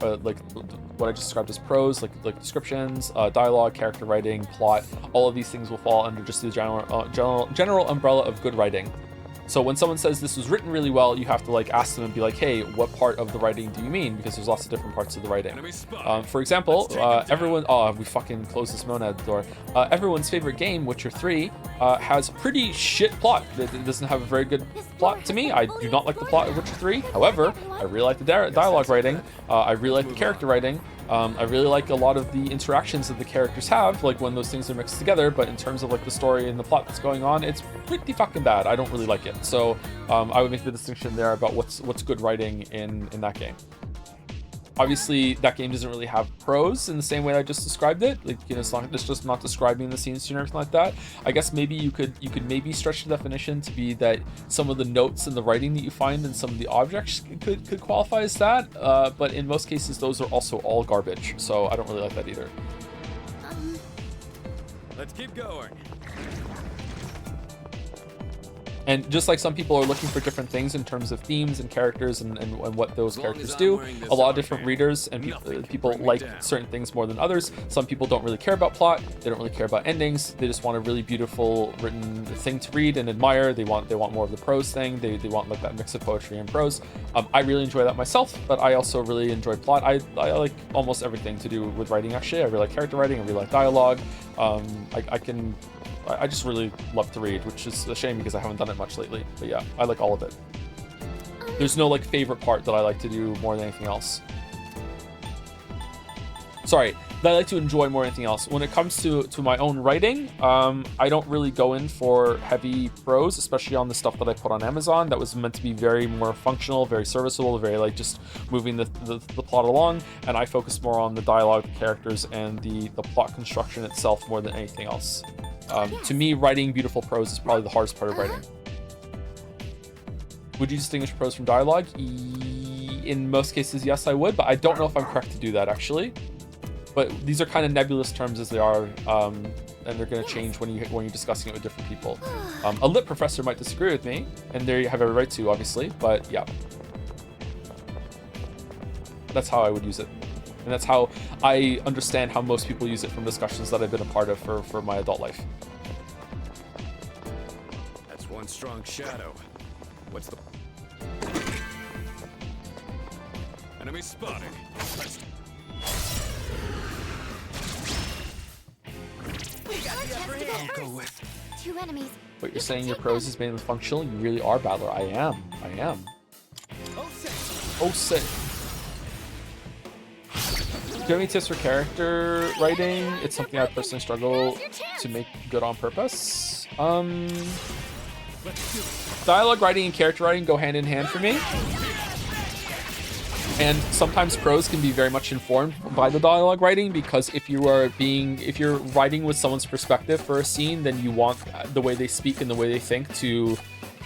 what I just described as prose, like descriptions, dialogue, character writing, plot. All of these things will fall under just the general umbrella of good writing. So when someone says this was written really well, you have to like ask them and be like, hey, what part of the writing do you mean? Because there's lots of different parts of the writing. For example, we fucking closed this monad door. Everyone's favorite game, Witcher 3, has pretty shit plot. It doesn't have a very good plot to me. I do not like the plot of Witcher 3. However, I really like the dialogue writing. I really like the character writing. I really like a lot of the interactions that the characters have, like when those things are mixed together, but in terms of like the story and the plot that's going on, it's pretty fucking bad. I don't really like it. So I would make the distinction there about what's good writing in that game. Obviously, that game doesn't really have prose in the same way I just described it. Like, it's just not describing the scenes and everything like that. I guess maybe you could maybe stretch the definition to be that some of the notes and the writing that you find in some of the objects could qualify as that. But in most cases, those are also all garbage. So I don't really like that either. Let's keep going. And just like some people are looking for different things in terms of themes and characters and what those characters do, a lot of different readers and people like certain things more than others. Some people don't really care about plot. They don't really care about endings. They just want a really beautiful written thing to read and admire. They want more of the prose thing. They want like that mix of poetry and prose. I really enjoy that myself, but I also really enjoy plot. I like almost everything to do with writing, actually. I really like character writing. I really like dialogue. I just really love to read, which is a shame because I haven't done it much lately. But yeah, I like all of it. There's no like favorite part that I like to do more than anything else. Sorry, that I like to enjoy more than anything else. When it comes to my own writing, I don't really go in for heavy prose, especially on the stuff that I put on Amazon. That was meant to be very more functional, very serviceable, very like just moving the plot along. And I focus more on the dialogue, the characters, and the plot construction itself more than anything else. To me, writing beautiful prose is probably the hardest part of writing. Would you distinguish prose from dialogue? In most cases, yes, I would, but I don't know if I'm correct to do that, actually. But these are kind of nebulous terms as they are, and they're going to change when you're discussing it with different people. A lit professor might disagree with me, and there you have every right to, obviously, but yeah. That's how I would use it. And that's how I understand how most people use it from discussions that I've been a part of for my adult life. That's one strong shadow. What's the... Enemy spotted. Go with. 2 enemies. But you're saying your prose is mainly functional? You really are, Battler. I am. Oh, sick. Do you have any tips for character writing? It's something I personally struggle to make good on purpose. Dialogue writing and character writing go hand in hand for me. And sometimes prose can be very much informed by the dialogue writing, because if you're writing with someone's perspective for a scene, then you want the way they speak and the way they think to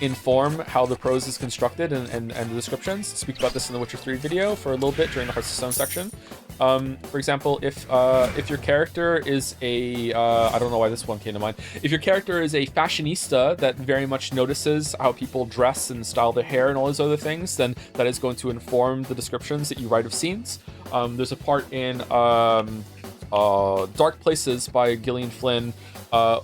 inform how the prose is constructed and the descriptions. Speak about this in the Witcher 3 video for a little bit during the Hearts of Stone section. For example, if your character is a I don't know why this one came to mind. If your character is a fashionista that very much notices how people dress and style their hair and all those other things, then that is going to inform the descriptions that you write of scenes. There's a part in Dark Places by Gillian Flynn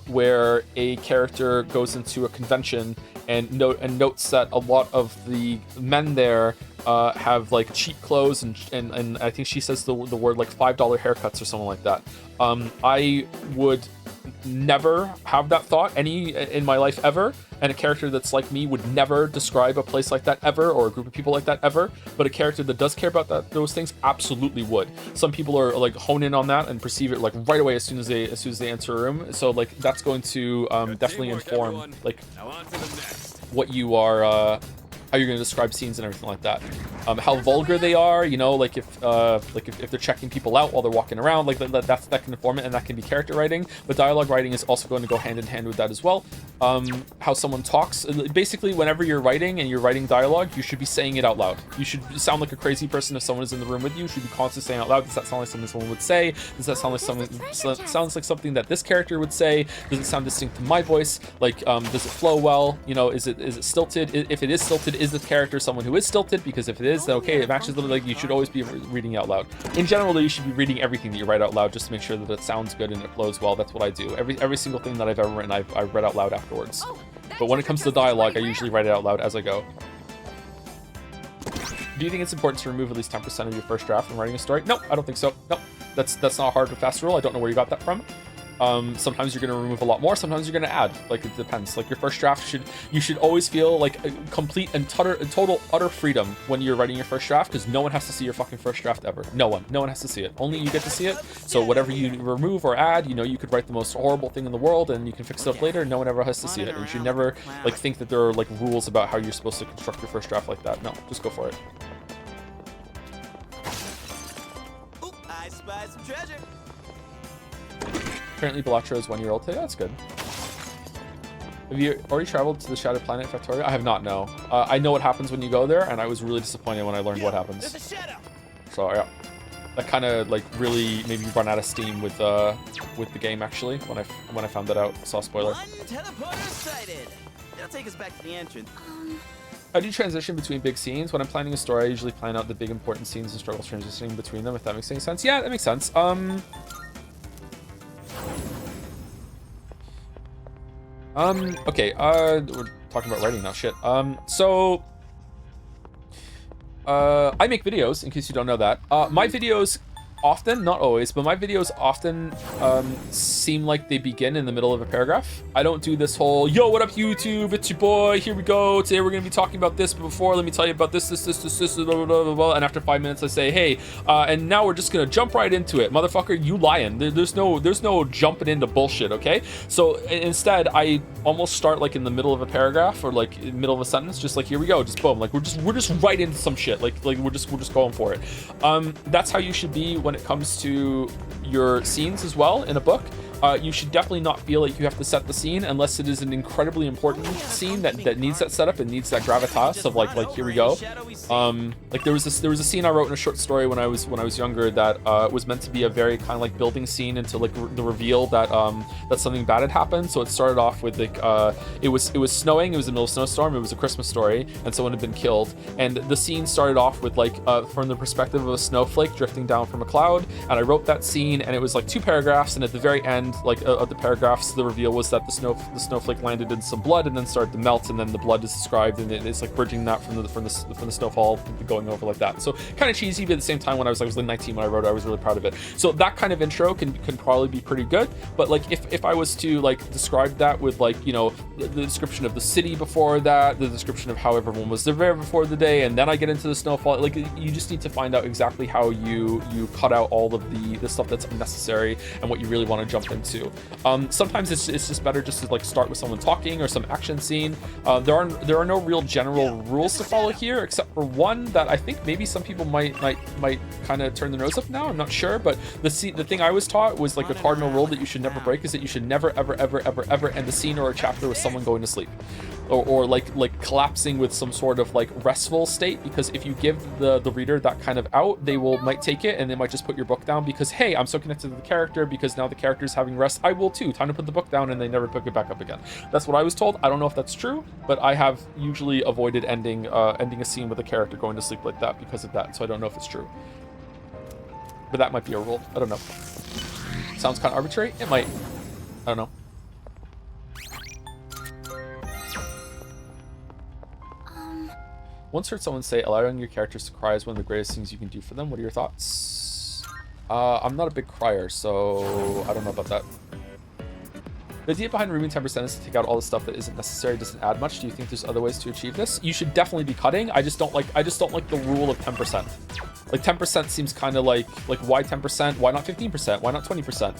where a character goes into a convention and notes that a lot of the men there have like cheap clothes and I think she says the word like $5 haircuts or something like that. I would never have that thought in my life ever, and a character that's like me would never describe a place like that ever, or a group of people like that ever. But a character that does care about those things absolutely would. Some people are like hone in on that and perceive it like right away as soon as they enter a room. So like that's going to definitely inform like what you are. How you're going to describe scenes and everything like that. How vulgar they are, you know, like if they're checking people out while they're walking around, like that can inform it, and that can be character writing. But dialogue writing is also going to go hand in hand with that as well. How someone talks, basically, whenever you're writing and you're writing dialogue, you should be saying it out loud. You should sound like a crazy person if someone is in the room with you. You should be constantly saying out loud. Does that sound like something someone would say? Does that sound like something sounds like something that this character would say? Does it sound distinct to my voice? Like, does it flow well? You know, is it stilted? If it is stilted, is the character someone who is stilted? Because if it is, then okay, it matches the, like, you should always be reading out loud. In general, you should be reading everything that you write out loud just to make sure that it sounds good and it flows well. That's what I do. Every single thing that I've ever written, I've read out loud afterwards. But when it comes to dialogue, I usually write it out loud as I go. Do you think it's important to remove at least 10% of your first draft when writing a story? No, I don't think so. No, that's not a hard or fast rule. I don't know where you got that from. Sometimes you're going to remove a lot more, sometimes you're going to add. Like, it depends. Like, your first draft you should always feel like a complete and total utter freedom when you're writing your first draft, because no one has to see your fucking first draft ever. No one has to see it. Only you get to see it. So whatever you remove or add, you know, you could write the most horrible thing in the world and you can fix it up later. No one ever has to see it. And you should never like think that there are like rules about how you're supposed to construct your first draft like that. No, just go for it. Ooh, I spy some treasure. Apparently Belatra is 1 year old today. That's good. Have you already traveled to the Shattered Planet, Factorio? I have not, no. I know what happens when you go there, and I was really disappointed when I learned what happens. So yeah, that kind of like really made me run out of steam with the game actually when I found that out. I saw a spoiler. One teleporter sighted. It'll take us back to the entrance. How do you transition between big scenes? When I'm planning a story, I usually plan out the big important scenes and struggles transitioning between them, if that makes any sense. Yeah, that makes sense. Okay, we're talking about writing now, shit. So, I make videos, in case you don't know that. My videos often, not always, but my videos often seem like they begin in the middle of a paragraph. I don't do this whole, yo, what up YouTube, it's your boy, here we go, today we're gonna be talking about this, but before, let me tell you about this, blah, blah, blah, blah, and after 5 minutes I say, hey, and now we're just gonna jump right into it. Motherfucker, you lying. There's no jumping into bullshit, okay? So instead, I almost start like in the middle of a paragraph, or like in the middle of a sentence, just like, here we go, just boom, like we're just right into some shit, like we're just going for it. That's how you should be when it comes to your scenes as well in a book. You should definitely not feel like you have to set the scene unless it is an incredibly important scene that needs that setup and needs that gravitas of like here we go. Like there was a scene I wrote in a short story when I was younger that was meant to be a very kind of like building scene into like the reveal that that something bad had happened. So it started off with like it was snowing, it was the middle of a snowstorm, it was a Christmas story, and someone had been killed. And the scene started off with like from the perspective of a snowflake drifting down from a cloud. And I wrote that scene, and it was like 2 paragraphs, and at the very end, like of the paragraphs, the reveal was that the snowflake landed in some blood and then started to melt, and then the blood is described, and it's like bridging that from the snowfall going over like that. So kind of cheesy, but at the same time, when I was like 19 when I wrote it, I was really proud of it. So that kind of intro can probably be pretty good. But like if I was to like describe that with like, you know, the description of the city before that, the description of how everyone was there before the day, and then I get into the snowfall, like you just need to find out exactly how you cut out all of the stuff that's unnecessary and what you really want to jump into. Sometimes it's just better just to like start with someone talking or some action scene. There are no real general rules to follow here, except for one that I think maybe some people might kind of turn their nose up now. I'm not sure, but the thing I was taught was like a cardinal rule that you should never break is that you should never ever end a scene or a chapter with someone going to sleep. Or like collapsing with some sort of like restful state, because if you give the reader that kind of out, they might take it and they might just put your book down because, hey, I'm so connected to the character because now the character's having rest, I will too, time to put the book down, and they never pick it back up again. That's what I was told. I don't know if that's true, but I have usually avoided ending a scene with a character going to sleep like that because of that, so I don't know if it's true. But that might be a rule. I don't know. Sounds kind of arbitrary? It might. I don't know. Once heard someone say allowing your characters to cry is one of the greatest things you can do for them. What are your thoughts? I'm not a big crier, so I don't know about that. The idea behind removing 10% is to take out all the stuff that isn't necessary, doesn't add much. Do you think there's other ways to achieve this? You should definitely be cutting. I just don't like the rule of 10%. Like 10% seems kind of like why 10%? Why not 15%? Why not 20%?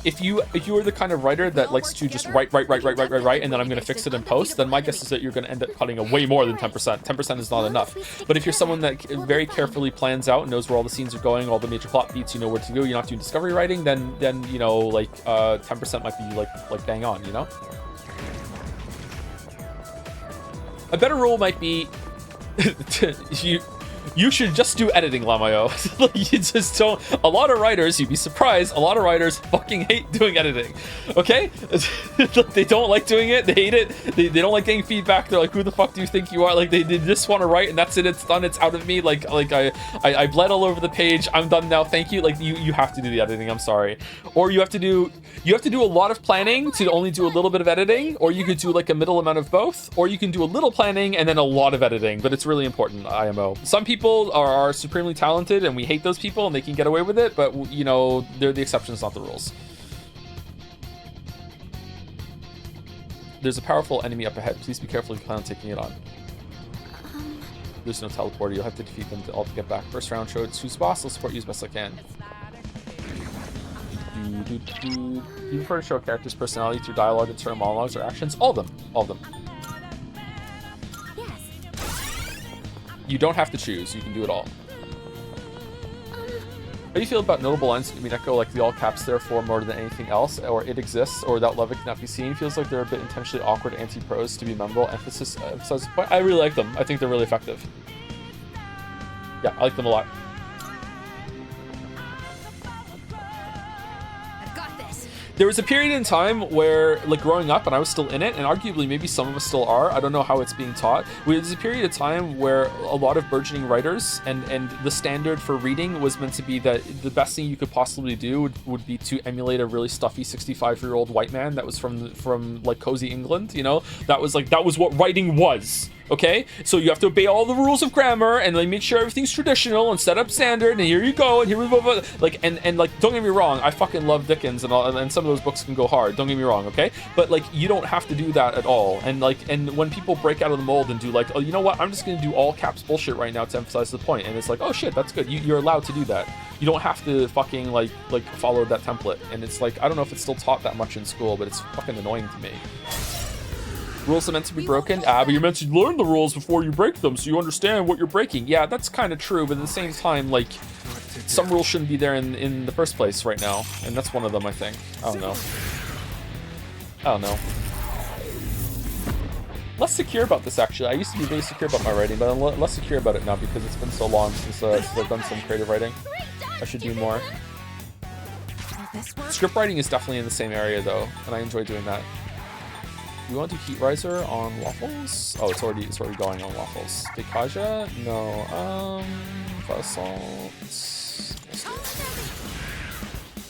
If you are the kind of writer that likes to just write, and then I'm gonna fix it in post, then my guess is that you're gonna end up cutting a way more than 10%. 10% is not enough. But if you're someone that very carefully plans out and knows where all the scenes are going, all the major plot beats, you know where to go, you're not doing discovery writing, then you know, like 10% might be like bang on, you know? A better rule might be you should just do editing, Lamayo. Like, you just don't. A lot of writers, you'd be surprised, a lot of writers fucking hate doing editing. Okay? They don't like doing it. They hate it. They don't like getting feedback. They're like, who the fuck do you think you are? Like, they just want to write and that's it. It's done. It's out of me. Like I bled all over the page. I'm done now. Thank you. Like, you have to do the editing. I'm sorry. Or you have to do a lot of planning to only do a little bit of editing, or you could do like a middle amount of both, or you can do a little planning and then a lot of editing. But it's really important, IMO. Some people are supremely talented and we hate those people and they can get away with it, but you know, they're the exceptions, not the rules. There's a powerful enemy up ahead. Please be careful if you plan on taking it on. There's no teleporter. You'll have to defeat them all to get back. First round showed who's boss. I'll support you as best I can. Do you prefer to show a character's personality through dialogue, internal monologues, or actions? All of them. All of them. You don't have to choose. You can do it all. How do you feel about notable lines that can be echo, like the all caps therefore more than anything else, or it exists, or without love it cannot be seen? Feels like they're a bit intentionally awkward anti-prose to be memorable. Emphasize the point. I really like them. I think they're really effective. Yeah, I like them a lot. There was a period in time where, like, growing up, and I was still in it, and arguably maybe some of us still are, I don't know how it's being taught, there's a period of time where a lot of burgeoning writers, and the standard for reading was meant to be that the best thing you could possibly do would be to emulate a really stuffy 65-year-old white man that was from like cozy England, you know? That was what writing was. Okay, so you have to obey all the rules of grammar and like make sure everything's traditional and set up standard, and here you go, and here we go, like and like, don't get me wrong, I fucking love Dickens and all, and some of those books can go hard, don't get me wrong, okay, but like, you don't have to do that at all. And like, and when people break out of the mold and do like, oh, you know what, I'm just gonna do all caps bullshit right now to emphasize the point, and it's like, oh shit, that's good, you're allowed to do that. You don't have to fucking like follow that template. And it's like, I don't know if it's still taught that much in school, but it's fucking annoying to me. Rules are meant to be broken. But you're meant to learn the rules before you break them, so you understand what you're breaking. Yeah, that's kind of true, but at the same time, like, some rules shouldn't be there in the first place right now, and that's one of them, I think. I don't know. Less secure about this, actually. I used to be really secure about my writing, but I'm less secure about it now because it's been so long since I've done some creative writing. I should do more. Script writing is definitely in the same area, though, and I enjoy doing that. Do you want to do Heat Riser on waffles? Oh, it's already going on waffles. Dekaja? No.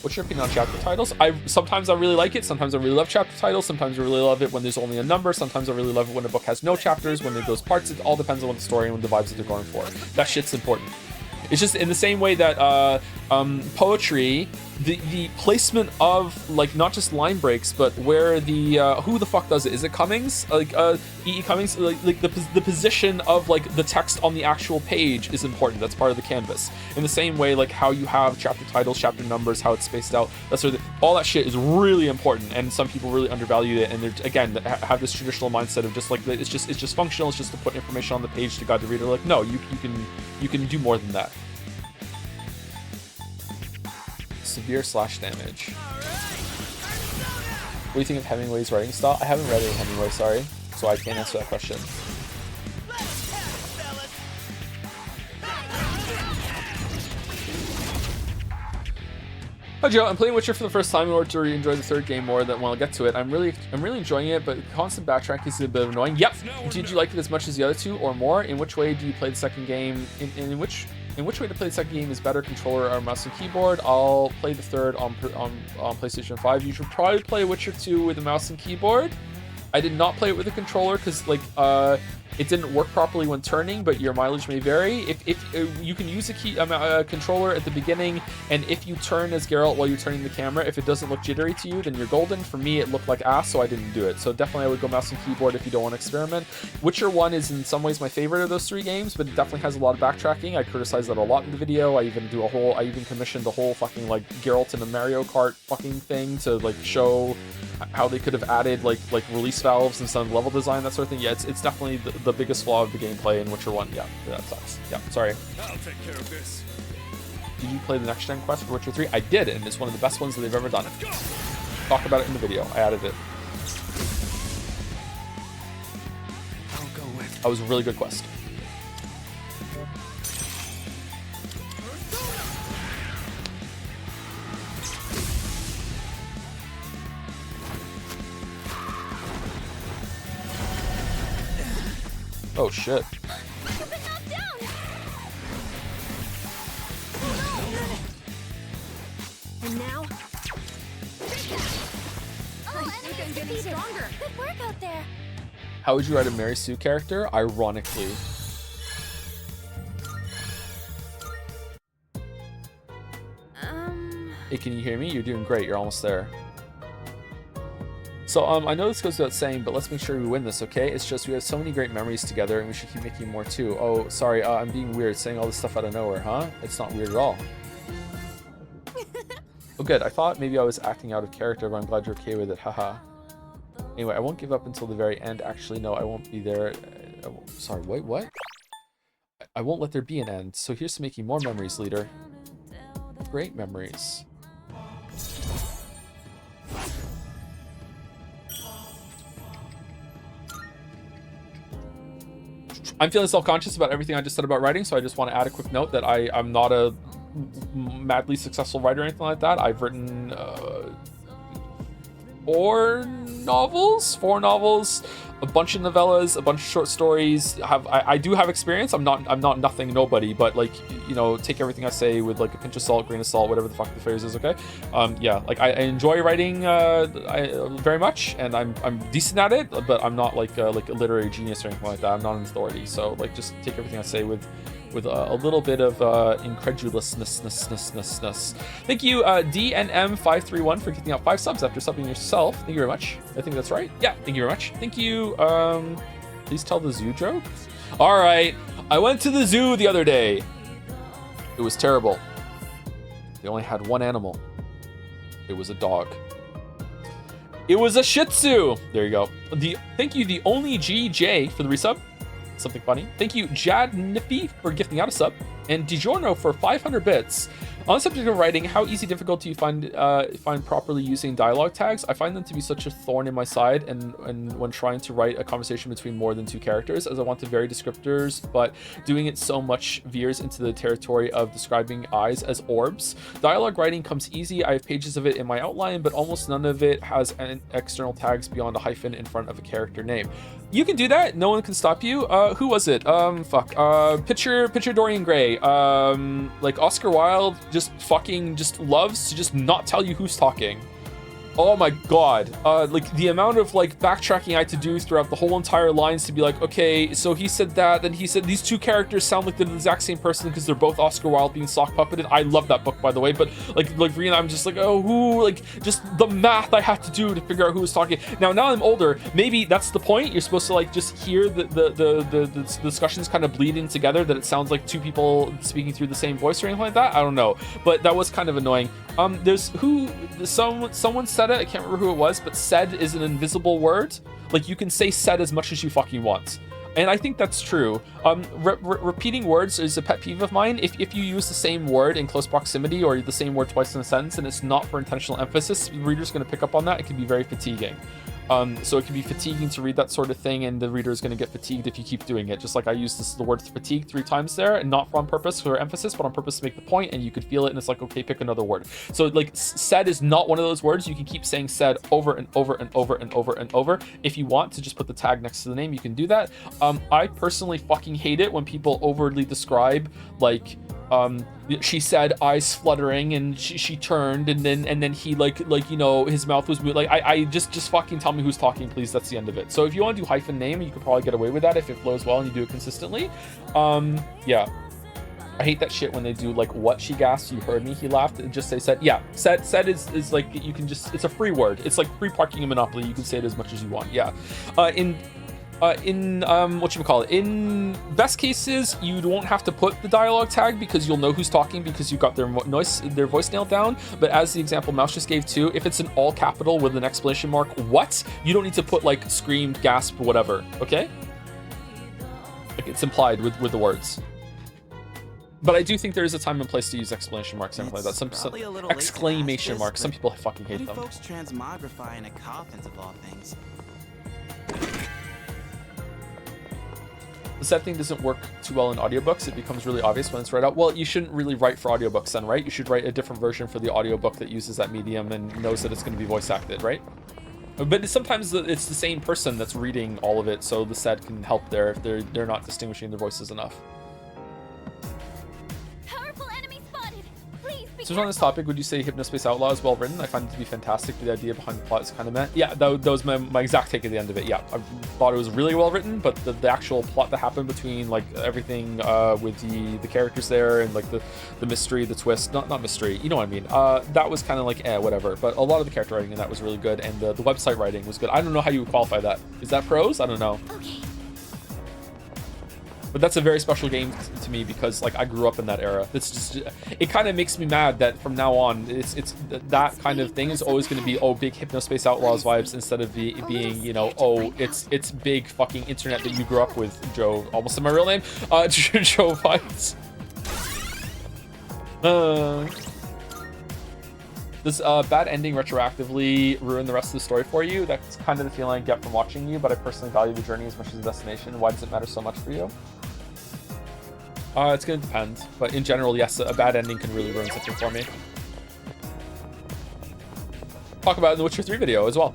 What's your opinion on chapter titles? Sometimes I really like it. Sometimes I really love chapter titles. Sometimes I really love it when there's only a number. Sometimes I really love it when a book has no chapters. When there's those parts, it all depends on the story and the vibes that they're going for. That shit's important. It's just in the same way that poetry, the placement of, like, not just line breaks, but where the who the fuck does it? Is it Cummings? Like E.E. Cummings? Like the position of like the text on the actual page is important. That's part of the canvas. In the same way, like how you have chapter titles, chapter numbers, how it's spaced out. That's sort of all that shit is really important, and some people really undervalue it. And they're, again, have this traditional mindset of just like it's just functional. It's just to put information on the page to guide the reader. Like, no, you can do more than that. Severe slash damage. What do you think of Hemingway's writing style? I haven't read any Hemingway, sorry, so I can't answer that question. Hi Joe, I'm playing Witcher for the first time in order to enjoy the third game more than when I'll get to it. I'm really enjoying it, but constant backtracking is a bit annoying. Yep. Did you like it as much as the other two or more? In which way do you play the second game? In which way to play the second game is better, controller or mouse and keyboard? I'll play the third on PlayStation 5. You should probably play Witcher 2 with a mouse and keyboard. I did not play it with a controller because like it didn't work properly when turning, but your mileage may vary. If you can use a controller at the beginning, and if you turn as Geralt while you're turning the camera, if it doesn't look jittery to you, then you're golden. For me, it looked like ass, so I didn't do it. So definitely I would go mouse and keyboard if you don't want to experiment. Witcher 1 is in some ways my favorite of those 3 games, but it definitely has a lot of backtracking. I criticize that a lot in the video. I even commissioned the whole fucking like Geralt in a Mario Kart fucking thing to like show how they could have added like release valves and some level design, that sort of thing. Yeah, it's definitely the biggest flaw of the gameplay in Witcher 1. Yeah, that sucks. Yeah, sorry. I'll take care of this. Did you play the next gen quest for Witcher 3? I did, and it's one of the best ones that they've ever done. Talk about it in the video. I added it. I'll go with. That was a really good quest. Oh shit. You've been knocked down! And now, Oh, I think I'm getting stronger. Good work out there. How would you write a Mary Sue character? Ironically. Hey, can you hear me? You're doing great. You're almost there. So, I know this goes without saying, but let's make sure we win this, okay? It's just we have so many great memories together, and we should keep making more too. Oh, sorry, I'm being weird, saying all this stuff out of nowhere, huh? It's not weird at all. Oh, good. I thought maybe I was acting out of character, but I'm glad you're okay with it. Haha. Anyway, I won't give up until the very end. Actually, no, I won't be there. Sorry, wait, what? I won't let there be an end. So here's to making more memories, leader. Great memories. I'm feeling self-conscious about everything I just said about writing, so I just want to add a quick note that I'm not a madly successful writer or anything like that. I've written 4 novels, a bunch of novellas, a bunch of short stories. I do have experience. I'm not nothing, nobody, but like, you know, take everything I say with like a pinch of salt, grain of salt, whatever the fuck the phrase is, okay? Yeah, like I enjoy writing very much, and I'm decent at it, but I'm not like a literary genius or anything like that. I'm not an authority, so like just take everything I say with a little bit of incredulousness. Thank you, DNM531, for kicking out 5 subs after subbing yourself. Thank you very much. I think that's right. Yeah, thank you very much. Thank you. Please tell the zoo joke. All right, I went to the zoo the other day. It was terrible. They only had one animal. It was a dog. It was a Shih Tzu. There you go. Thank you, the only GJ, for the resub. Something funny. Thank you, Jad Nippy, for gifting out a sub, and DiGiorno for 500 bits. On the subject of writing, how easy, difficult do you find properly using dialogue tags? I find them to be such a thorn in my side, and when trying to write a conversation between more than 2 characters, as I want to vary descriptors, but doing it so much veers into the territory of describing eyes as orbs. Dialogue writing comes easy. I have pages of it in my outline, but almost none of it has external tags beyond a hyphen in front of a character name. You can do that. No one can stop you. Who was it? Picture Dorian Gray. Like Oscar Wilde just loves to just not tell you who's talking. Oh my god. Like the amount of like backtracking I had to do throughout the whole entire lines to be like, okay, so he said that, then he said these 2 characters sound like they're the exact same person because they're both Oscar Wilde being sock puppeted. I love that book, by the way, but like Rena, I'm just like, oh, who, like just the math I had to do to figure out who was talking. Now I'm older, maybe that's the point. You're supposed to like just hear the discussions kind of bleeding together, that it sounds like 2 people speaking through the same voice or anything like that. I don't know, but that was kind of annoying. Someone said it, I can't remember who it was, but said is an invisible word. Like you can say said as much as you fucking want. And I think that's true. Repeating words is a pet peeve of mine. If you use the same word in close proximity, or the same word twice in a sentence, and it's not for intentional emphasis, the reader's going to pick up on that. It can be very fatiguing. So it can be fatiguing to read that sort of thing, and the reader is going to get fatigued if you keep doing it. Just like I used the word fatigue 3 times there, and not on purpose for emphasis, but on purpose to make the point, and you could feel it, and it's like, okay, pick another word. So like said is not one of those words. You can keep saying said over and over and over and over and over. If you want to just put the tag next to the name, you can do that. I personally fucking hate it when people overly describe like she said eyes fluttering, and she turned, and then he like you know, his mouth was moving. Like I just fucking tell me who's talking, please. That's the end of it. So if you want to do hyphen name, you could probably get away with that if it flows well and you do it consistently. Yeah. I hate that shit when they do like what she gasped, you heard me, he laughed, and just say said. Yeah, said is like, you can just, it's a free word. It's like free parking in Monopoly. You can say it as much as you want. Yeah. In whatchamacallit, in best cases, you won't have to put the dialogue tag because you'll know who's talking because you got their voice nailed down. But as the example Mouse just gave too, if it's an all capital with an exclamation mark, what? You don't need to put like scream, gasp, whatever, okay? Like it's implied with the words. But I do think there is a time and place to use exclamation marks and like that. Some exclamation marks. Some people fucking hate them. Folks transmogrify into coffins of all things. The sad thing doesn't work too well in audiobooks. It becomes really obvious when it's read out. Well, you shouldn't really write for audiobooks then, right? You should write a different version for the audiobook that uses that medium and knows that it's going to be voice acted, right? But sometimes it's the same person that's reading all of it, so the set can help there if they're not distinguishing their voices enough. So on this topic, would you say Hypnospace Outlaw is well written? I find it to be fantastic, but the idea behind the plot is kind of meh. Yeah, that was my exact take at the end of it. Yeah, I thought it was really well written, but the actual plot that happened between like everything with the characters there and like the mystery, the twist, not mystery, you know what I mean? That was kind of like whatever. But a lot of the character writing in that was really good, and the website writing was good. I don't know how you would qualify that. Is that prose? I don't know. Okay. But that's a very special game to me because like I grew up in that era. It's just, it kind of makes me mad that from now on it's that kind of thing is always going to be, oh, big Hypnospace Outlaws vibes instead of being, you know, oh, it's big fucking internet that you grew up with, Joe. Almost said my real name. Joe vibes. Does bad ending retroactively ruin the rest of the story for you? That's kind of the feeling I get from watching you, but I personally value the journey as much as the destination. Why does it matter so much for you? It's gonna depend, but in general, yes, a bad ending can really ruin something for me. Talk about it in the Witcher 3 video as well.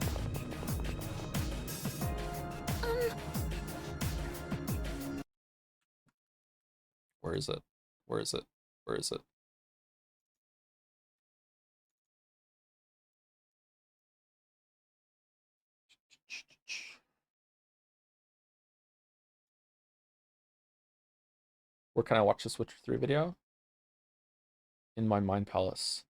Where is it? Where is it? Where is it? Where can I watch this Witcher 3 video? In my Mind Palace.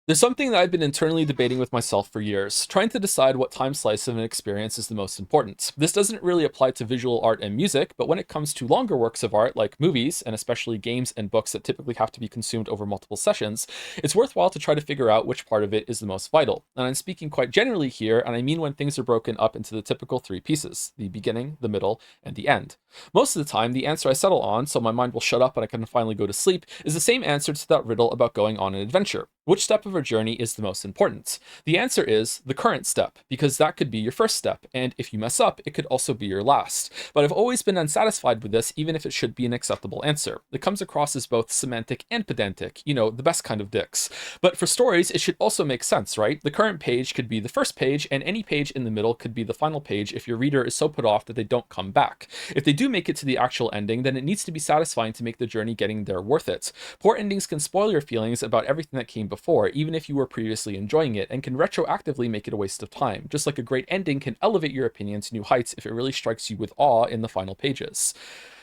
There's something that I've been internally debating with myself for years, trying to decide what time slice of an experience is the most important. This doesn't really apply to visual art and music, but when it comes to longer works of art like movies, and especially games and books that typically have to be consumed over multiple sessions, it's worthwhile to try to figure out which part of it is the most vital. And I'm speaking quite generally here, and I mean when things are broken up into the typical three pieces: the beginning, the middle, and the end. Most of the time, the answer I settle on, so my mind will shut up and I can finally go to sleep, is the same answer to that riddle about going on an adventure. Which step of our journey is the most important? The answer is the current step, because that could be your first step, and if you mess up, it could also be your last. But I've always been unsatisfied with this, even if it should be an acceptable answer. It comes across as both semantic and pedantic, you know, the best kind of dicks. But for stories, it should also make sense, right? The current page could be the first page, and any page in the middle could be the final page if your reader is so put off that they don't come back. If they do make it to the actual ending, then it needs to be satisfying to make the journey getting there worth it. Poor endings can spoil your feelings about everything that came before, even if you were previously enjoying it, and can retroactively make it a waste of time, just like a great ending can elevate your opinion to new heights if it really strikes you with awe in the final pages.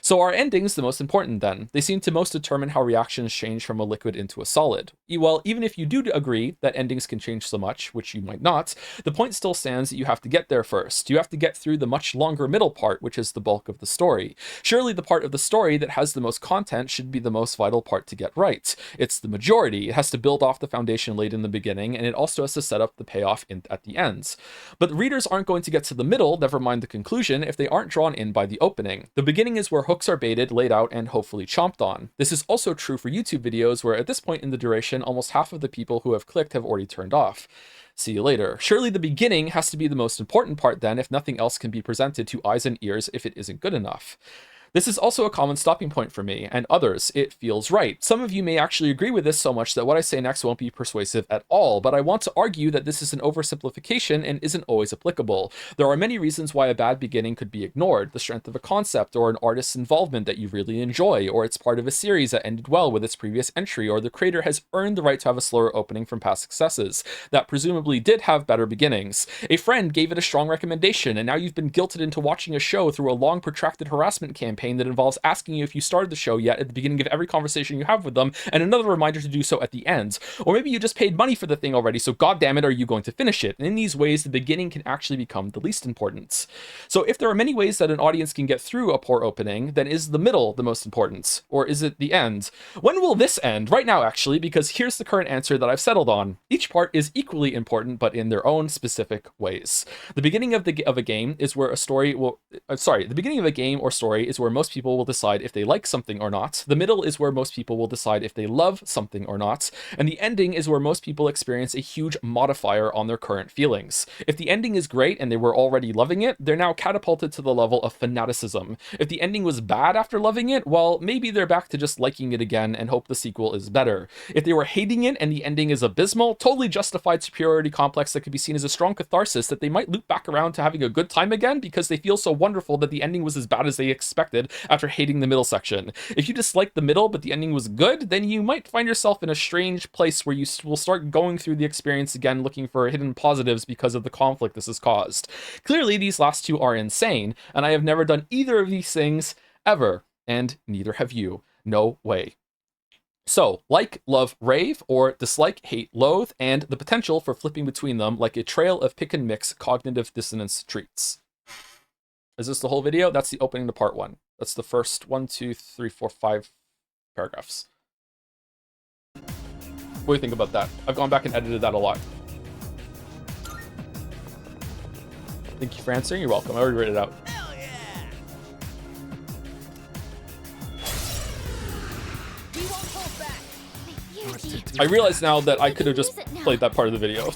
So are endings the most important then? They seem to most determine how reactions change from a liquid into a solid. Well, even if you do agree that endings can change so much, which you might not, the point still stands that you have to get there first. You have to get through the much longer middle part, which is the bulk of the story. Surely the part of the story that has the most content should be the most vital part to get right. It's the majority. It has to build off the foundation laid in the beginning, and it also has to set up the payoff at the ends. But readers aren't going to get to the middle, never mind the conclusion, if they aren't drawn in by the opening. The beginning is where hooks are baited, laid out, and hopefully chomped on. This is also true for YouTube videos, where at this point in the duration, almost half of the people who have clicked have already turned off. See you later. Surely the beginning has to be the most important part then, if nothing else can be presented to eyes and ears if it isn't good enough. This is also a common stopping point for me and others. It feels right. Some of you may actually agree with this so much that what I say next won't be persuasive at all, but I want to argue that this is an oversimplification and isn't always applicable. There are many reasons why a bad beginning could be ignored: the strength of a concept, or an artist's involvement that you really enjoy, or it's part of a series that ended well with its previous entry, or the creator has earned the right to have a slower opening from past successes that presumably did have better beginnings. A friend gave it a strong recommendation, and now you've been guilted into watching a show through a long protracted harassment campaign that involves asking you if you started the show yet at the beginning of every conversation you have with them, and another reminder to do so at the end. Or maybe you just paid money for the thing already, so goddammit, are you going to finish it? And in these ways, the beginning can actually become the least important. So if there are many ways that an audience can get through a poor opening, then is the middle the most important? Or is it the end? When will this end? Right now, actually, because here's the current answer that I've settled on. Each part is equally important, but in their own specific ways. The beginning of a game is where a story will... the beginning of a game or story is where most people will decide if they like something or not. The middle is where most people will decide if they love something or not. And the ending is where most people experience a huge modifier on their current feelings. If the ending is great and they were already loving it, they're now catapulted to the level of fanaticism. If the ending was bad after loving it, well, maybe they're back to just liking it again and hope the sequel is better. If they were hating it and the ending is abysmal, totally justified superiority complex that could be seen as a strong catharsis that they might loop back around to having a good time again because they feel so wonderful that the ending was as bad as they expected after hating the middle section. If you dislike the middle but the ending was good, then you might find yourself in a strange place where you will start going through the experience again looking for hidden positives because of the conflict this has caused. Clearly, these last two are insane, and I have never done either of these things ever, and neither have you. No way. So, like, love, rave, or dislike, hate, loathe, and the potential for flipping between them like a trail of pick and mix cognitive dissonance treats. Is this the whole video? That's the opening to part 1. That's the first 1, 2, 3, 4, 5 paragraphs. What do you think about that? I've gone back and edited that a lot. Thank you for answering. You're welcome. I already read it out. Hell yeah! We won't hold back. Yuji, I realize now that I could have just played that part of the video.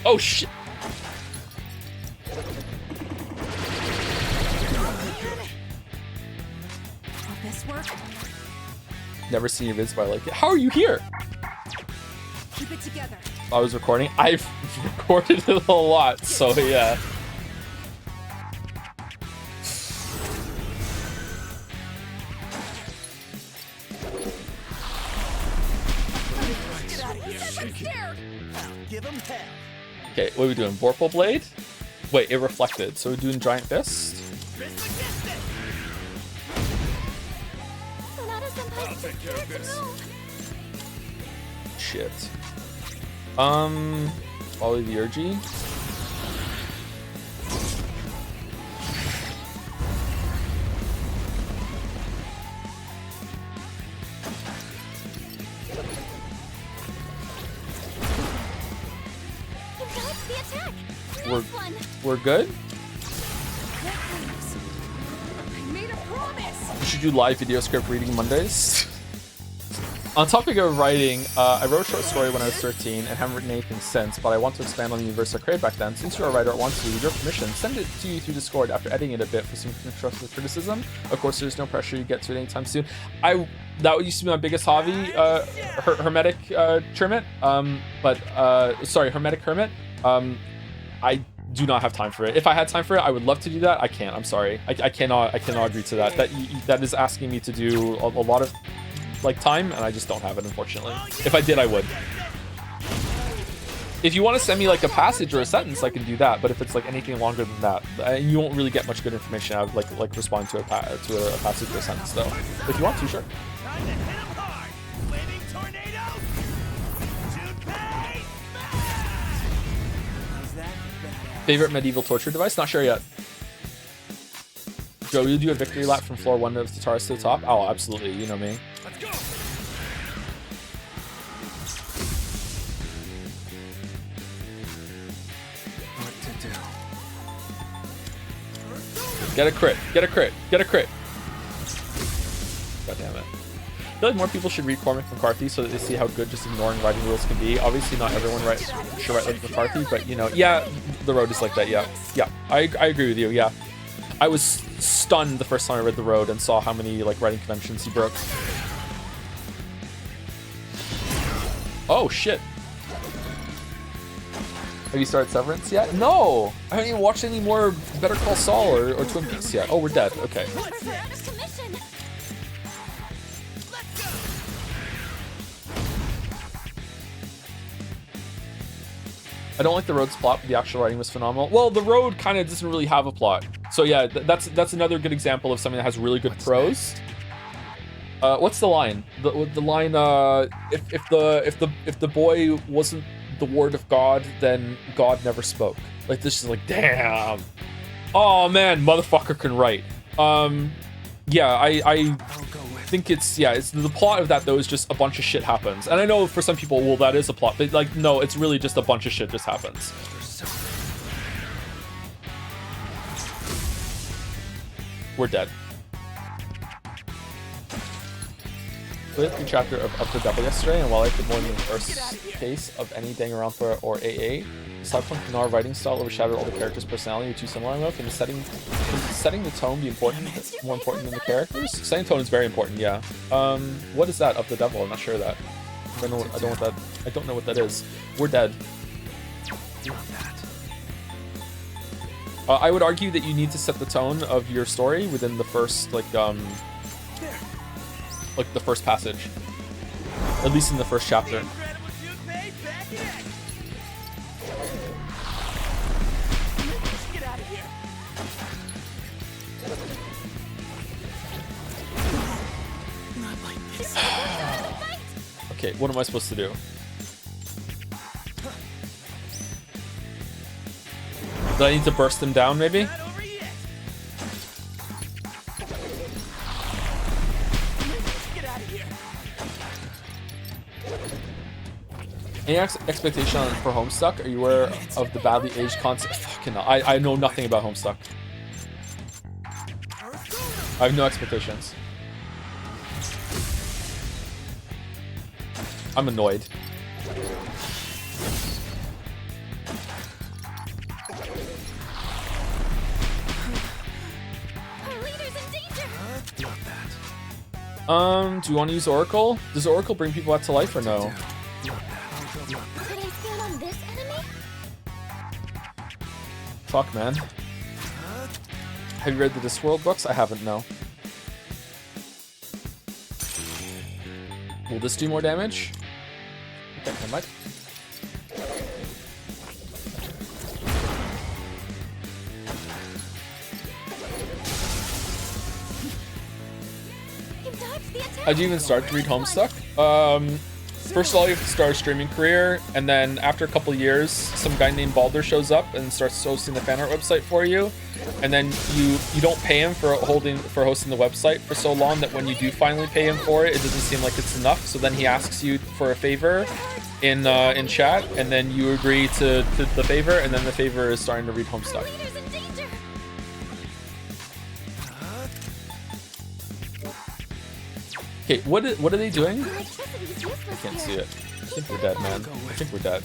Oh shit! Will this work? Never seen your vids, but I like it. How are you here? Keep it together. I was recording. I've recorded it a lot, so yeah. Give him hell. Okay, what are we doing? Vorpal Blade? Wait, it reflected. So we're doing Giant Fist? Sonata-senpai's I'll take care of scared to this. move. Shit. Follow the Urgy. You dodged the attack. We're, Nice one. we're good? I made a promise. We should do live video script reading Mondays. On topic of writing, I wrote a short story when I was 13 and haven't written anything since, but I want to expand on the universe I created back then. Since you're a writer, I want to, with your permission, send it to you through Discord after editing it a bit for some constructive criticism. Of course, there's no pressure you get to it anytime soon. That used to be my biggest hobby, Hermetic Hermit. Hermetic Hermit. I do not have time for it. If I had time for it, I would love to do that. I can't. I'm sorry. I cannot agree to that. That is asking me to do a lot of time, and I just don't have it, unfortunately. If I did, I would. If you want to send me a passage or a sentence, I can do that. But if it's anything longer than that, you won't really get much good information out of responding to a passage or a sentence, though. If you want to, sure. Time to hit him hard! Flaming tornadoes! Junpei! How's that badass? Favorite medieval torture device? Not sure yet. Joe, will you do a victory lap from floor 1 of Tataris to the top? Oh, absolutely. You know me. Let's go! What to do? Get a crit. Get a crit. Get a crit. God damn it. feel like more people should read Cormac McCarthy so that they see how good just ignoring writing rules can be. Obviously, not everyone should write like McCarthy, but you know, yeah, The Road is like that. Yeah, I agree with you. Yeah, I was stunned the first time I read The Road and saw how many like writing conventions he broke. Oh shit! Have you started Severance yet? No, I haven't even watched any more Better Call Saul or Twin Peaks yet. Oh, we're dead. Okay. I don't like The Road's plot, but the actual writing was phenomenal. Well, The Road kind of doesn't really have a plot. So yeah, that's another good example of something that has really good prose. What's the line? The line if the boy wasn't the word of God, then God never spoke. Like, this is like, damn. Oh man, motherfucker can write. Yeah, I think it's the plot of that though is just a bunch of shit happens. And I know for some people, well, that is a plot, but like, no, it's really just a bunch of shit just happens. We're dead. I played through chapter of Up the Devil yesterday, and while I played more than the first case of any Danganronpa or AA, Cyberpunk and our writing style overshadowed all the characters' personality, which you similar enough. And setting the tone be more important than the characters? Setting tone is very important, yeah. What is that, Up the Devil? I'm not sure of that. I don't know what that is. We're dead. I would argue that you need to set the tone of your story within the first, like the first passage. At least in the first chapter. Okay, what am I supposed to do? Do I need to burst them down, maybe? Any expectation for Homestuck? Are you aware of the badly aged concept? Fucking no. I know nothing about Homestuck. I have no expectations. I'm annoyed. Do you want to use Oracle? Does Oracle bring people back to life or no? Fuck, man. Have you read the Discworld books? I haven't, no. Will this do more damage? Okay, never mind. How'd you even start to read Homestuck? First of all, you have to start a streaming career, and then after a couple of years, some guy named Balder shows up and starts hosting the fan art website for you. And then you don't pay him for hosting the website for so long that when you do finally pay him for it, it doesn't seem like it's enough. So then he asks you for a favor in chat, and then you agree to the favor, and then the favor is starting to read Homestuck. Okay, what are they doing? I can't see it. I think we're dead, man. I think we're dead.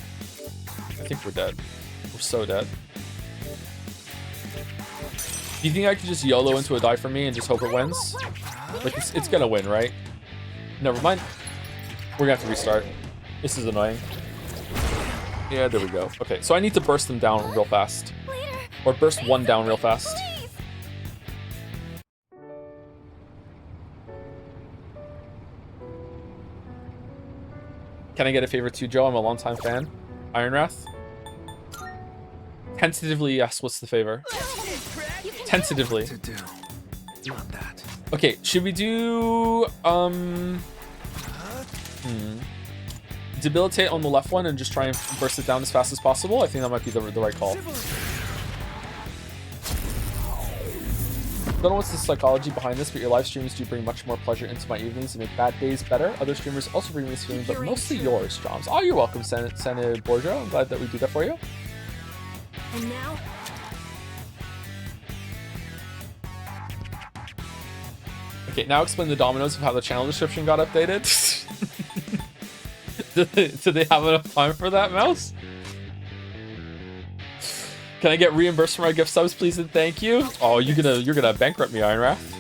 I think we're dead. We're so dead. Do you think I could just YOLO into a die for me and just hope it wins? Like, it's gonna win, right? Never mind. We're gonna have to restart. This is annoying. Yeah, there we go. Okay, so I need to burst them down real fast. Or burst one down real fast. Can I get a favor too, Joe? I'm a longtime fan. Ironwrath? Tentatively, yes. What's the favor? Tentatively. Okay, should we do debilitate on the left one and just try and burst it down as fast as possible? I think that might be the right call. Don't know what's the psychology behind this, but your live streams do bring much more pleasure into my evenings and make bad days better. Other streamers also bring me this feeling, but mostly yours, Joms. Oh, you're welcome, Santa Borgia. I'm glad that we do that for you. And now? I Okay, now explain the dominoes of how the channel description got updated. Did they have enough time for that, Mouse? Can I get reimbursed for my gift subs, please and thank you? Oh, you're gonna bankrupt me, Iron Wrath.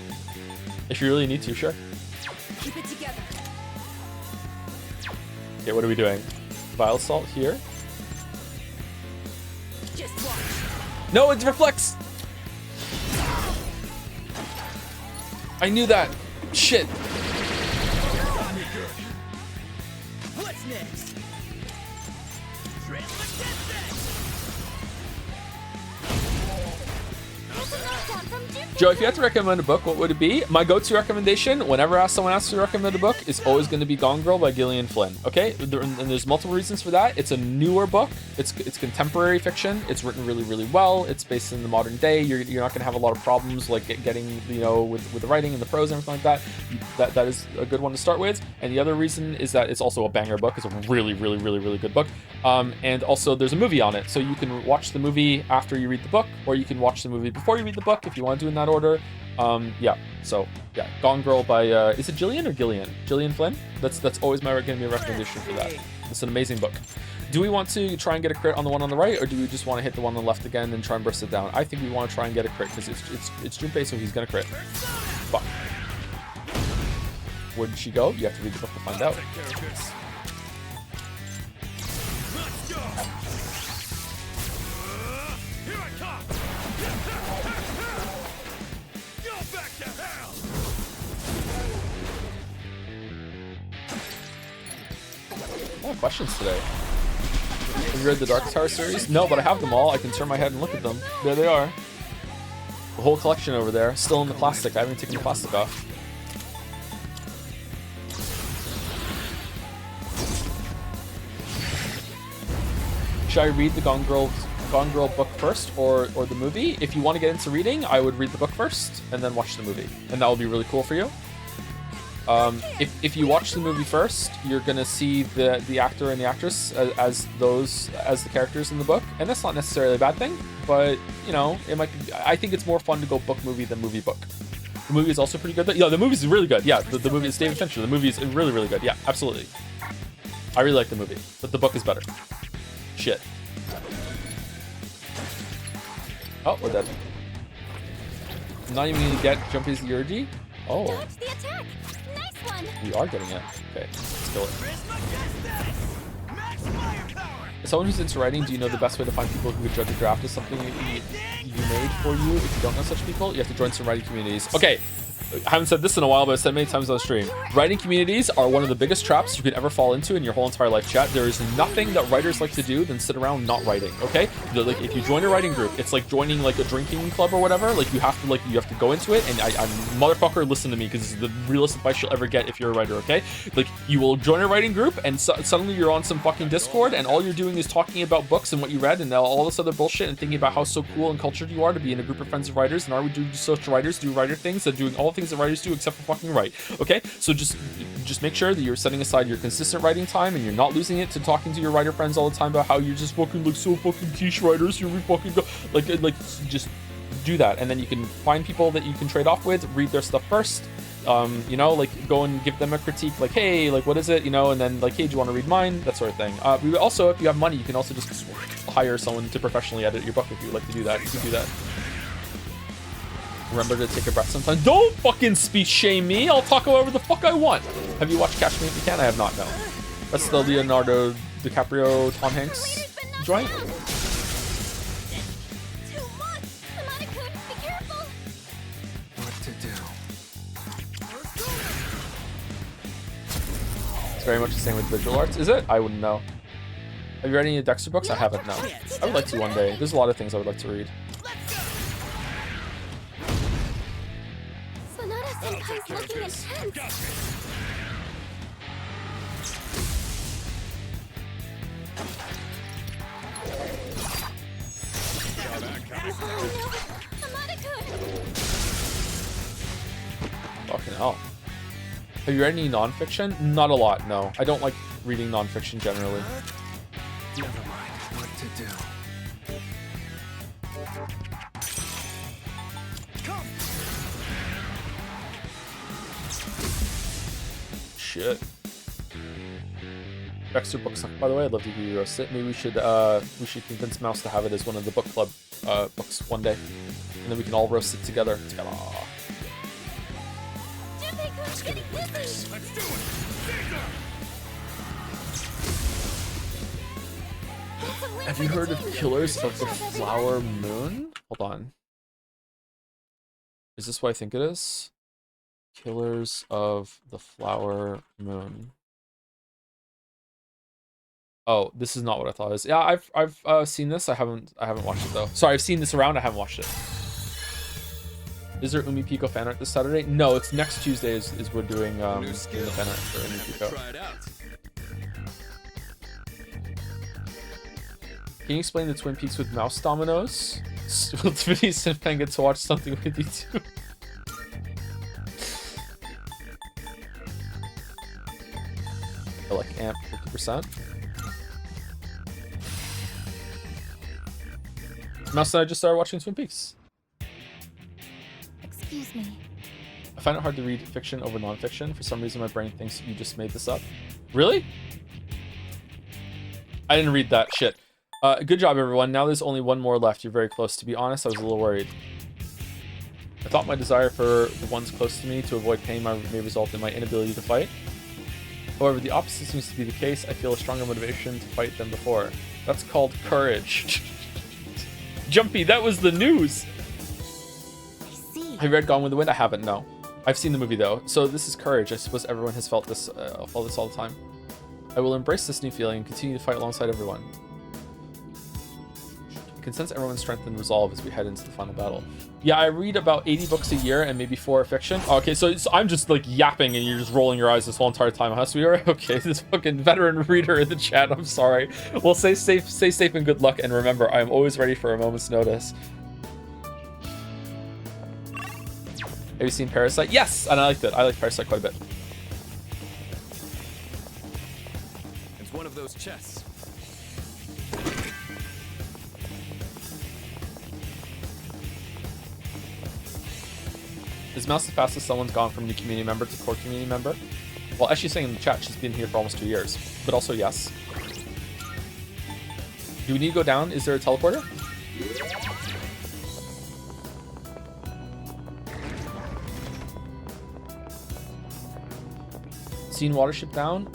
If you really need to, sure. Keep it together. Okay, what are we doing? Vile Salt here. Just watch. No, it reflects! I knew that. Shit. What's next? Joe, if you had to recommend a book, what would it be? My go-to recommendation, whenever someone asks me to recommend a book, is always going to be Gone Girl by Gillian Flynn. Okay, and there's multiple reasons for that. It's a newer book. It's contemporary fiction. It's written really, really well. It's based in the modern day. You're not going to have a lot of problems like getting, you know, with the writing and the prose and everything like that. That is a good one to start with. And the other reason is that it's also a banger book. It's a really, really, really, really good book. And also there's a movie on it, so you can watch the movie after you read the book, or you can watch the movie before you read the book if you want to do it in that order. Yeah, so yeah, Gone Girl by is it Gillian or Gillian? Gillian Flynn? That's always going to be a recommendation for that. It's an amazing book. Do we want to try and get a crit on the one on the right, or do we just want to hit the one on the left again and try and burst it down? I think we want to try and get a crit because it's Junpei, so he's gonna crit. Fuck. Where did she go? You have to read the book to find out. A lot of questions today. Have you read the Dark Tower series? No, but I have them all. I can turn my head and look at them. There they are. The whole collection over there, still in the plastic. I haven't taken the plastic off. Should I read the Gone Girl book first or the movie? If you want to get into reading, I would read the book first and then watch the movie, and that will be really cool for you. If you watch the movie first, you're gonna see the actor and the actress as the characters in the book, and that's not necessarily a bad thing. But you know, it might be, I think it's more fun to go book movie than movie book. The movie is also pretty good. Yeah, the movie is really good. Yeah, the movie is David Fincher. The movie is really, really good. Yeah, absolutely. I really like the movie, but the book is better. Shit. Oh, we're dead. I'm not even gonna get Jumpy's Yurgi. Oh. Dodge the attack. Nice one. We are getting it. Okay, let's kill it. As someone who's into writing, do you know the best way to find people who could judge a draft as something you made for you? If you don't know such people, you have to join some writing communities. Okay, I haven't said this in a while, but I've said many times on stream. Writing communities are one of the biggest traps you could ever fall into in your whole entire life, chat. There is nothing that writers like to do than sit around not writing, okay? Like, if you join a writing group, it's like joining like a drinking club or whatever. Like, you have to go into it, and I motherfucker, listen to me, because this is the realest advice you'll ever get if you're a writer, okay? Like, you will join a writing group, and suddenly you're on some fucking Discord, and all you're doing is talking about books and what you read, and all this other bullshit, and thinking about how so cool and cultured you are to be in a group of friends of writers, and are we doing social writers, do writer things, and doing all the things that writers do except for fucking write, okay? So just make sure that you're setting aside your consistent writing time, and you're not losing it to talking to your writer friends all the time about how you're just fucking like so fucking quiche writers, you're fucking go like just do that, and then you can find people that you can trade off with, read their stuff first, you know, like go and give them a critique, like, hey, like what is it, you know, and then like, hey, do you want to read mine, that sort of thing. We also, if you have money, you can also just hire someone to professionally edit your book. If you'd like to do that, you can do that. Remember to take a breath sometimes. Don't fucking speech shame me. I'll talk however the fuck I want. Have you watched Catch Me If You Can? I have not, no. That's the Leonardo DiCaprio, Tom Hanks joint. Too much. Amada-kun, be careful. What to do? It's very much the same with visual arts. Is it? I wouldn't know. Have you read any Dexter books? I haven't, no. I would like to one day. There's a lot of things I would like to read. Sonata-senpai's looking intense. Oh no! Amada-kun! Fucking hell. Have you read any nonfiction? Not a lot, no. I don't like reading nonfiction generally. Never mind. What to do? shit. Dexter books, by the way, I'd love to hear you roast it. Maybe we should convince Mouse to have it as one of the book club books one day, and then we can all roast it together. Together. Let's do it! Have you heard of Killers of the Flower Moon? Hold on. Is this what I think it is? Killers of the Flower Moon. Oh, this is not what I thought it was. Yeah, I've seen this. I haven't watched it though. Sorry, I've seen this around. I haven't watched it. Is there Umi Pico fan art this Saturday? No, it's next Tuesday. Is we're doing the fan art for Umi Pico. Try it out. Can you explain the Twin Peaks with mouse dominoes? Will Tiffany Sinfang get to watch something with you too? I like amp 50%. Mouse and I just started watching Twin Peaks. Excuse me. I find it hard to read fiction over non-fiction. For some reason, my brain thinks you just made this up. Really? I didn't read that shit. Good job, everyone. Now there's only one more left. You're very close. To be honest, I was a little worried. I thought my desire for the ones close to me to avoid pain may result in my inability to fight. However, the opposite seems to be the case. I feel a stronger motivation to fight than before. That's called courage. Jumpy, that was the news. I see. Have you read Gone with the Wind? I haven't, no. I've seen the movie though. So this is courage. I suppose everyone has felt this all the time. I will embrace this new feeling and continue to fight alongside everyone. Can sense everyone's strength and resolve as we head into the final battle. Yeah, I read about 80 books a year and maybe 4 are fiction. Okay, so I'm just like yapping and you're just rolling your eyes this whole entire time, huh, sweetheart? Okay, this fucking veteran reader in the chat, I'm sorry. Well, stay safe and good luck, and remember, I am always ready for a moment's notice. Have you seen Parasite? Yes, and I liked it. I like Parasite quite a bit. It's one of those chests. Is Mouse the fastest someone's gone from new community member to core community member? Well, as she's saying in the chat, she's been here for almost 2 years. But also, yes. Do we need to go down? Is there a teleporter? Seen Watership down?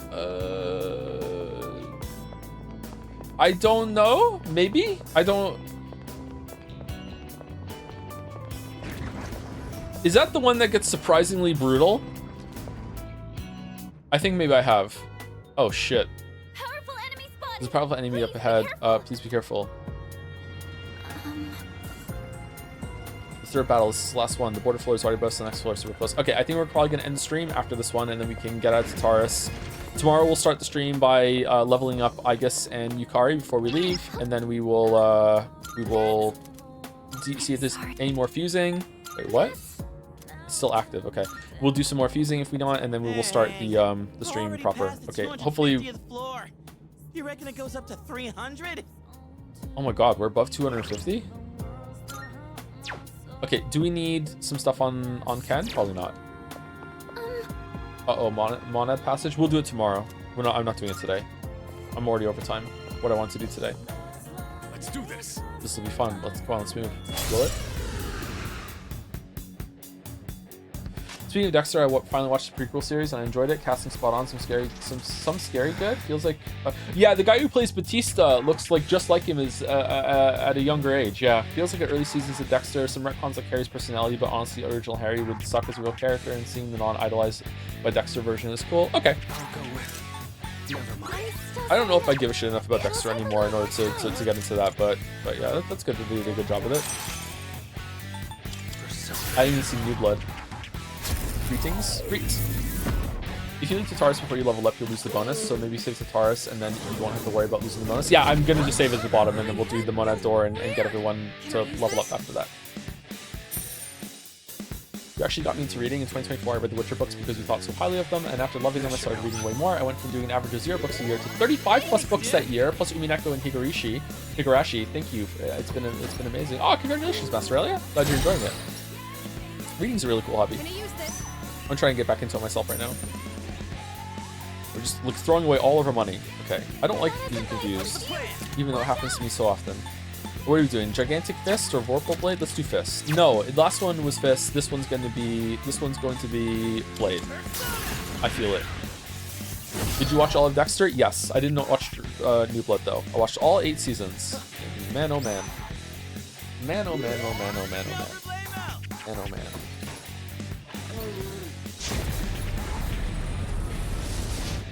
I don't know. Maybe? I don't... Is that the one that gets surprisingly brutal? I think maybe I have. Oh shit. Powerful enemy spotted. There's a powerful enemy up ahead. Please be careful. The third battle. This is the last one. The border floor is already both. The next floor is super close. Okay, I think we're probably gonna end the stream after this one, and then we can get out to Taurus. Tomorrow we'll start the stream by leveling up Aigis and Yukari before we leave, and then we will see if there's any more fusing. Wait, what? It's still active. Okay, we'll do some more fusing if we don't, and then we will start the stream proper. Okay, hopefully. You reckon it goes up to 300? Oh my god, we're above 250. Okay, do we need some stuff on Ken? Probably not. Uh-oh, Monad passage. We'll do it tomorrow. I'm not doing it today. I'm already over time. What I want to do today. Let's do this. This will be fun. Let's go on. Let's move. Blow it. Speaking of Dexter, I finally watched the prequel series and I enjoyed it. Casting spot on, some scary good. Feels like, yeah, the guy who plays Batista looks like just like him as at a younger age. Yeah, feels like the early seasons of Dexter. Some retcons like Harry's personality, but honestly, original Harry would suck as a real character, and seeing the non-idolized by Dexter version is cool. Okay. I'll go with. Never mind. I don't know if I give a shit enough about Dexter anymore in order to get into that, but yeah, that's good. They did a good job with it. I didn't even see New Blood. Greetings. If you leave to Taurus before you level up, you'll lose the bonus, so maybe save to Taurus and then you won't have to worry about losing the bonus. Yeah, I'm gonna just save at the bottom and then we'll do the Monad door and get everyone to level up after that. You actually got me into reading. In 2024, I read the Witcher books because you thought so highly of them, and after loving them, I started reading way more. I went from doing an average of 0 books a year to 35 plus books that year, plus Umineko and Higurashi. Thank you. It's been amazing. Oh, congratulations, Master Elia. Glad you're enjoying it. Reading's a really cool hobby. I'm trying to get back into it myself right now. We're just like throwing away all of our money. Okay, I don't like being confused, even though it happens to me so often. What are we doing? Gigantic Fist or Vorpal Blade? Let's do Fist. No, the last one was Fist. This one's going to be Blade. I feel it. Did you watch all of Dexter? Yes, I did not watch New Blood though. I watched all 8 seasons. Man, oh man. Man, oh man, oh man, oh man, oh man. Man, oh man.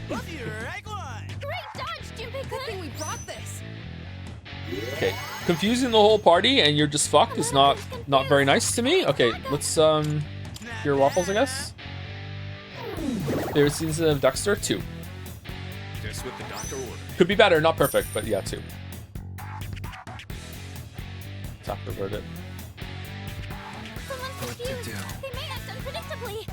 Great dodge, Junpei-kun! Good thing we brought this. Okay, confusing the whole party and you're just fucked is not very nice to me. Okay, let's hear waffles, I guess. Favorite season of Dexter? 2. Just what the doctor ordered. Could be better, not perfect, but yeah, 2. Tap revert it. Someone's confused. They may act unpredictably.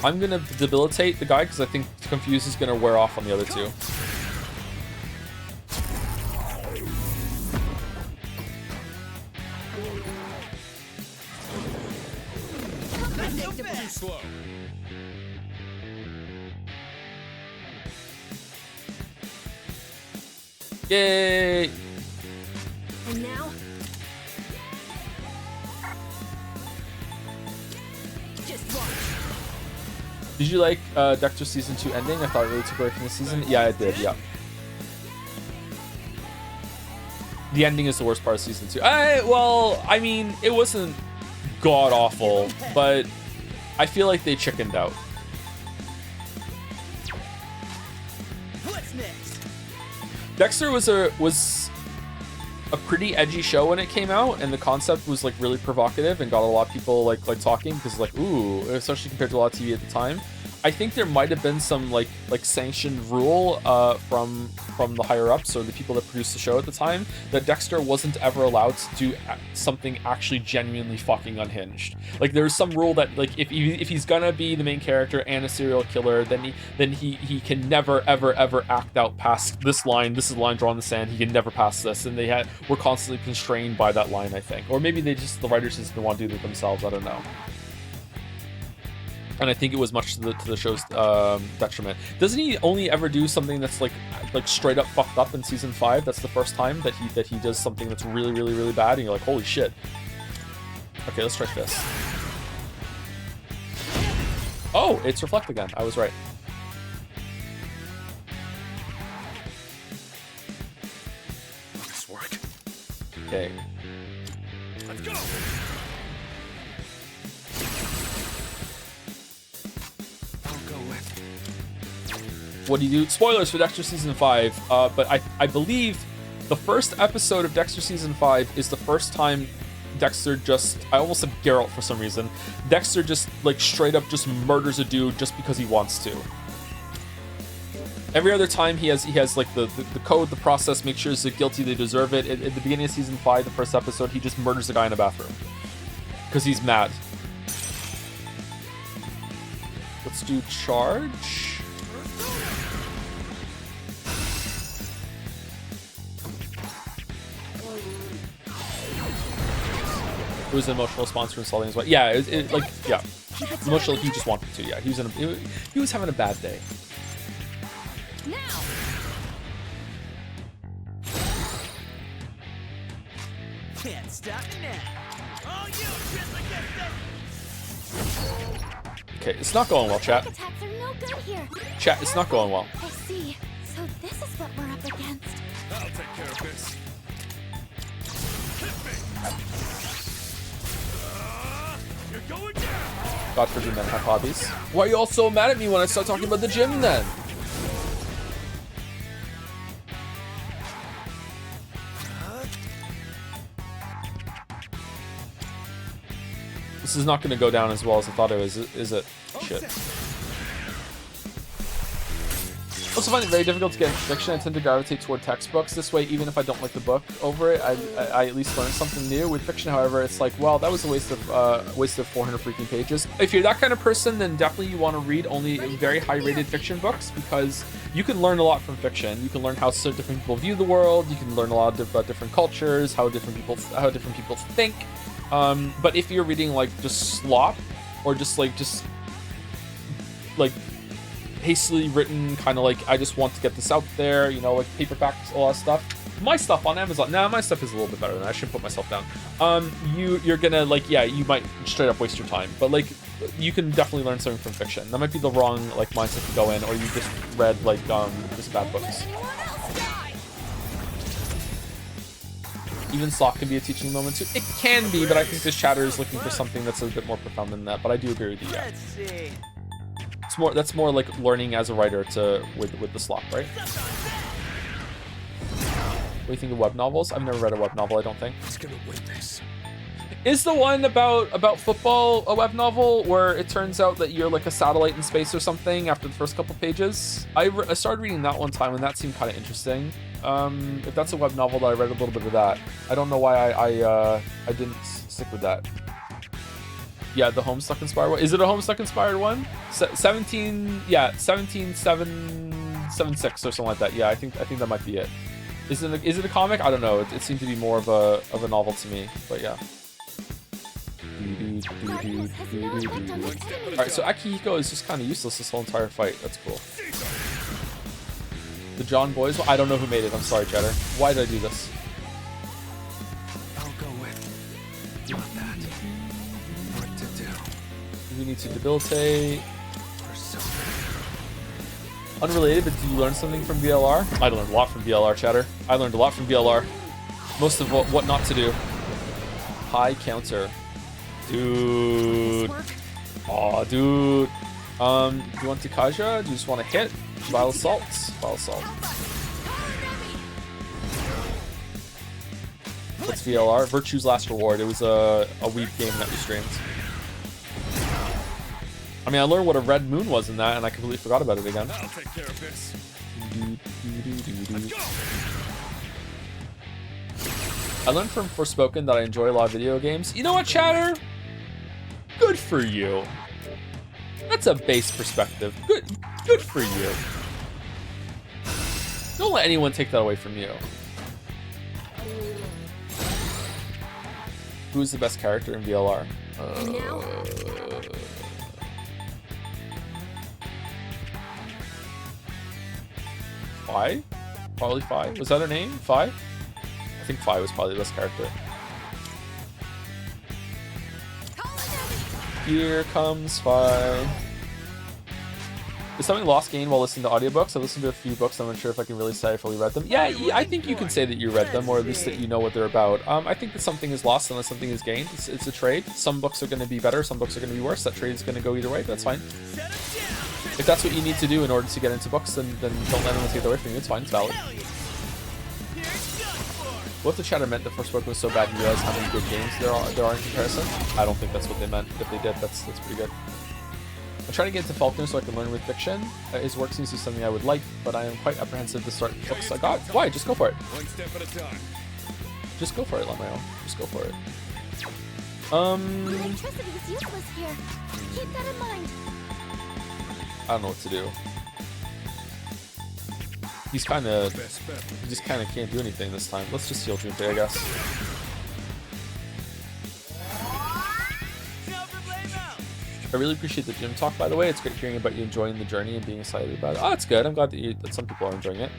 I'm gonna debilitate the guy because I think Confuse is gonna wear off on the other 2. Too slow. Yay! And now, just watch. Did you like Dexter season 2 ending? I thought it really took away from the season. Yeah, it did. Yeah. The ending is the worst part of season 2. Well, I mean, it wasn't god awful, but I feel like they chickened out. What's next? Dexter was a pretty edgy show when it came out, and the concept was like really provocative and got a lot of people like talking because like ooh, especially compared to a lot of TV at the time. I think there might have been some like sanctioned rule from the higher ups or the people that produced the show at the time that Dexter wasn't ever allowed to do something actually genuinely fucking unhinged. Like there was some rule that like if he's gonna be the main character and a serial killer, then he can never ever act out past this line. This is a line drawn in the sand. He can never pass this, and were constantly constrained by that line, I think, or maybe the writers just didn't want to do it themselves. I don't know. And I think it was much to the show's detriment. Doesn't he only ever do something that's like straight up fucked up in season 5? That's the first time that he does something that's really bad, and you're like, holy shit. Okay, let's try this. Oh, it's Reflect again. I was right. Will this work? Okay. Let's go! What do you do? Spoilers for Dexter season 5, but I believe the first episode of Dexter season 5 is the first time Dexter I almost said Geralt for some reason. Dexter just like straight up just murders a dude just because he wants to. Every other time he has like the code, the process, make sure they're guilty, they deserve it. At the beginning of season 5, the first episode, he just murders a guy in a bathroom because he's mad. Let's do charge. It was an emotional response to insulting his wife. Yeah, yeah. Emotional, he just wanted to. Yeah, he was having a bad day. Now! Can't stop me now. All you, Grizzly Okay, it's not going well, chat. Attacks are no good here. Chat, it's not going well. I see. So this is what we're up against. I'll take care of this. You're going down! God forbid men have hobbies. Why are you all so mad at me when I start talking about the gym then? This is not going to go down as well as I thought it was, is it? Shit. I also find it very difficult to get into fiction. I tend to gravitate toward textbooks. This way, even if I don't like the book over it, I at least learn something new. With fiction, however, it's like, well, that was a waste of 400 freaking pages. If you're that kind of person, then definitely you want to read only very high-rated fiction books because you can learn a lot from fiction. You can learn how different people view the world. You can learn a lot about different cultures, how different people think. But if you're reading like just slop or just hastily written, kind of like, I just want to get this out there, you know, like paperbacks, a lot of stuff. My stuff on Amazon, my stuff is a little bit better than that. I shouldn't put myself down. You're gonna, like, yeah, you might straight up waste your time, but like, you can definitely learn something from fiction. That might be the wrong, like, mindset to go in, or you just read, like, just bad books. Even slop can be a teaching moment too. It can be, but I think this chatter is looking for something that's a bit more profound than that. But I do agree with you. Yeah. Let's see. That's more like learning as a writer with the slop, right? What do you think of web novels? I've never read a web novel, I don't think. He's gonna win this. Is the one about football a web novel where it turns out that you're like a satellite in space or something after the first couple pages? I started reading that one time and that seemed kind of interesting. If that's a web novel, that I read a little bit of that. I don't know why I didn't stick with that. Yeah, the Homestuck inspired one. Is it a Homestuck inspired one? 17776 or something like that. Yeah, I think that might be it. Is it a comic? I don't know. It seemed to be more of a novel to me, but yeah. Alright, so Akihiko is just kind of useless this whole entire fight. That's cool. The John Boys? Well, I don't know who made it. I'm sorry, Cheddar. Why did I do this? I'll go with not that. What to do? We need to debilitate. Persona. Unrelated, but did you learn something from VLR? I learned a lot from VLR, Cheddar. I learned a lot from VLR. Most of what not to do. High counter. Dude. Aw, dude. Do you want Tikaja? Do you just want to hit? Vile Assault. Vile Assault. What's VLR? Virtue's Last Reward. It was a weeb game that we streamed. I mean, I learned what a red moon was in that, and I completely forgot about it again. I'll take care of this. I learned from Forspoken that I enjoy a lot of video games. You know what, Chatter? Good for you. That's a base perspective. Good for you. Don't let anyone take that away from you. Who's the best character in VLR? Fi? Probably Fi. Was that her name? Fi? I think Fi was probably the best character. Here comes Fi. Is something lost gained while listening to audiobooks? I've listened to a few books. I'm not sure if I can really say I fully read them. Yeah, I think you can say that you read them, or at least that you know what they're about. I think that something is lost unless something is gained. It's a trade. Some books are going to be better. Some books are going to be worse. That trade is going to go either way. That's fine. If that's what you need to do in order to get into books, then don't let anyone take that away from you. It's fine. It's valid. What if the chatter meant that Forspoken was so bad you realize how many good games there are in comparison? I don't think that's what they meant. If they did, that's pretty good. I'm trying to get into Faulkner so I can learn with fiction. His work seems to be something I would like, but I am quite apprehensive to start books I got. Why? Just go for it. One step at a time. Just go for it, Lamayo. Just go for it. Electricity is useless here. Keep that in mind. I don't know what to do. He just kind of can't do anything this time. Let's just heal Junpei, I guess. I really appreciate the gym talk, by the way. It's great hearing about you enjoying the journey and being excited about it. Oh, it's good. I'm glad that some people are enjoying it.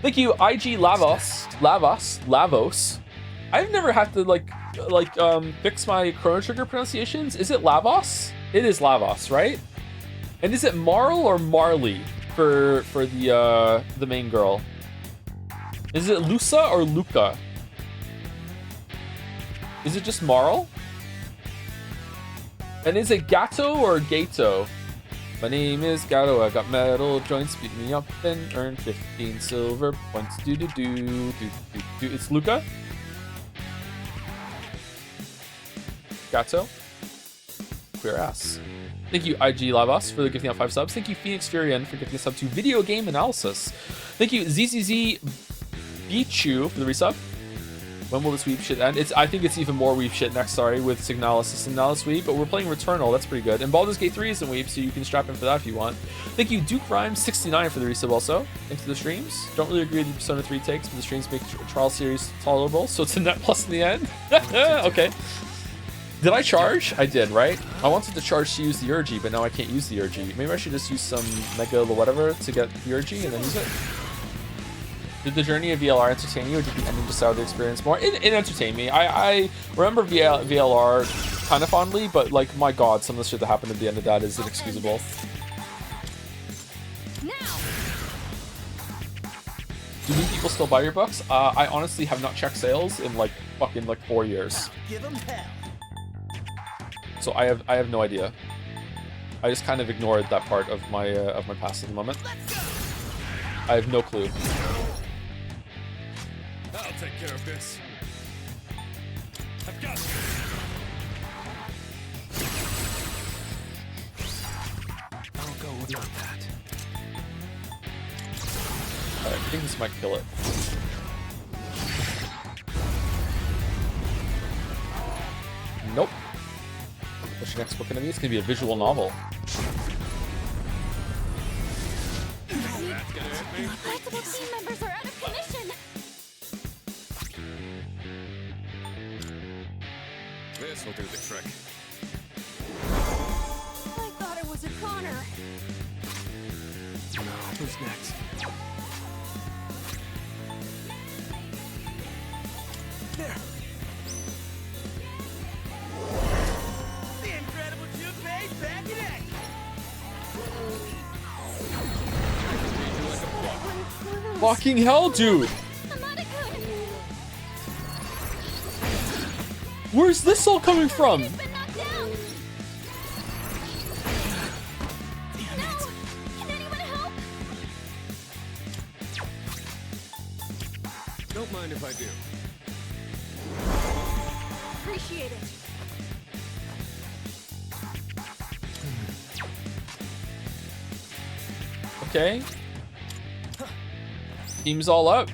Thank you, IG Lavos. I've never had to fix my Chrono Trigger pronunciations. Is it Lavos? It is Lavos, right? And is it Marl or Marley for the main girl? Is it Lusa or Luca? Is it just Marl? And is it Gato or Gato? My name is Gato, I got metal joints, beat me up and earn 15 silver points. Do. It's Luca? Gato? Queer ass. Thank you, IG Lavas, for gifting out 5 subs. Thank you, Phoenix Furian, for gifting a sub to Video Game Analysis. Thank you, ZZZ Bichu, for the resub. When will this weep shit end? I think it's even more weep shit next, sorry, with Signalis and Signalis weep, but we're playing Returnal, that's pretty good. And Baldur's Gate 3 isn't weep, so you can strap in for that if you want. Thank you, Duke Rhymes 69 for the resub also. Thanks for the streams. Don't really agree with the Persona 3 takes, but the streams make the trial series tolerable, so it's a net plus in the end. Okay. Did I charge? I did, right? I wanted to charge to use the Urgy, but now I can't use the Urgy. Maybe I should just use some Mega whatever to get the Urgy and then use it. Did the journey of VLR entertain you, or did the ending just out the experience more? It entertained me. I remember VLR kind of fondly, but like, my god, some of the shit that happened at the end of that is inexcusable. Do new people still buy your books? I honestly have not checked sales in like fucking like 4 years. Give 'em hell. So I have no idea. I just kind of ignored that part of my past at the moment. I have no clue. I'll take care of this. I've got this. I'll go with not that. Alright, I think this might kill it. Nope. What's your next book gonna be? It's gonna be a visual novel. Multiple team members are out of commission. This will do the trick. I thought it was a Connor. Who's next? There. The incredible Junpei back in action. Fucking hell, dude! Where's this all coming from? Been knocked down. No! Can anyone help? Don't mind if I do. Appreciate it. Okay. Team's all out.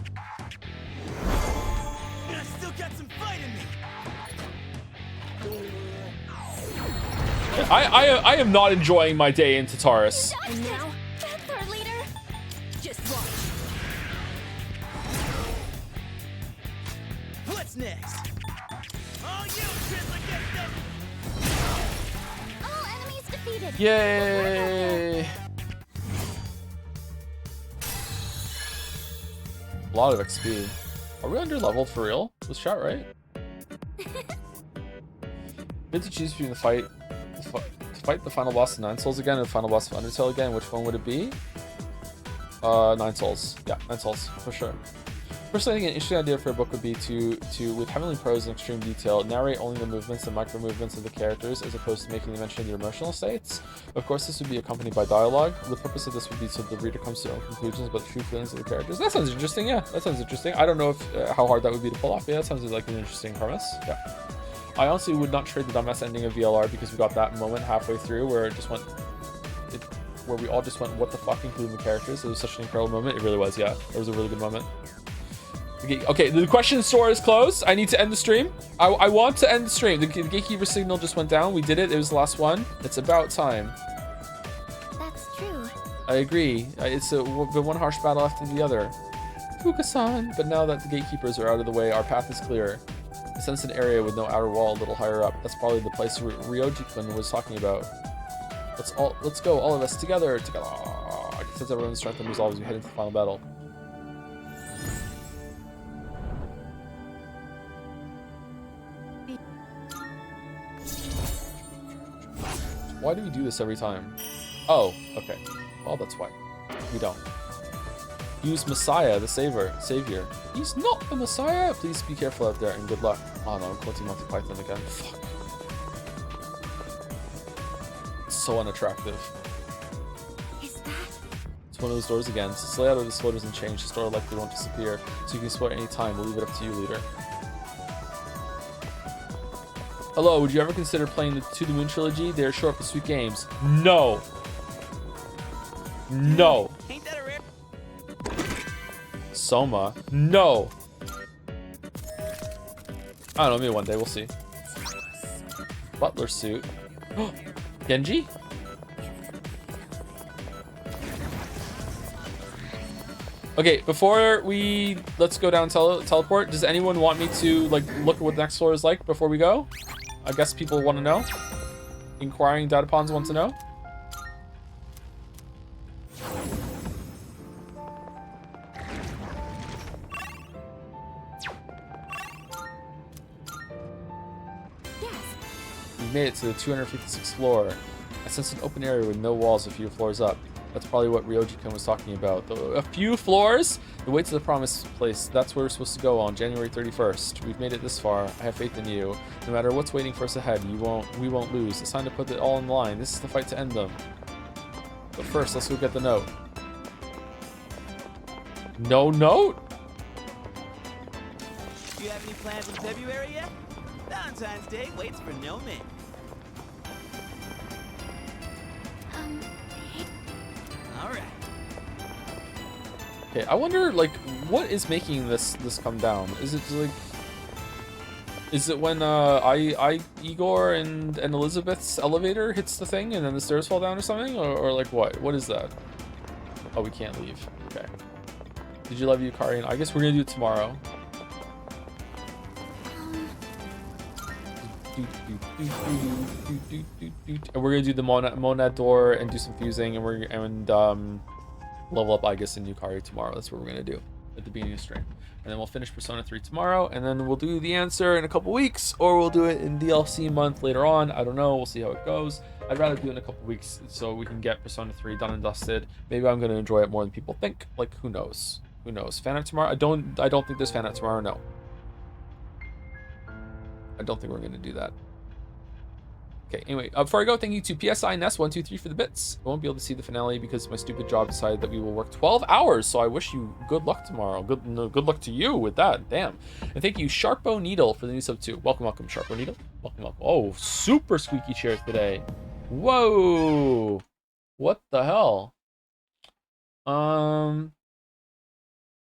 I still got some fight in me. I am not enjoying my day in Tartarus. And now, That's our leader. just watch. What's next? All you, Trizzler, get them. All enemies defeated. Yay! A lot of XP. Are we under leveled for real? Was chat right? Good to choose between to fight the final boss of 9 Souls again and the final boss of Undertale again. Which one would it be? 9 Souls. Yeah, 9 Souls for sure. Personally, I think an interesting idea for a book would be to with heavenly prose and extreme detail, narrate only the movements and micro movements of the characters, as opposed to making them mention their emotional states. Of course, this would be accompanied by dialogue. The purpose of this would be so the reader comes to their own conclusions about the true feelings of the characters. That sounds interesting. Yeah, that sounds interesting. I don't know if how hard that would be to pull off. Yeah, that sounds like an interesting premise. Yeah. I honestly would not trade the dumbass ending of VLR because we got that moment halfway through where it just went. Where we all just went, what the fuck, including the characters. It was such an incredible moment. It really was. Yeah, it was a really good moment. Okay, the question store is closed. I need to end the stream. I want to end the stream. The gatekeeper signal just went down. We did it. It was the last one. It's about time. That's true. I agree. It's the one harsh battle after the other. Fuka-san. But now that the gatekeepers are out of the way, our path is clear. I sense an area with no outer wall a little higher up. That's probably the place Ryoji-kun was talking about. Let's go, all of us together. I can sense everyone's strength and resolve as we head into the final battle. Why do we do this every time? Oh, okay. Well, that's why. We don't. Use Messiah, the savior. He's not the Messiah! Please be careful out there and good luck. Oh no, I'm quoting Monty Python again. Fuck. It's so unattractive. Is that? It's one of those doors again. Since the layout of this floor doesn't change, the store likely won't disappear, so you can explore any time. We'll leave it up to you, leader. Hello, would you ever consider playing the To the Moon trilogy? They are short but sweet games. No. No. Ain't that a rare? Soma. No. I don't know, maybe one day, we'll see. Butler suit. Genji? Okay, before let's go down teleport. Does anyone want me to like look at what the next floor is like before we go? I guess people want to know. Inquiring Datapons want to know. Yes. We've made it to the 256th floor. I sense an open area with no walls a few floors up. That's probably what Ryoji-kun was talking about. A few floors? The way to the promised place. That's where we're supposed to go on January 31st. We've made it this far. I have faith in you. No matter what's waiting for us ahead, we won't lose. It's time to put it all in line. This is the fight to end them. But first, let's go get the note. No note? Do you have any plans in February yet? Valentine's Day waits for no man. All right. Okay, I wonder, like, what is making this come down? Is it like, is it when Igor and Elizabeth's elevator hits the thing and then the stairs fall down or something, or like what? What is that? Oh, we can't leave. Okay. Did you love Yukari? I guess we're gonna do it tomorrow. And we're gonna do the Monad door and do some fusing, and level up Aigis and Yukari tomorrow. That's what we're gonna do at the beginning of stream, and then we'll finish Persona 3 tomorrow, and then we'll do the answer in a couple weeks, or we'll do it in DLC month later on. I don't know. We'll see how it goes. I'd rather do it in a couple weeks so we can get Persona 3 done and dusted. Maybe I'm gonna enjoy it more than people think. Like, who knows? Who knows? Fan art tomorrow? I don't think there's fan art tomorrow. No. I don't think we're gonna do that. Okay, anyway, before I go, thank you to PSI Ness123 for the bits. I won't be able to see the finale because my stupid job decided that we will work 12 hours, so I wish you good luck tomorrow. Good luck to you with that, damn. And thank you, Sharpo Needle, for the new sub 2. Welcome, Sharpo Needle. Welcome. Oh, super squeaky chairs today. Whoa! What the hell?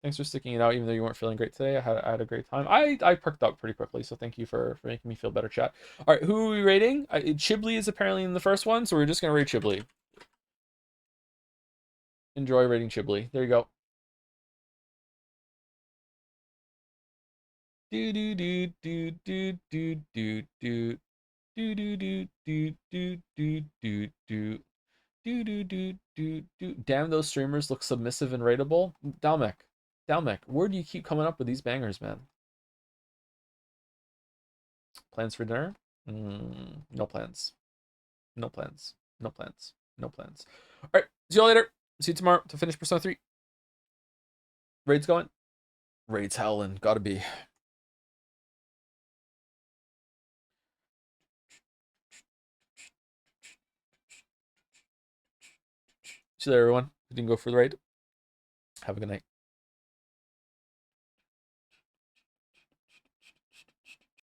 Thanks for sticking it out, even though you weren't feeling great today. I had a great time. I perked up pretty quickly, so thank you for making me feel better, chat. All right, who are we rating? Chibli is apparently in the first one, so we're just gonna rate Chibli. Enjoy rating Chibli. There you go. Do do do do do do do do do do do do do do do do. Damn, those streamers look submissive and rateable. Dalmec, where do you keep coming up with these bangers, man? Plans for dinner? No plans. No plans. No plans. No plans. All right, see you later. See you tomorrow to finish Persona 3. Raid's going? Raid's howling. Gotta be. See you later, everyone. Who didn't go for the raid? Have a good night.